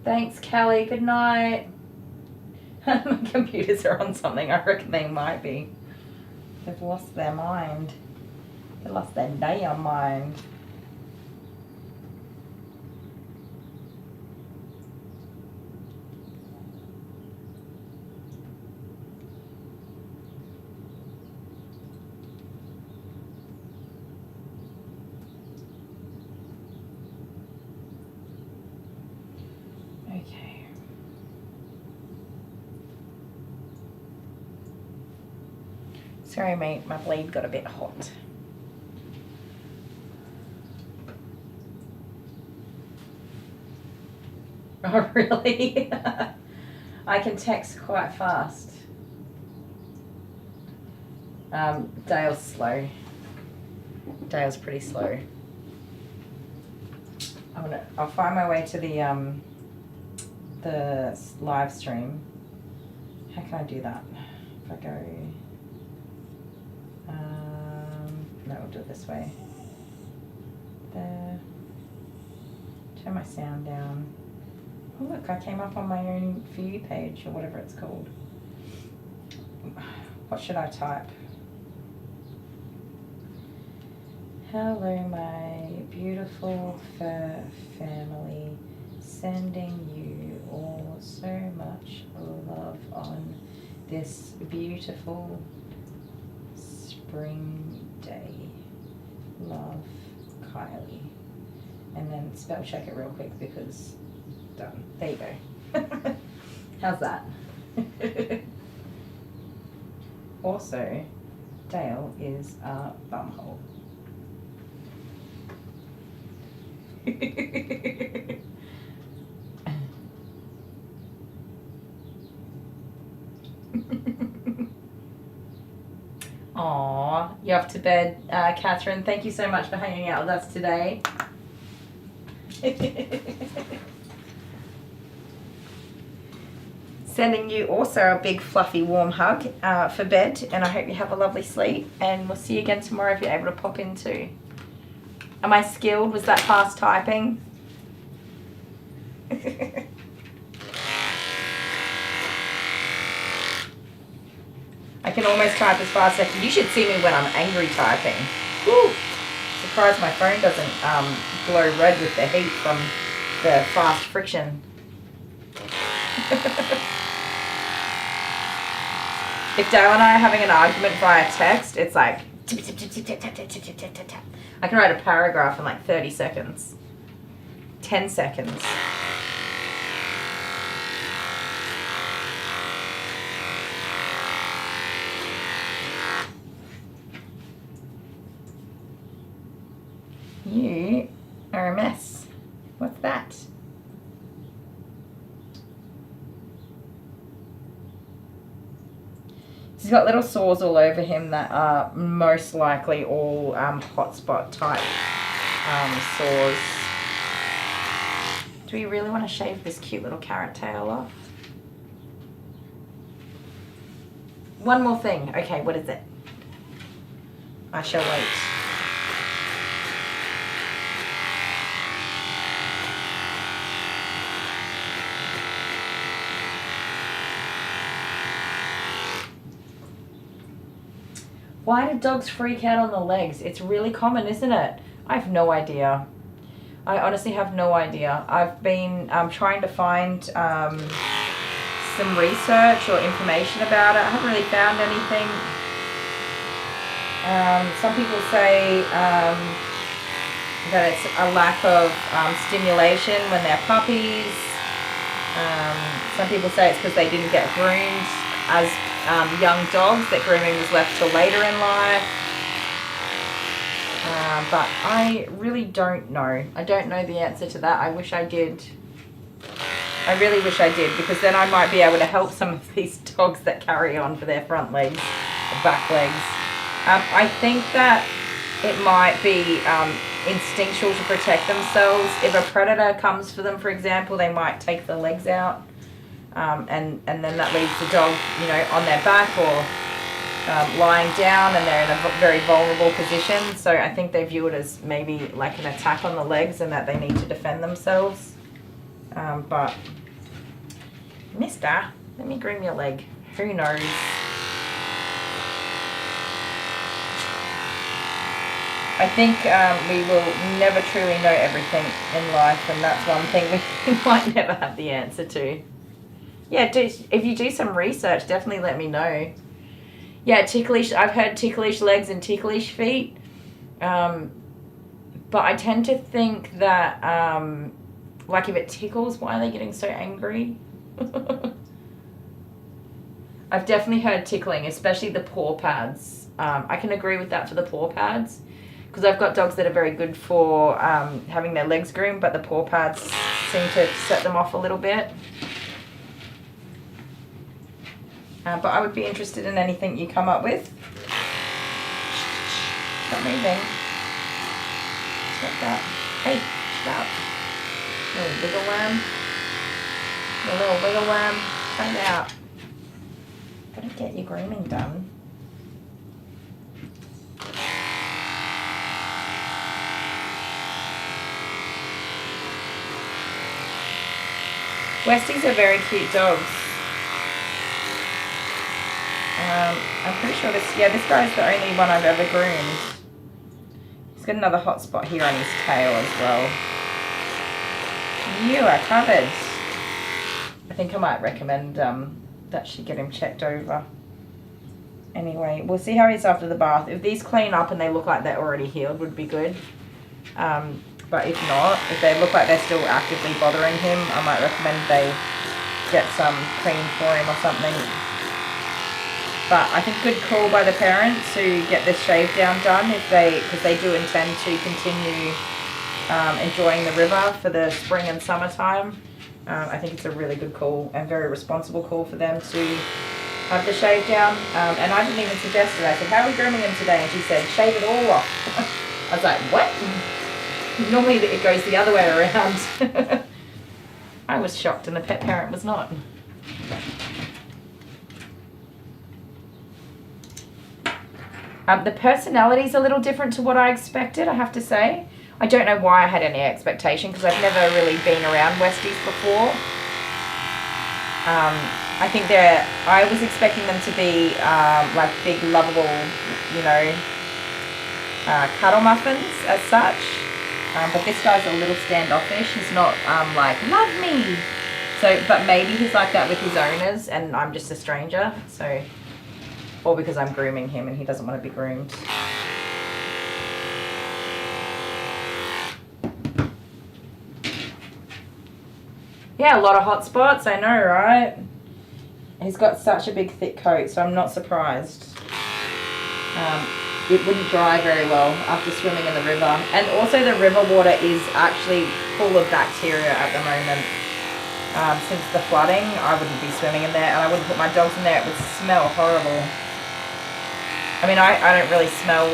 Thanks, Kelly. Good night. My computers are on something. I reckon they might be. They've lost their mind. They lost their damn mind. Okay. Sorry, mate, my blade got a bit hot. Oh, really? I can text quite fast. Dale's slow. Dale's pretty slow. I'll find my way to the live stream. How can I do that? If I go, no, we'll do it this way. There. Turn my sound down. Oh look, I came up on my own For You page, or whatever it's called. What should I type? Hello, my beautiful fur family. Sending you all so much love on this beautiful spring day. Love, Kylie. And then spell check it real quick because done. There you go. How's that? Also, Dale is a bumhole. Aw, you're off to bed, Catherine. Thank you so much for hanging out with us today. Sending you also a big fluffy warm hug for bed, and I hope you have a lovely sleep, and we'll see you again tomorrow if you're able to pop in too. Am I skilled? Was that fast typing? I can almost type as fast as you should see me when I'm angry typing. Woo! Surprised my phone doesn't glow red with the heat from the fast friction. If Dale and I are having an argument via text, it's like tip, tip, tip, tip, tip, tip, tip, tip, tip, tip, tip. I can write a paragraph in like 30 seconds. 10 seconds. You are a mess. What's that? He's got little sores all over him that are most likely all hotspot type sores. Do we really want to shave this cute little carrot tail off? One more thing. Okay, what is it? I shall wait. Why do dogs freak out on the legs? It's really common, isn't it? I have no idea. I honestly have no idea. I've been trying to find some research or information about it. I haven't really found anything. Some people say that it's a lack of stimulation when they're puppies. Some people say it's because they didn't get groomed as young dogs, that grooming was left till later in life. But I really don't know. I don't know the answer to that. I wish I did. I really wish I did, because then I might be able to help some of these dogs that carry on for their front legs or back legs. I think that it might be instinctual to protect themselves. If a predator comes for them, for example, they might take the legs out, and then that leaves the dog, you know, on their back or lying down, and they're in a very vulnerable position. So I think they view it as maybe like an attack on the legs and that they need to defend themselves. But mister, let me groom your leg. Who knows? I think we will never truly know everything in life, and that's one thing we might never have the answer to. Yeah, if you do some research, definitely let me know. Yeah, ticklish. I've heard ticklish legs and ticklish feet. But I tend to think that, like if it tickles, why are they getting so angry? I've definitely heard tickling, especially the paw pads. I can agree with that for the paw pads, because I've got dogs that are very good for having their legs groomed, but the paw pads seem to set them off a little bit. But I would be interested in anything you come up with. Stop moving. Stop that. Hey, stop. Little wiggle worm. The little wiggle worm. Find out. Gotta get your grooming done. Westies are very cute dogs. I'm pretty sure this guy's the only one I've ever groomed. He's got another hot spot here on his tail as well. You are covered. I think I might recommend that she get him checked over. Anyway, we'll see how he is after the bath. If these clean up and they look like they're already healed, would be good. But if not, if they look like they're still actively bothering him, I might recommend they get some cream for him or something. But I think good call by the parents to get this shave down done because they do intend to continue enjoying the river for the spring and summertime. I think it's a really good call and very responsible call for them to have the shave down. And I didn't even suggest it. I said, how are we grooming him today? And she said, shave it all off. I was like, what? Normally it goes the other way around. I was shocked and the pet parent was not. The personality's a little different to what I expected, I have to say. I don't know why I had any expectation, because I've never really been around Westies before. I think I was expecting them to be like big, lovable, you know, cuddle muffins as such. But this guy's a little standoffish. He's not like, love me. So, but maybe he's like that with his owners and I'm just a stranger. So, or because I'm grooming him and he doesn't want to be groomed. Yeah, a lot of hot spots, I know, right? He's got such a big thick coat, so I'm not surprised. It wouldn't dry very well after swimming in the river. And also the river water is actually full of bacteria at the moment. Since the flooding, I wouldn't be swimming in there and I wouldn't put my dogs in there. It would smell horrible. I mean, I don't really smell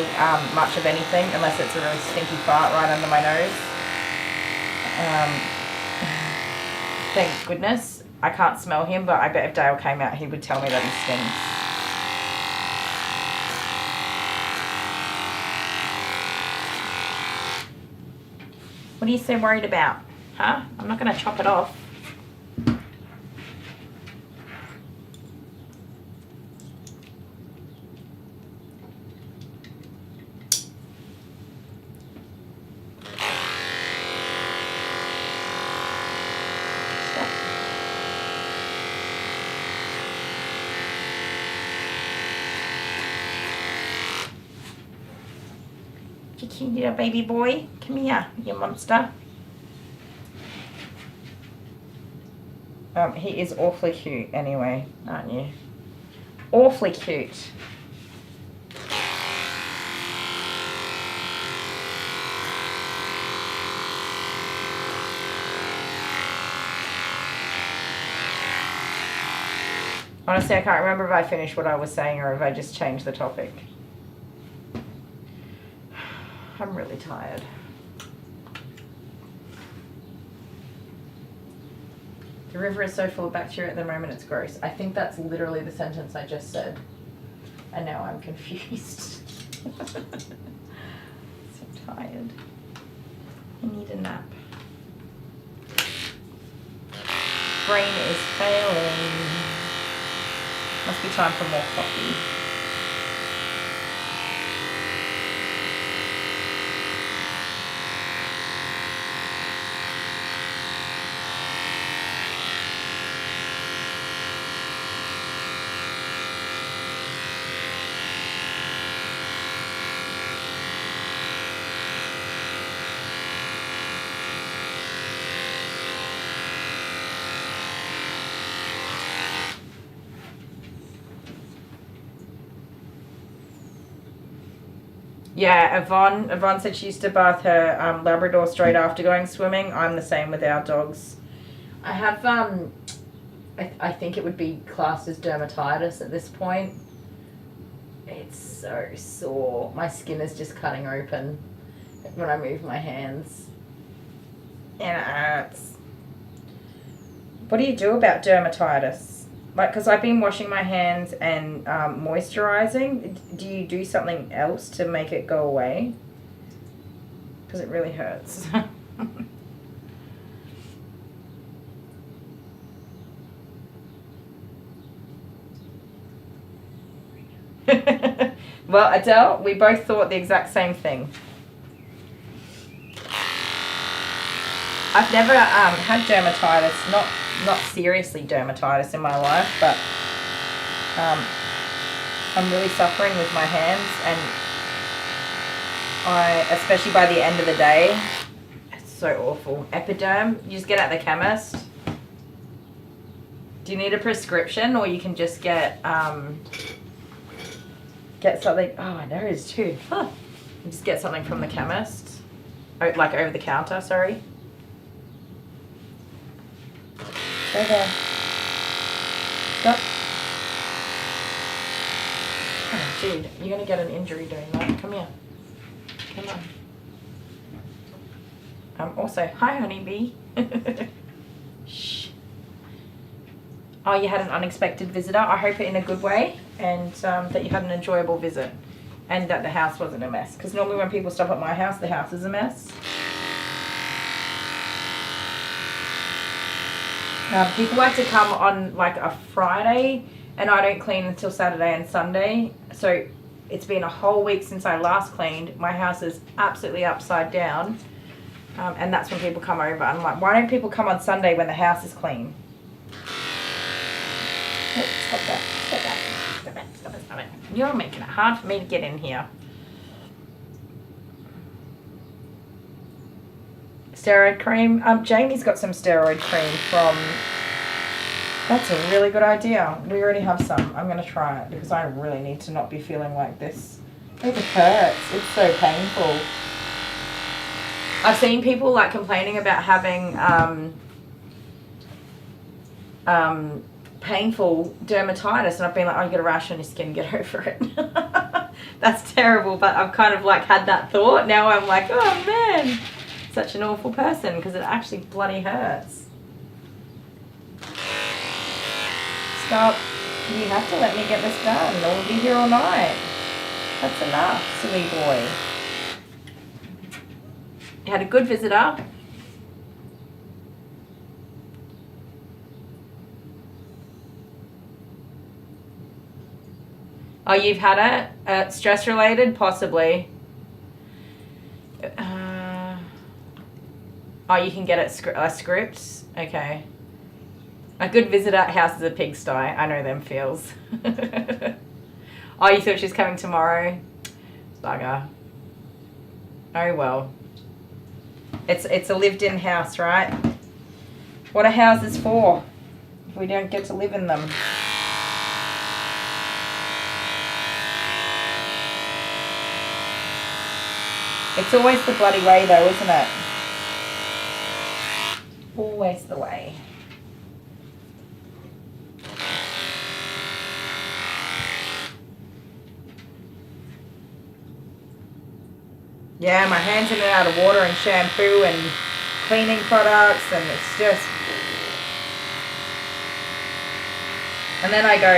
much of anything unless it's a really stinky fart right under my nose. Thank goodness. I can't smell him, but I bet if Dale came out, he would tell me that he stinks. What are you so worried about? Huh? I'm not going to chop it off. You cute little baby boy. Come here, you monster. He is awfully cute anyway, aren't you? Awfully cute. Honestly, I can't remember if I finished what I was saying or if I just changed the topic. I'm really tired. The river is so full of bacteria at the moment, it's gross. I think that's literally the sentence I just said. And now I'm confused. So tired. I need a nap. Brain is failing. Must be time for more coffee. Yeah, Yvonne said she used to bath her Labrador straight after going swimming. I'm the same with our dogs. I have, I think it would be classed as dermatitis at this point. It's so sore. My skin is just cutting open when I move my hands. And it hurts. What do you do about dermatitis? Like, because I've been washing my hands and moisturizing. Do you do something else to make it go away? Because it really hurts. Well, Adele, we both thought the exact same thing. I've never had dermatitis, not seriously dermatitis in my life, but I'm really suffering with my hands, and especially by the end of the day, it's so awful. Epiderm, you just get at the chemist. Do you need a prescription, or you can just get something? Oh, my nose too. Huh. You just get something from the chemist, like over the counter. Sorry. Go there. Stop. Oh, dude, you're going to get an injury doing that. Come here. Come on. Also, hi, honeybee. Shh. Oh, you had an unexpected visitor. I hope it in a good way, and that you had an enjoyable visit, and that the house wasn't a mess. Because normally when people stop at my house, the house is a mess. People like to come on like a Friday, and I don't clean until Saturday and Sunday. So it's been a whole week since I last cleaned. My house is absolutely upside down, and that's when people come over. I'm like, why don't people come on Sunday when the house is clean? Oh, stop that. Stop that. Stop it. Stop it. Stop it. You're making it hard for me to get in here. Steroid cream. Jamie's got some steroid cream from... That's a really good idea. We already have some. I'm going to try it because I really need to not be feeling like this. It hurts. It's so painful. I've seen people like complaining about having painful dermatitis, and I've been like, oh, you get a rash on your skin, get over it. That's terrible, but I've kind of like had that thought. Now I'm like, oh man, such an awful person, because it actually bloody hurts. up. You have to let me get this done, or we'll be here all night. That's enough, silly boy. You had a good visitor. Oh, you've had it? Stress related? Possibly. Oh, you can get it scripts? Okay. A good visitor house is a pigsty. I know them feels. Oh, you thought she was coming tomorrow? Bugger. Oh well. It's a lived-in house, right? What are houses for if we don't get to live in them? It's always the bloody way though, isn't it? Always the way. Yeah, my hands in and out of water and shampoo and cleaning products, and it's just... And then I go,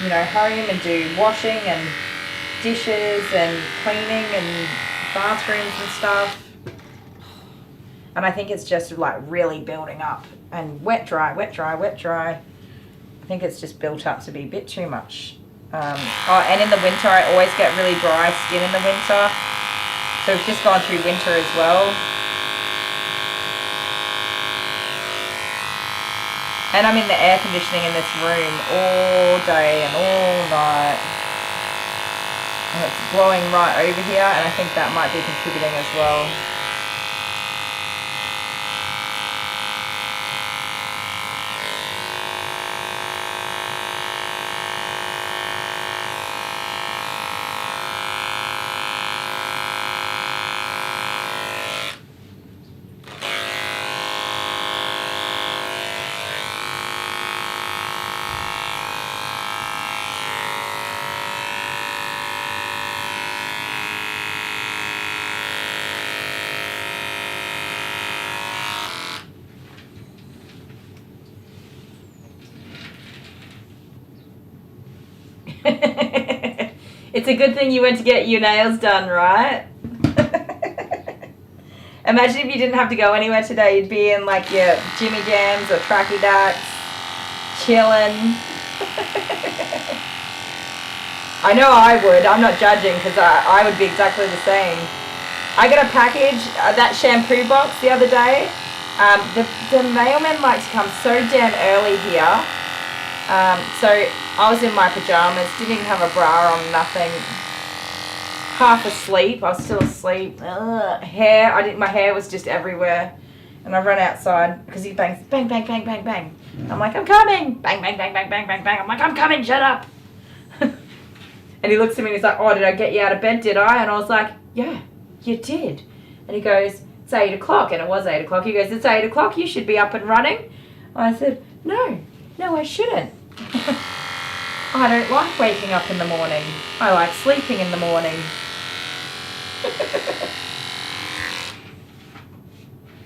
you know, home and do washing and dishes and cleaning and bathrooms and stuff. And I think it's just like really building up. And wet, dry, wet, dry, wet, dry. I think it's just built up to be a bit too much. Oh, and in the winter, I always get really dry skin in the winter. So we've just gone through winter as well. And I'm in the air conditioning in this room all day and all night. And it's blowing right over here, and I think that might be contributing as well. It's a good thing you went to get your nails done, right? Imagine if you didn't have to go anywhere today. You'd be in like your Jimmy Jams or Tracky Dacks, chilling. I know I would. I'm not judging because I would be exactly the same. I got a package, that shampoo box the other day. The mailman likes to come so damn early here. So I was in my pajamas, didn't even have a bra on, nothing. Half asleep, I was still asleep. Hair, my hair was just everywhere. And I run outside because he bangs, bang, bang, bang, bang, bang. I'm like, I'm coming. Bang, bang, bang, bang, bang, bang, bang. I'm like, I'm coming, shut up. And he looks at me and he's like, oh, did I get you out of bed, did I? And I was like, yeah, you did. And he goes, it's 8 o'clock. And it was 8 o'clock. He goes, it's 8 o'clock, you should be up and running. I said, no, I shouldn't. I don't like waking up in the morning. I like sleeping in the morning.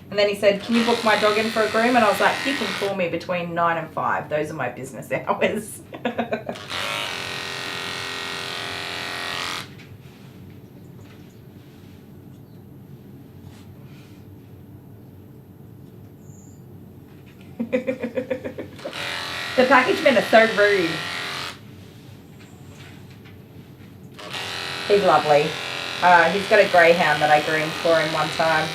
And then he said, can you book my dog in for a groom? And I was like, you can call me between 9 and 5. Those are my business hours. The package men are so rude. He's lovely. He's got a greyhound that I groomed for him one time.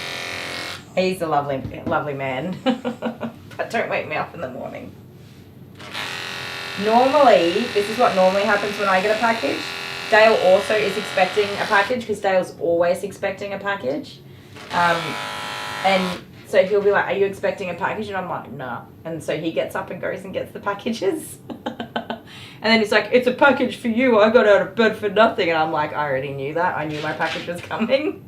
He's a lovely, lovely man. But don't wake me up in the morning. Normally, this is what normally happens when I get a package. Dale also is expecting a package because Dale's always expecting a package. And so he'll be like, are you expecting a package? And I'm like, nah. And so he gets up and goes and gets the packages. And then he's like, it's a package for you. I got out of bed for nothing. And I'm like, I already knew that. I knew my package was coming.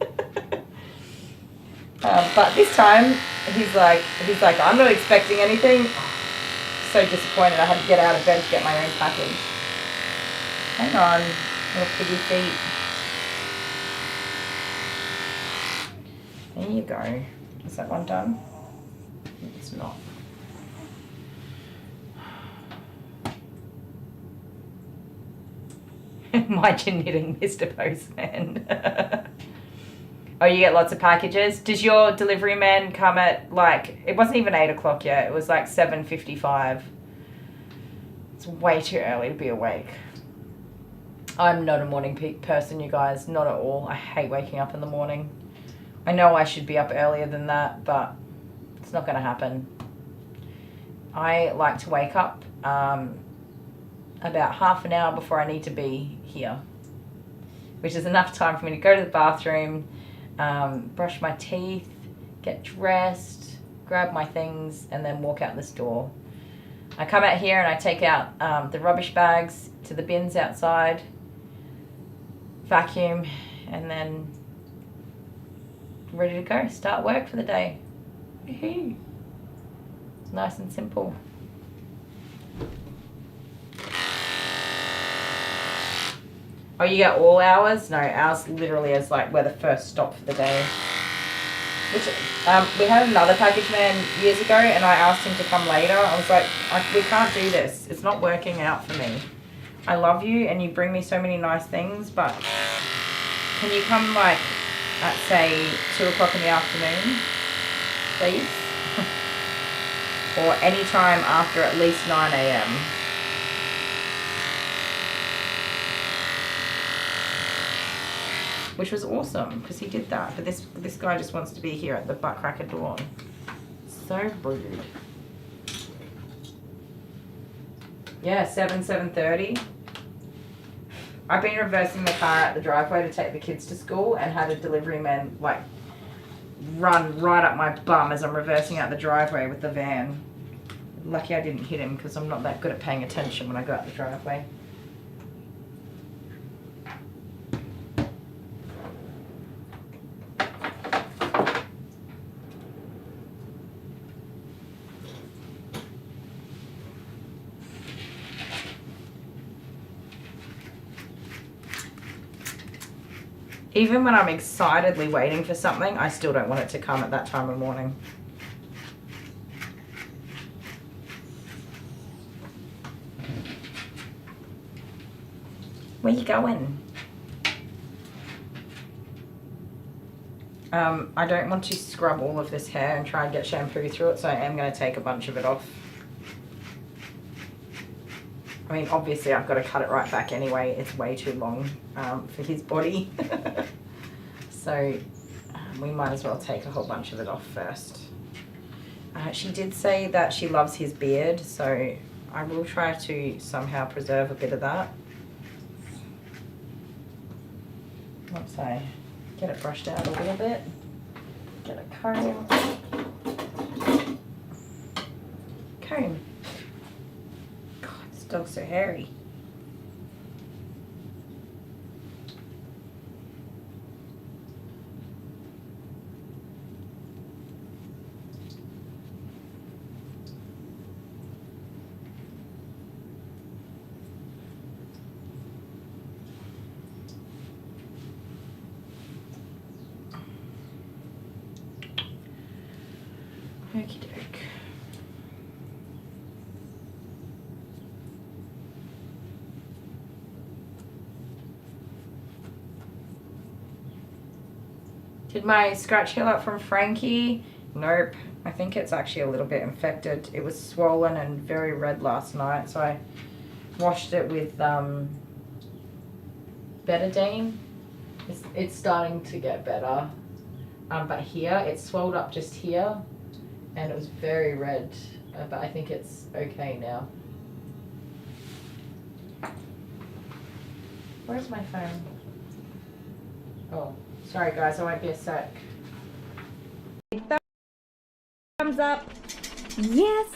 But this time, he's like, I'm not expecting anything. So disappointed I had to get out of bed to get my own package. Hang on, little piggy feet. There you go. Is that one done? It's not. Mind your knitting, Mr. Postman. Oh, you get lots of packages? Does your delivery man come at like, it wasn't even 8 o'clock yet, it was like 7:55. It's way too early to be awake. I'm not a morning peak person, you guys, not at all. I hate waking up in the morning. I know I should be up earlier than that, but it's not gonna happen. I like to wake up about half an hour before I need to be here, which is enough time for me to go to the bathroom, brush my teeth, get dressed, grab my things, and then walk out this door. I come out here and I take out the rubbish bags to the bins outside, vacuum, and then ready to go, start work for the day. Woohoo. It's nice and simple. Oh, you get all hours? No, ours literally is like we're the first stop for the day. Which, we had another package man years ago and I asked him to come later. I was like, we can't do this. It's not working out for me. I love you and you bring me so many nice things, but can you come like at say 2 o'clock in the afternoon, please? Or any time after at least 9 a.m. Which was awesome because he did that, but this guy just wants to be here at the butt crack of dawn. So rude. Yeah, 7:30. I've been reversing the car out the driveway to take the kids to school and had a delivery man like run right up my bum as I'm reversing out the driveway with the van. Lucky I didn't hit him because I'm not that good at paying attention when I go out the driveway. Even when I'm excitedly waiting for something, I still don't want it to come at that time of morning. Where you going? I don't want to scrub all of this hair and try and get shampoo through it, so I am going to take a bunch of it off. I mean, obviously I've got to cut it right back anyway. It's way too long for his body. So we might as well take a whole bunch of it off first. She did say that she loves his beard, so I will try to somehow preserve a bit of that. Once I get it brushed out a little bit, get a comb. Comb. God, this dog's so hairy. Okie doke. Did my scratch heal up from Frankie? Nope. I think it's actually a little bit infected. It was swollen and very red last night, so I washed it with betadine. It's starting to get better. But here, it swelled up just here. And it was very red, but I think it's okay now. Where's my phone? Oh, sorry guys, I won't be a sec. Thumbs up. Yes.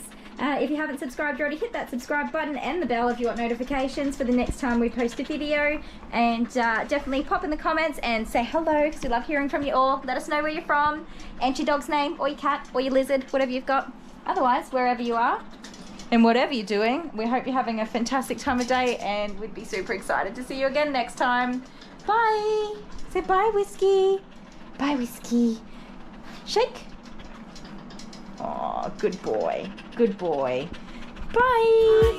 If you haven't subscribed already, hit that subscribe button and the bell if you want notifications for the next time we post a video. And definitely pop in the comments and say hello, because we love hearing from you all. Let us know where you're from, and your dog's name, or your cat, or your lizard, whatever you've got. Otherwise, wherever you are and whatever you're doing, we hope you're having a fantastic time of day, and we'd be super excited to see you again next time. Bye. Say bye, Whiskey. Bye, Whiskey. Shake. Oh, good boy. Good boy. Bye.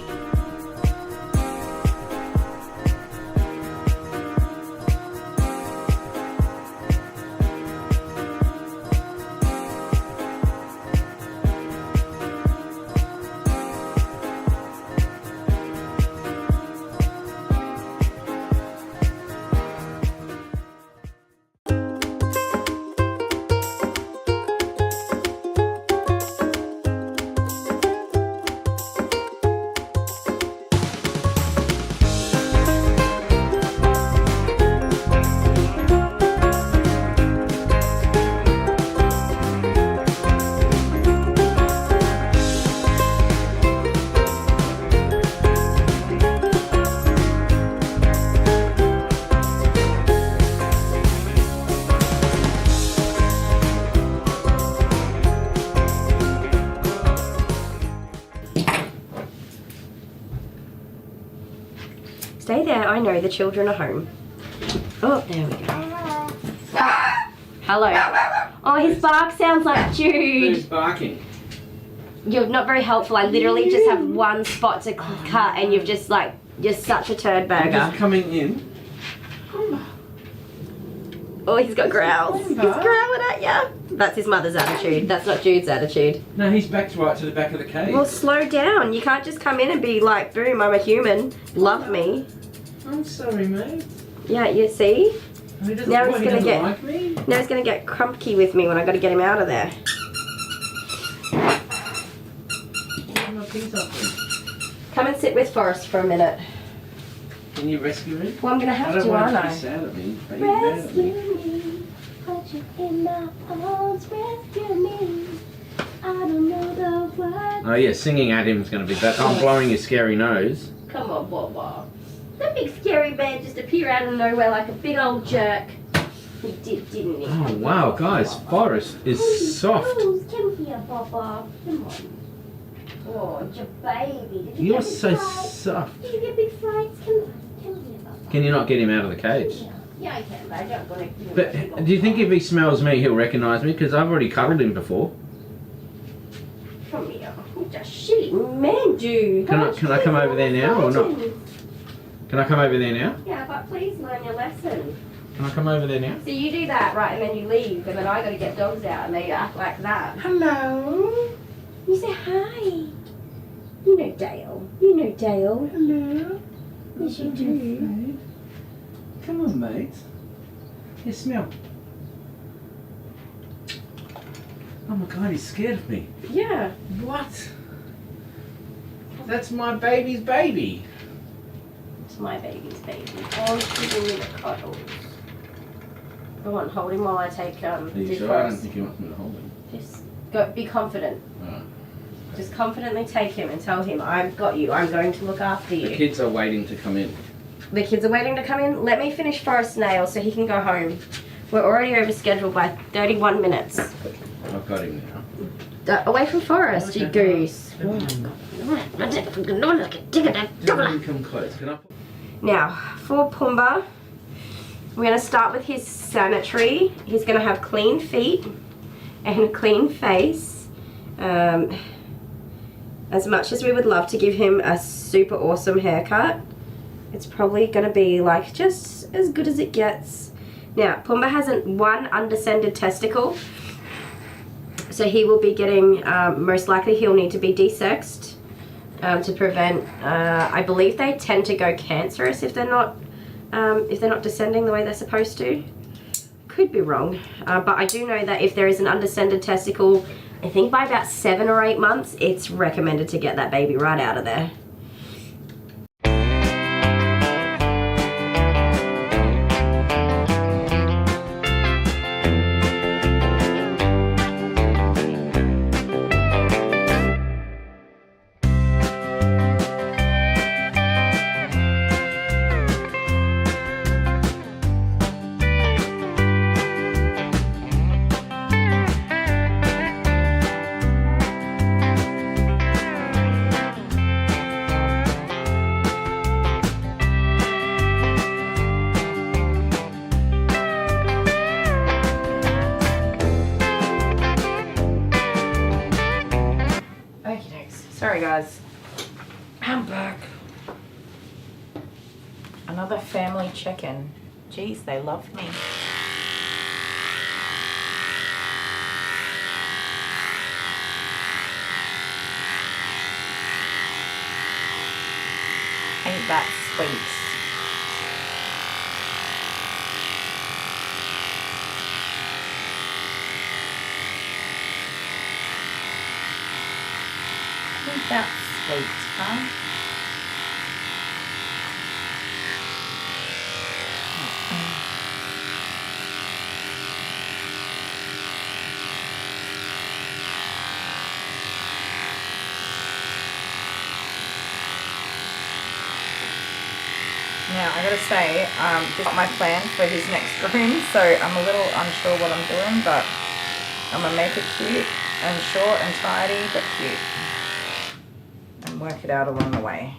Stay there. I know the children are home. Oh, there we go. Hello. Oh, his bark sounds like Who's Jude. barking? You're not very helpful. I literally just have one spot to cut and you've just like, you're such a turd I'm burger. just coming in. Oh, he's got growls. He's growling at ya. That's his mother's attitude. That's not Jude's attitude. No, he's back right to the back of the cage. Well, slow down. You can't just come in and be like, boom, I'm a human. Love me. I'm sorry, mate. Yeah, you see? He doesn't, Now what, he's he gonna doesn't get. like me? Now he's gonna get crumpy with me when I gotta get him out of there. My peace offering. Come and sit with Forrest for a minute. Can you rescue me? Well, I'm gonna have I don't to, want aren't you to I? be sad at me, but you're mad at me. me, put you in my arms, rescue me. I don't know the words. Oh yeah, singing at him is going to be bad. I'm blowing his scary nose. Come on, Bob. That big scary man just appeared out of nowhere like a big old jerk. He did, didn't he? Oh wow, guys, Forrest is soft. Come here, Bob. Come on. Oh, your baby. Did you You're get big so frights? soft. Did you get big frights? Come on. Come here, Bob. Can you not get him out of the cage? Yeah, I can, but I don't want to. But do you think if he smells me, he'll recognise me? Because I've already cuddled him before. Come here. What a shitty man do. Can I come over there now or not? Can I come over there now? Yeah, but please learn your lesson. Can I come over there now? So you do that, right, and then you leave, and then I got to get dogs out, and they act like that. Hello. You say hi. You know Dale. You know Dale. Hello. Yes, you do. Come on, mate. You smell. Oh my god, he's scared of me. Yeah. What? That's my baby's baby. It's my baby's baby. Oh, she's giving me the cuddles. Go on, hold him while I take Are you this sure? I don't first. think he wants me to hold him. Just go, be confident. Alright. Just confidently take him and tell him, I've got you. I'm going to look after you. The kids are waiting to come in. The kids are waiting to come in. Let me finish Forrest's nail so he can go home. We're already over scheduled by 31 minutes. I've got him now. Away from Forrest, you Okay. goose. Don't come close. Can I? Now, for Pumbaa, we're going to start with his sanitary. He's going to have clean feet and a clean face. As much as we would love to give him a super awesome haircut, it's probably going to be like just as good as it gets. Now, Pumbaa has one undescended testicle, so he will be getting, most likely he'll need to be desexed to prevent, I believe they tend to go cancerous if they're not descending the way they're supposed to. Could be wrong, but I do know that if there is an undescended testicle, I think by about 7 or 8 months, it's recommended to get that baby right out of there. Sorry guys, I'm back. Another family check-in. Geez, they love me. Ain't that sweet? Ain't that sweet, huh? Now, I gotta say, this is not my plan for his next groom, so I'm a little unsure what I'm doing, but I'm gonna make it cute and short and tidy, but cute. And work it out along the way.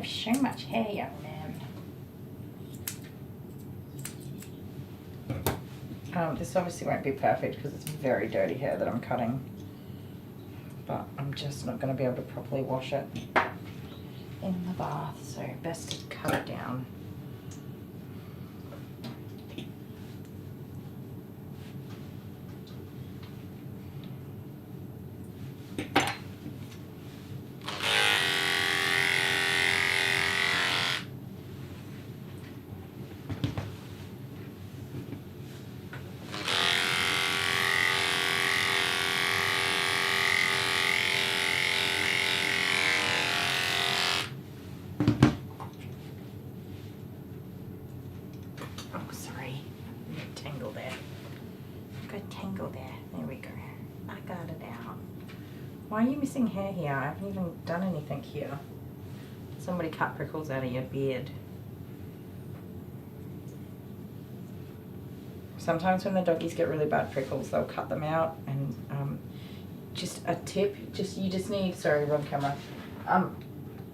have so much hair, young man. This obviously won't be perfect because it's very dirty hair that I'm cutting. But I'm just not going to be able to properly wash it in the bath, so best to cut it down. Why are you missing hair here? I haven't even done anything here. Somebody cut prickles out of your beard. Sometimes when the doggies get really bad prickles, they'll cut them out. And just a tip, you just need, sorry, wrong camera.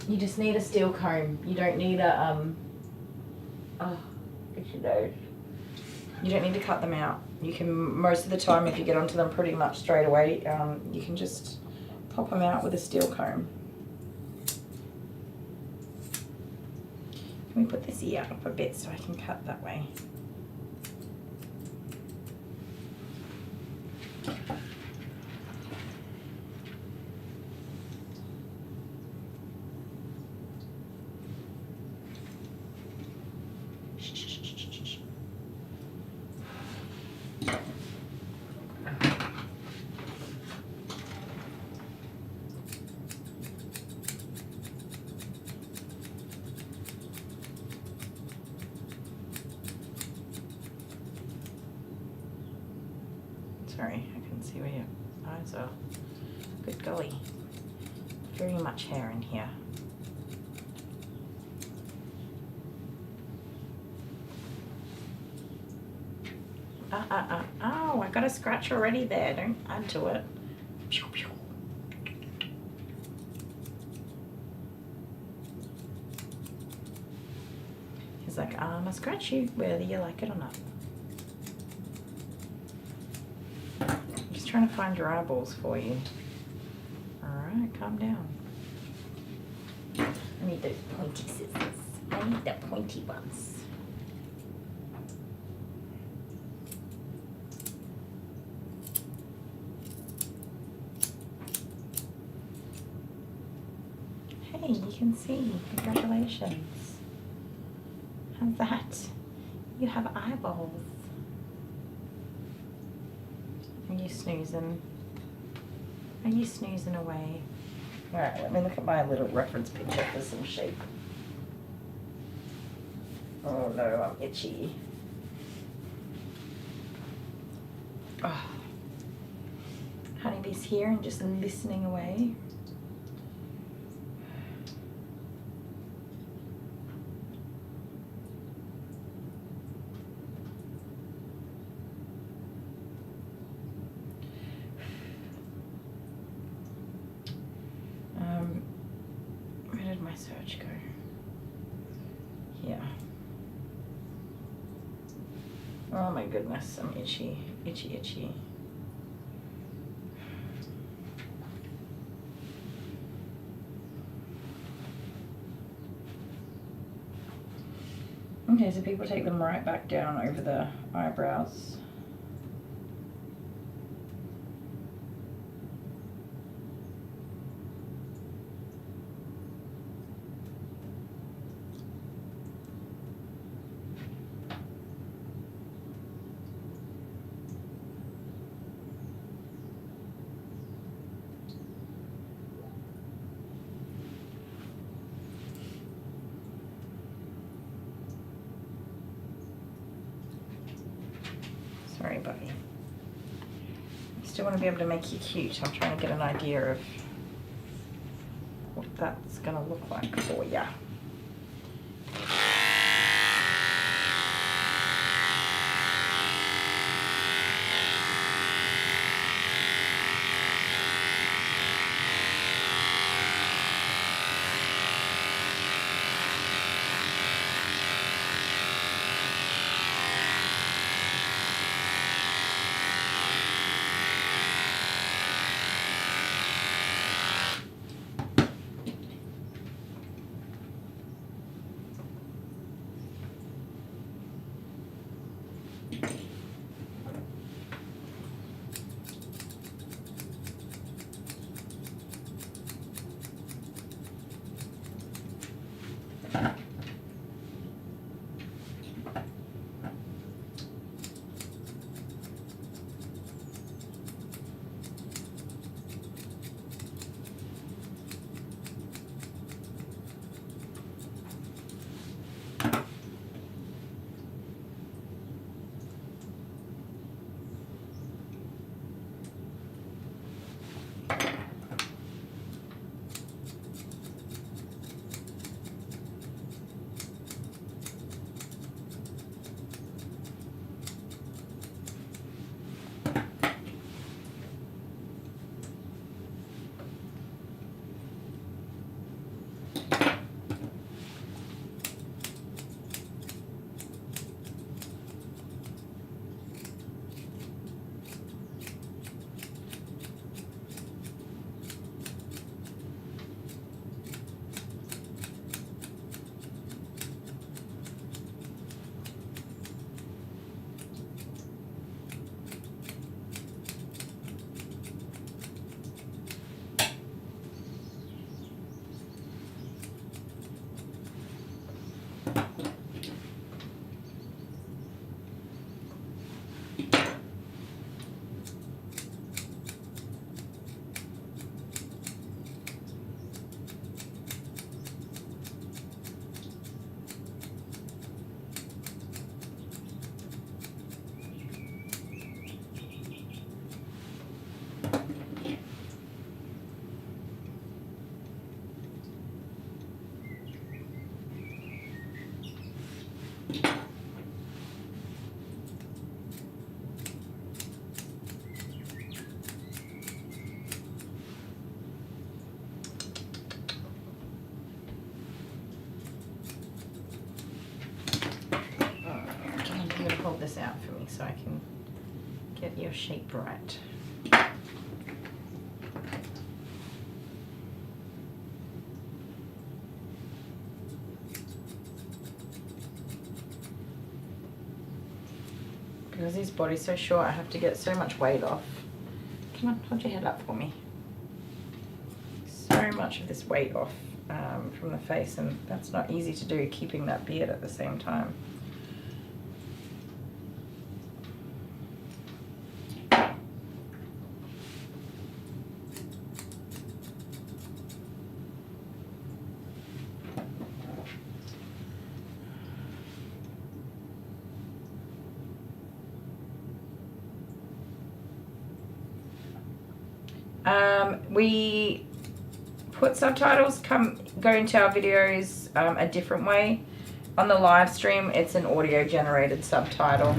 You just need a steel comb. You don't need a, you don't need to cut them out. You can, most of the time, if you get onto them pretty much straight away, you can just pop them out with a steel comb. Can we put this ear up a bit so I can cut that way? Sorry, I can see where your eyes are. Good golly. Very much hair in here. Oh, I got a scratch already there. Don't add to it. Pew, pew. He's like, I'm gonna scratch you whether you like it or not. Trying to find your eyeballs for you. Alright, calm down. I need those pointy scissors. I need the pointy ones. Hey, you can see. Congratulations. How's that? You have eyeballs. Are you snoozing? Are you snoozing away? Alright, let me look at my little reference picture for some shape. Oh no, I'm itchy. Oh. Honeybee's here and just listening away. Where did my search go? Here. Oh my goodness, I'm itchy, itchy, itchy. Okay, so people take them right back down over the eyebrows. Sorry, buddy. I still want to be able to make you cute. I'm trying to get an idea of what that's going to look like for ya. this out for me so I can get your shape right. Because his body's so short, I have to get so much weight off. Come on, hold your head up for me. So much of this weight off from the face, and that's not easy to do, keeping that beard at the same time. We put subtitles go into our videos a different way. On the live stream, it's an audio generated subtitle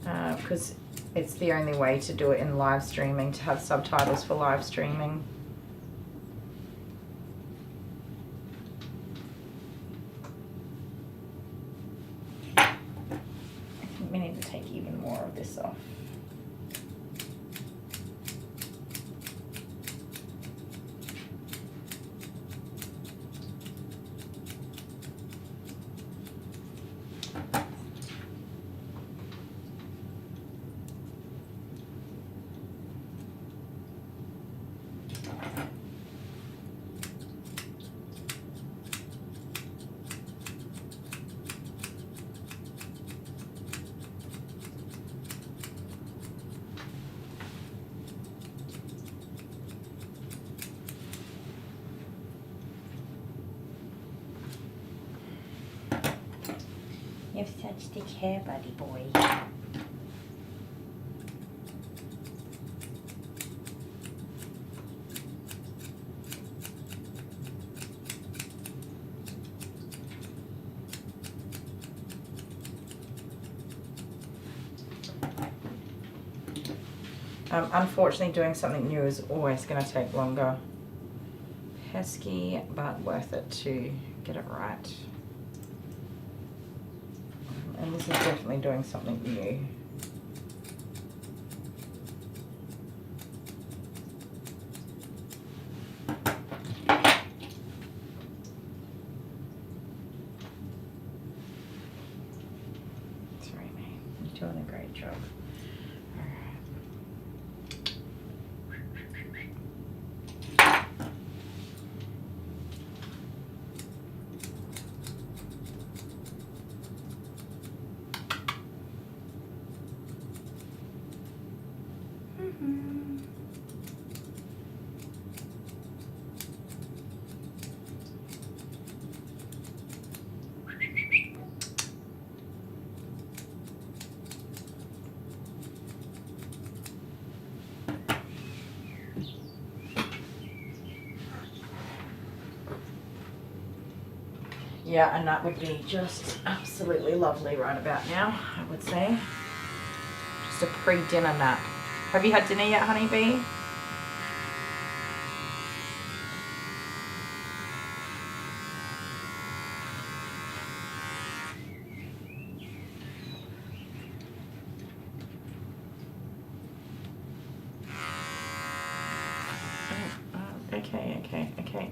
because it's the only way to do it in live streaming, to have subtitles for live streaming. I think we need to take even more of this off. You have such thick hair, buddy boy. Unfortunately, doing something new is always going to take longer. Pesky, but worth it to get it right. And this is definitely doing something new. Sorry, mate. You're doing a great job. Yeah, and that would be just absolutely lovely right about now, I would say. Just a pre-dinner nap. Have you had dinner yet, honeybee?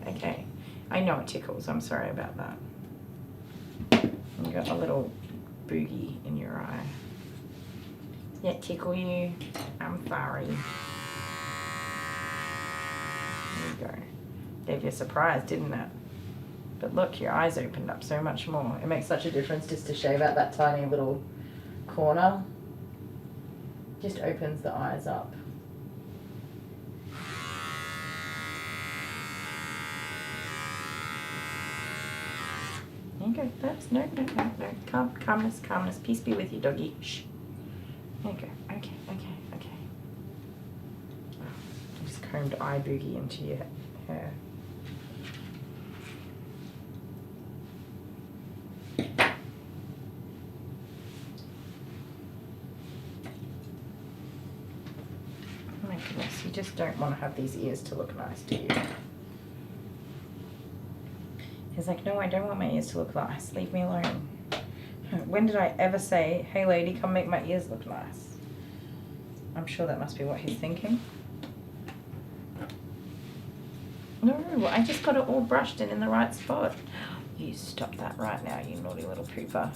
Okay. I know it tickles. I'm sorry about that. You got a little boogie in your eye. Yeah, tickle you. I'm sorry. There you go. Gave you a surprise, didn't it? But look, your eyes opened up so much more. It makes such a difference just to shave out that tiny little corner. Just opens the eyes up. Okay, that's no. Calmness. Peace be with you, doggy. Shh. There you go. Okay. I just combed eye boogie into your hair. Oh my goodness, you just don't want to have these ears to look nice, do you? He's like, no, I don't want my ears to look nice. Leave me alone. When did I ever say, hey lady, come make my ears look nice? I'm sure that must be what he's thinking. No, I just got it all brushed and in the right spot. You stop that right now, you naughty little pooper.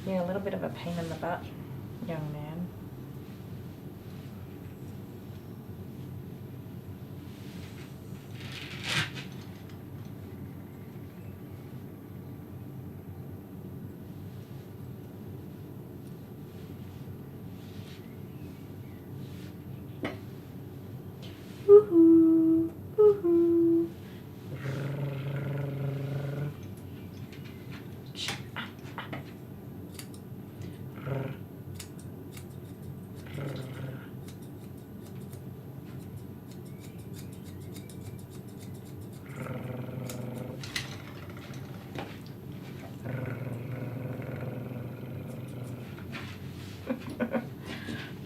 Yeah, a little bit of a pain in the butt, young man. Woohoo! Woohoo!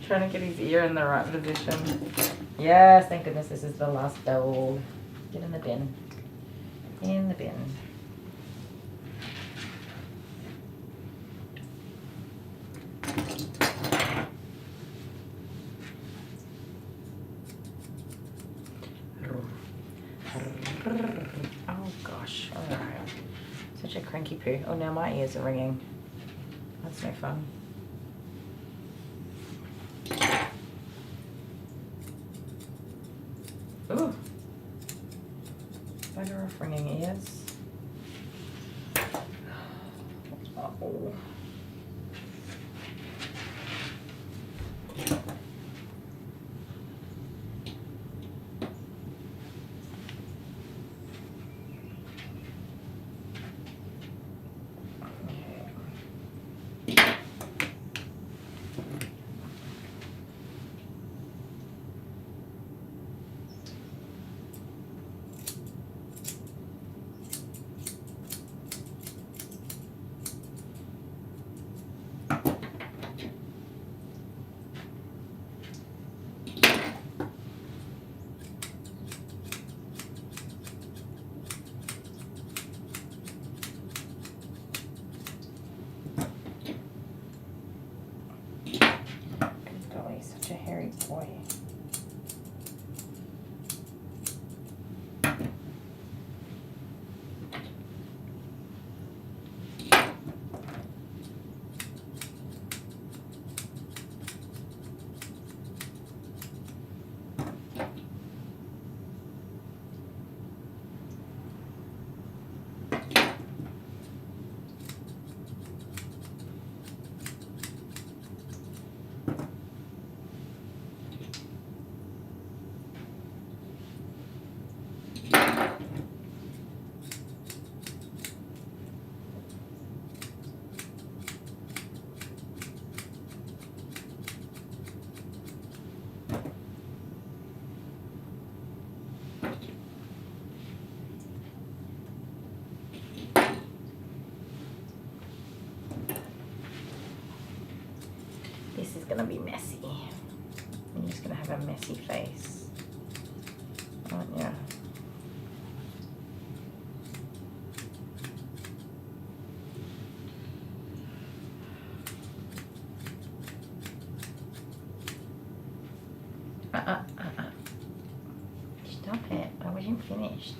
Trying to get his ear in the right position. Yes, thank goodness this is the last dog. Get in the bin. In the bin. Oh gosh, alright. Such a cranky poo. Oh, now my ears are ringing. That's no fun. Ooh. Bugger off ringing ears. Uh-oh. Such a hairy boy. This is gonna be messy. I'm just gonna have a messy face, aren't ya? Stop it, I wasn't finished.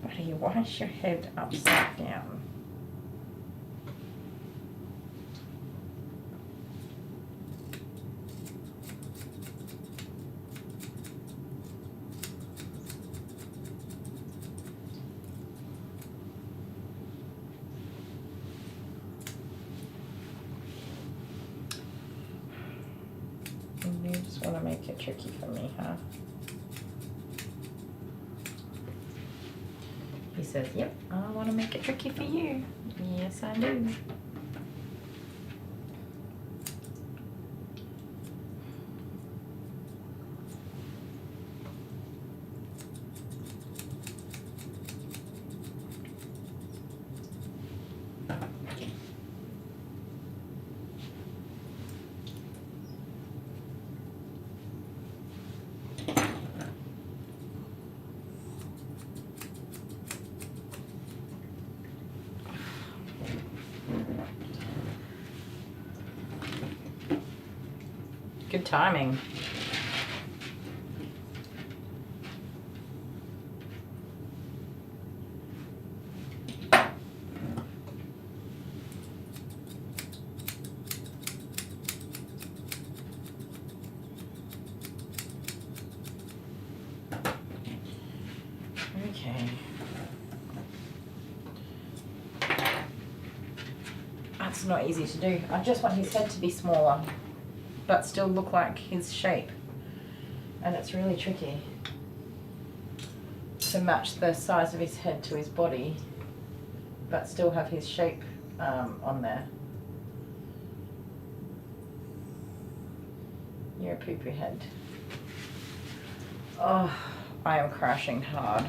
Buddy, why is your head upside down? You just want to make it tricky for me, huh? He says, yep, I want to make it tricky for you. Yes, I do. Good timing. Okay. That's not easy to do. I just want his head to be smaller, but still look like his shape. And it's really tricky to match the size of his head to his body, but still have his shape on there. You're a poo-poo head. Oh, I am crashing hard.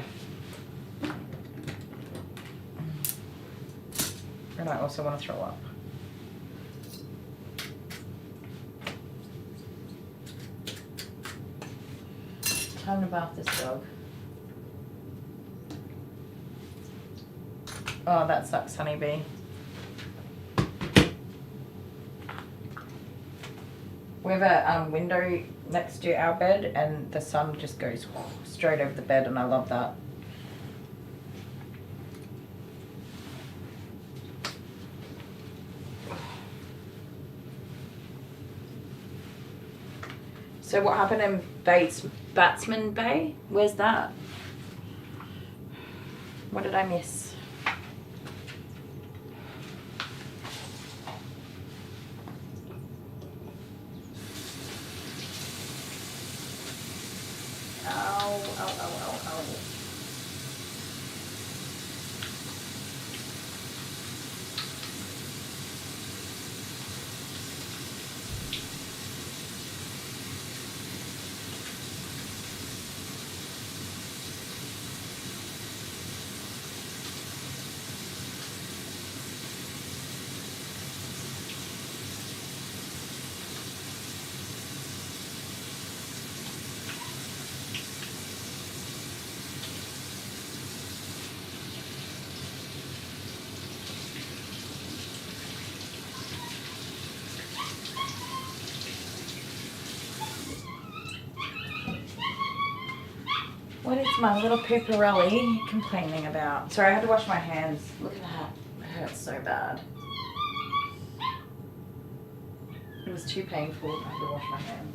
And I also want to throw up. Time to bath this dog. Oh, that sucks, honeybee. We have a window next to our bed, and the sun just goes straight over the bed, and I love that. So what happened in Batsman Bay? Where's that? What did I miss? Ow, ow, ow, ow, ow. What is my little pooperelli complaining about? Sorry, I had to wash my hands. Look at that. It hurts so bad. It was too painful. I had to wash my hands.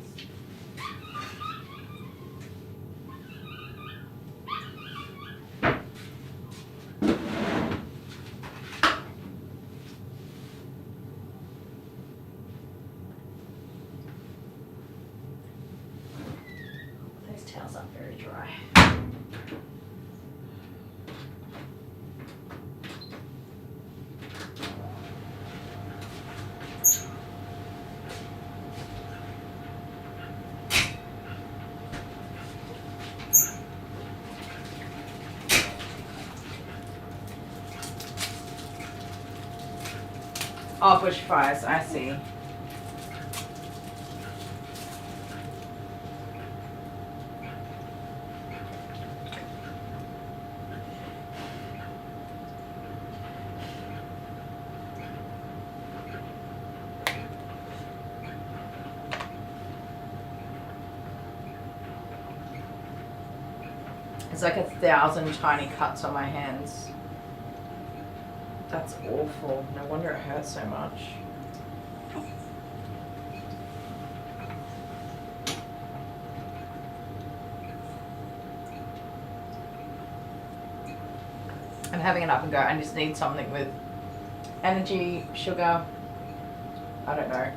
Those towels aren't very dry. Oh, bushfires, I see. There's like 1,000 tiny cuts on my hands. That's awful. No wonder it hurts so much. I'm having an up and go. I just need something with energy, sugar. I don't know.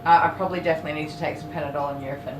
I probably definitely need to take some Panadol and Nurofen.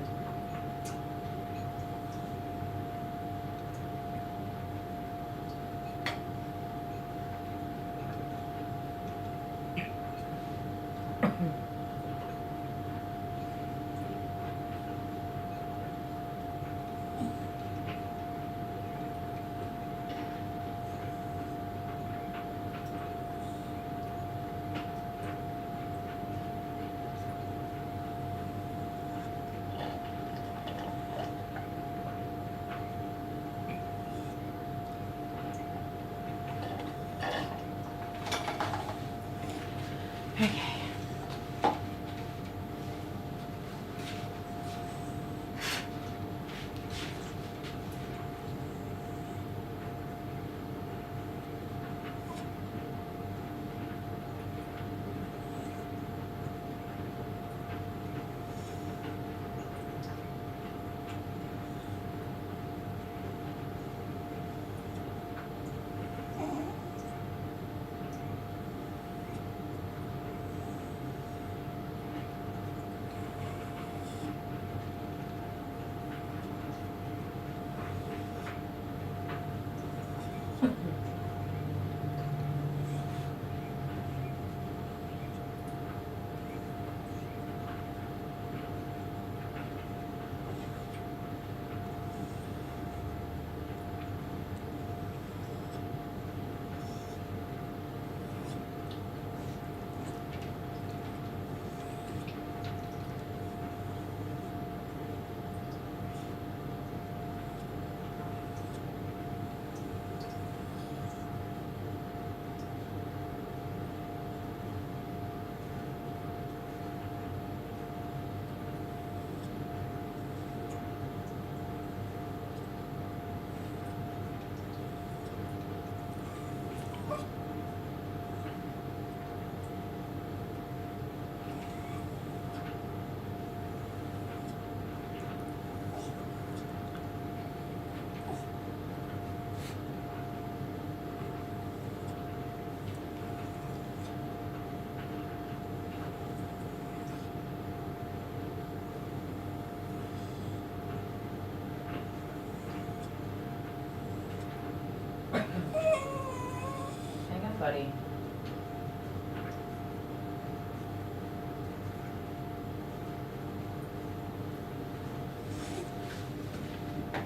Buddy.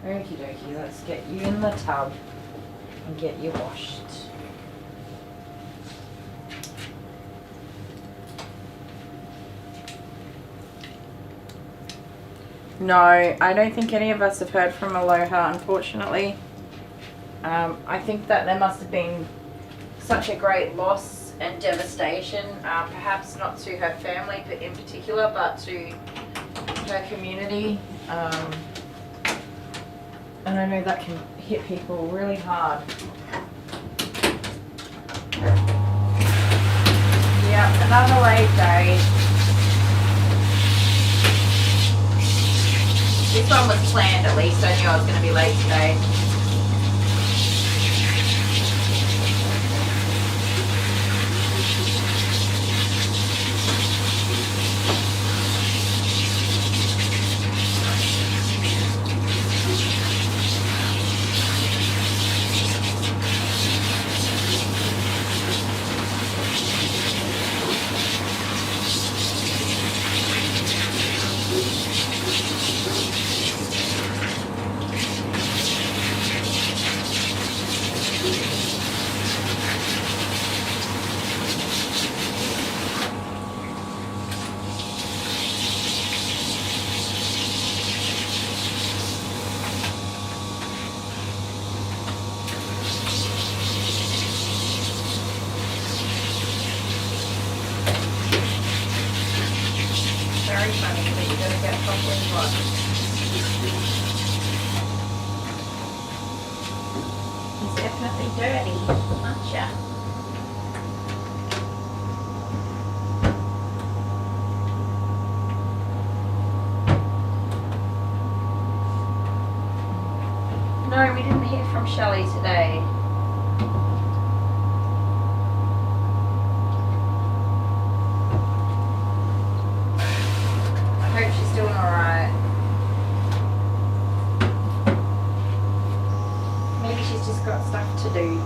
Okie dokie, let's get you in the tub and get you washed. No, I don't think any of us have heard from Aloha, unfortunately. I think that there must have been such a great loss and devastation, perhaps not to her family but in particular, but to her community. And I know that can hit people really hard. Yeah, another late day. This one was planned at least. I knew I was going to be late today. very funny, but you're going to get properly washed. He's definitely dirty, aren't ya? No, we didn't hear from Shelley today. I hope she's doing alright. Maybe she's just got stuff to do.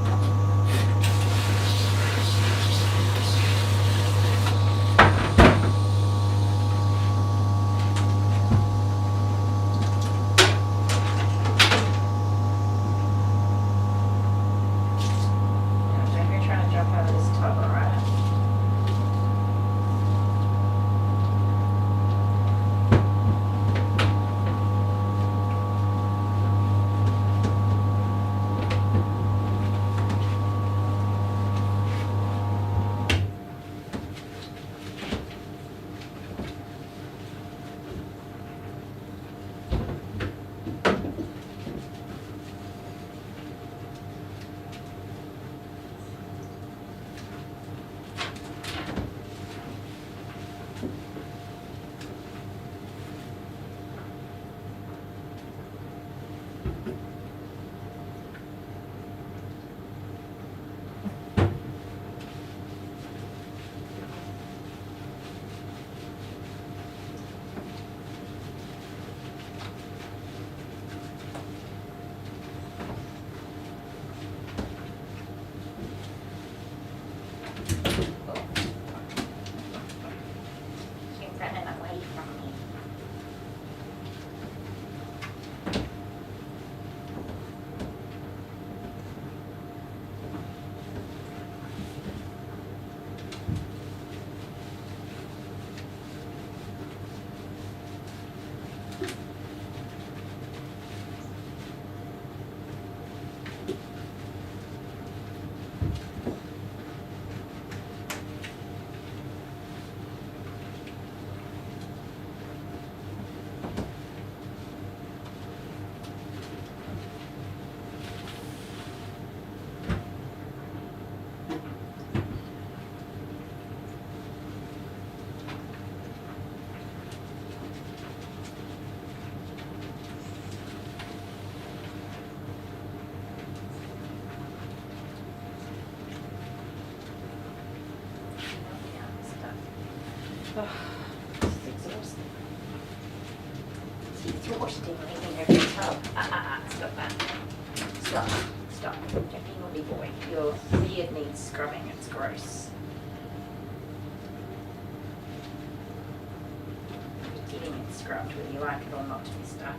It's exhausting. It's exhausting leaving every tub. Stop that. Stop. Don't be naughty boy. Your beard needs scrubbing. It's gross. You're getting it scrubbed whether you like it or not, mister.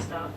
Stop.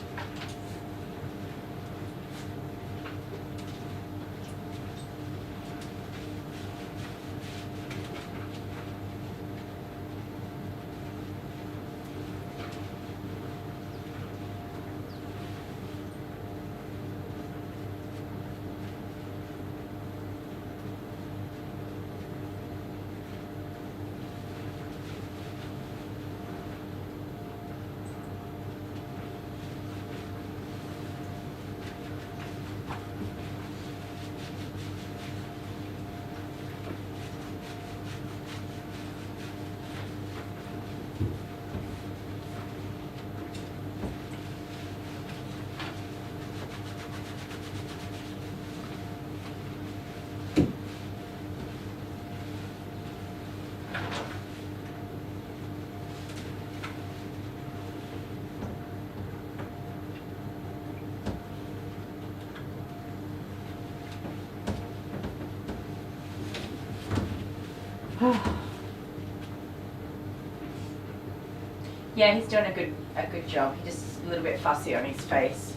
Yeah, he's doing a good job. He's just a little bit fussy on his face.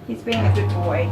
He's being a good boy.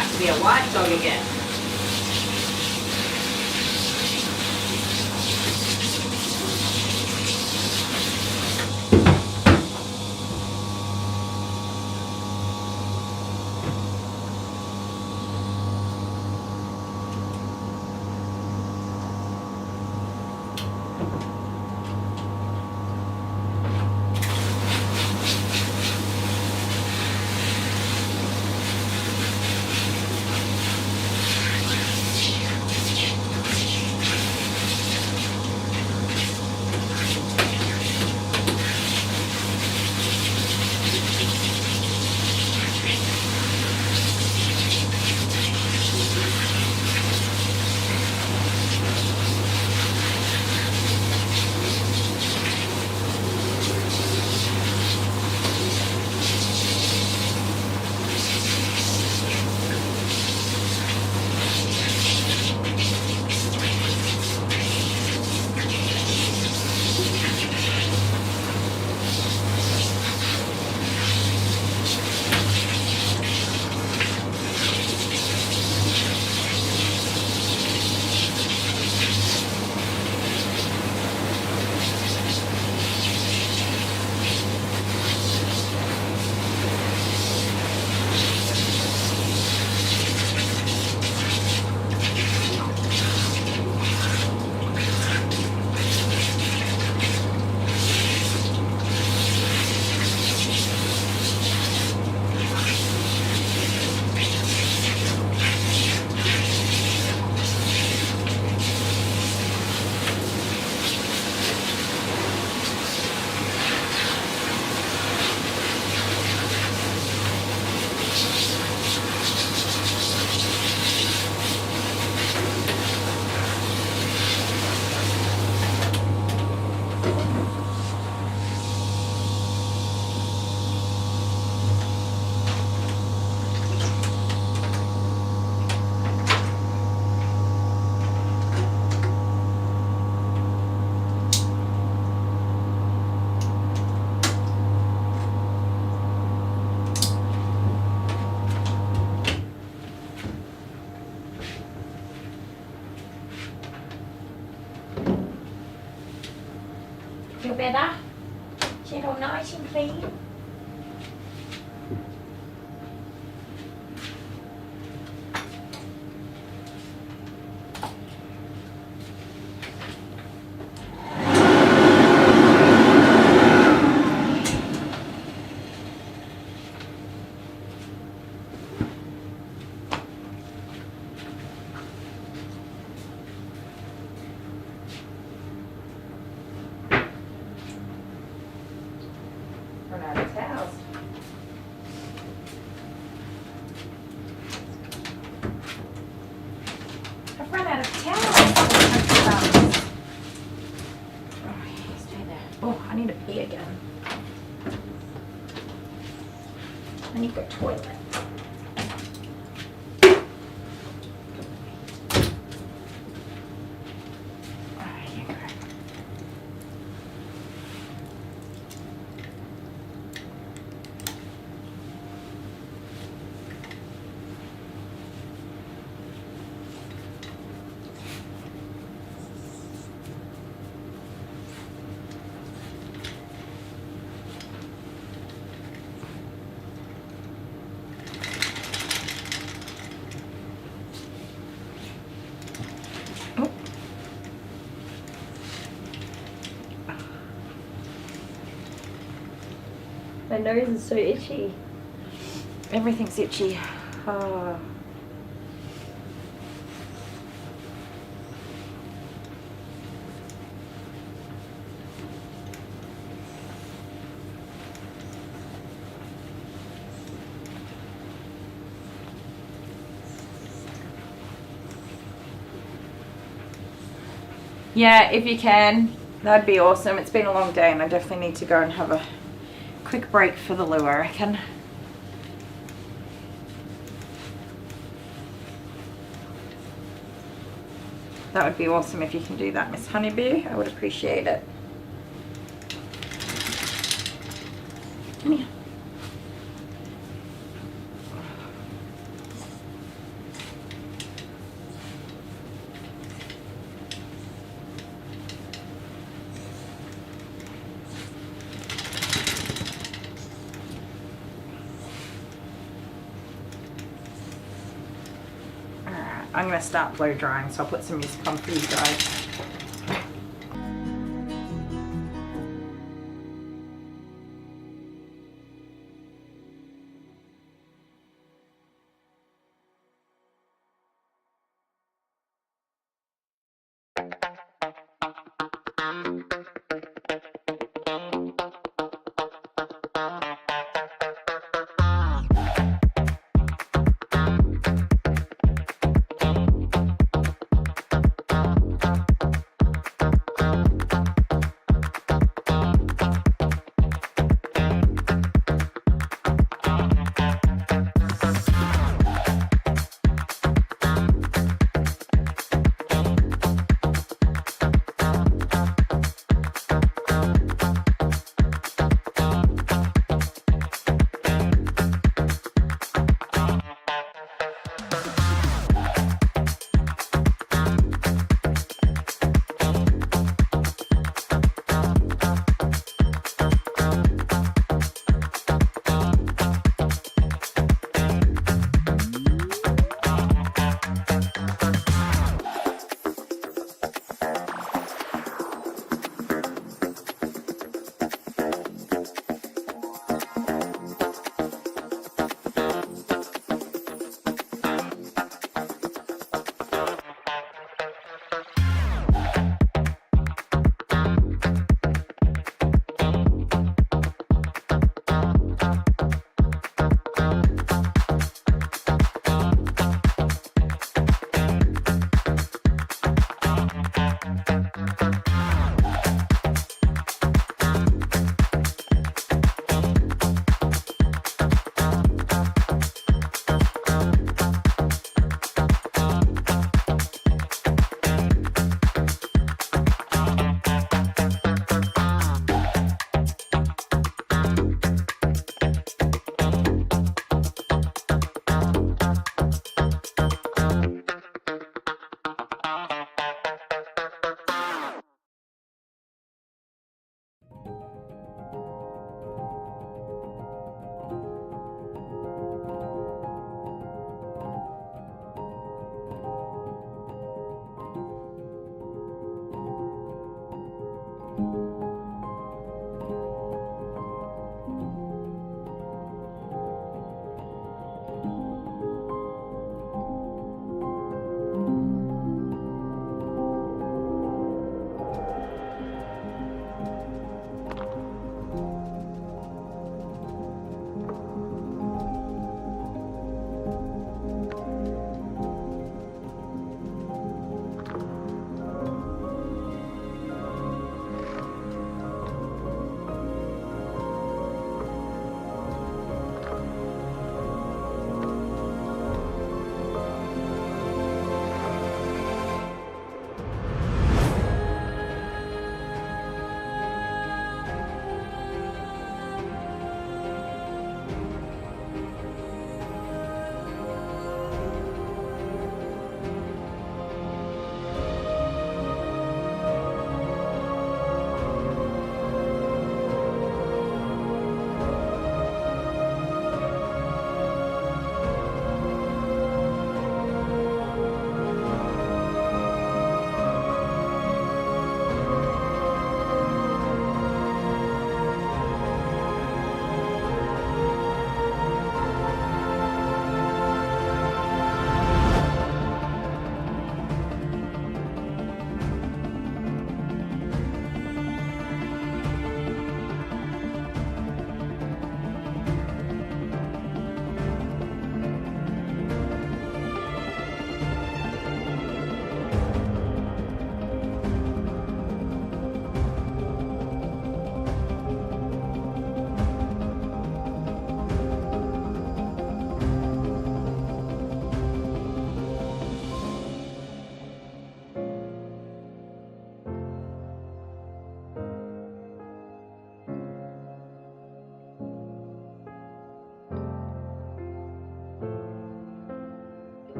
out to be a white dog again. Feel better? Is it all nice and clean? Run out of towels. I've run out of towels. Oh, yeah, stay there. Oh, I need to pee again. I need the toilet. My nose is so itchy. Everything's itchy. Oh. Yeah, if you can, that'd be awesome. It's been a long day and I definitely need to go and have a quick break for the loo, I reckon. That would be awesome if you can do that, Miss Honeybee. I would appreciate it. Come here. I'm going to start blow drying, so I'll put some music on for you guys.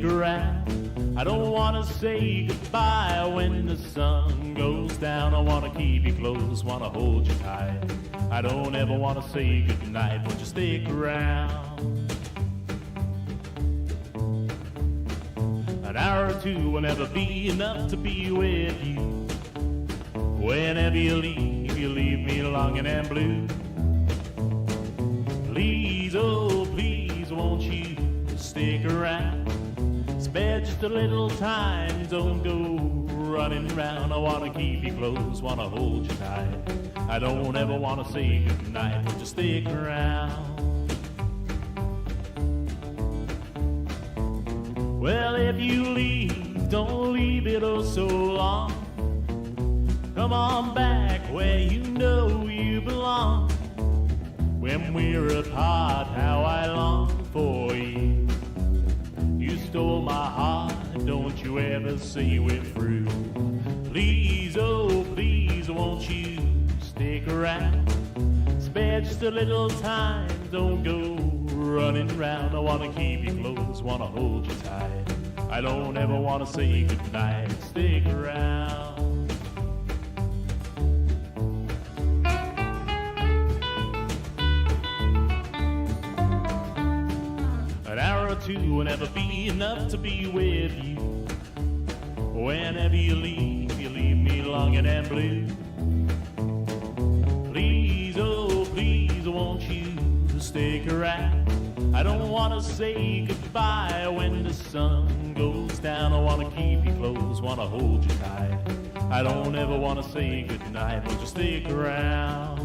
around. I don't wanna say goodbye when the sun goes down. I wanna keep you close, wanna hold you tight. I don't ever wanna say goodnight, won't you stick around? An hour or two will never be enough to be with you. Whenever you leave me longing and blue. Please, oh please, won't you stick around? Spare just a little time, don't go running around. I wanna keep you close, wanna hold you tight. I don't ever wanna say goodnight, won't you stick around? Well, if you leave, don't leave it oh so long. Come on back where you know you belong. When we're apart, how I long for you. You stole my heart, don't you ever say we're through. Please, oh please, won't you stick around? Spare just a little time, don't go running around. I wanna keep you close, wanna hold you tight. I don't ever wanna say goodnight, stick around. An hour or two will never be enough to be with you. Whenever you leave me longing and blue. Please, oh please, won't you stick around? I don't wanna say goodbye when the sun goes down. I wanna keep you close, wanna hold you tight. I don't ever wanna say goodnight, won't you stick around?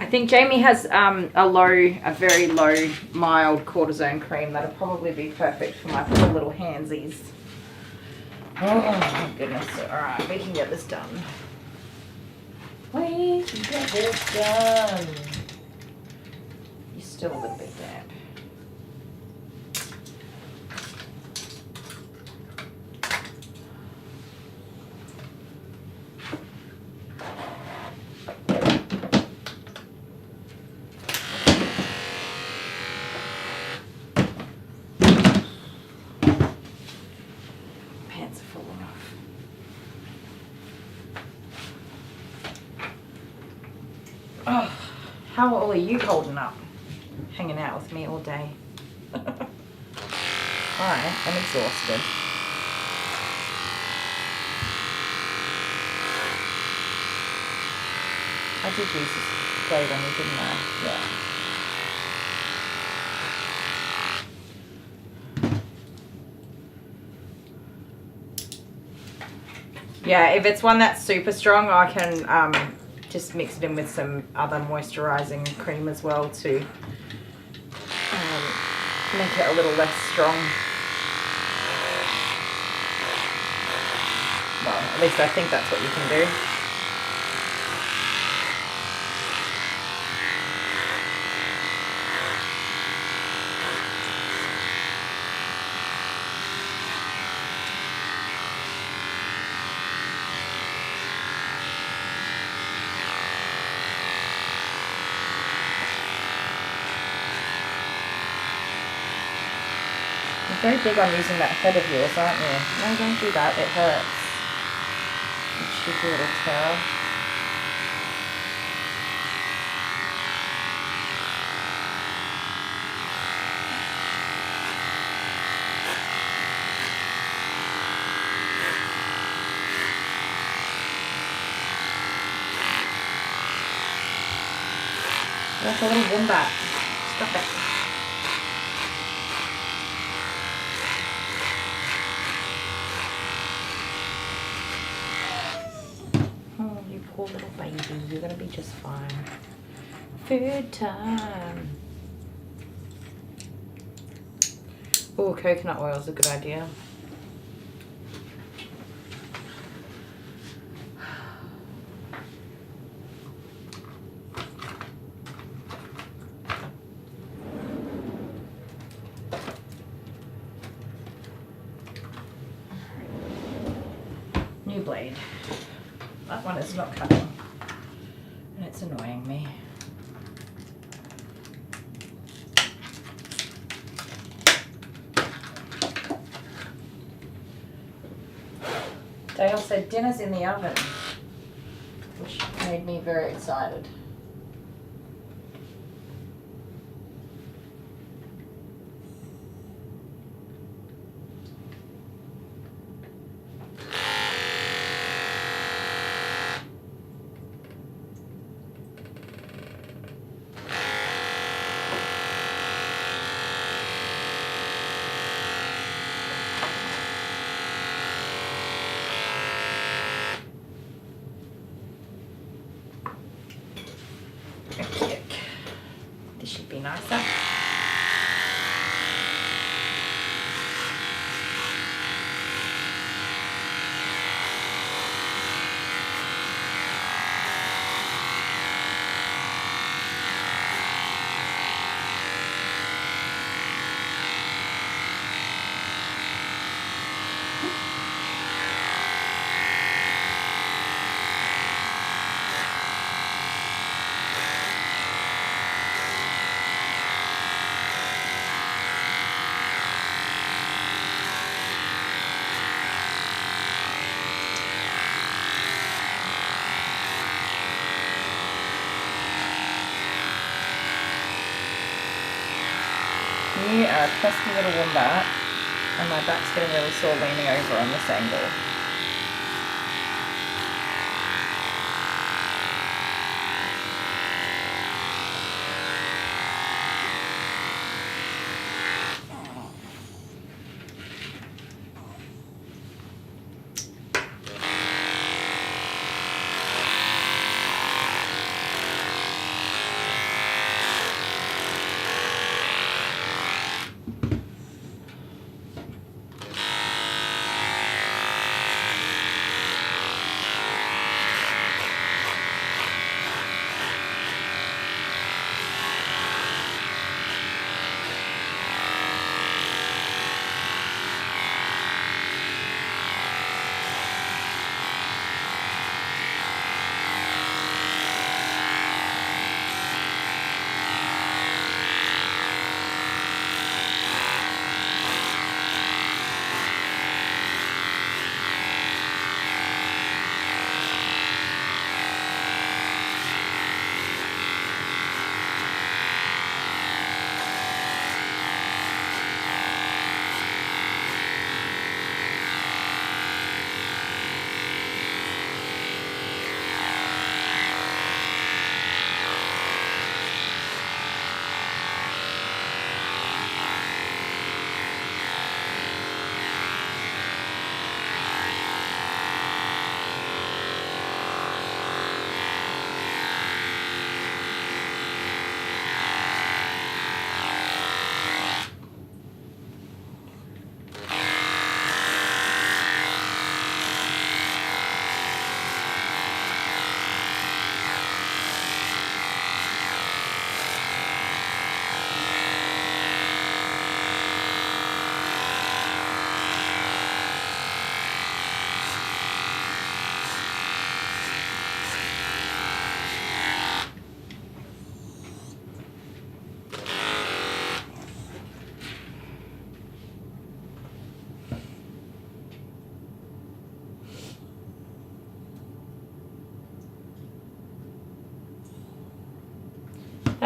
I think Jamie has a very low, mild cortisone cream that'll probably be perfect for my poor little handsies. Oh my goodness. Alright, we can get this done. We can get this done. You're still a little bit damp. Oh, how all are you holding up? Hanging out with me all day. I am exhausted. I did use this blade on you, didn't I? Yeah. Yeah, if it's one that's super strong, I can just mix it in with some other moisturising cream as well to make it a little less strong. Well, at least I think that's what you can do. You're very big on using that head of yours, aren't you? No, don't do that. It hurts. You cheeky little terror. Like a little wombat. Stop it. Poor little baby, you're gonna be just fine. Food time. Oh, coconut oil is a good idea. New blade. That one is not cutting, and it's annoying me. Dale said dinner's in the oven, which made me very excited. This should be nicer. You are a pesky little wombat, and my back's getting really sore leaning over on this angle.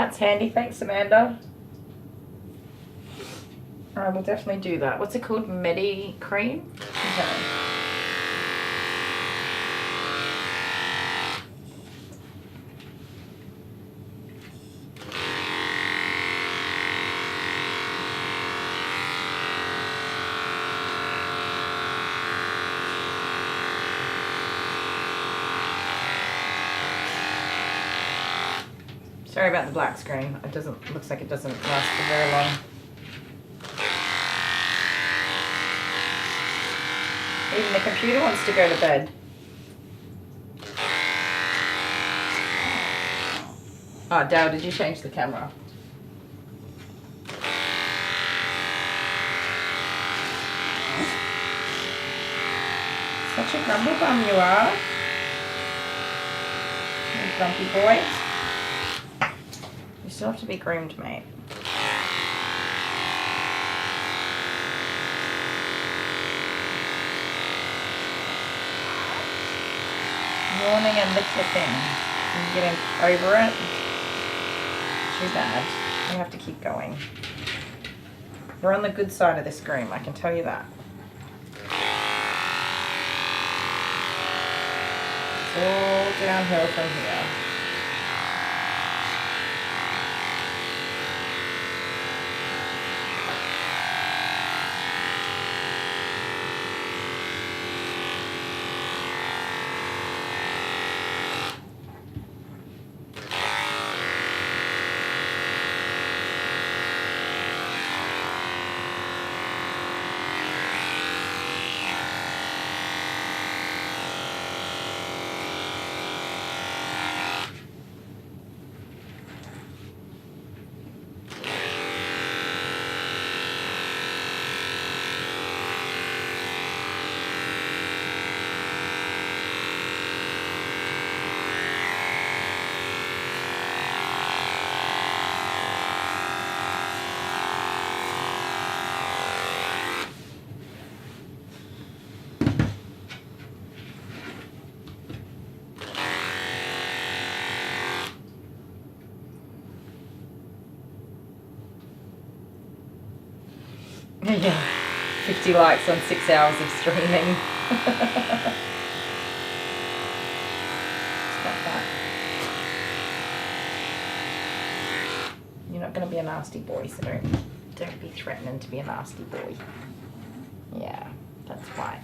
That's handy, thanks Amanda. I will definitely do that. What's it called? Medi cream? Okay. Sorry about the black screen. It looks like it doesn't last for very long. Even the computer wants to go to bed. Oh, Dale, did you change the camera? Such a grumble bum you are. You grumpy boy. You still have to be groomed, mate. Yawning and lip licking. You getting over it? Too bad. We have to keep going. We're on the good side of this groom, I can tell you that. It's all downhill from here. Yeah, 50 likes on 6 hours of streaming. You're not going to be a nasty boy, so don't be threatening to be a nasty boy. Yeah, that's fine.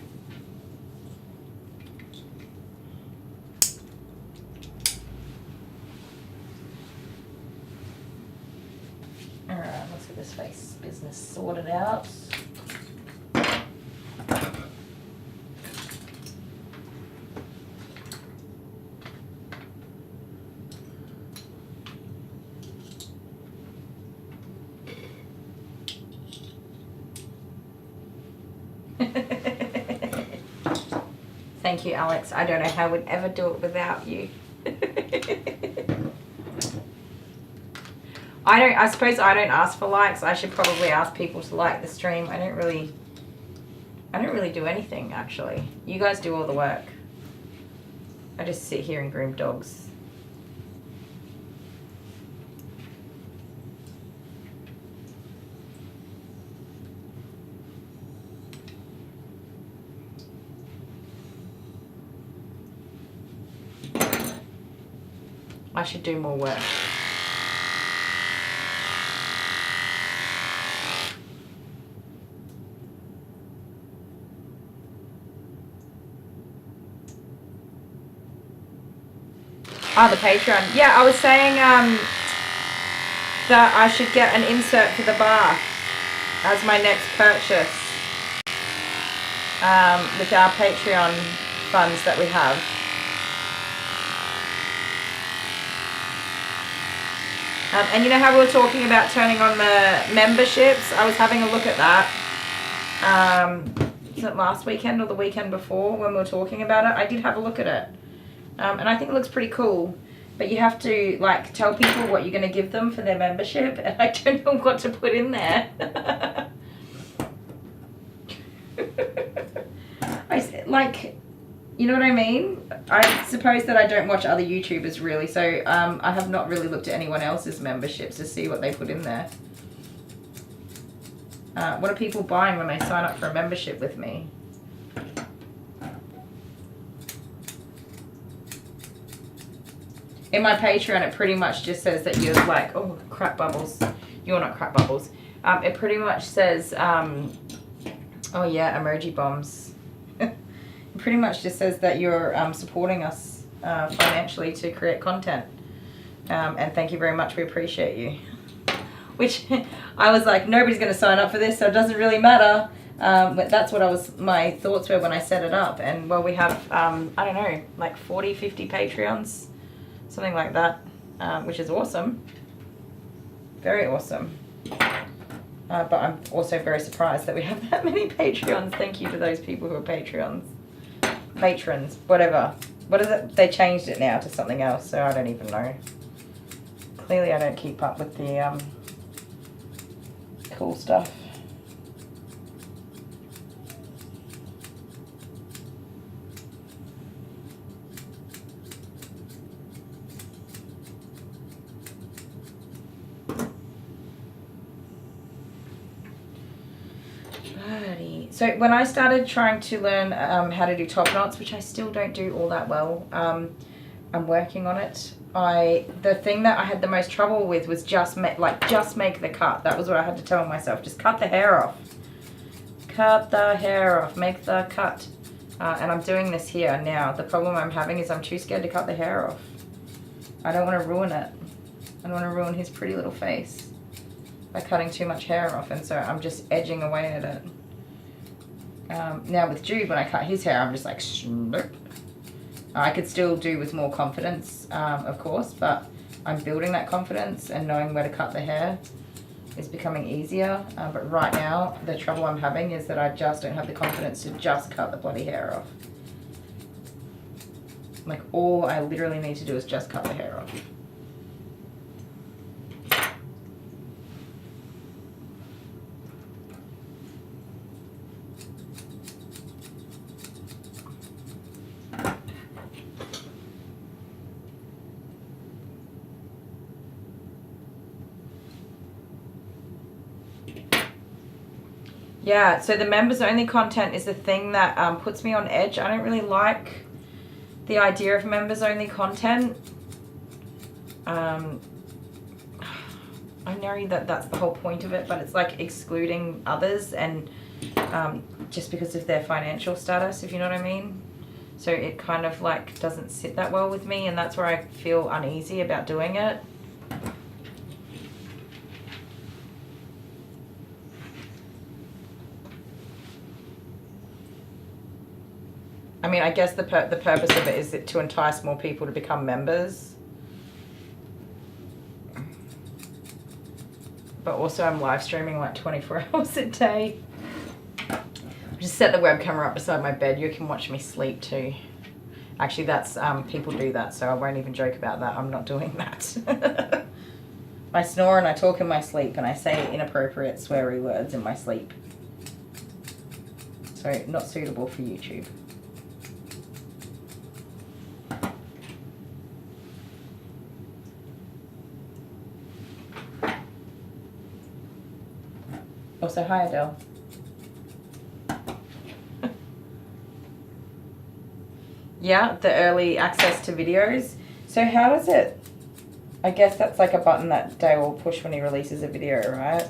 Alright, let's get this face business sorted out. Thank you, Alex. I don't know how we'd ever do it without you. I suppose I don't ask for likes. I should probably ask people to like the stream. I don't really do anything, actually. You guys do all the work. I just sit here and groom dogs. I should do more work. Oh, the Patreon. Yeah, I was saying that I should get an insert for the bath as my next purchase with our Patreon funds that we have. And you know how we were talking about turning on the memberships? I was having a look at that. Was it last weekend or the weekend before when we were talking about it? I did have a look at it. And I think it looks pretty cool. But you have to like tell people what you're going to give them for their membership. And I don't know what to put in there. You know what I mean? I suppose that I don't watch other YouTubers really, so I have not really looked at anyone else's memberships to see what they put in there. What are people buying when they sign up for a membership with me? In my Patreon, it pretty much just says that you're like, oh, crap bubbles. You're not crap bubbles. It pretty much says, oh yeah, emoji bombs. It pretty much just says that you're supporting us financially to create content. And thank you very much. We appreciate you. Which I was like, nobody's going to sign up for this, so it doesn't really matter. But that's what my thoughts were when I set it up. And well, we have, I don't know, like 40, 50 Patreons. Something like that, which is awesome. Very awesome. But I'm also very surprised that we have that many Patreons. Thank you to those people who are Patreons. Patrons, whatever. What is it? They changed it now to something else, so I don't even know. Clearly I don't keep up with the cool stuff. So when I started trying to learn how to do top knots, which I still don't do all that well, I'm working on it. The thing that I had the most trouble with was just make the cut. That was what I had to tell myself. Just cut the hair off. Cut the hair off. Make the cut. And I'm doing this here now. The problem I'm having is I'm too scared to cut the hair off. I don't want to ruin it. I don't want to ruin his pretty little face by cutting too much hair off, and so I'm just edging away at it. Now with Jude, when I cut his hair, I'm just like, snip. I could still do with more confidence, of course, but I'm building that confidence, and knowing where to cut the hair is becoming easier. But right now, the trouble I'm having is that I just don't have the confidence to just cut the bloody hair off. Like, all I literally need to do is just cut the hair off. Yeah, so the members only content is the thing that puts me on edge. I don't really like the idea of members only content. I know that that's the whole point of it, but it's like excluding others, and just because of their financial status, if you know what I mean. So it kind of like doesn't sit that well with me, and that's where I feel uneasy about doing it. I mean, I guess the purpose of it is to entice more people to become members. But also I'm live streaming like 24 hours a day. Just set the webcam up beside my bed. You can watch me sleep too. Actually, that's, people do that, so I won't even joke about that. I'm not doing that. I snore and I talk in my sleep, and I say inappropriate sweary words in my sleep. So not suitable for YouTube. Also, hi Adele. Yeah, the early access to videos. So how is it? I guess that's like a button that Dale will push when he releases a video, right?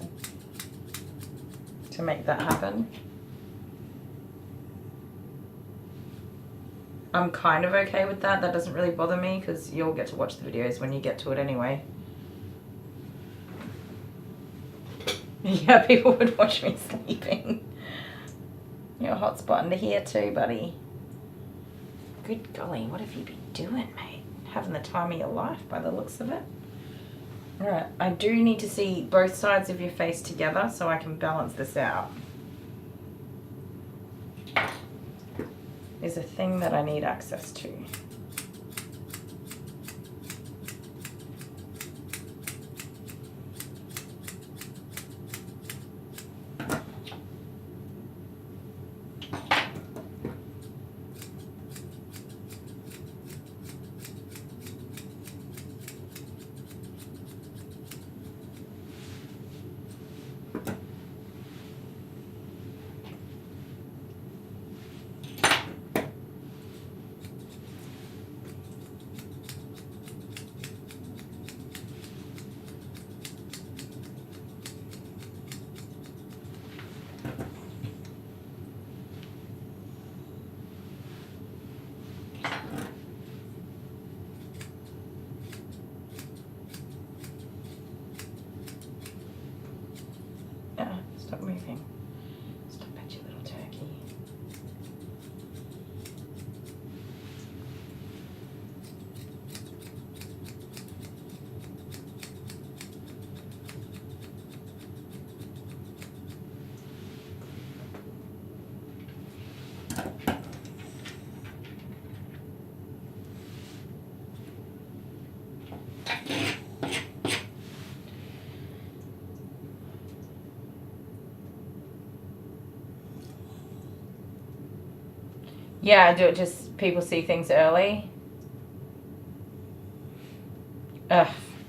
To make that happen. I'm kind of okay with that. That doesn't really bother me because you'll get to watch the videos when you get to it anyway. Yeah, people would watch me sleeping. You're a hotspot under here too, buddy. Good golly, what have you been doing, mate? Having the time of your life by the looks of it. Alright, I do need to see both sides of your face together so I can balance this out. Is a thing that I need access to. Yeah, I do it just people see things early. Ugh,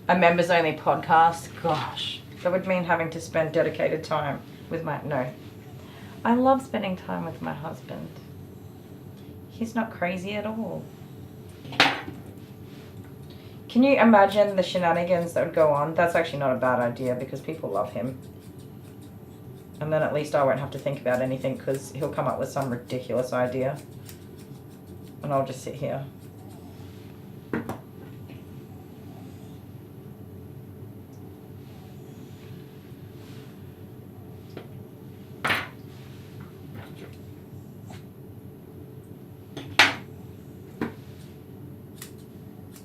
a members only podcast. Gosh, that would mean having to spend dedicated time with no. I love spending time with my husband. He's not crazy at all. Can you imagine the shenanigans that would go on? That's actually not a bad idea because people love him. And then at least I won't have to think about anything because he'll come up with some ridiculous idea. And I'll just sit here.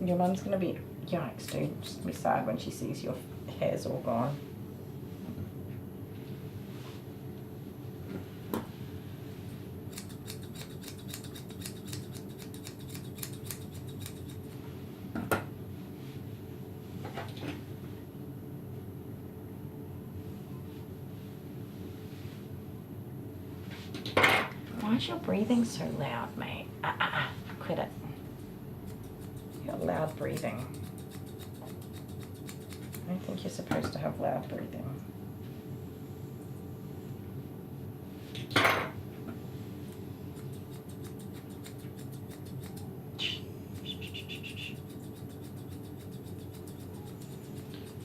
Your mum's gonna be, yikes dude, just be sad when she sees your hair's all gone. Why is your breathing so loud, mate? Quit it. You're loud breathing. I don't think you're supposed to have loud breathing.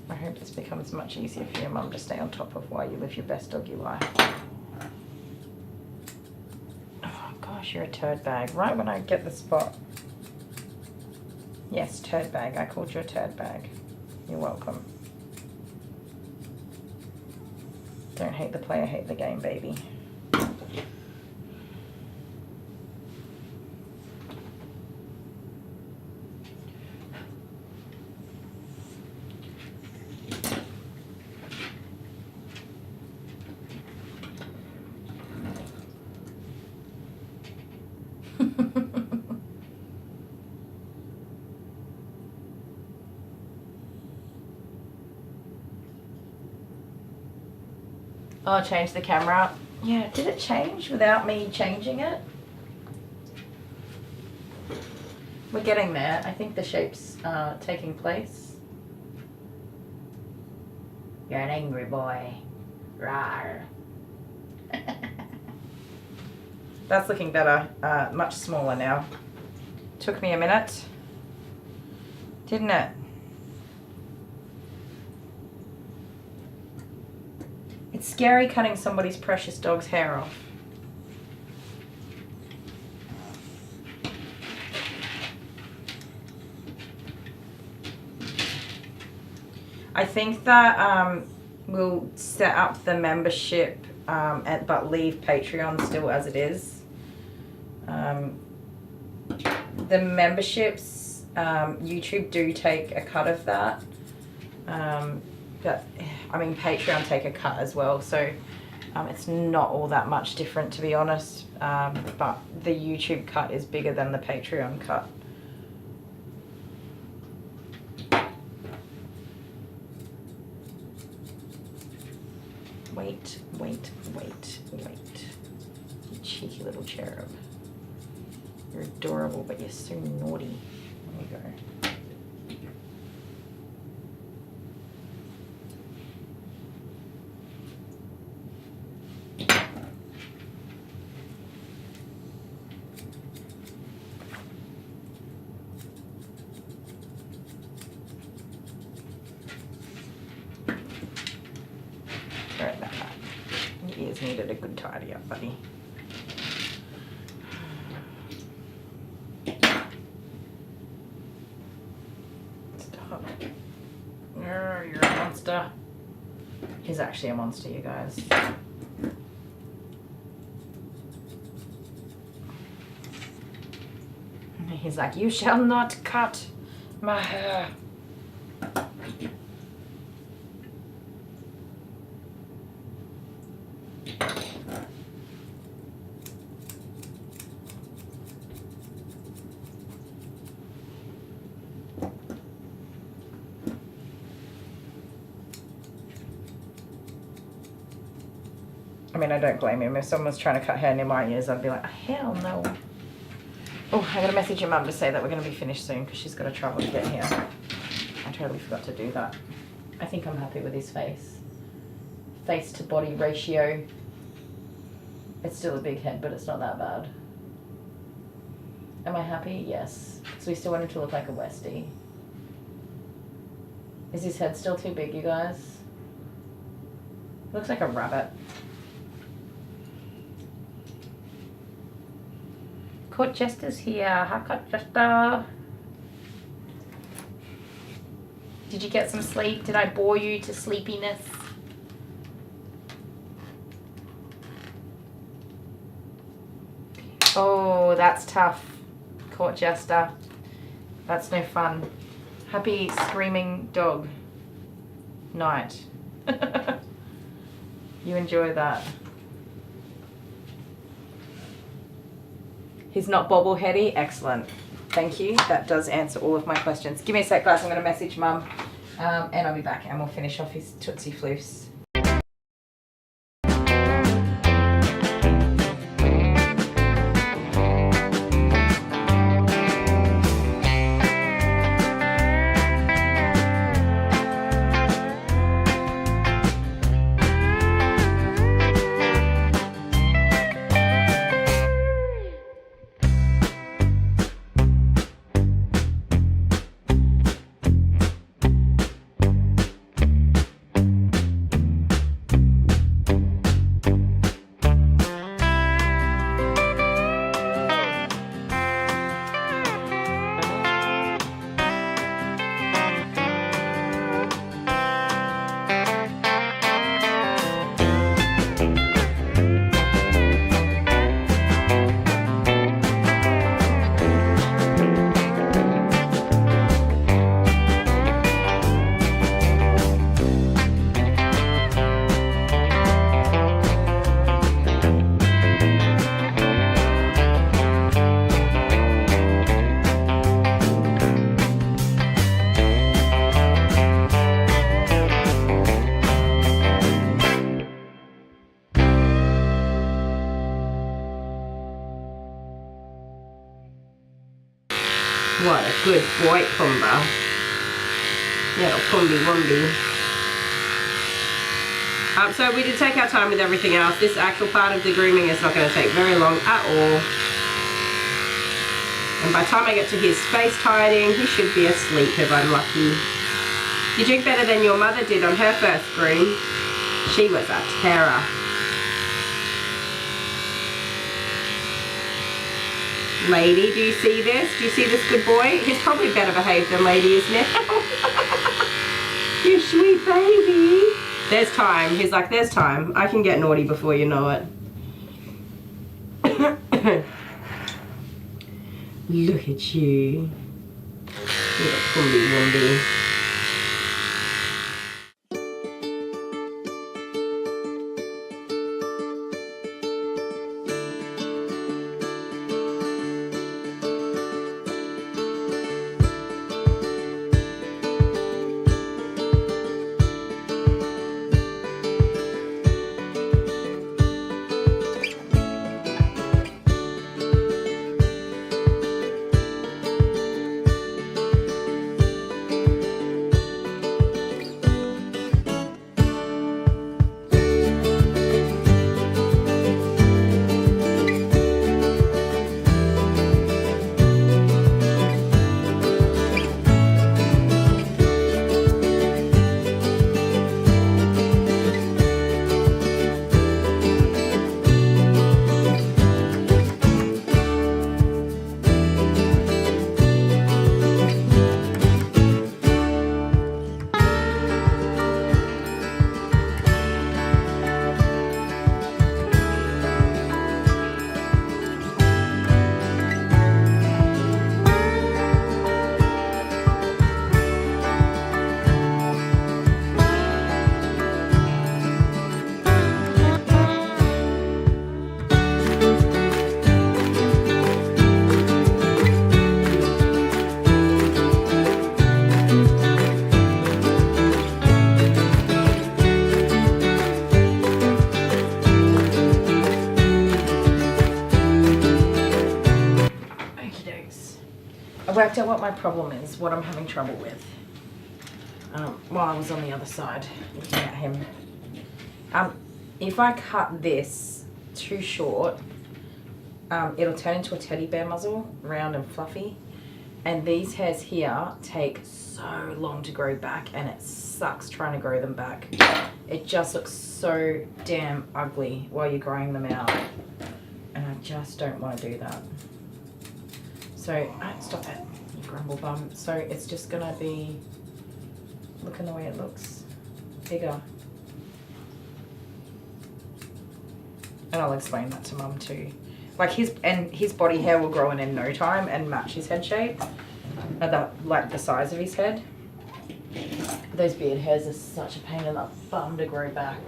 I hope this becomes much easier for your mum to stay on top of while you live your best doggy life. Oh gosh, you're a turd bag. Right when I get the spot. Yes, turd bag. I called you a turd bag. You're welcome. Don't hate the player, hate the game, baby. Oh, change the camera. Yeah, did it change without me changing it? We're getting there. I think the shape's taking place. You're an angry boy. Rawr. That's looking better. Much smaller now. Took me a minute. Didn't it? It's scary cutting somebody's precious dog's hair off. I think that we'll set up the membership but leave Patreon still as it is. The memberships, YouTube do take a cut of that. But I mean, Patreon take a cut as well, so it's not all that much different, to be honest. But the YouTube cut is bigger than the Patreon cut. Wait, wait, wait, wait. You cheeky little cherub. You're adorable, but you're so naughty. There you go. Right about that. Your ears needed a good tidy up, buddy. Stop. You're a monster. He's actually a monster, you guys. He's like, you shall not cut my hair. I mean, I don't blame him. If someone was trying to cut hair near my ears, I'd be like, hell no. Oh, I gotta message your mum to say that we're gonna be finished soon because she's gotta travel to get here. I totally forgot to do that. I think I'm happy with his face. Face to body ratio. It's still a big head, but it's not that bad. Am I happy? Yes. So we still want him to look like a Westie. Is his head still too big, you guys? Looks like a rabbit. Court Jester's here. Hi, Court Jester. Did you get some sleep? Did I bore you to sleepiness? Oh, that's tough. Court Jester. That's no fun. Happy screaming dog night. You enjoy that. He's not bobbleheady. Excellent. Thank you. That does answer all of my questions. Give me a sec, guys. I'm going to message Mum and I'll be back and we'll finish off his Tootsie Floofs. What a good boy, Pumba. Little Pumby Wumby. So we did take our time with everything else. This actual part of the grooming is not going to take very long at all. And by the time I get to his face tidying, he should be asleep if I'm lucky. You drink better than your mother did on her first groom. She was a terror. Lady, do you see this? Do you see this good boy? He's probably better behaved than Lady is now. You sweet baby. There's time. He's like, there's time. I can get naughty before you know it. Look at you. Little Pumby Wumby. worked out what my problem is, what I'm having trouble with. While I was on the other side looking at him. If I cut this too short, it'll turn into a teddy bear muzzle, round and fluffy. And these hairs here take so long to grow back, and it sucks trying to grow them back. It just looks so damn ugly while you're growing them out. And I just don't want to do that. So, stop it, you grumble bum. So it's just gonna be, looking the way it looks, bigger. And I'll explain that to Mum too. Like his body hair will grow in no time and match his head shape, like the size of his head. Those beard hairs are such a pain in the bum to grow back.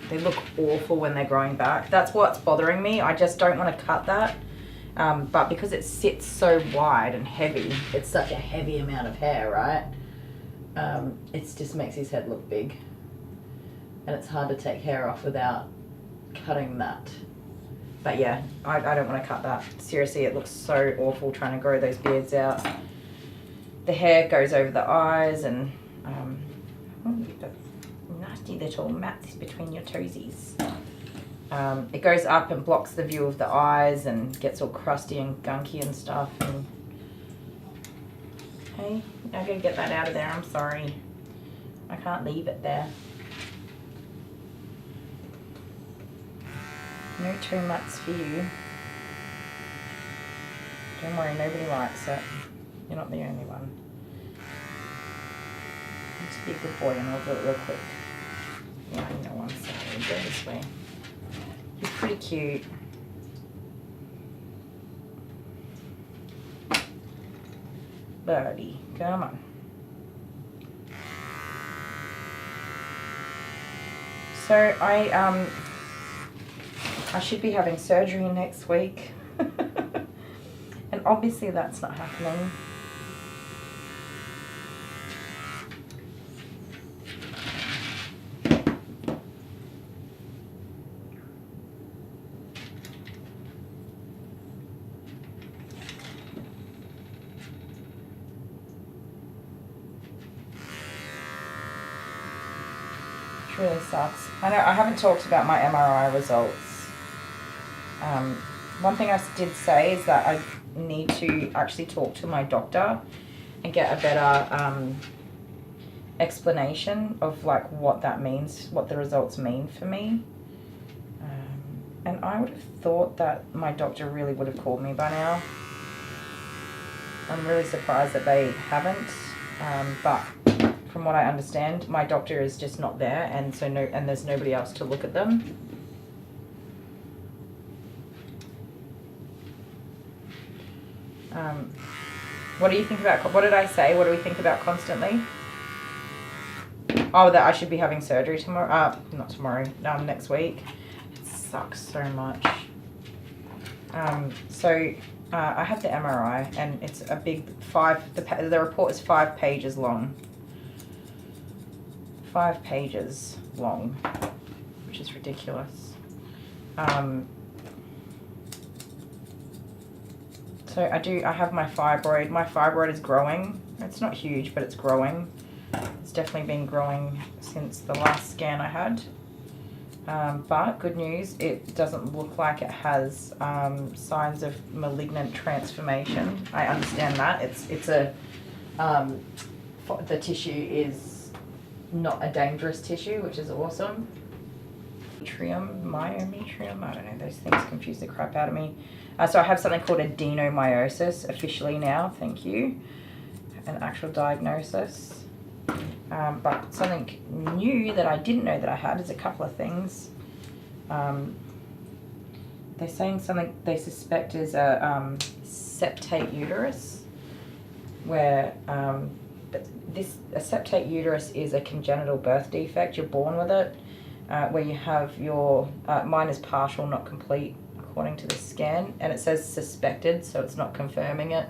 They look awful when they're growing back. That's what's bothering me. I just don't want to cut that. But because it sits so wide and heavy, it's such a heavy amount of hair, right? It just makes his head look big. And it's hard to take hair off without cutting that. But yeah, I don't want to cut that. Seriously, it looks so awful trying to grow those beards out. The hair goes over the eyes and you've got nasty little mats between your toesies. It goes up and blocks the view of the eyes and gets all crusty and gunky and stuff. And hey, I gotta get that out of there, I'm sorry. I can't leave it there. No toe mats for you. Don't worry, nobody likes it. You're not the only one. Just be a good boy and I'll do it real quick. Yeah, I know, I'm sorry. Go this way. He's pretty cute. Birdie, come on. So I should be having surgery next week. And obviously that's not happening. It really sucks. I know I haven't talked about my MRI results. One thing I did say is that I need to actually talk to my doctor and get a better explanation of like what that means, what the results mean for me. And I would have thought that my doctor really would have called me by now. I'm really surprised that they haven't, but from what I understand, my doctor is just not there, and so there's nobody else to look at them. What do you think about, what did I say? What do we think about constantly? Oh, that I should be having surgery tomorrow. Not tomorrow, next week. It sucks so much. I had the MRI and it's a big the report is 5 pages long. 5 pages long, which is ridiculous. So I have my fibroid. My fibroid is growing. It's not huge, but it's growing. It's definitely been growing since the last scan I had. But good news, it doesn't look like it has signs of malignant transformation. I understand that. The tissue is not a dangerous tissue, which is awesome. Myometrium, I don't know, those things confuse the crap out of me. So I have something called adenomyosis officially now, thank you. An actual diagnosis. But something new that I didn't know that I had is a couple of things. They're saying something they suspect is a septate uterus, where a septate uterus is a congenital birth defect. You're born with it, where you have your, mine is partial, not complete, according to the scan, and it says suspected, so it's not confirming it.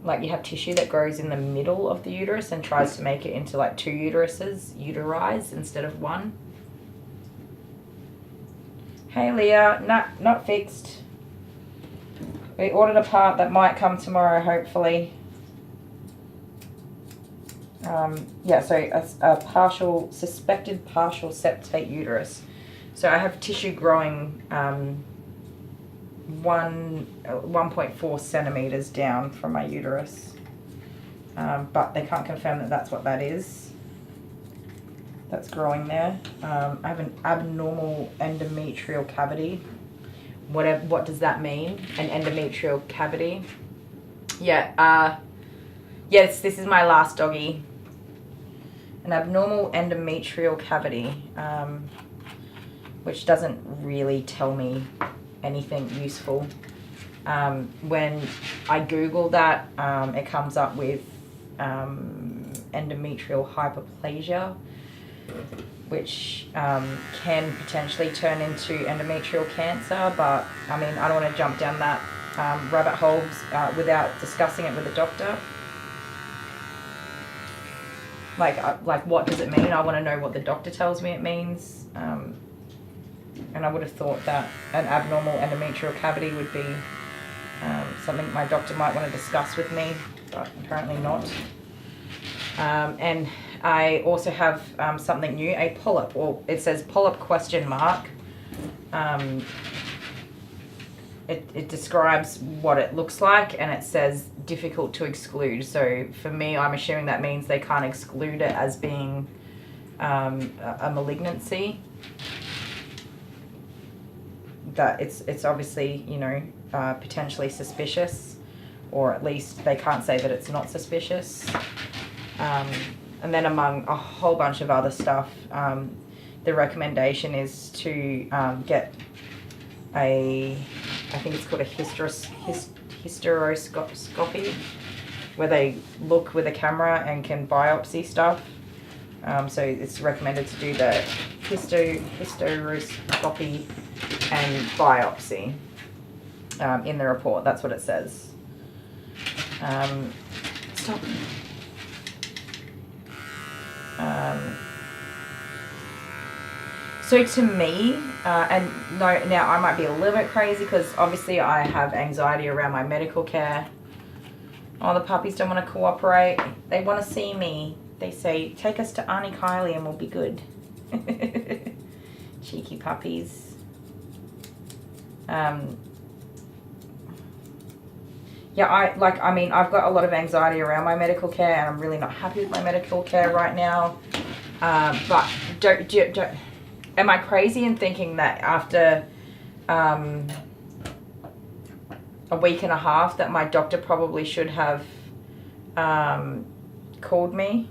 Like you have tissue that grows in the middle of the uterus and tries to make it into like 2 uteruses, uteri instead of 1. Hey Leah, not fixed. We ordered a part that might come tomorrow, hopefully. Yeah, so a suspected partial septate uterus. So I have tissue growing 1.4 centimeters down from my uterus. But they can't confirm that that's what that is. That's growing there. I have an abnormal endometrial cavity. What does that mean? An endometrial cavity? Yeah, yes, this is my last doggy. An abnormal endometrial cavity, which doesn't really tell me anything useful. When I Google that, it comes up with endometrial hyperplasia, which can potentially turn into endometrial cancer, but I mean, I don't want to jump down that rabbit holes without discussing it with a doctor. Like what does it mean? I want to know what the doctor tells me it means. And I would have thought that an abnormal endometrial cavity would be something my doctor might want to discuss with me, but apparently not. And I also have something new, a polyp. Well, it says polyp ? It describes what it looks like, and it says difficult to exclude. So for me, I'm assuming that means they can't exclude it as being a malignancy. That it's obviously, you know, potentially suspicious, or at least they can't say that it's not suspicious. And then among a whole bunch of other stuff, the recommendation is to get I think it's called a hysteroscopy, where they look with a camera and can biopsy stuff. So it's recommended to do the hysteroscopy and biopsy in the report. That's what it says. Stop. So to me, and no, now I might be a little bit crazy because obviously I have anxiety around my medical care. Oh, the puppies don't want to cooperate. They want to see me. They say, take us to Auntie Kylie and we'll be good. Cheeky puppies. Yeah, I mean, I've got a lot of anxiety around my medical care, and I'm really not happy with my medical care right now. But don't, am I crazy in thinking that after a week and a half that my doctor probably should have called me?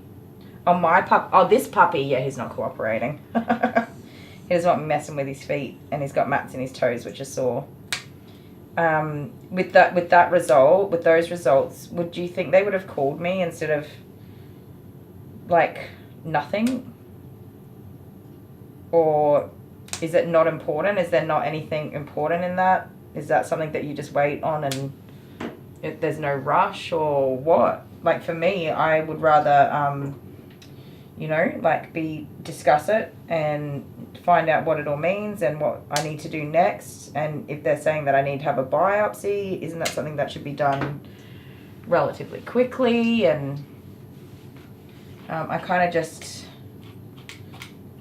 Oh, this puppy, yeah, he's not cooperating. He doesn't want me messing with his feet, and he's got mats in his toes, which are sore. With those results, would you think they would have called me instead of like nothing? Or is it not important? Is there not anything important in that? Is that something that you just wait on and there's no rush, or what? Like for me, I would rather, you know, like discuss it and find out what it all means and what I need to do next. And if they're saying that I need to have a biopsy, isn't that something that should be done relatively quickly? And I kind of just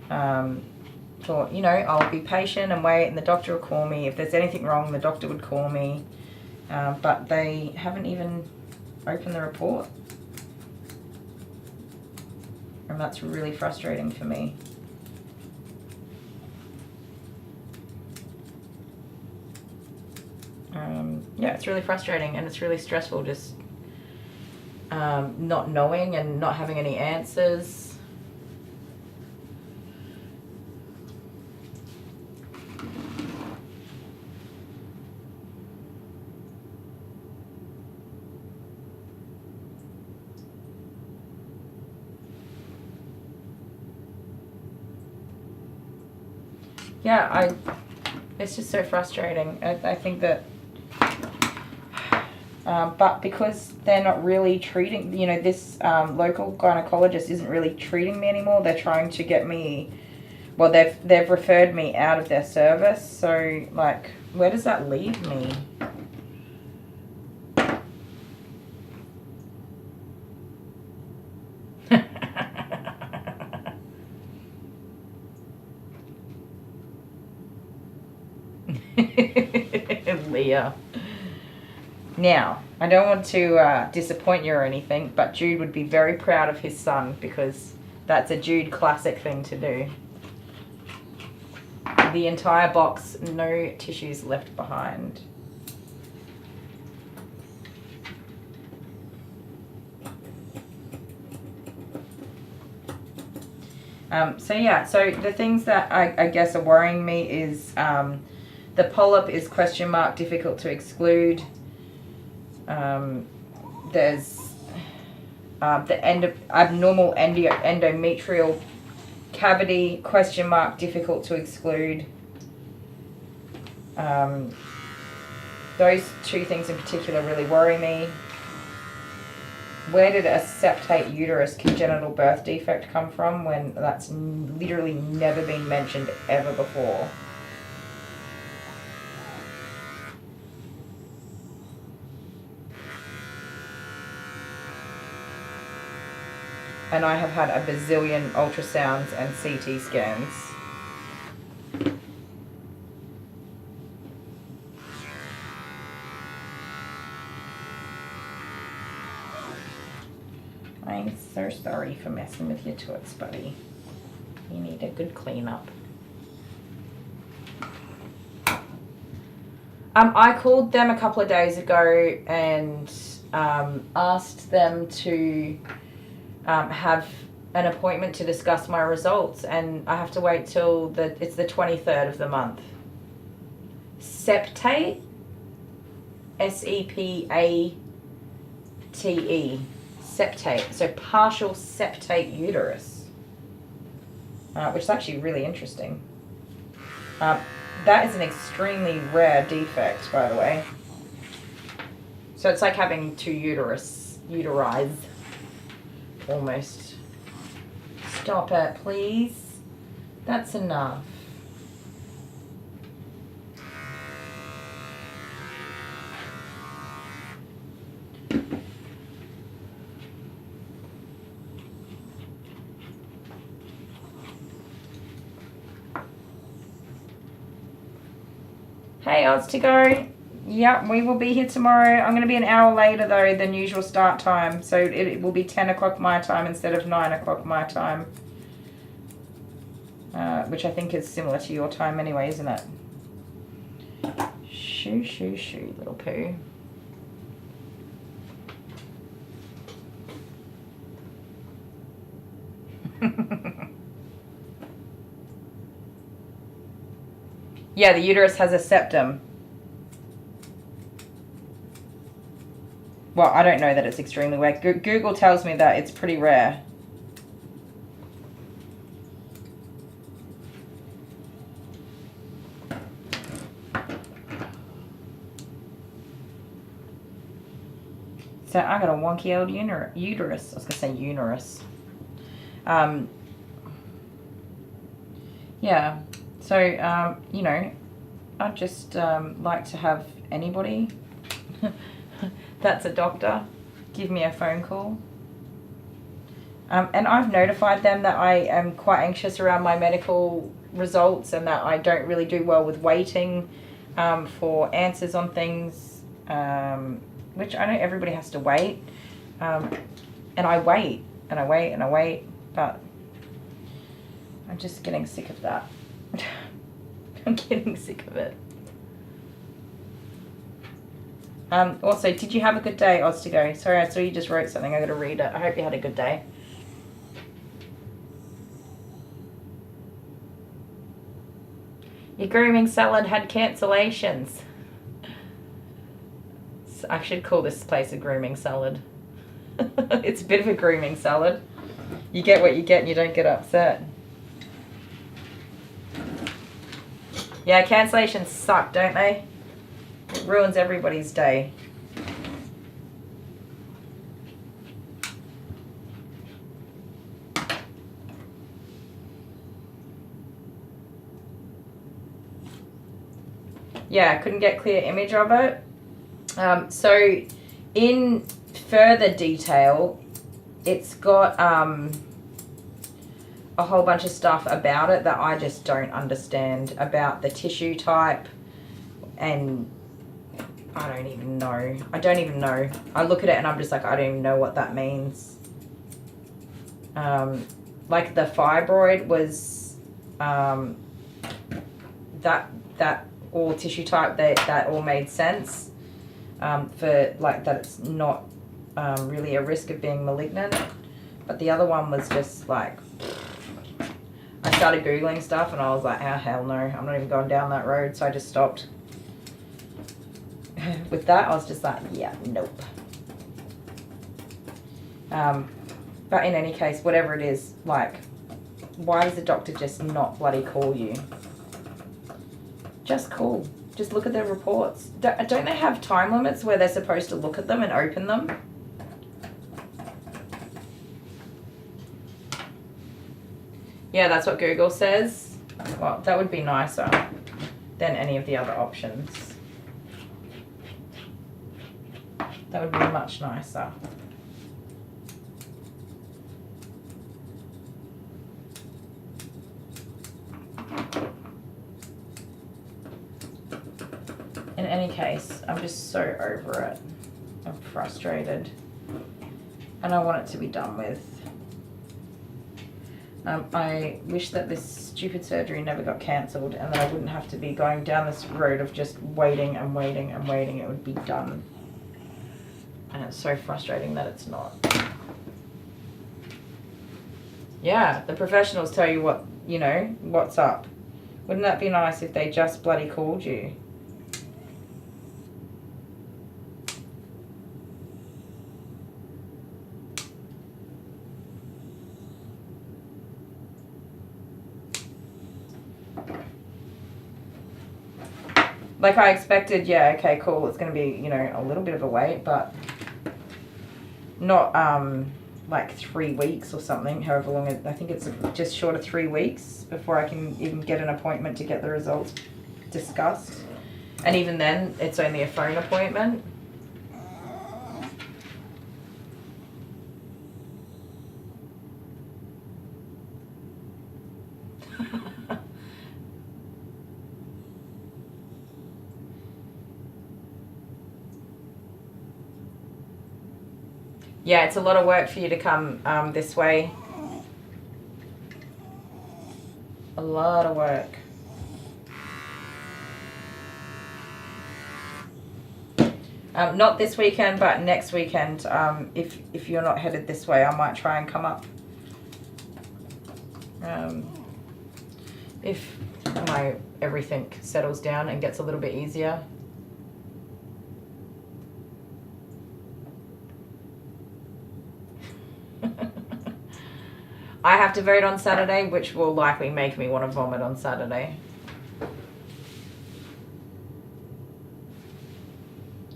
thought, you know, I'll be patient and wait, and the doctor will call me. If there's anything wrong, the doctor would call me. But they haven't even opened the report. And that's really frustrating for me. Yeah, it's really frustrating, and it's really stressful just not knowing and not having any answers. Yeah, it's just so frustrating. I think that, but because they're not really treating, you know, this local gynecologist isn't really treating me anymore. They're trying to get me, well, they've referred me out of their service. So, like, where does that leave me? Leah. Now, I don't want to disappoint you or anything, but Jude would be very proud of his son because that's a Jude classic thing to do. The entire box, no tissues left behind. So yeah, so the things that I guess are worrying me is the polyp is question mark, difficult to exclude. There's the abnormal endometrial cavity, question mark, difficult to exclude. Those two things in particular really worry me. Where did a septate uterus congenital birth defect come from when that's literally never been mentioned ever before? And I have had a bazillion ultrasounds and CT scans. I'm so sorry for messing with your toots, buddy. You need a good cleanup. I called them a couple of days ago and asked them to have an appointment to discuss my results, and I have to wait till it's the 23rd of the month. Septate, S-E-P-A-T-E, septate, so partial septate uterus, which is actually really interesting. That is an extremely rare defect, by the way. So it's like having two uteri. Almost. Stop it, please. That's enough. Hey, odds to go. Yep, we will be here tomorrow. I'm going to be an hour later, though, than usual start time. So it will be 10 o'clock my time instead of 9 o'clock my time. Which I think is similar to your time anyway, isn't it? Shoo, shoo, shoo, little poo. Yeah, the uterus has a septum. Well, I don't know that it's extremely rare. Google tells me that it's pretty rare. So I got a wonky old uterus. I was going to say uterus. Yeah. So, you know, I'd just like to have anybody that's a doctor give me a phone call. And I've notified them that I am quite anxious around my medical results and that I don't really do well with waiting for answers on things, which I know everybody has to wait. And I wait, and I wait, and I wait, but I'm just getting sick of that. I'm getting sick of it. Also, did you have a good day, Oz to go? Sorry, I saw you just wrote something. I got to read it. I hope you had a good day. Your grooming salad had cancellations. I should call this place a grooming salad. It's a bit of a grooming salad. You get what you get and you don't get upset. Yeah, cancellations suck, don't they? It ruins everybody's day. yeah, I couldn't get clear image of it. So in further detail, it's got a whole bunch of stuff about it that I just don't understand, about the tissue type, and I don't even know. I don't even know. I look at it and I'm just like, I don't even know what that means. Like the fibroid was that all tissue type, that all made sense, for like that it's not really a risk of being malignant. But the other one was just like, I started Googling stuff and I was like, oh hell no, I'm not even going down that road, so I just stopped. With that, I was just like, yeah, nope. But in any case, whatever it is, like, why does the doctor just not bloody call you? Just call. Just look at their reports. Don't they have time limits where they're supposed to look at them and open them? Yeah, that's what Google says. Well, that would be nicer than any of the other options. That would be much nicer. In any case, I'm just so over it. I'm frustrated. And I want it to be done with. I wish that this stupid surgery never got cancelled and that I wouldn't have to be going down this road of just waiting and waiting and waiting. It would be done. And it's so frustrating that it's not. Yeah, the professionals tell you what, you know, what's up. Wouldn't that be nice if they just bloody called you? Like I expected, yeah, okay, cool, it's going to be, you know, a little bit of a wait, but not like 3 weeks or something, however long I think it's just short of 3 weeks before I can even get an appointment to get the results discussed. And even then, it's only a phone appointment. Yeah, it's a lot of work for you to come this way. A lot of work. Not this weekend, but next weekend. If you're not headed this way, I might try and come up. If my everything settles down and gets a little bit easier. I have to vote on Saturday, which will likely make me want to vomit on Saturday.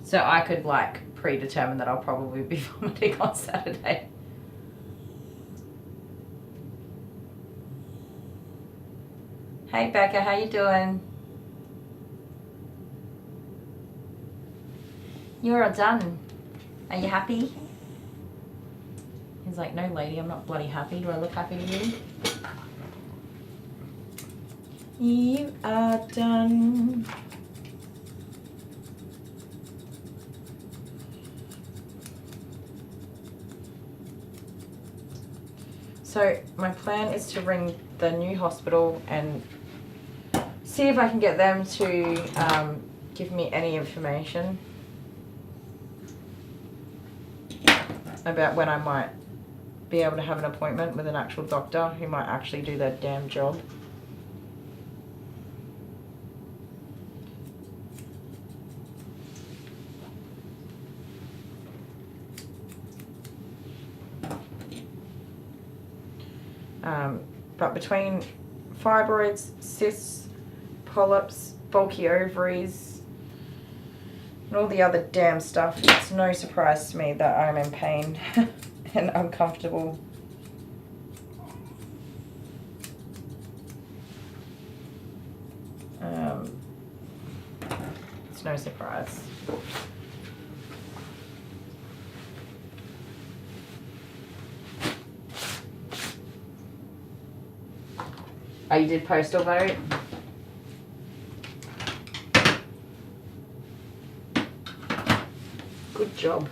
So I could like predetermine that I'll probably be vomiting on Saturday. Hey Becca, how you doing? You're all done. Are you happy? He's like, no lady, I'm not bloody happy. Do I look happy to you? You are done. So my plan is to ring the new hospital and see if I can get them to give me any information about when I might be able to have an appointment with an actual doctor who might actually do their damn job. But between fibroids, cysts, polyps, bulky ovaries, and all the other damn stuff, it's no surprise to me that I'm in pain and uncomfortable. no surprise. Oh, you did postal vote? Good job.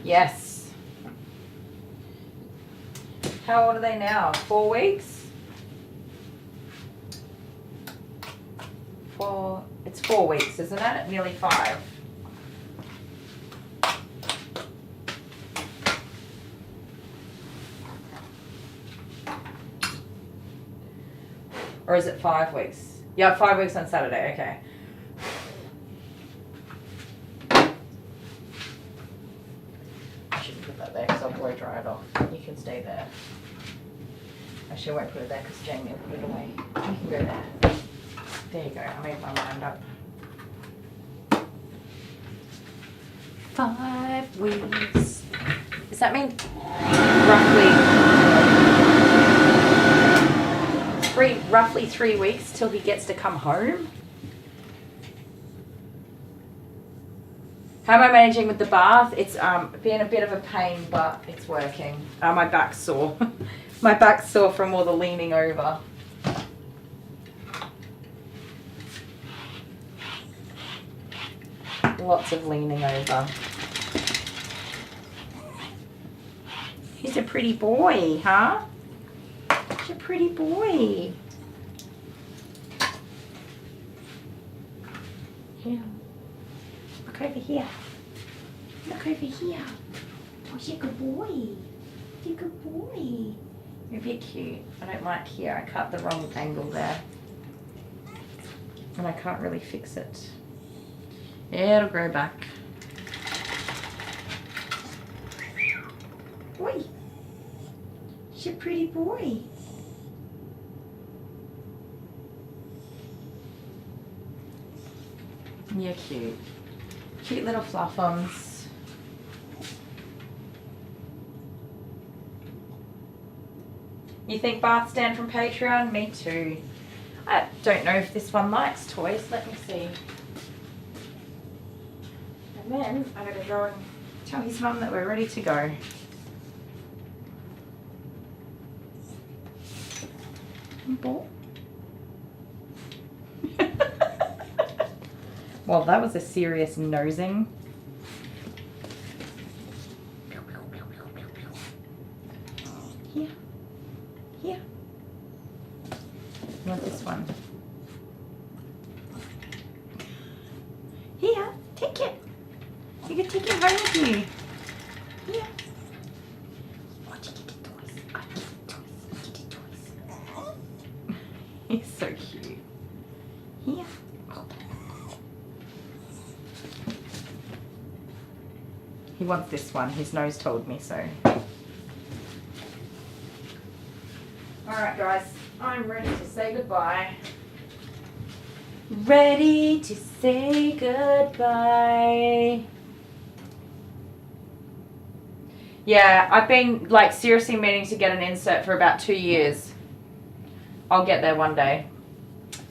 Yes. How old are they now? 4 weeks? It's 4 weeks, isn't it? Nearly 5. Or is it 5 weeks? Yeah, 5 weeks on Saturday, okay. I shouldn't put that there because I'll blow dry it off. You can stay there. Actually, I won't put it there because Jamie will put it away. You can go there. There you go, I made my mind up. 5 weeks. Does that mean roughly 3 weeks till he gets to come home? How am I managing with the bath? It's been a bit of a pain, but it's working. My back's sore. My back's sore from all the leaning over. Lots of leaning over. He's a pretty boy, huh? He's a pretty boy. Here. Look over here. Look over here. Oh, you're a good boy. You're a good boy. You're a bit cute. I don't like here. I cut the wrong angle there. And I can't really fix it. It'll grow back. Boy. You're a pretty boy. You're cute. Cute little fluffums. You think bath stand from Patreon? Me too. I don't know if this one likes toys. Let me see. And then I'm going to go and tell his mum that we're ready to go. Well, that was a serious nosing. Here. Here. You want this one? Here, take it. You can take it home with you. Here. Oh, you get the toys. I get the toys. You get the toys. He's so cute. Here. Oh. He wants this one. His nose told me so. Alright guys, I'm ready to say goodbye. Ready to say goodbye. Yeah, I've been like seriously meaning to get an insert for about 2 years. I'll get there one day.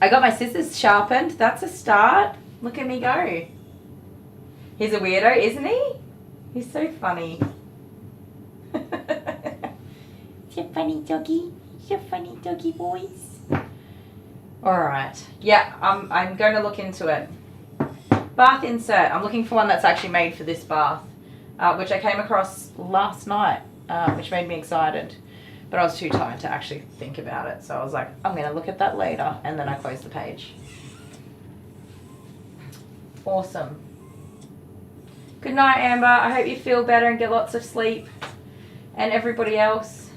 I got my scissors sharpened. That's a start. Look at me go. He's a weirdo, isn't he? He's so funny. You're funny doggy. You're funny doggy boys. Alright. Yeah, I'm going to look into it. Bath insert. I'm looking for one that's actually made for this bath. Which I came across last night. Which made me excited. But I was too tired to actually think about it. So I was like, I'm going to look at that later. And then I closed the page. Awesome. Good night, Amber. I hope you feel better and get lots of sleep. And everybody else.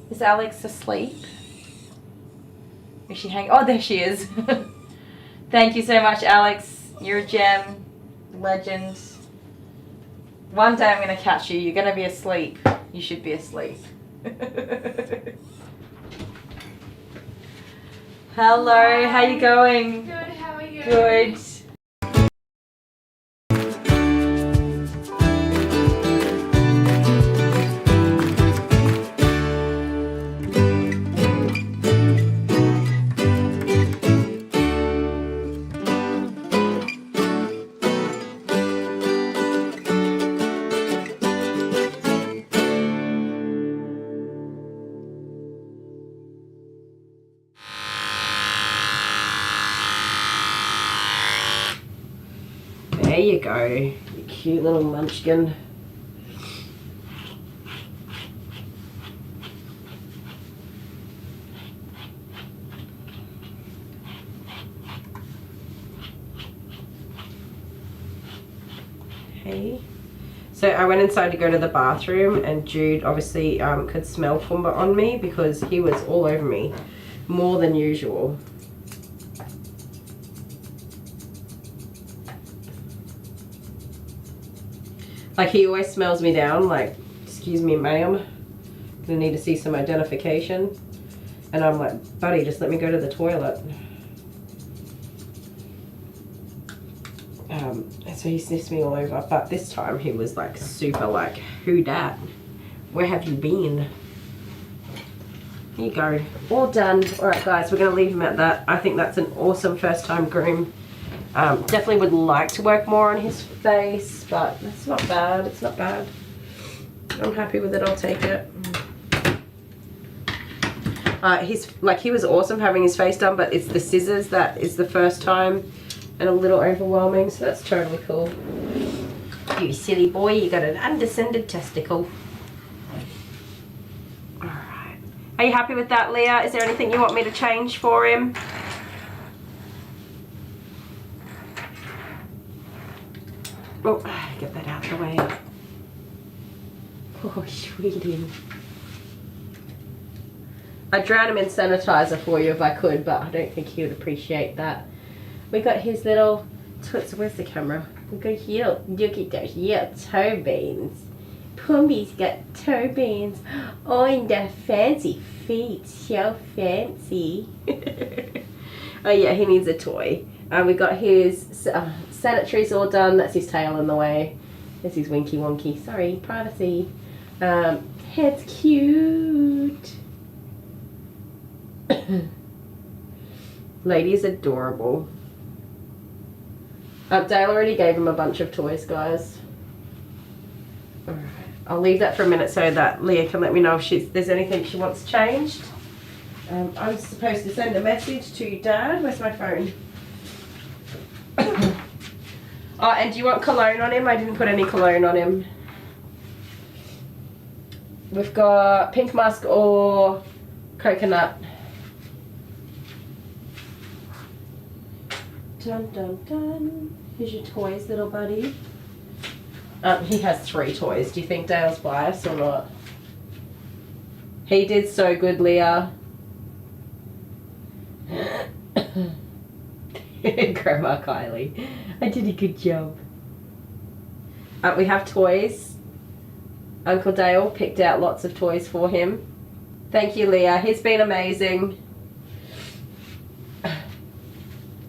Is Alex asleep? Is she hanging? Oh, there she is. Thank you so much, Alex. You're a gem. Legend. One day I'm going to catch you. You're going to be asleep. You should be asleep. Hello. How you going? Good, how are you? Good. you go, you cute little munchkin. Hey. So I went inside to go to the bathroom, and Jude obviously could smell Pumbaa on me because he was all over me, more than usual. Like, he always smells me down, like, excuse me, ma'am, gonna need to see some identification. And I'm like, buddy, just let me go to the toilet. And so he sniffs me all over, but this time he was like super like, who dat? Where have you been? Here you go, all done. All right guys, we're gonna leave him at that. I think that's an awesome first time groom. Definitely would like to work more on his face, but it's not bad, it's not bad. I'm happy with it, I'll take it. He was awesome having his face done, but it's the scissors that is the first time and a little overwhelming, so that's totally cool. You silly boy, you got an undescended testicle. Alright. Are you happy with that, Leah? Is there anything you want me to change for him? Oh, get that out of the way. Oh, sweetie. I'd drown him in sanitizer for you if I could, but I don't think he would appreciate that. We got his little toots. Where's the camera? We got here. Look at those little toe beans. Pumbaa's got toe beans. Oh, and the fancy feet. So fancy. Oh yeah, he needs a toy. We got his sanitaries all done. That's his tail in the way. There's his winky wonky. Sorry, privacy. Head's cute. Lady is adorable. Dale already gave him a bunch of toys, guys. Alright, I'll leave that for a minute so that Leah can let me know if there's anything she wants changed. I'm supposed to send a message to Dad. Where's my phone? Oh, and do you want cologne on him? I didn't put any cologne on him. We've got pink musk or coconut. Dun dun dun. Here's your toys, little buddy. He has 3 toys. Do you think Dale's biased or not? He did so good, Leah. Grandma Kylie. I did a good job. We have toys. Uncle Dale picked out lots of toys for him. Thank you, Leah. He's been amazing.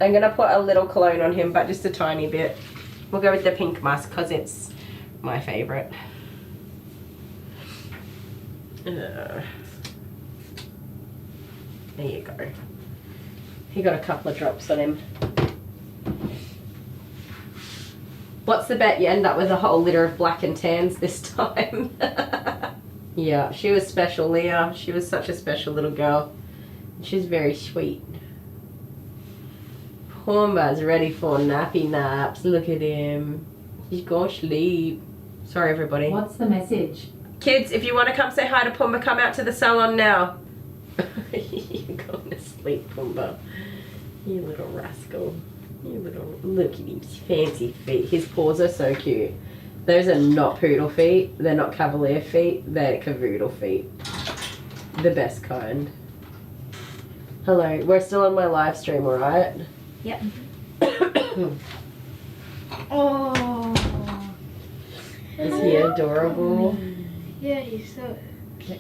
I'm going to put a little cologne on him, but just a tiny bit. We'll go with the pink musk because it's my favourite. There you go. He got a couple of drops on him. What's the bet? You end up with a whole litter of black and tans this time. Yeah, she was special, Leah. She was such a special little girl. She's very sweet. Pumbaa's ready for nappy naps. Look at him. He's gonna sleep. Sorry, everybody. What's the message? Kids, if you want to come say hi to Pumbaa, come out to the salon now. You're going to sleep, Pumbaa. You little rascal. You little... Look at his fancy feet. His paws are so cute. Those are not poodle feet. They're not cavalier feet. They're cavoodle feet. The best kind. Hello. We're still on my live stream, alright? Yep. Oh. Is he adorable? Yeah, he's so...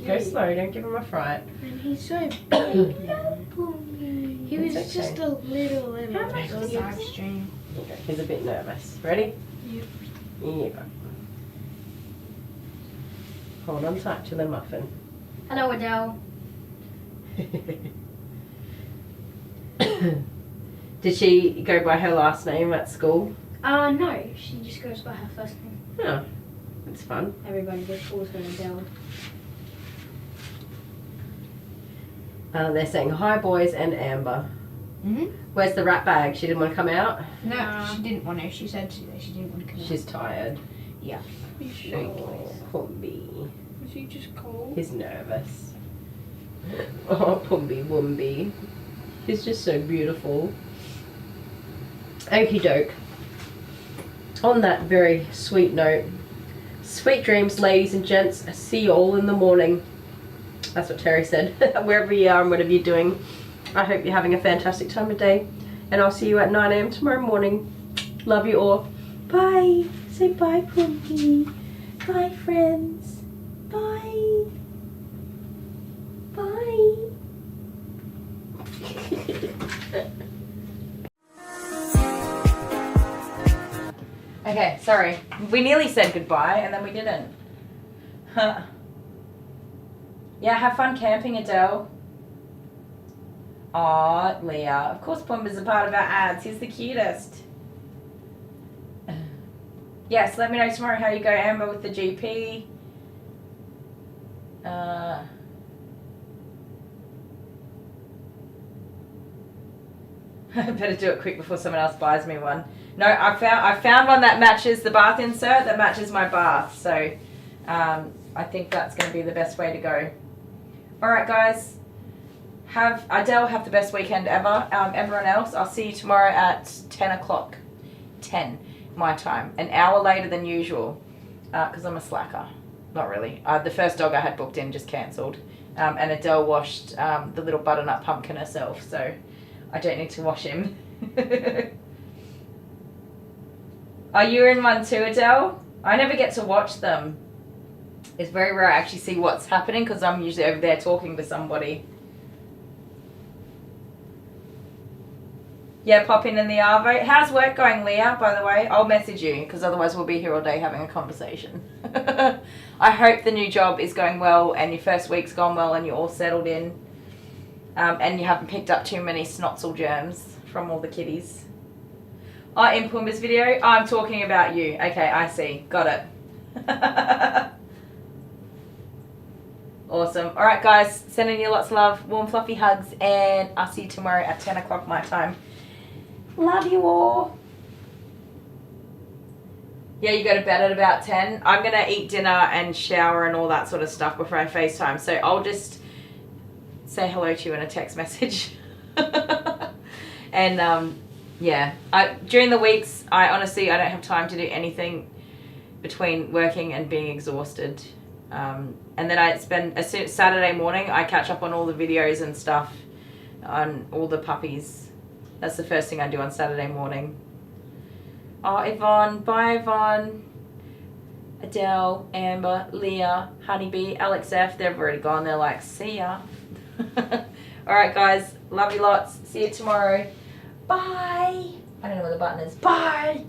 Go slow, don't give him a fright. And he's so big now. He was It's okay. just a little How much on does your live stream. Okay, he's a bit nervous. Ready? Yep. Here you go. Hold on tight to the muffin. Hello, Adele. Did she go by her last name at school? No, she just goes by her first name. Oh, that's fun. Everybody just calls her Adele. They're saying hi, boys, and Amber. Where's the rat bag? She didn't want to come out? No, she didn't want to. She said she didn't want to come out. She's tired. Yeah. Oh, Pumby. Is he just cold? He's nervous. Oh, Pumby Wumby. He's just so beautiful. Okie doke. On that very sweet note, sweet dreams, ladies and gents. See you all in the morning. That's what Terry said. Wherever you are and whatever you're doing, I hope you're having a fantastic time of day. And I'll see you at 9 AM tomorrow morning. Love you all. Bye. Say bye, Pumpy. Bye, friends. Bye. Bye. Okay, sorry. We nearly said goodbye and then we didn't. Huh. Yeah, have fun camping, Adele. Aw, Leah. Of course Pumbaa's a part of our ads. He's the cutest. Yes, let me know tomorrow how you go, Amber, with the GP. I better do it quick before someone else buys me one. No, I found one that matches the bath insert, that matches my bath. So I think that's going to be the best way to go. Alright guys, Adele have the best weekend ever. Everyone else, I'll see you tomorrow at 10 o'clock. 10 my time. An hour later than usual. Because I'm a slacker. Not really. The first dog I had booked in just cancelled. And Adele washed the little butternut pumpkin herself. So I don't need to wash him. Are you in one too, Adele? I never get to watch them. It's very rare I actually see what's happening because I'm usually over there talking to somebody. Yeah, pop in the Arvo. How's work going, Leah, by the way? I'll message you because otherwise we'll be here all day having a conversation. I hope the new job is going well and your first week's gone well and you're all settled in. And you haven't picked up too many snotzel germs from all the kitties. Oh, in Pumbaa's video? I'm talking about you. Okay, I see. Got it. Awesome. Alright guys, sending you lots of love, warm fluffy hugs, and I'll see you tomorrow at 10 o'clock my time. Love you all. Yeah, you go to bed at about 10. I'm going to eat dinner and shower and all that sort of stuff before I FaceTime. So I'll just say hello to you in a text message. And yeah, during the weeks, I honestly don't have time to do anything between working and being exhausted. And then I spend Saturday morning, I catch up on all the videos and stuff on all the puppies. That's the first thing I do on Saturday morning. Oh, Yvonne, bye Yvonne. Adele, Amber, Leah, Honeybee, Alex F, they've already gone. They're like, see ya. Alright guys, love you lots. See you tomorrow. Bye. I don't know where the button is. Bye.